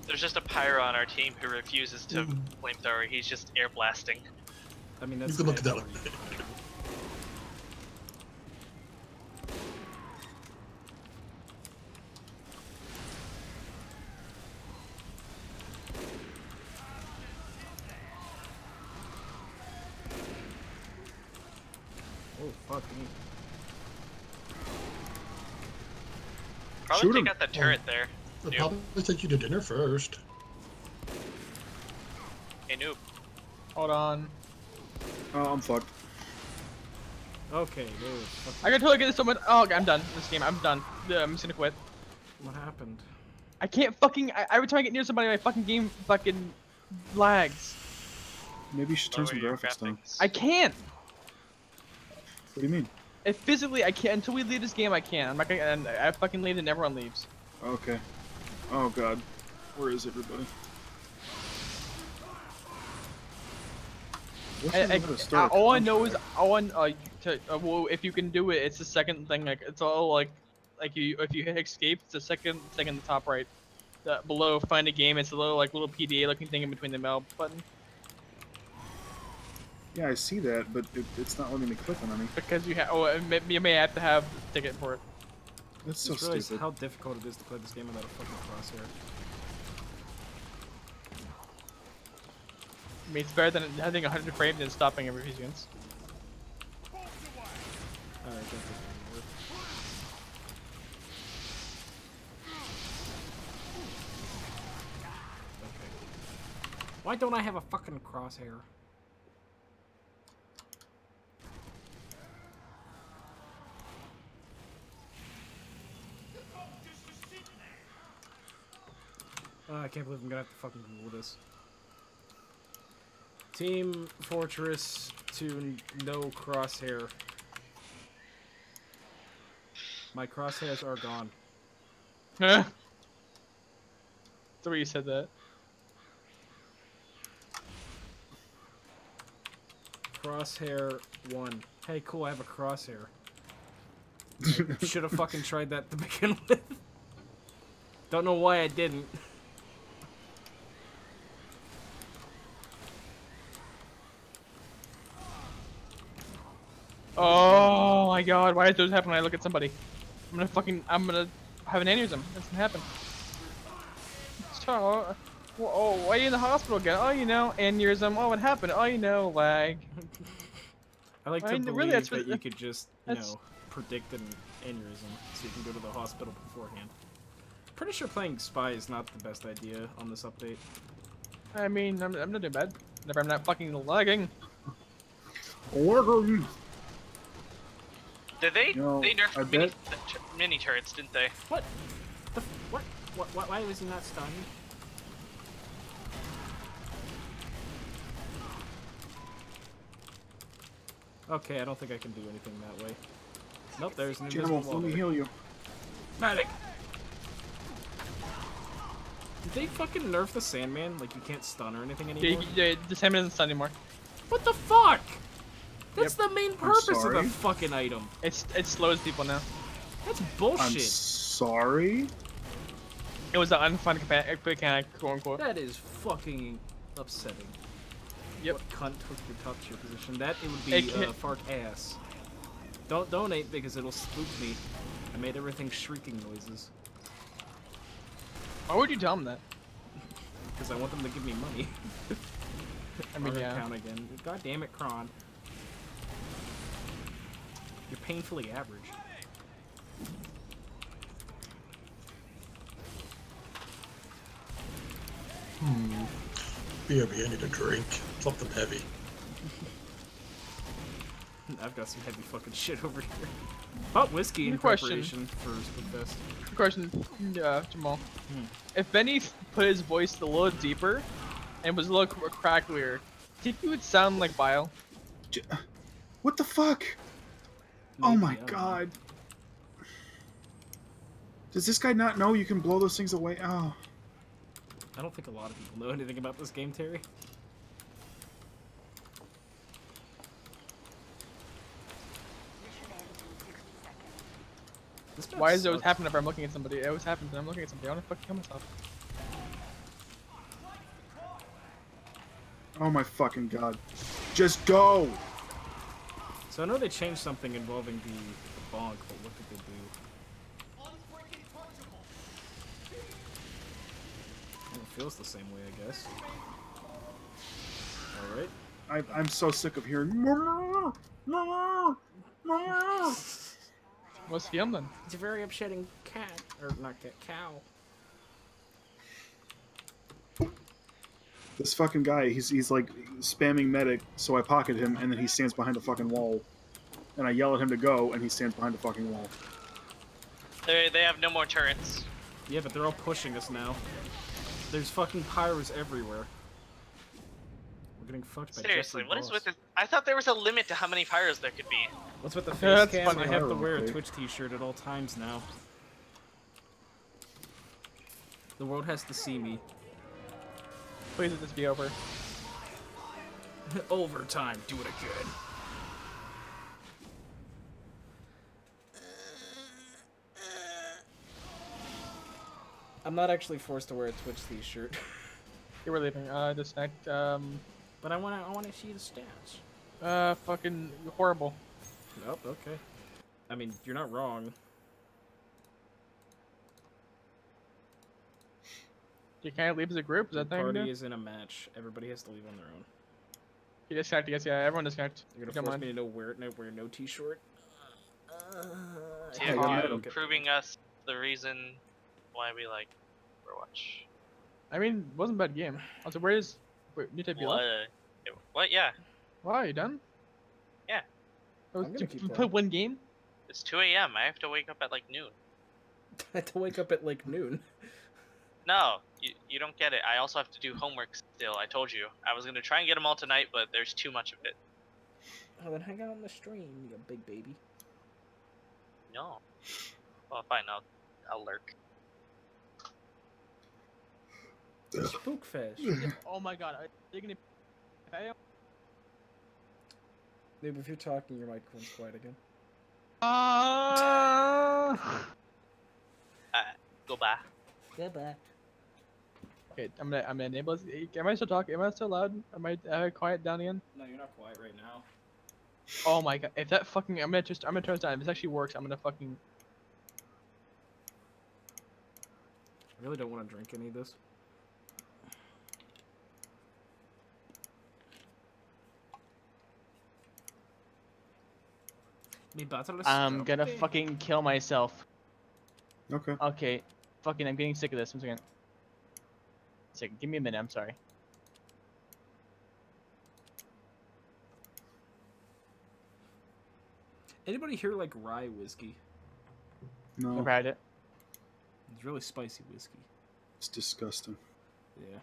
There's just a pyro on our team who refuses to flamethrower. He's just air blasting. I mean, that's. You can look at that one. Oh fuck me. Probably take out that turret there. I'll probably take you to dinner first. Hey, noob. Hold on. Oh, I'm fucked. Okay, dude. I can totally get this someone. Oh, okay, I'm done. This game, I'm done. I'm just gonna quit. What happened? I can't fucking. Every time I get near somebody, my fucking game fucking lags. Maybe you should turn some graphics down. I can't. What do you mean? If physically, I can't. Until we leave this game, I can't. I'm not gonna. And I fucking leave and everyone leaves. Okay. Oh god. Where is everybody? All I know is well, if you can do it, it's the second thing. Like it's all like if you hit escape, it's the second thing in the top right. Below find a game, it's a little like little PDA looking thing in between the mail button. Yeah, I see that, but it's not letting me click on any. Because you have, you may have to have a ticket for it. That's so stupid. stupid. How difficult it is to play this game without a fucking crosshair. I mean, it's better than having 100 frames and stopping every few seconds. Alright, why don't I have a fucking crosshair? I can't believe I'm gonna have to fucking Google this. Team Fortress to no crosshair. My crosshairs are gone. Huh? The way you said that. Crosshair 1. Hey, cool, I have a crosshair. I should have fucking tried that to begin with. Don't know why I didn't. Oh my god, why does those happen when I look at somebody? I'm gonna have an aneurysm. That's gonna happen. So, oh, why are you in the hospital again? Oh, you know, aneurysm. Oh, what happened? Oh, you know, lag. I like to believe that you could just, you know, predict an aneurysm so you can go to the hospital beforehand. Pretty sure playing Spy is not the best idea on this update. I mean, I'm not doing bad. Never, I'm not fucking lagging. Did they? No, they nerfed mini turrets, didn't they? What? What? Why was he not stunned? Okay, I don't think I can do anything that way. Nope, there's an invisible wall. Let me heal you. Medic! Did they fucking nerf the Sandman? Like, you can't stun or anything anymore? Yeah, the Sandman doesn't stun anymore. What the fuck? That's the main purpose of the fucking item. It slows people now. That's bullshit. I'm sorry? It was an unfun mechanic, quote unquote. That is fucking upsetting. Yep. What cunt took your top tier position? That it would be fart ass. Don't donate because it'll spook me. I made everything shrieking noises. Why would you tell him that? Because because I want them to give me money. I mean, yeah. Account again. God damn it, Kron. You're painfully average. BRB, I need a drink. Something heavy. I've got some heavy fucking shit over here. Oh, whiskey in preparation for Spitfest. Question, Jamal. If Benny put his voice a little deeper and was a little cracklier, do you think he would sound like Bile? What the fuck? Maybe, oh my god. Does this guy not know you can blow those things away? Oh. I don't think a lot of people know anything about this game, Terry. Why is it always happening if I'm looking at somebody? It always happens when I'm looking at somebody. I want to fucking kill myself. Oh my fucking god. Just go! So I know they changed something involving the bonk, but what did they do? It feels the same way, I guess. Alright. I'm so sick of hearing. What's him then? It's a very upsetting cat. Or not cat, cow. This fucking guy, he's like spamming medic, so I pocket him, and then he stands behind a fucking wall. And I yell at him to go, and he stands behind a fucking wall. They have no more turrets. Yeah, but they're all pushing us now. There's fucking pyros everywhere. We're getting fucked by Seriously, Jesse what Boss. is with this? I thought there was a limit to how many pyros there could be. What's with the face That's cam? funny. I have to wear a Twitch t-shirt at all times now. The world has to see me. Please let this be over. Overtime, do it again. I'm not actually forced to wear a Twitch t-shirt. You were leaving. Disconnect. But I wanna see the stats. Fucking horrible. Nope. Okay. I mean, you're not wrong. You can't leave as a group. Is that The thing? party is in a match. Everybody has to leave on their own. You disconnect. Yes, yeah. Everyone disconnect. You're gonna force me to wear no t-shirt. Proving us the reason why we like Overwatch. I mean, it wasn't a bad game. Also, where is? Wait, new type you left? What? Yeah. Wow, you done? Yeah. Oh, you played one game? It's 2 a.m. I have to wake up at like noon. I have to wake up at like noon. No, you don't get it. I also have to do homework still. I told you. I was gonna try and get them all tonight, but there's too much of it. Oh, then hang out on the stream, you big baby. No. Well, fine. I'll lurk. Spookfest. Oh my god, are they gonna pay? Dude, if you're talking, your microphone's quiet again. Goodbye. Goodbye. Okay, I'm gonna enable this. Am I still talking? Am I still loud? Am I quiet down again? No, you're not quiet right now. Oh my god, if that fucking, I'm gonna turn this down. If this actually works, I'm gonna fucking. I really don't want to drink any of this. I'm gonna fucking kill myself. Okay. Okay. Fucking, I'm getting sick of this. 1 second. Second. Give me a minute. I'm sorry. Anybody here like rye whiskey? No. Never had it. It's really spicy whiskey. It's disgusting. Yeah.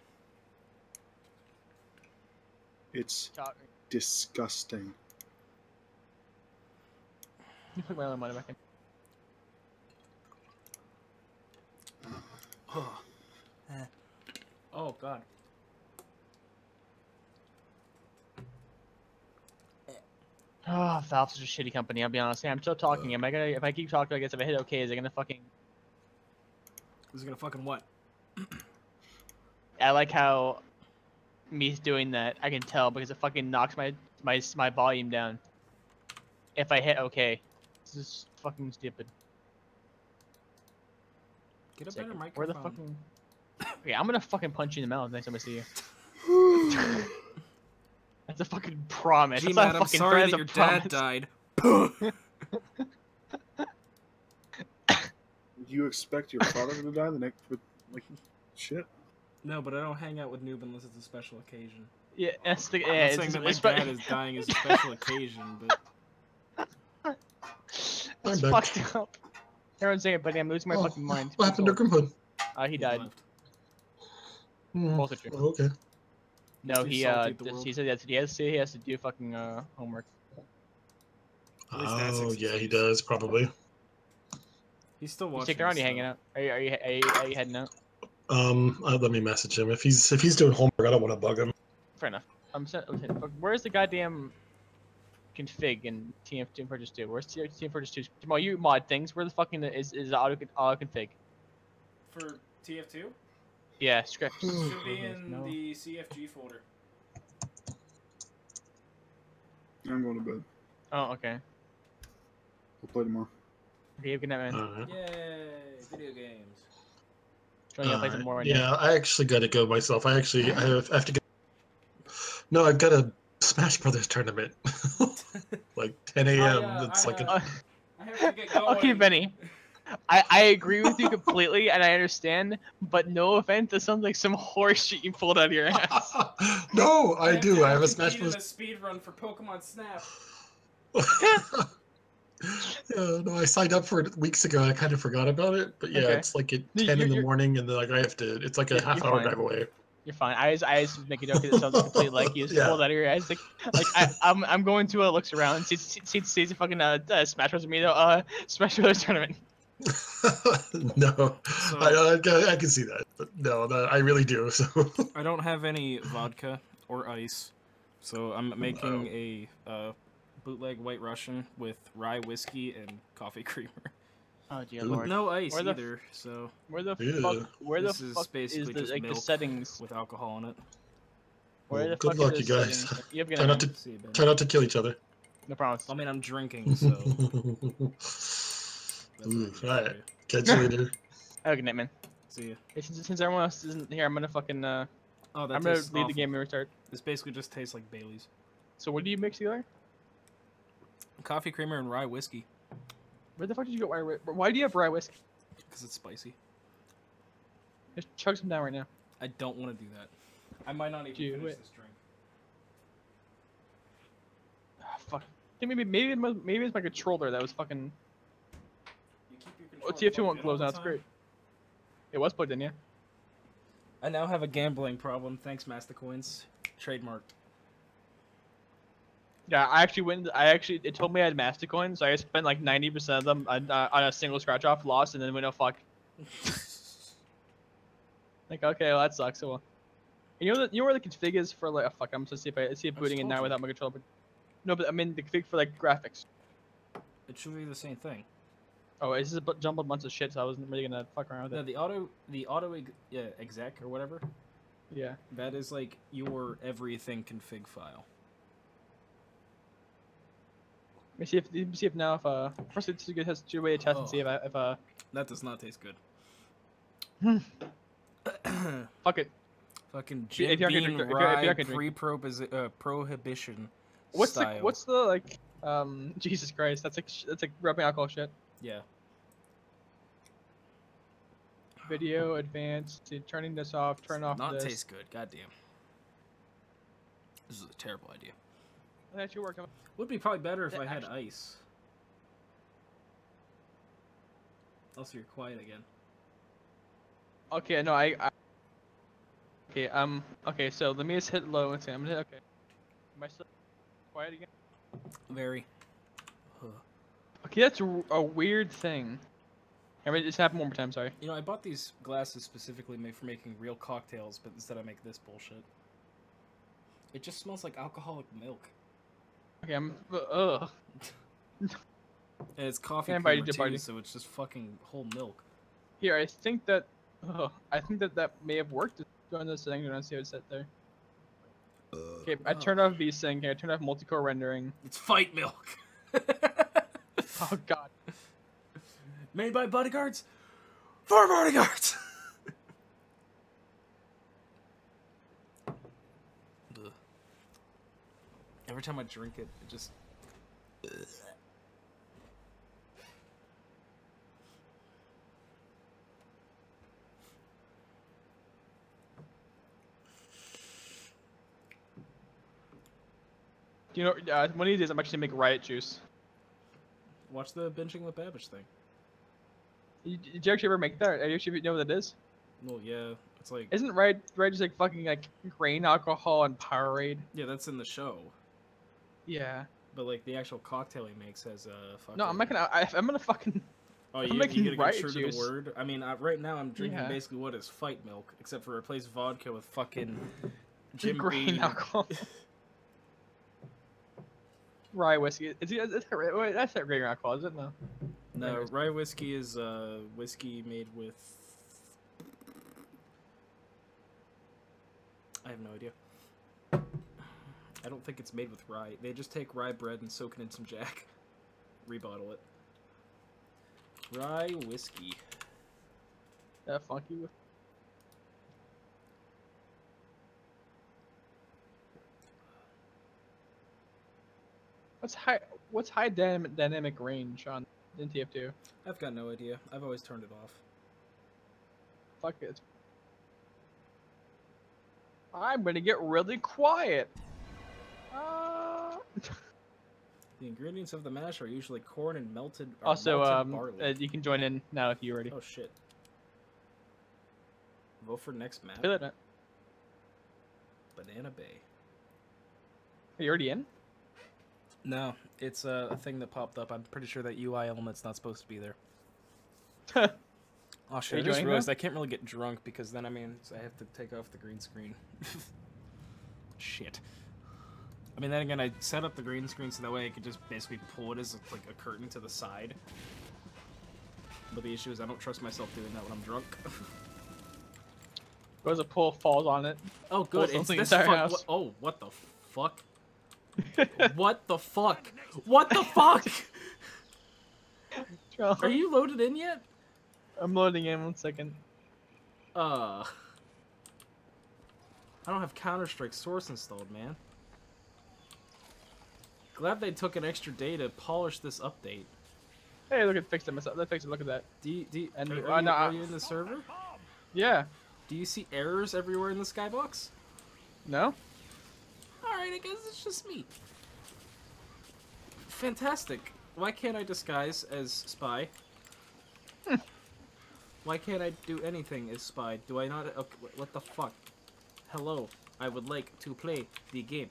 It's disgusting. You put my own money back in. Oh god. Oh, Valve's such a shitty company. I'll be honest. Hey, I'm still talking. Am I gonna? If I keep talking, I guess if I hit OK, is it gonna fucking? Is it gonna fucking what? I like how me doing that. I can tell because it fucking knocks my volume down. If I hit OK, this is fucking stupid. Get a better microphone. Where the fucking? Okay, I'm gonna fucking punch you in the mouth next time I see you. That's a fucking promise. Gee, That's not man, a I'm fucking sorry friend, that your that's a dad promise. died. Do you expect your father to die the next like shit? No, but I don't hang out with Noob unless it's a special occasion. Yeah, that's the. I'm Yeah, not it's saying that my it's dad is dying as a special occasion, but That's I'm back. fucked up. Everyone's saying it, but I'm losing my fucking mind. What happened to Grimhood? He died. Hmm. Both are true. Oh, okay. No, He's he salty at the world. he said he has to do fucking homework. Oh, yeah, he does, probably. he's still You watching. stick around, you this, hanging though. out? Are you heading out? Let me message him. If he's doing homework, I don't want to bug him. Fair enough. Where's the goddamn config in Team Fortress 2? Where's Team Fortress 2? Jamal, you mod things. Where the fucking is the auto config? For TF2? Yeah, scripts. Should be in the CFG folder. I'm going to bed. Oh, okay. We'll play tomorrow. Okay, good night, man. Yay! Video games. Do you want to play some more right yeah, now? I actually got to go myself. I have to go. No, I've got a Smash Brothers tournament. Like 10 a.m. It's like I have to get going. Okay, Benny. I agree with you completely, and I understand, but no offense, that sounds like some horse shit you pulled out of your ass. No, I do. I have a Smash Brothers. Bros. A speed run for Pokemon Snap. Yeah, no, I signed up for it weeks ago. I kind of forgot about it, but yeah, Okay. it's like at 10 in the morning, and then like I have to. It's like a half-hour fine. drive away. You're fine. I just make a joke because it sounds completely like you just Yeah. pulled out of your ass. Like I'm going to looks around, sees a fucking Smash Bros. Me though. Smash Bros. Tournament. No, So- I can see that, but no, I really do. So I don't have any vodka or ice, so I'm making a bootleg White Russian with rye whiskey and coffee creamer. Oh dear With lord. no ice Where the either. So Where the Yeah. fuck? Where this the is fuck basically is the just like the milk settings? with alcohol in it. Where Well, the good fuck luck, is you the guys. settings? You have a good Try night, not to man. See you, Ben. try not to kill each other. No promise. I mean, I'm drinking, so. Ooh, alright. Catch you later. Have a good night, man. See ya. Hey, since everyone else isn't here, I'm gonna fucking Oh, that I'm gonna tastes leave awful. the game and restart. This basically just tastes like Bailey's. So what do you mix together? Coffee creamer and rye whiskey. Where the fuck did you get rye? Why do you have rye whiskey? Because it's spicy. Just chug some down right now. I don't want to do that. I might not even Do finish it. this drink. Ah, fuck. I think maybe it's my controller that was fucking. You keep your Oh, controller TF2 won't plugged in close all now. the It's time? great. It was plugged in, yeah. I now have a gambling problem. Thanks, Master Coins. Trademarked. Yeah, it told me I had Master Coins, so I spent like 90% of them on a single scratch off, lost, and then went, oh fuck. Like, okay, well that sucks. So, you know where the config is for like, oh fuck, I'm just see if booting in now without my controller. But, no, but I mean the config for like graphics. It should be the same thing. Oh, it's just a jumbled bunch of shit, so I wasn't really gonna fuck around with No, it. the auto exec or whatever. Yeah. That is like your everything config file. Let me see if now if first it's good has to way to test and see if That does not taste good. fuck it. Fucking If you're Jim not gonna Beam drink- if you're rye not gonna drink. prohibition What's the like Jesus Christ, that's like rubbing alcohol shit. Yeah. Video advanced, turning this off, turn off Not this. taste good. Goddamn. This is a terrible idea. That should work. Would be probably better if I had ice. Also, you're quiet again. Okay, no, okay, okay, so let me just hit low and say, I'm gonna hit, okay. Am I still quiet again? Very. Okay, that's a weird thing. I mean, just happen one more time, sorry. You know, I bought these glasses specifically made for making real cocktails, but instead I make this bullshit. It just smells like alcoholic milk. Okay, ugh. And it's coffee Can't creamer bite it, too, buddy. so it's just fucking whole milk. Here, I think that may have worked. Just go in this thing and see what it said there. Okay, I turned off VSync, I turned off multi-core rendering. It's fight milk! Oh god. Made by bodyguards? For bodyguards! Every time I drink it, it just... Do you know, one of these days I'm actually gonna make riot juice. Watch the Binging with Babbage thing. Did you actually ever make that? Do you actually know what that is? Well, yeah. It's like... Isn't riot just like fucking like grain alcohol and Powerade? Yeah, that's in the show. Yeah. But like the actual cocktail he makes has fucking... No, I'm not gonna. I'm gonna fucking. Oh, I'm you making gotta riot get true juice. to the word? I mean, right now I'm drinking Yeah. basically what is fight milk, except for replace vodka with fucking... Jim Grain Beam. alcohol. Rye whiskey. That's not grain alcohol, is it? No. No, rye whiskey is whiskey made with... I have no idea. I don't think it's made with rye. They just take rye bread and soak it in some Jack. Rebottle it. Rye whiskey. Yeah, funky. What's high dynamic range on in TF2? I've got no idea. I've always turned it off. Fuck it. I'm gonna get really quiet. The ingredients of the mash are usually corn and melted. Also, barley. you can join in now if you're ready. Oh shit. Vote for next map. Feel it. Banana Bay. Are you already in? No, it's a thing that popped up. I'm pretty sure that UI element's not supposed to be there. Oh shit, I just realized I can't really get drunk because then, I have to take off the green screen. Shit. I mean, then again, I set up the green screen so that way I could just basically pull it as like a curtain to the side. But the issue is I don't trust myself doing that when I'm drunk. Goes a pull, falls on it. Oh good, it's this house. Oh, what the fuck? What the fuck? What the fuck? Are you loaded in yet? I'm loading in 1 second. I don't have Counter-Strike Source installed, man. Glad they took an extra day to polish this update. Hey, look at fixed it myself. They fixed it. Look at that. Are you in the server? Yeah. Do you see errors everywhere in the skybox? No. Alright, I guess it's just me. Fantastic. Why can't I disguise as Spy? Why can't I do anything as Spy? Do I not... Okay, what the fuck? Hello. I would like to play the game.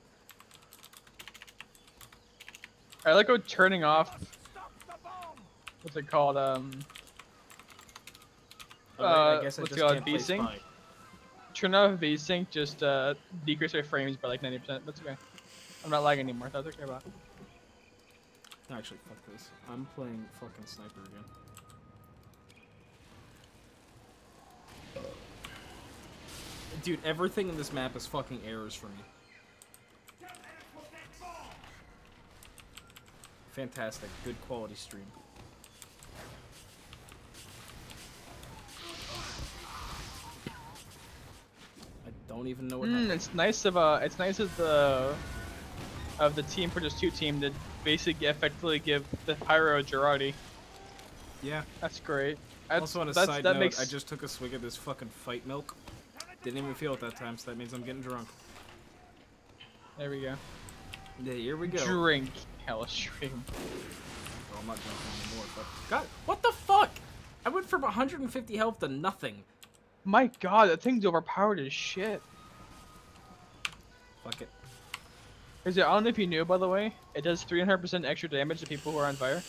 I like how turning off... What's it called? I guess I just can't play V-Sync. Spy. Turn off V-Sync, just decrease my frames by like 90%. That's okay. I'm not lagging anymore. That's okay about it. Actually, fuck this. I'm playing fucking Sniper again. Dude, everything in this map is fucking errors for me. Fantastic. Good quality stream. I don't even know what happened. It's nice of the Team Fortress 2 team to basically effectively give the Pyro Girardi. Yeah. That's great. Also on a side note, I just took a swig of this fucking fight milk. Didn't even feel it that time, so that means I'm getting drunk. There we go. Yeah, here we go. Drink, hella stream. Well, I'm not drinking anymore, but... God, what the fuck? I went from 150 health to nothing. My god, that thing's overpowered as shit. Fuck it. I don't know if you knew, by the way, it does 300% extra damage to people who are on fire.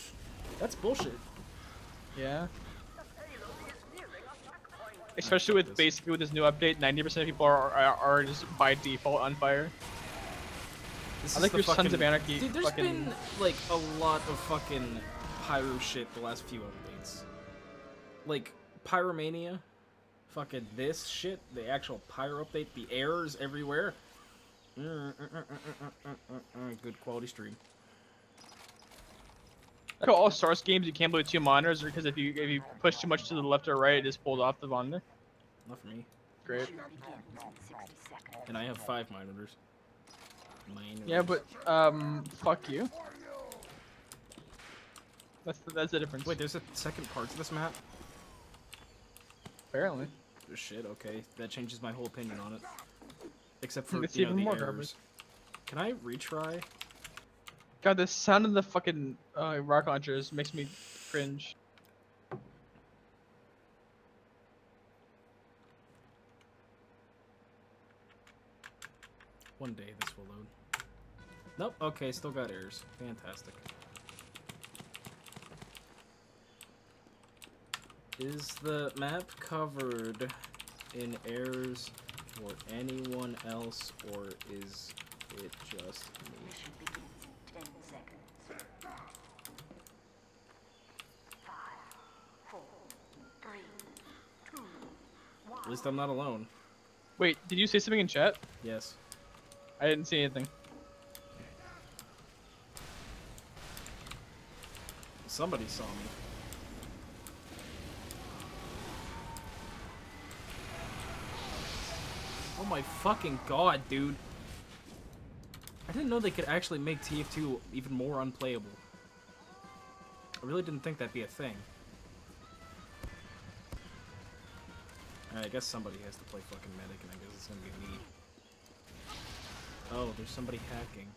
That's bullshit. Yeah. Especially with basically with this new update, 90% of people are just by default on fire. I think there's Sons of Anarchy. Dude, there's been like a lot of fucking pyro shit the last few updates. Like Pyromania, fucking this shit, the actual pyro update, the errors everywhere. Good quality stream. Like all Source games, you can't play with 2 monitors because if you push too much to the left or right, it just pulls off the monitor. Not for me. Great. And I have 5 monitors. Minor. Yeah, but fuck you. That's the difference. Wait, there's a second part to this map? Apparently. Oh, shit, okay. That changes my whole opinion on it. Except for, It's you know, even the more errors. garbage. Can I retry? God, the sound of the fucking rock launchers makes me cringe. One day this will load. Nope, okay, still got errors. Fantastic. Is the map covered in errors for anyone else, or is it just me? At least I'm not alone. Wait, did you say something in chat? Yes. I didn't see anything. Somebody saw me. Oh my fucking god, dude. I didn't know they could actually make TF2 even more unplayable. I really didn't think that'd be a thing. Alright, I guess somebody has to play fucking medic, and I guess it's gonna be me. Oh, there's somebody hacking.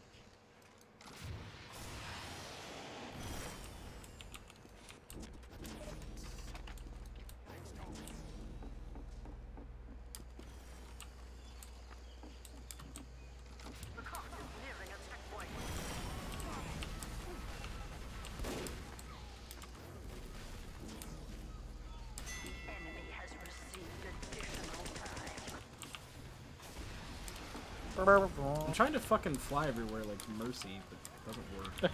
I'm trying to fucking fly everywhere like Mercy, but it doesn't work.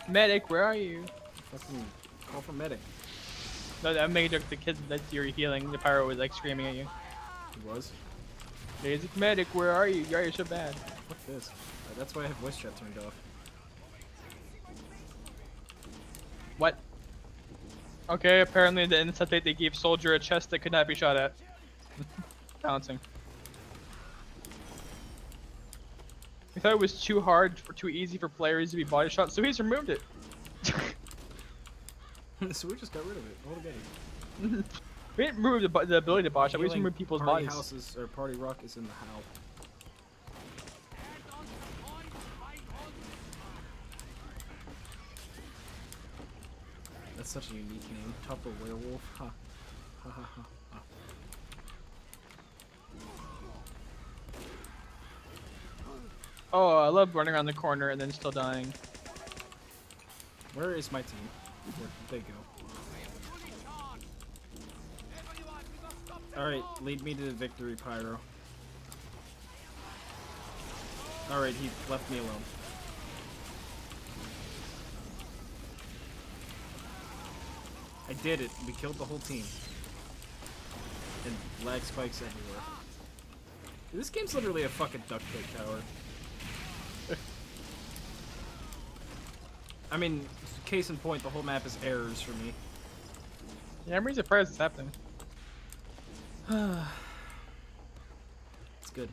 Medic, where are you? Fucking call for medic. No, I'm making a joke. The kid that you're healing, the pyro was like screaming at you. He was? He's like, medic, where are you? You're so bad. What's this? That's why I have voice chat turned off. What? Okay, apparently in this update they gave Soldier a chest that could not be shot at. Balancing. We thought it was too hard or too easy for players to be body shot, so he's removed it. So we just got rid of it altogether. We didn't remove the ability to body shot, we just removed people's party bodies. Houses, or Party Rock is in the howl. That's such a unique name. Topper Werewolf. Ha. Ha ha ha. Ha. Oh, I love running around the corner and then still dying. Where is my team? Where did they go? Alright, lead me to victory, Pyro. Alright, he left me alone. I did it. We killed the whole team. And lag spikes everywhere. This game's literally a fucking duct tape tower. I mean, case in point, the whole map is errors for me. Yeah, I'm really surprised it's happening. It's good.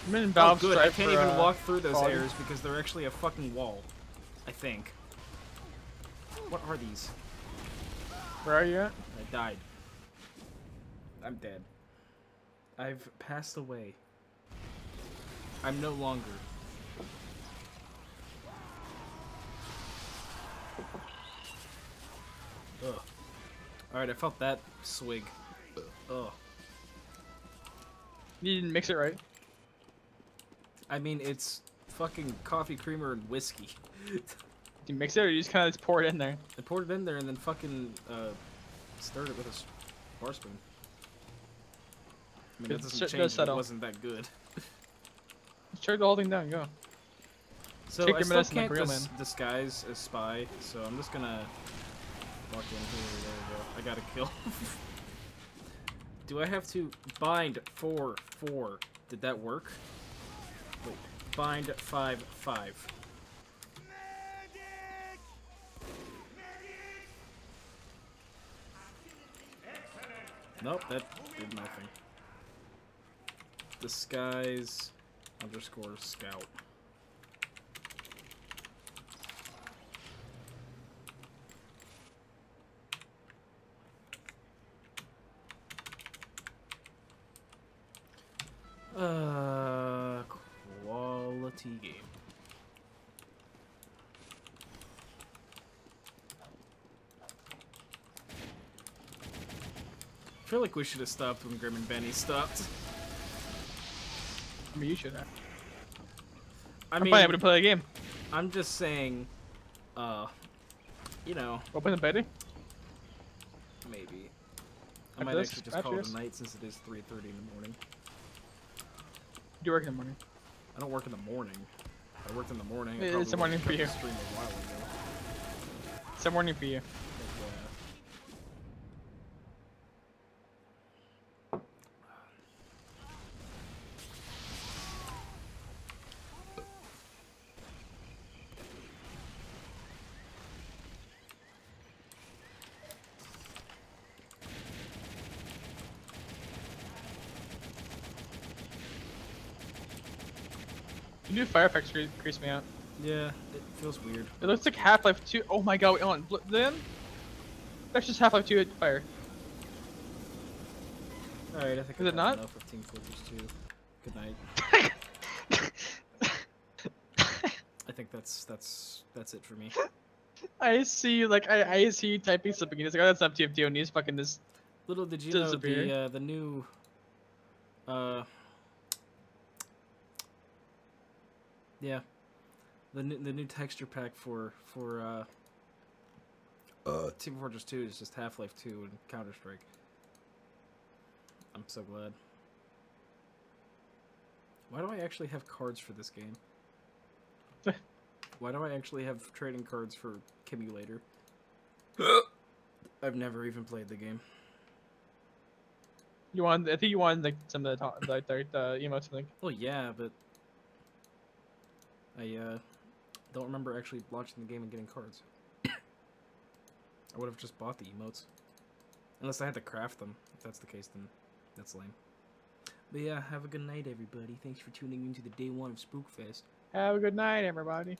I'm in Valve good. I Strife can't for, even walk through those quality. errors because they're actually a fucking wall. I think. What are these? Where are you at? I died. I'm dead. I've passed away. I'm no longer. Ugh. Alright, I felt that swig. Ugh. You didn't mix it right. I mean, it's fucking coffee creamer and whiskey. Did you mix it or you just kind of pour it in there? I poured it in there and then fucking stirred it with a bar spoon. I mean, that doesn't change that it wasn't that good. Just chug the whole thing down, go. So Take I your still medicine like can't a real man. disguise as spy, so I'm just gonna walk in here. There we go. I got a kill. Do I have to bind 4-4? Did that work? Wait, bind 5-5. Nope, that did nothing. disguise _ scout. Quality game. I feel like we should have stopped when Grim and Benny stopped. I mean, you should have. I'm probably able to play the game. I'm just saying, you know. Open the Betty? Maybe. I After might this, actually just call it a night since it is 3:30 in the morning. You work in the morning. I don't work in the morning. If I worked in the morning. It's a morning for you. Stream a while ago. It's a morning for you. The new fire effects creeps me out. Yeah, it feels weird. It looks like Half-Life 2. Oh my god, wait, hold on. Then? That's just Half-Life 2 fire. Alright, I think Is it not? enough of Team Fortress 2. Good night. I think that's it for me. I see I see you typing something and he's like, oh, that's not TFT and he's fucking this. Little did you know the new yeah, the new texture pack for Team Fortress 2 is just Half-Life 2 and Counter-Strike. I'm so glad. Why do I actually have cards for this game? Why do I actually have trading cards for Kimulator? I've never even played the game. I think you wanted like some of the emotes, I think. Well, yeah, but I don't remember actually launching the game and getting cards. I would have just bought the emotes. Unless I had to craft them. If that's the case, then that's lame. But yeah, have a good night, everybody. Thanks for tuning into the day 1 of Spookfest. Have a good night, everybody.